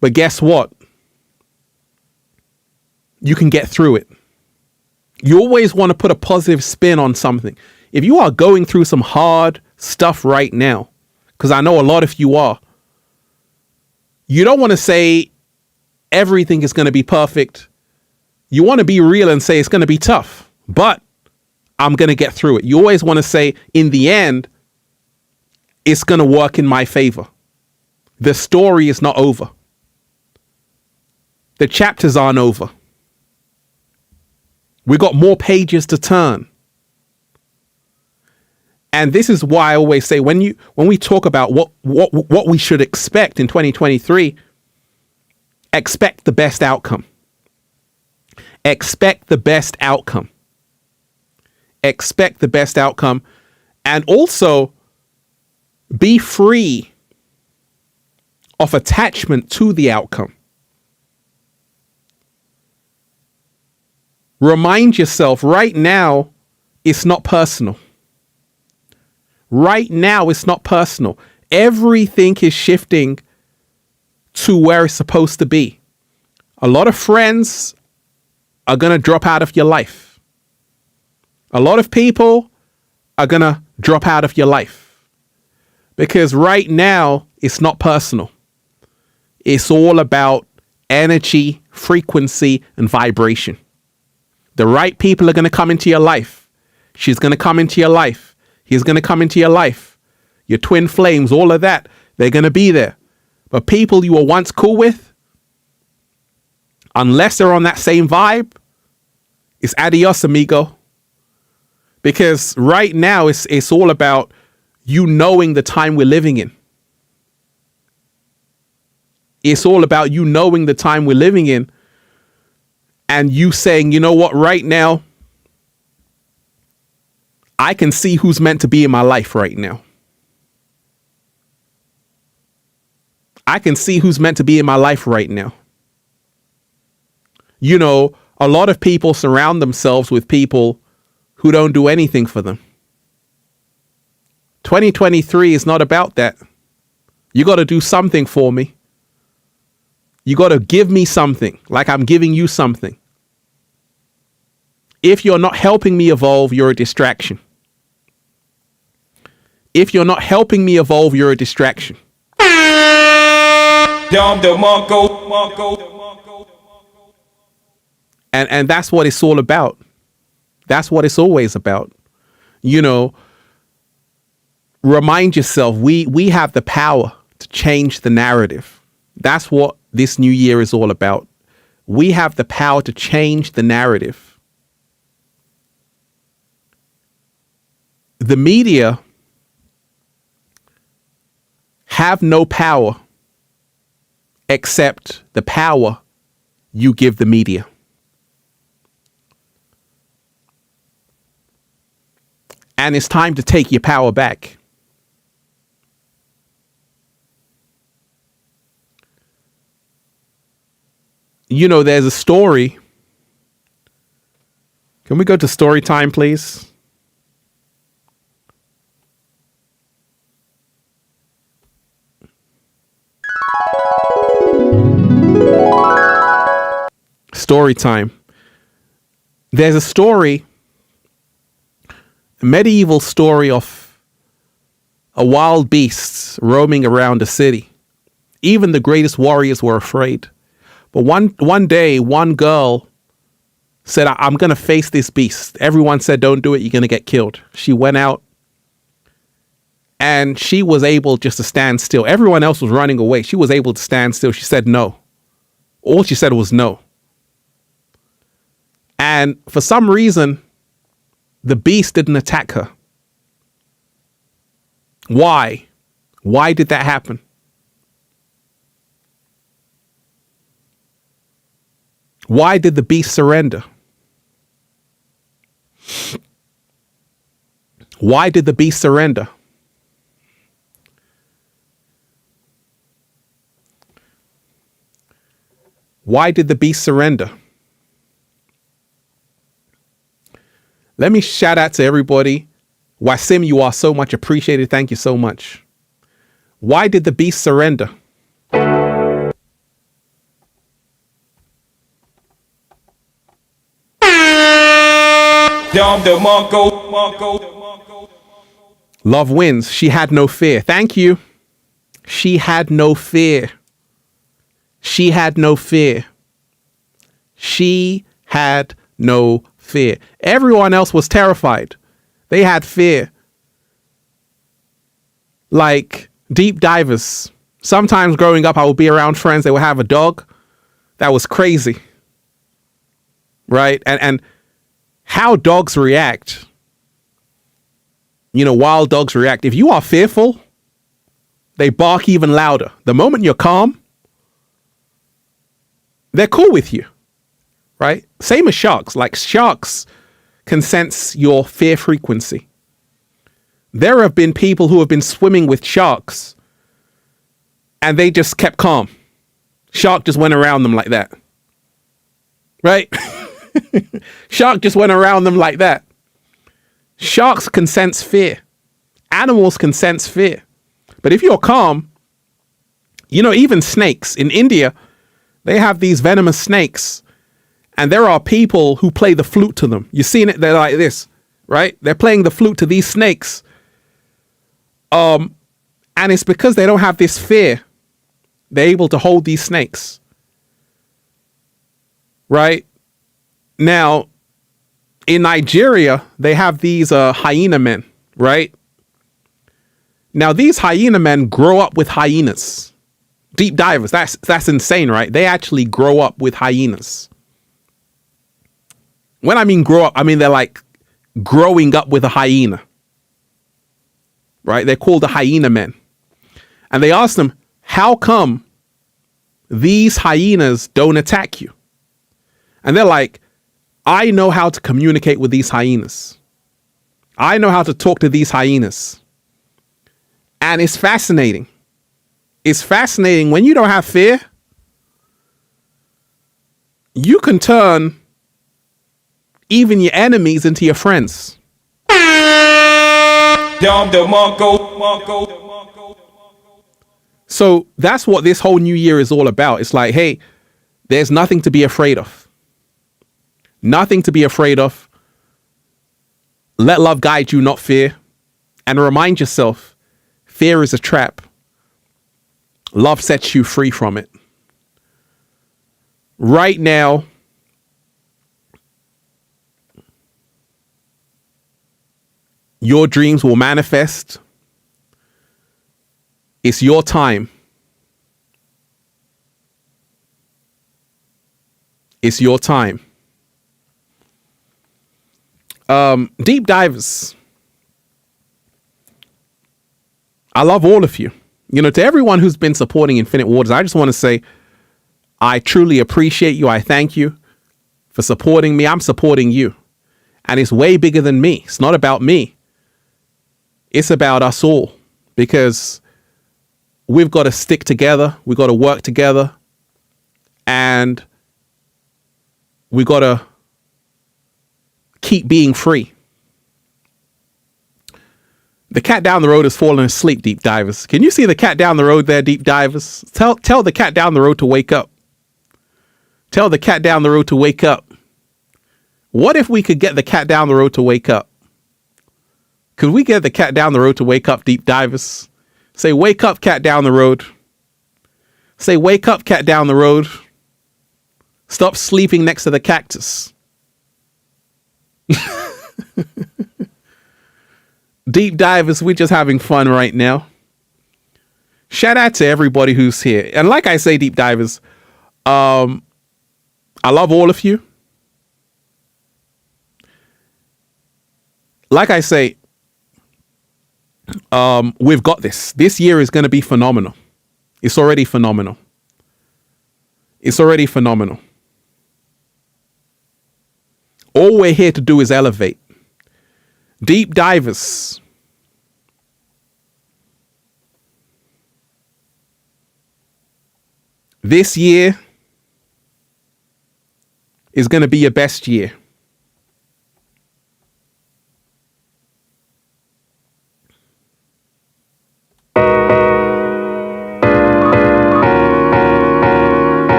But guess what? You can get through it. You always want to put a positive spin on something. If you are going through some hard stuff right now, because I know a lot of you are, you don't want to say everything is going to be perfect. You want to be real and say it's going to be tough, but I'm going to get through it. You always want to say, in the end, it's going to work in my favor. The story is not over. The chapters aren't over. We got more pages to turn. And this is why I always say, when we talk about what we should expect in 2023, expect the best outcome. Expect the best outcome. Expect the best outcome. And also be free of attachment to the outcome. Remind yourself, right now, it's not personal. Right now, it's not personal. Everything is shifting to where it's supposed to be. A lot of friends are going to drop out of your life. A lot of people are going to drop out of your life. Because right now, it's not personal. It's all about energy, frequency, and vibration. The right people are going to come into your life. She's going to come into your life. He's going to come into your life. Your twin flames, all of that, they're going to be there. But people you were once cool with, unless they're on that same vibe, it's adios, amigo. Because right now it's all about you knowing the time we're living in. It's all about you knowing the time we're living in and you saying, you know what, right now, I can see who's meant to be in my life right now. I can see who's meant to be in my life right now. You know, a lot of people surround themselves with people who don't do anything for them. 2023 is not about that. You got to do something for me. You got to give me something, like I'm giving you something. If you're not helping me evolve, you're a distraction. If you're not helping me evolve, you're a distraction. And that's what it's all about. That's what it's always about. You know, remind yourself, we have the power to change the narrative. That's what this new year is all about. We have the power to change the narrative. The media have no power except the power you give the media. And it's time to take your power back. You know, there's a story. Can we go to story time, please? Story time. There's a story, a medieval story of a wild beast roaming around a city. Even the greatest warriors were afraid. But one day, one girl said, I'm going to face this beast. Everyone said, don't do it. You're going to get killed. She went out and she was able just to stand still. Everyone else was running away. She was able to stand still. She said no. All she said was no. And for some reason, the beast didn't attack her. Why? Why did that happen? Why did the beast surrender? Why did the beast surrender? Why did the beast surrender? Let me shout out to everybody. Wasim, you are so much appreciated. Thank you so much. Why did the beast surrender? Love wins. She had no fear. Thank you. She had no fear. She had no fear. She had no fear. Everyone else was terrified. They had fear. Like deep divers. Sometimes growing up, I would be around friends. They would have a dog. That was crazy. Right? And how dogs react. You know, wild dogs react. If you are fearful, they bark even louder. The moment you're calm, they're cool with you. Right? Same as sharks. Like sharks can sense your fear frequency. There have been people who have been swimming with sharks and they just kept calm. Shark just went around them like that. Right? Shark just went around them like that. Sharks can sense fear. Animals can sense fear. But if you're calm, you know, even snakes in India, they have these venomous snakes. And there are people who play the flute to them. You've seen it. They're like this, right? They're playing the flute to these snakes. And it's because they don't have this fear. They're able to hold these snakes. Right? Now, in Nigeria, they have these hyena men, right? Now, these hyena men grow up with hyenas. Deep divers. That's insane, right? They actually grow up with hyenas. When I mean grow up, I mean they're like growing up with a hyena. right? They're called the hyena men. And they asked them, how come these hyenas don't attack you? And they're like, I know how to communicate with these hyenas. I know how to talk to these hyenas. And it's fascinating. It's fascinating when you don't have fear. You can turn even your enemies into your friends. So that's what this whole new year is all about. It's like, hey, there's nothing to be afraid of. Nothing to be afraid of. Let love guide you, not fear. And remind yourself, fear is a trap. Love sets you free from it. Right now, your dreams will manifest. It's your time. It's your time. Deep divers, I love all of you. You know, to everyone who's been supporting Infinite Waters, I just want to say, I truly appreciate you. I thank you for supporting me. I'm supporting you. And it's way bigger than me. It's not about me. It's about us all, because we've got to stick together. We've got to work together, and we've got to keep being free. The cat down the road has fallen asleep, deep divers. Can you see the cat down the road there, deep divers? Tell the cat down the road to wake up. Tell the cat down the road to wake up. What if we could get the cat down the road to wake up? Could we get the cat down the road to wake up, deep divers? Say, wake up, cat down the road. Say, wake up, cat down the road. Stop sleeping next to the cactus. Deep divers, we're just having fun right now. Shout out to everybody who's here. And like I say, deep divers, I love all of you. Like I say, we've got this. This year is going to be phenomenal. It's already phenomenal. It's already phenomenal. All we're here to do is elevate. Deep divers, this year is going to be your best year.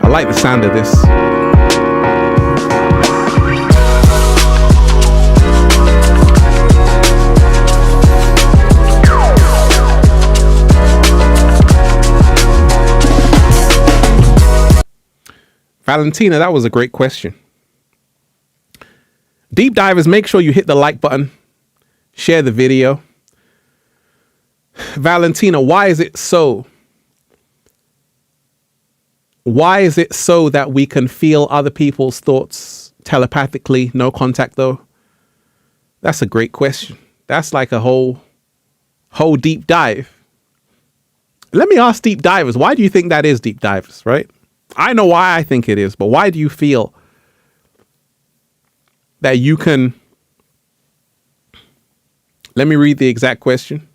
I like the sound of this. Valentina, that was a great question. Deep divers, make sure you hit the like button, share the video. Valentina, why is it so? Why is it so that we can feel other people's thoughts telepathically? No contact, though. That's a great question. That's like a whole deep dive. Let me ask deep divers, why do you think that is, deep divers, right? I know why I think it is, but why do you feel that you can... Let me read the exact question.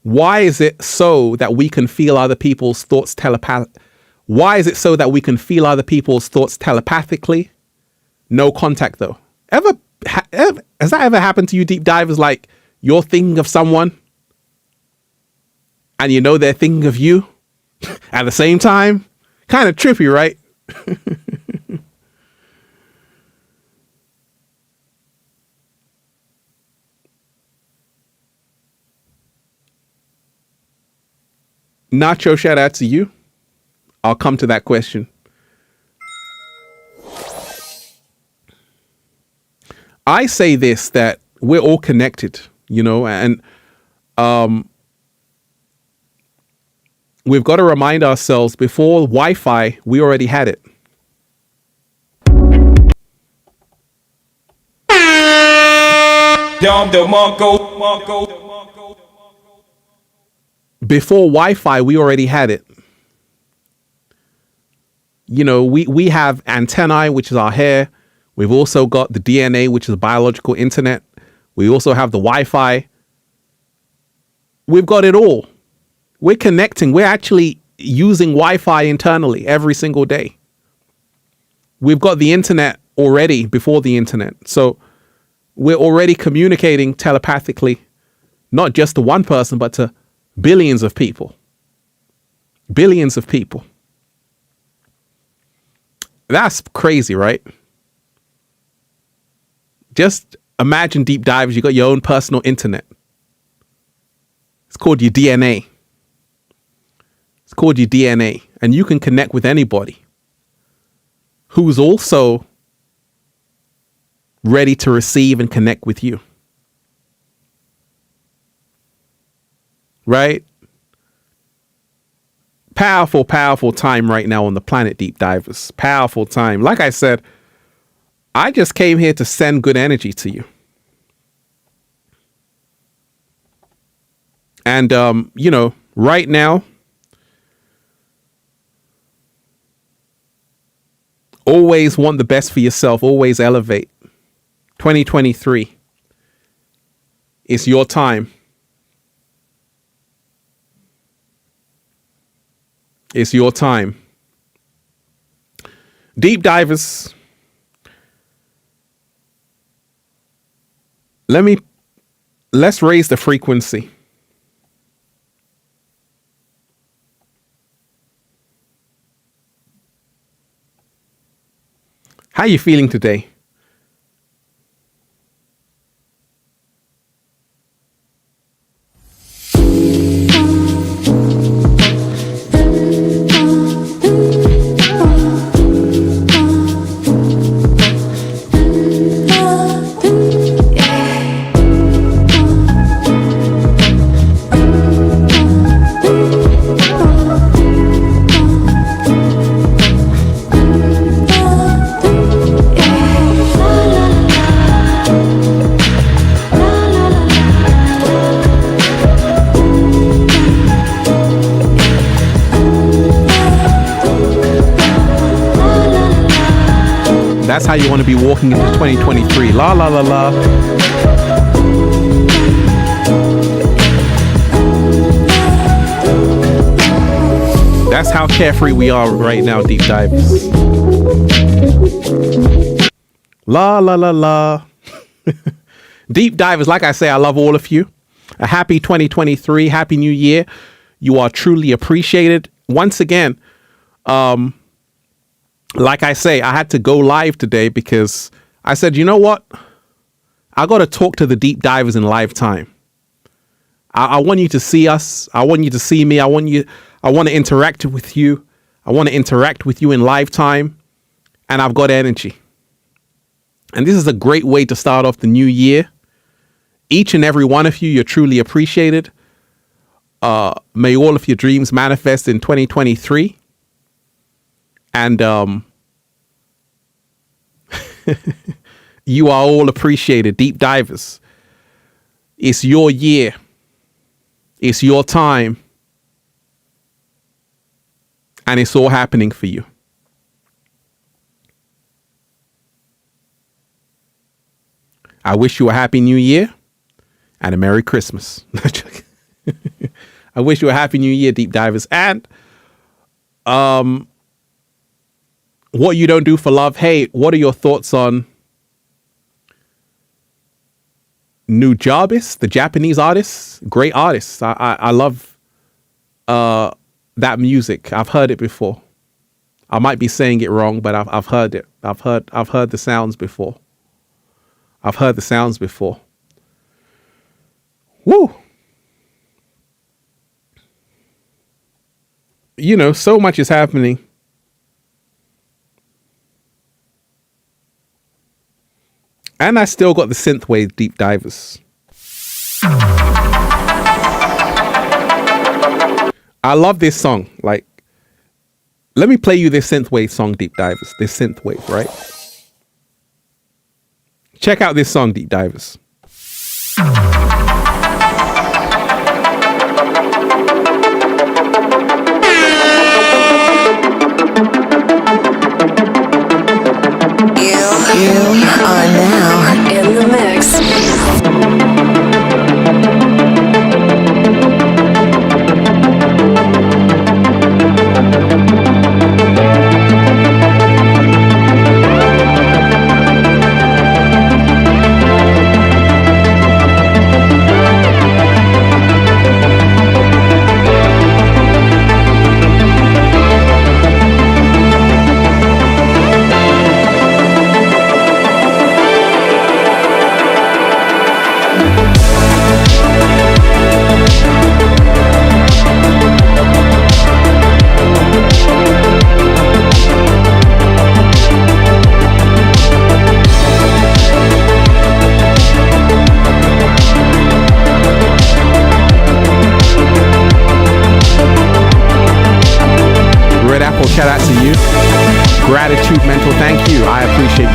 Why is it so that we can feel other people's thoughts Why is it so that we can feel other people's thoughts telepathically? No contact, though. Has that ever happened to you, deep divers? Like, you're thinking of someone and you know they're thinking of you at the same time? Kind of trippy, right? Nacho, shout out to you. I'll come to that question. I say this, that we're all connected, you know, and we've got to remind ourselves, before Wi-Fi, we already had it. Before Wi-Fi, we already had it. You know, we have antennae, which is our hair. We've also got the DNA, which is biological internet. We also have the Wi-Fi. We've got it all. We're connecting. We're actually using Wi-Fi internally every single day. We've got the internet already before the internet. So we're already communicating telepathically, not just to one person, but to billions of people. Billions of people. That's crazy, right? Just imagine, deep divers, you got your own personal internet. It's called your DNA. It's called your DNA. And you can connect with anybody who's also ready to receive and connect with you. Right? Powerful, powerful time right now on the planet, deep divers. Powerful time. Like I said, I just came here to send good energy to you. And, you know, right now, always want the best for yourself. Always elevate. 2023. It's your time. It's your time. Deep divers, let's raise the frequency. How are you feeling today? That's how you want to be walking into 2023. La la la la. That's how carefree we are right now, deep divers. La la la la. Deep divers, like I say, I love all of you. A happy 2023, happy new year. You are truly appreciated. Once again, like I say, I had to go live today because I said, you know what? I got to talk to the deep divers in live time. I want you to see us. I want you to see me. I want to interact with you. I want to interact with you in live time. And I've got energy. And this is a great way to start off the new year. Each and every one of you, you're truly appreciated. May all of your dreams manifest in 2023. And you are all appreciated, deep divers. It's your year. It's your time. And it's all happening for you. I wish you a happy new year and a Merry Christmas. I wish you a happy new year, deep divers. And what you don't do for love. Hey, what are your thoughts on Nujabes, the Japanese artist? Great artist. I love that music. I've heard it before. I might be saying it wrong, but I've heard it. I've heard the sounds before. I've heard the sounds before. Woo! You know, so much is happening. And I still got the synthwave deep divers. I love this song. Like, let me play you this synthwave song, Deep Divers. This synthwave, right? Check out this song, Deep Divers. You are now in the mix. Shout out to you. Gratitude mental. Thank you. I appreciate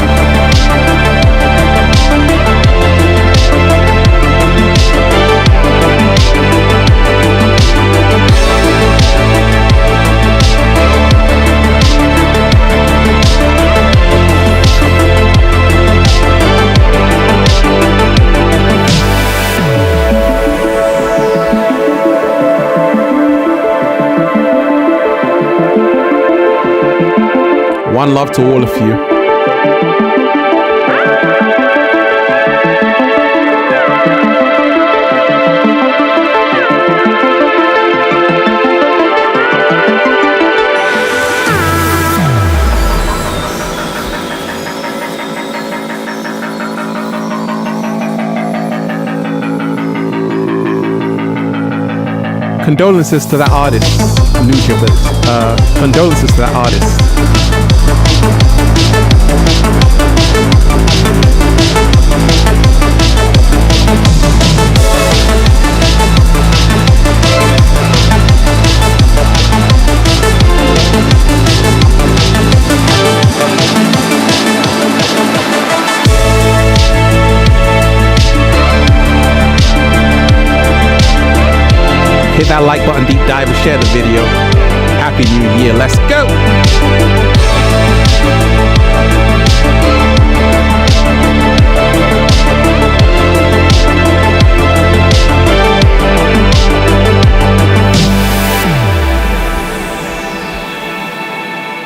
One love to all of you. Condolences to that artist. Condolences to that artist. Hit that like button, deep dive, and share the video. Happy New Year. Let's go.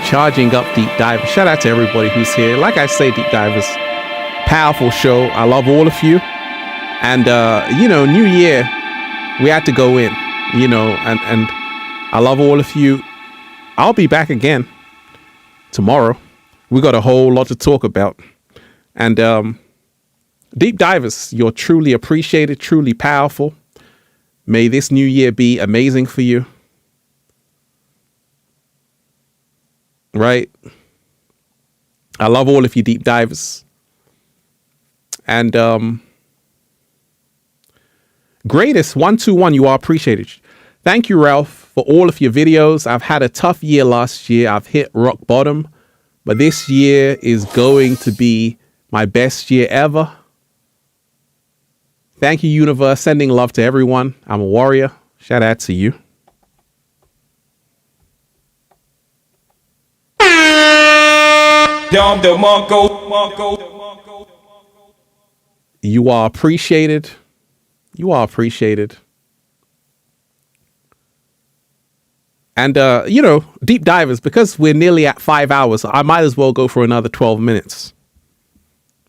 Charging up Deep Dive. Shout out to everybody who's here. Like I say, Deep Divers, powerful show. I love all of you. And, New Year, we had to go in, and I love all of you. I'll be back again tomorrow. We got a whole lot to talk about. And Deep Divers, you're truly appreciated, truly powerful. May this new year be amazing for you. Right? I love all of you Deep Divers. And greatest 121, you are appreciated. Thank you, Ralph, for all of your videos. I've had a tough year last year. I've hit rock bottom, but this year is going to be my best year ever. Thank you, universe. Sending love to everyone. I'm a warrior. Shout out to you. You are appreciated. You are appreciated. And, Deep Divers, because we're nearly at 5 hours, I might as well go for another 12 minutes.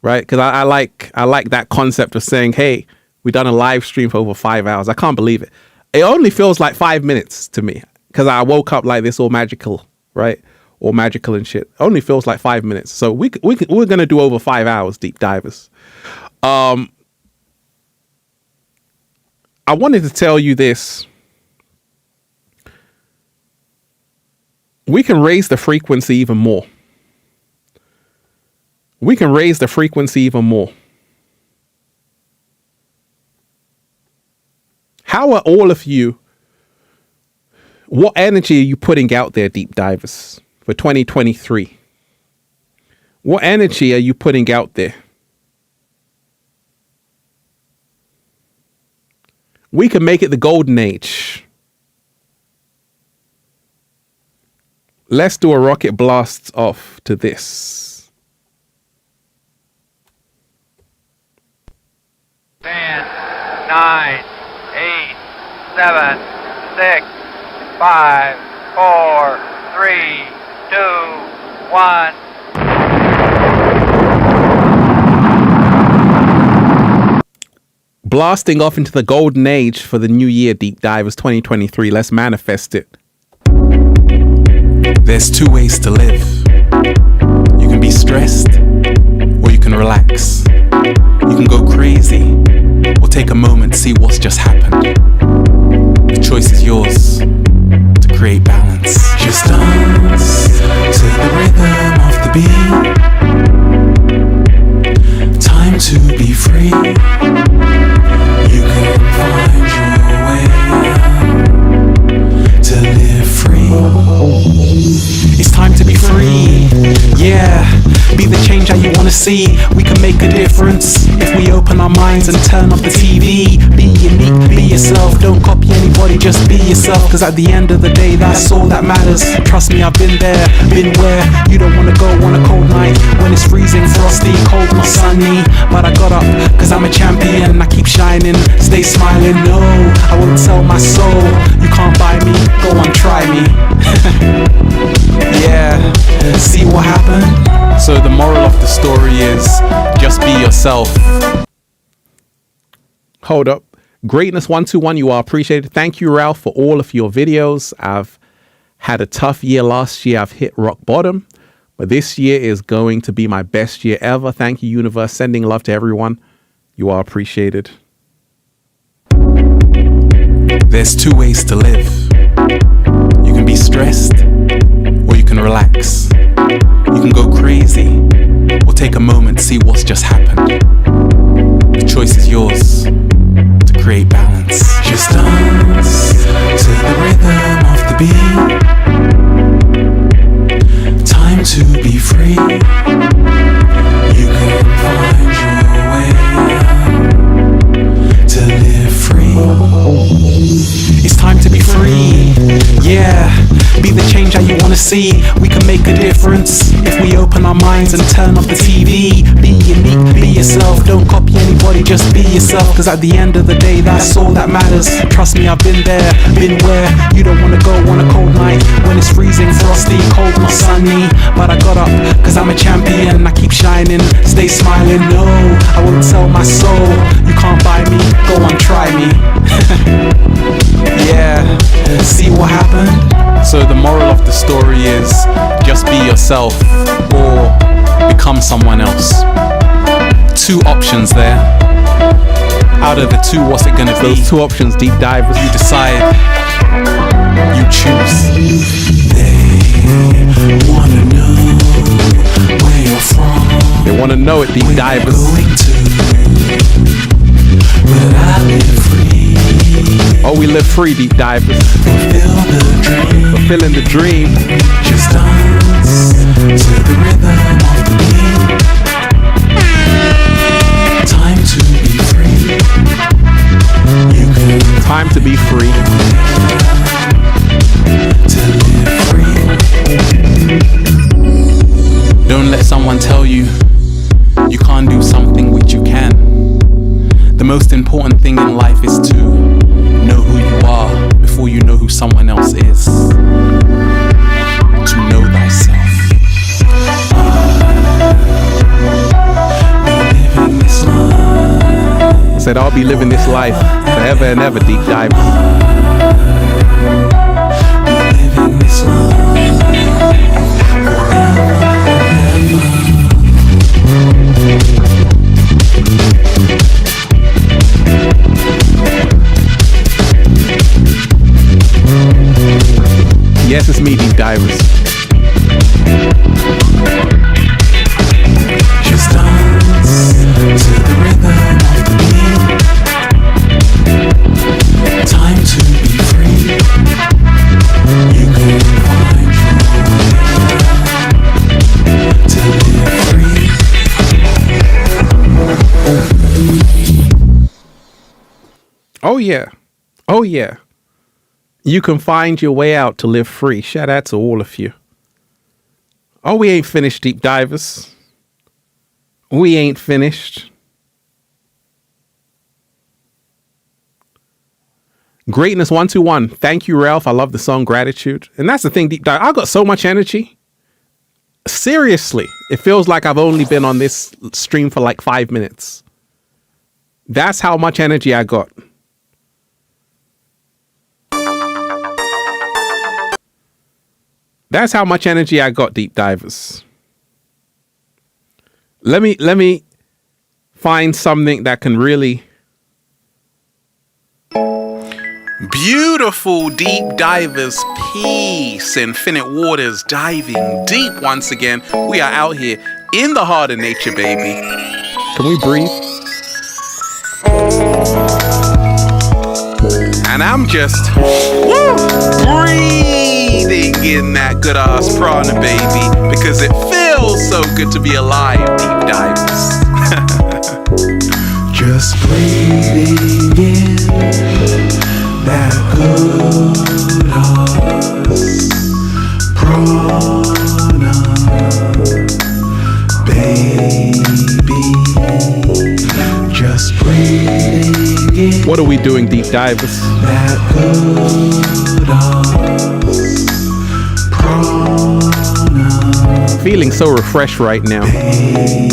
Right? Because I like that concept of saying, hey, we done a live stream for over 5 hours. I can't believe it. It only feels like 5 minutes to me because I woke up like this all magical, right? All magical and shit. Only feels like 5 minutes. So we're going to do over 5 hours, Deep Divers. I wanted to tell you this. We can raise the frequency even more. we can raise the frequency even more. How are all of you, what energy are you putting out there, deep divers, for 2023? What energy are you putting out there? We can make it the golden age. Let's do a rocket blast off to this. 10, 9, 8, 7, 6, 5, 4, 3, 2, 1. Blasting off into the golden age for the new year, deep divers 2023. Let's manifest it. There's two ways to live. You can be stressed or you can relax. You can go crazy or take a moment to see what's just happened. The choice is yours to create balance. Just dance to the rhythm of the beat. Time to be free. You can find your way to live free. It's time to be free. Yeah, be the change that you want to see. We can make a difference if we open our minds and turn off the TV. Be unique, be yourself. Don't copy anybody, just be yourself. Cause at the end of the day, that's all that matters. Trust me, I've been there, been where you don't want to go on a cold night when it's freezing, frosty, cold, not sunny. But I got up cause I'm a champion. I keep shining, stay smiling. No, I won't sell my soul. You can't buy me, go on, try me. Yeah, see what happened? So the moral of the story is just be yourself. Hold up. Greatness 121, you are appreciated. Thank you, Ralph, for all of your videos. I've had a tough year last year. I've hit rock bottom, but this year is going to be my best year ever. Thank you, universe. Sending love to everyone. You are appreciated. There's two ways to live. You can be stressed or you can relax. You can go crazy or take a moment to see what's just happened. The choice is yours to create balance. Just dance to the rhythm of the beat. Time to be free. You can find your way to live free. It's time to be free. Yeah, be the change that you want to see. We can make a difference if we open our minds and turn off the TV. Be unique, be yourself. Don't copy anybody, just be yourself. Cause at the end of the day, that's all that matters. Trust me, I've been there, been where you don't want to go on a cold night when it's freezing, frosty, cold, not sunny. But I got up cause I'm a champion. I keep shining, stay smiling. No, I won't sell my soul. You can't buy me, go on, try me. Yeah, see what happened? So the moral of the story is just be yourself or become someone else. Two options there. Out of the two, what's it gonna be? Those two options, deep divers, you decide. You choose. They wanna know where you're from. They wanna know it, deep divers. But I live free. Oh, we live free, deep divers. Fulfilling the dream. Just dance to the rhythm of the beat. Time to be free. You can time to be free. To live free. Don't let someone tell you you can't do something which you can. The most important thing in life is to know who you are before you know who someone else is. To know thyself. I said I'll be living this life forever and ever, deep dive. Living this life yes, it's me, deep divers. Oh, yeah. Oh, yeah. You can find your way out to live free. Shout out to all of you. Oh, we ain't finished, deep divers. We ain't finished. Greatness 121. Thank you, Ralph. I love the song Gratitude. And that's the thing, deep dive. I got so much energy. Seriously, it feels like I've only been on this stream for like 5 minutes. That's how much energy I got. That's how much energy I got, deep divers. Let me find something that can really... Beautiful deep divers, peace, infinite waters, diving deep once again. We are out here in the heart of nature, baby. Can we breathe? And I'm just breathing in that good ass prana, baby, because it feels so good to be alive, deep divers. Just breathing in that good ass prana, baby. Just breathing in. What are we doing, deep divers? That good ass prana. Feeling so refreshed right now. Baby.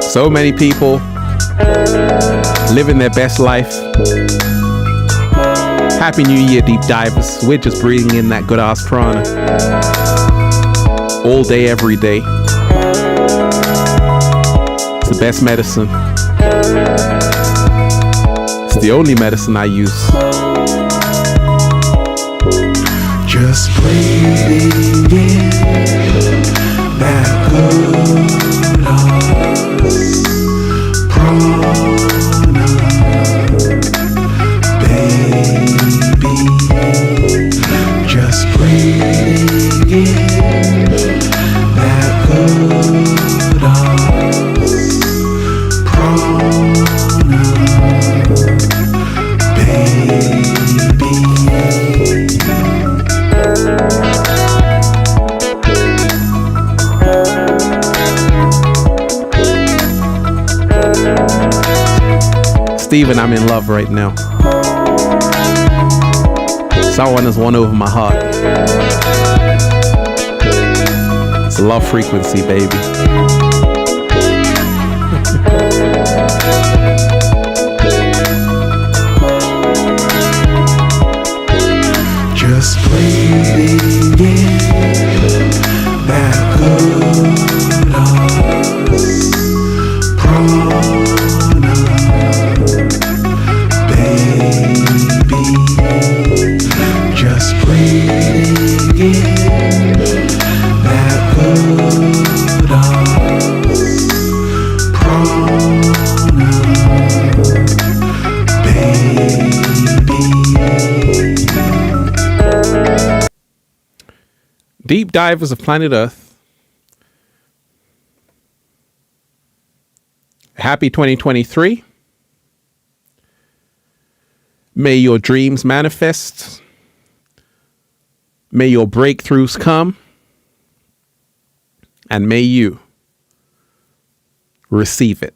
So many people living their best life. Happy New Year, deep divers. We're just breathing in that good ass prana. All day, every day. It's the best medicine. It's the only medicine I use. Just breathing in that good ass prana, baby. Just breathing in that good ass prana, baby. Steven, I'm in love right now. Someone has won over my heart. It's a love frequency, baby. Just breathing in that good ass prana, baby. Just breathing in that good ass prana, baby. Deep divers of planet Earth, happy 2023. May your dreams manifest. May your breakthroughs come. And may you receive it.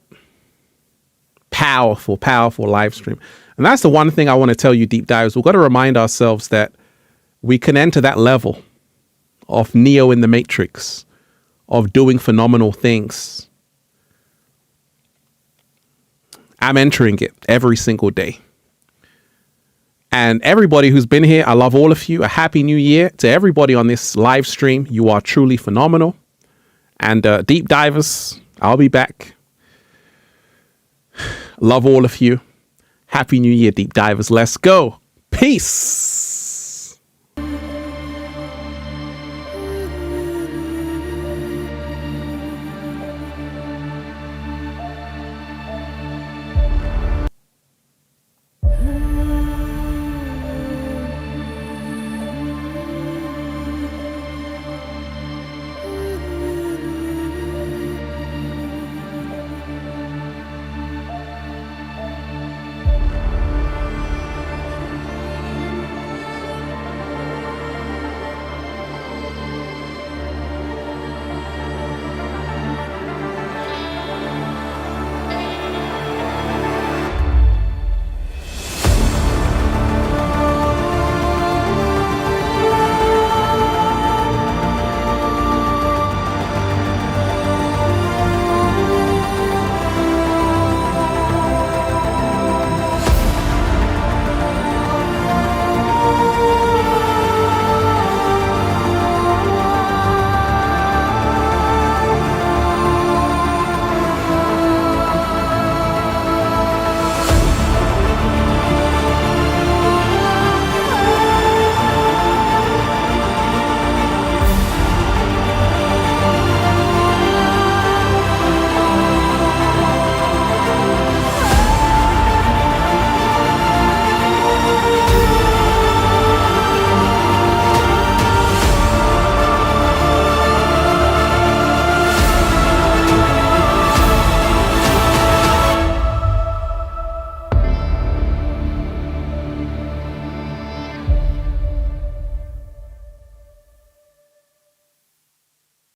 Powerful, powerful live stream. And that's the one thing I want to tell you, deep divers. We've got to remind ourselves that we can enter that level of Neo in the Matrix, of doing phenomenal things. I'm entering it every single day. And everybody who's been here, I love all of you. A happy new year to everybody on this live stream. You are truly phenomenal. And deep divers, I'll be back. Love all of you. Happy New Year, deep divers. Let's go. Peace.